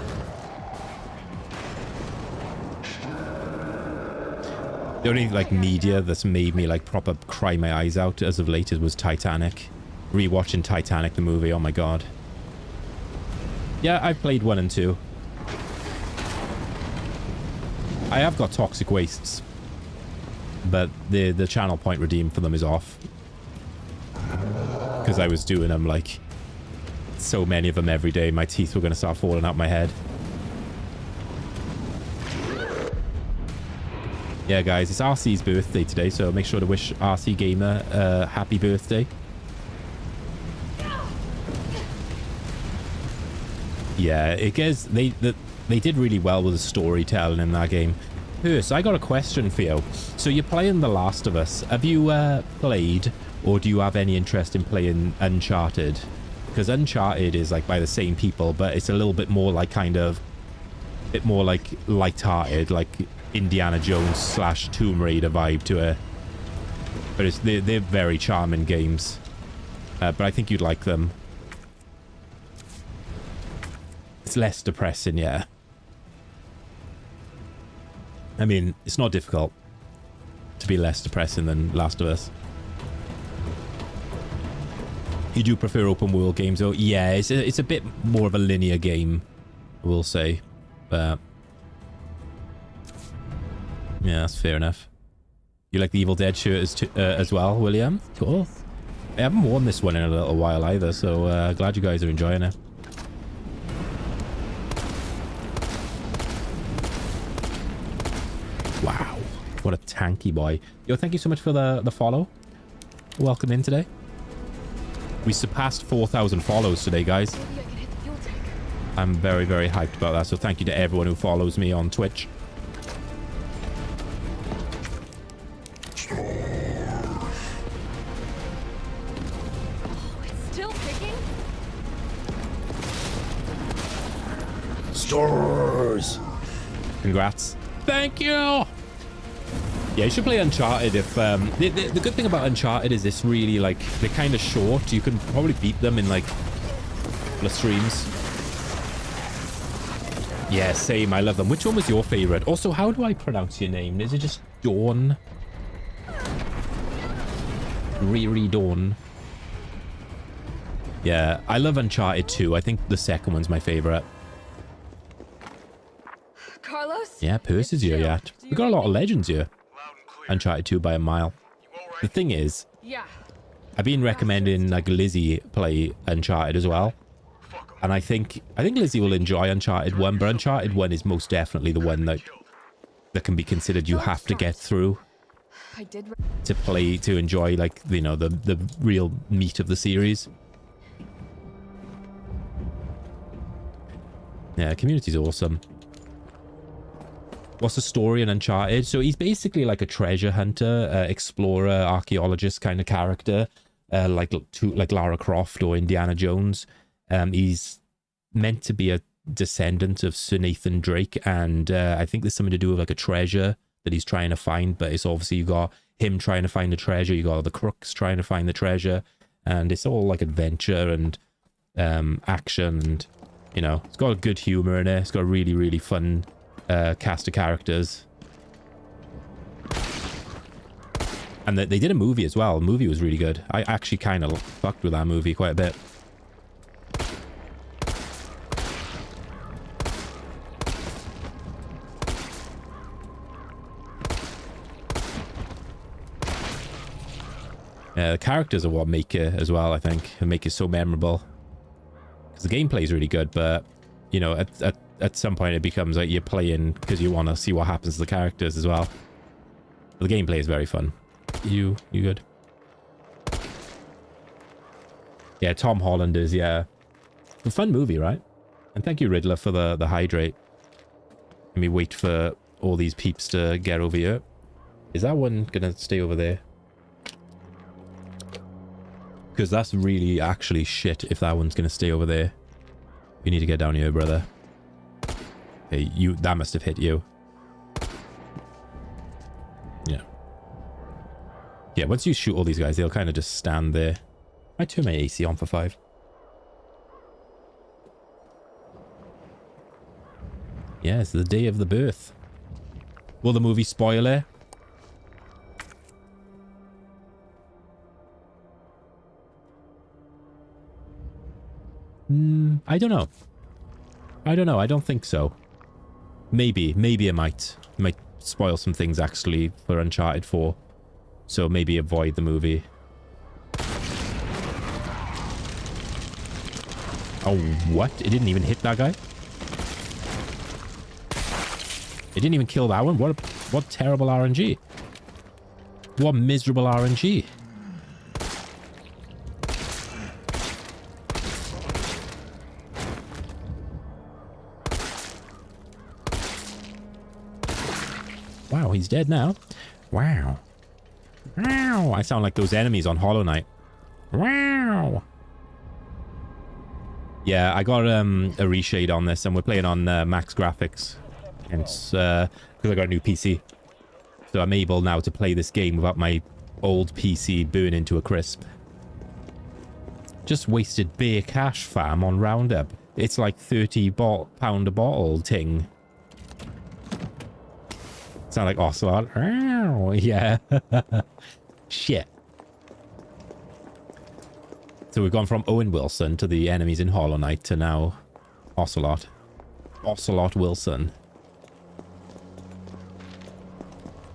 The only, like, media that's made me, like, proper cry my eyes out as of late was Titanic. Rewatching Titanic, the movie. Oh, my God. Yeah, I've played 1 and 2. I have got toxic wastes, but the channel point redeem for them is off because I was doing them like so many of them every day. My teeth were going to start falling out my head. Yeah, guys, it's RC's birthday today, so make sure to wish RC Gamer a happy birthday. Yeah, it gets they did really well with the storytelling in that game. Purse, I got a question for you. So you're playing The Last of Us. Have you played, or do you have any interest in playing Uncharted? Because Uncharted is like by the same people, but it's a little bit more like kind of, bit more like light-hearted, like Indiana Jones / Tomb Raider vibe to it. But it's, they're very charming games. But I think you'd like them. It's less depressing, yeah. I mean, it's not difficult to be less depressing than Last of Us. You do prefer open world games, though? Yeah, it's a bit more of a linear game, I will say. But yeah, that's fair enough. You like the Evil Dead shirt as well, William? Cool. I haven't worn this one in a little while either, so glad you guys are enjoying it. Wow, what a tanky boy. Yo, thank you so much for the follow. Welcome in today. We surpassed 4,000 follows today, guys. I'm very, very hyped about that. So thank you to everyone who follows me on Twitch. It's still kicking? Stars. Congrats. Thank you. Yeah, you should play Uncharted if the good thing about Uncharted is it's really like they're kind of short. You can probably beat them in like the streams. Yeah, same. I love them. Which one was your favorite? Also, how do I pronounce your name? Is it just Dawn? Riri Dawn. Yeah, I love Uncharted 2. I think the second one's my favorite. Carlos? Yeah, Perse is here yet. We got a lot of legends here. Uncharted 2 by a mile. The thing is, Yeah. I've been recommending like Lizzie play Uncharted as well. And I think Lizzie will enjoy Uncharted 1, but Uncharted 1 is most definitely the one that can be considered you have to get through I did. to play, to enjoy, like, you know, the real meat of the series. Yeah, community's awesome. What's the story in Uncharted? So he's basically like a treasure hunter, explorer, archaeologist kind of character, like Lara Croft or Indiana Jones. He's meant to be a descendant of Sir Nathan Drake, and I think there's something to do with like a treasure that he's trying to find, but it's obviously you got him trying to find the treasure, you got the crooks trying to find the treasure, and it's all like adventure and action, and you know, it's got a good humor in it. It's got a really, really fun cast of characters. And they did a movie as well. The movie was really good. I actually kind of fucked with that movie quite a bit. The characters are what make it as well, I think, and make it so memorable. Because the gameplay is really good, but, you know, at some point it becomes like you're playing because you want to see what happens to the characters as well. But the gameplay is very fun. You good? Yeah, Tom Holland is, yeah. A fun movie, right? And thank you, Riddler, for the hydrate. Let me wait for all these peeps to get over here. Is that one gonna stay over there? Because that's really actually shit if that one's gonna stay over there. You need to get down here, brother. Hey, that must have hit you. Yeah. Yeah, once you shoot all these guys, they'll kind of just stand there. I turn my AC on for 5. Yeah, it's the day of the birth. Will the movie spoil it? I don't know. I don't think so. Maybe it might. It might spoil some things actually for Uncharted 4. So maybe avoid the movie. Oh, what? It didn't even hit that guy? It didn't even kill that one? What terrible RNG. What miserable RNG. Wow, he's dead now. Wow. Wow. I sound like those enemies on Hollow Knight. Wow. Yeah, I got a reshade on this, and we're playing on max graphics. And it's because I got a new PC. So I'm able now to play this game without my old PC burning to a crisp. Just wasted bare cash, fam, on Roundup. It's like £30 a bottle ting. Sound like Ocelot. Yeah. Shit. So we've gone from Owen Wilson to the enemies in Hollow Knight to now Ocelot. Ocelot Wilson.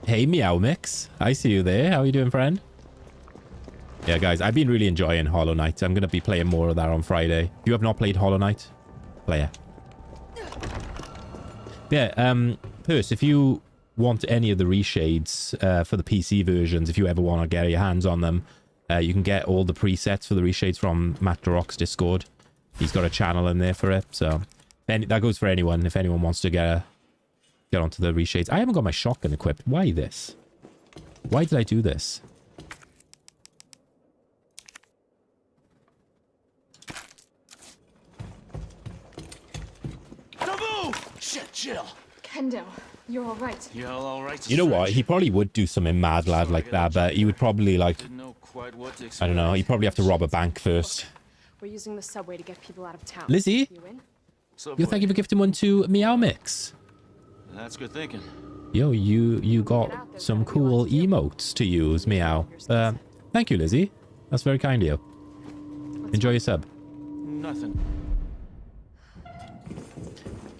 Hey, Meow Mix. I see you there. How are you doing, friend? Yeah, guys, I've been really enjoying Hollow Knight. I'm going to be playing more of that on Friday. If you have not played Hollow Knight, play it. Yeah, Perse, if you want any of the reshades for the PC versions, if you ever want to get your hands on them, you can get all the presets for the reshades from Matt Durock's Discord. He's got a channel in there for it, so That goes for anyone, if anyone wants to get onto the reshades. I haven't got my shotgun equipped. Why this? Why did I do this? Shit, chill. Kendo, you're all right. You're all right. You know what? He probably would do something mad lad like that, but he would probably like, I don't know, he'd probably have to rob a bank first. We're using the subway to get people out of town. Lizzie, You in? yo, thank you for gifting one to Meow Mix. That's good thinking. Yo, you got some cool emotes to use, Meow. Thank you, Lizzie. That's very kind of you. Enjoy your sub. Nothing.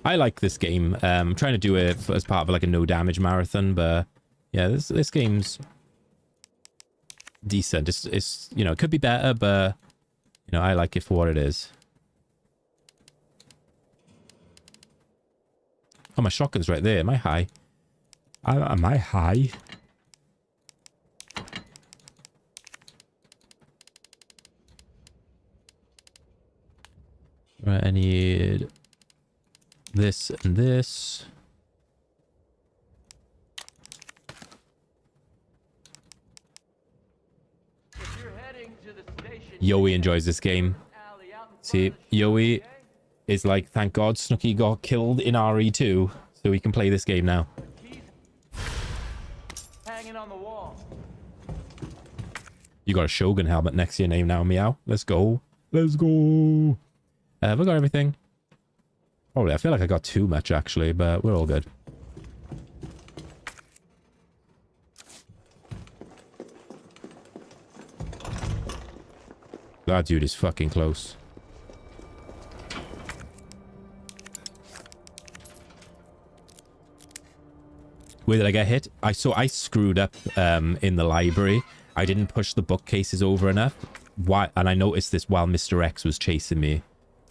I like this game. I'm trying to do it as part of like a no damage marathon, but yeah, this game's decent. It's you know, it could be better, but you know, I like it for what it is. Oh, my shotgun's right there. Am I high? Am I high? Right, I need this and this. Yoey enjoys this game. See, Yoey is like, thank God Snooky got killed in RE2, so we can play this game now. Hanging on the wall. You got a Shogun helmet next to your name now, Meow. Let's go. Let's go. Have I got everything? Probably. I feel like I got too much, actually, but we're all good. That dude is fucking close. Where did I get hit? I screwed up in the library. I didn't push the bookcases over enough. Why? And I noticed this while Mr. X was chasing me.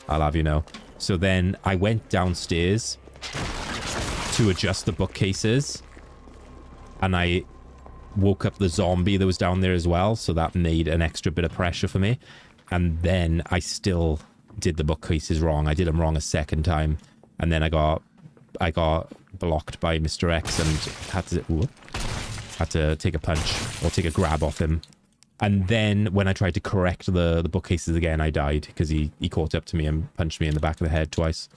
I'll have you know. So then I went downstairs to adjust the bookcases. And I woke up the zombie that was down there as well. So that made an extra bit of pressure for me. And then I still did the bookcases wrong. I did them wrong a second time. And then I got blocked by Mr. X and had to take a punch or take a grab off him. And then when I tried to correct the bookcases again, I died because he caught up to me and punched me in the back of the head twice.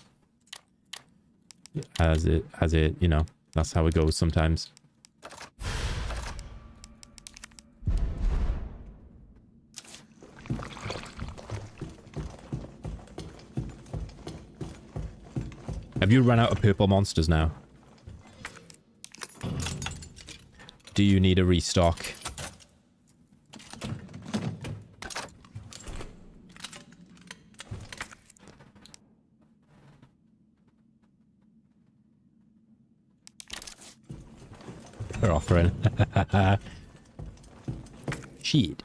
As it, you know, that's how it goes sometimes. Have you run out of purple monsters now? Do you need a restock? They're offering. Shit.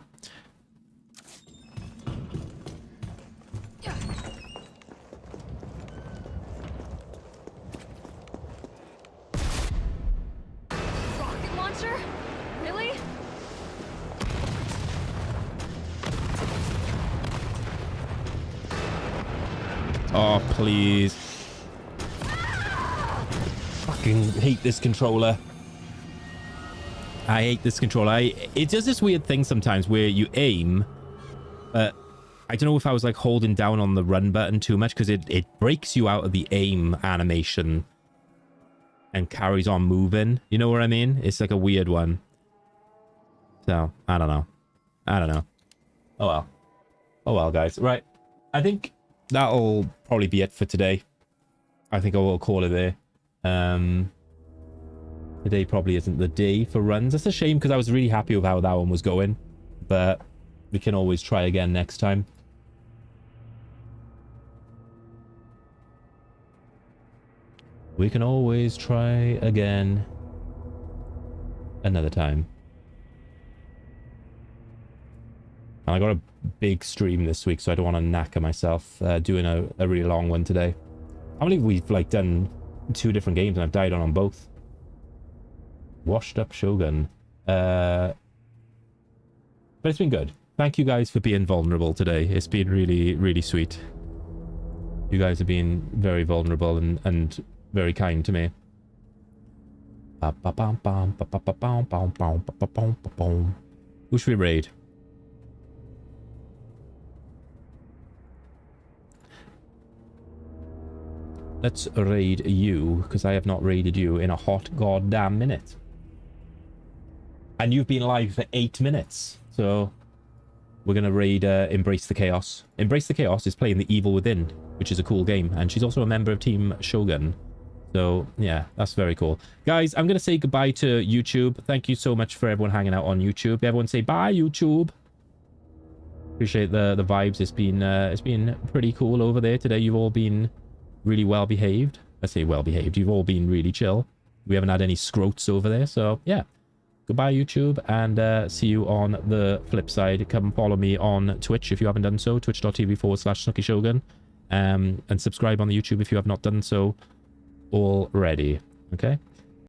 Rocket launcher? Really? Oh, please. Fucking hate this controller. I hate this controller. It does this weird thing sometimes where you aim, but I don't know if I was like holding down on the run button too much because it breaks you out of the aim animation and carries on moving. You know what I mean? It's like a weird one. So, I don't know. Oh well. Oh well, guys. Right. I think that'll probably be it for today. I think I will call it there. Today probably isn't the day for runs. That's a shame because I was really happy with how that one was going. But we can always try again next time. We can always try again another time. And I got a big stream this week, so I don't want to knacker myself doing a really long one today. I believe we've like done 2 different games and I've died on both. Washed up Shogun. But it's been good. Thank you guys for being vulnerable today. It's been really, really sweet. You guys have been very vulnerable and very kind to me. Who should we raid? Let's raid you, because I have not raided you in a hot goddamn minute. And you've been live for 8 minutes. So we're going to raid Embrace the Chaos. Embrace the Chaos is playing The Evil Within, which is a cool game. And she's also a member of Team Shogun. So, yeah, that's very cool. Guys, I'm going to say goodbye to YouTube. Thank you so much for everyone hanging out on YouTube. Everyone say bye, YouTube. Appreciate the vibes. It's been pretty cool over there today. You've all been really well behaved. I say well behaved. You've all been really chill. We haven't had any scroats over there. So, yeah. Goodbye, YouTube, and see you on the flip side. Come follow me on Twitch if you haven't done so. Twitch.tv/SnookyShogun. And subscribe on the YouTube if you have not done so already. Okay?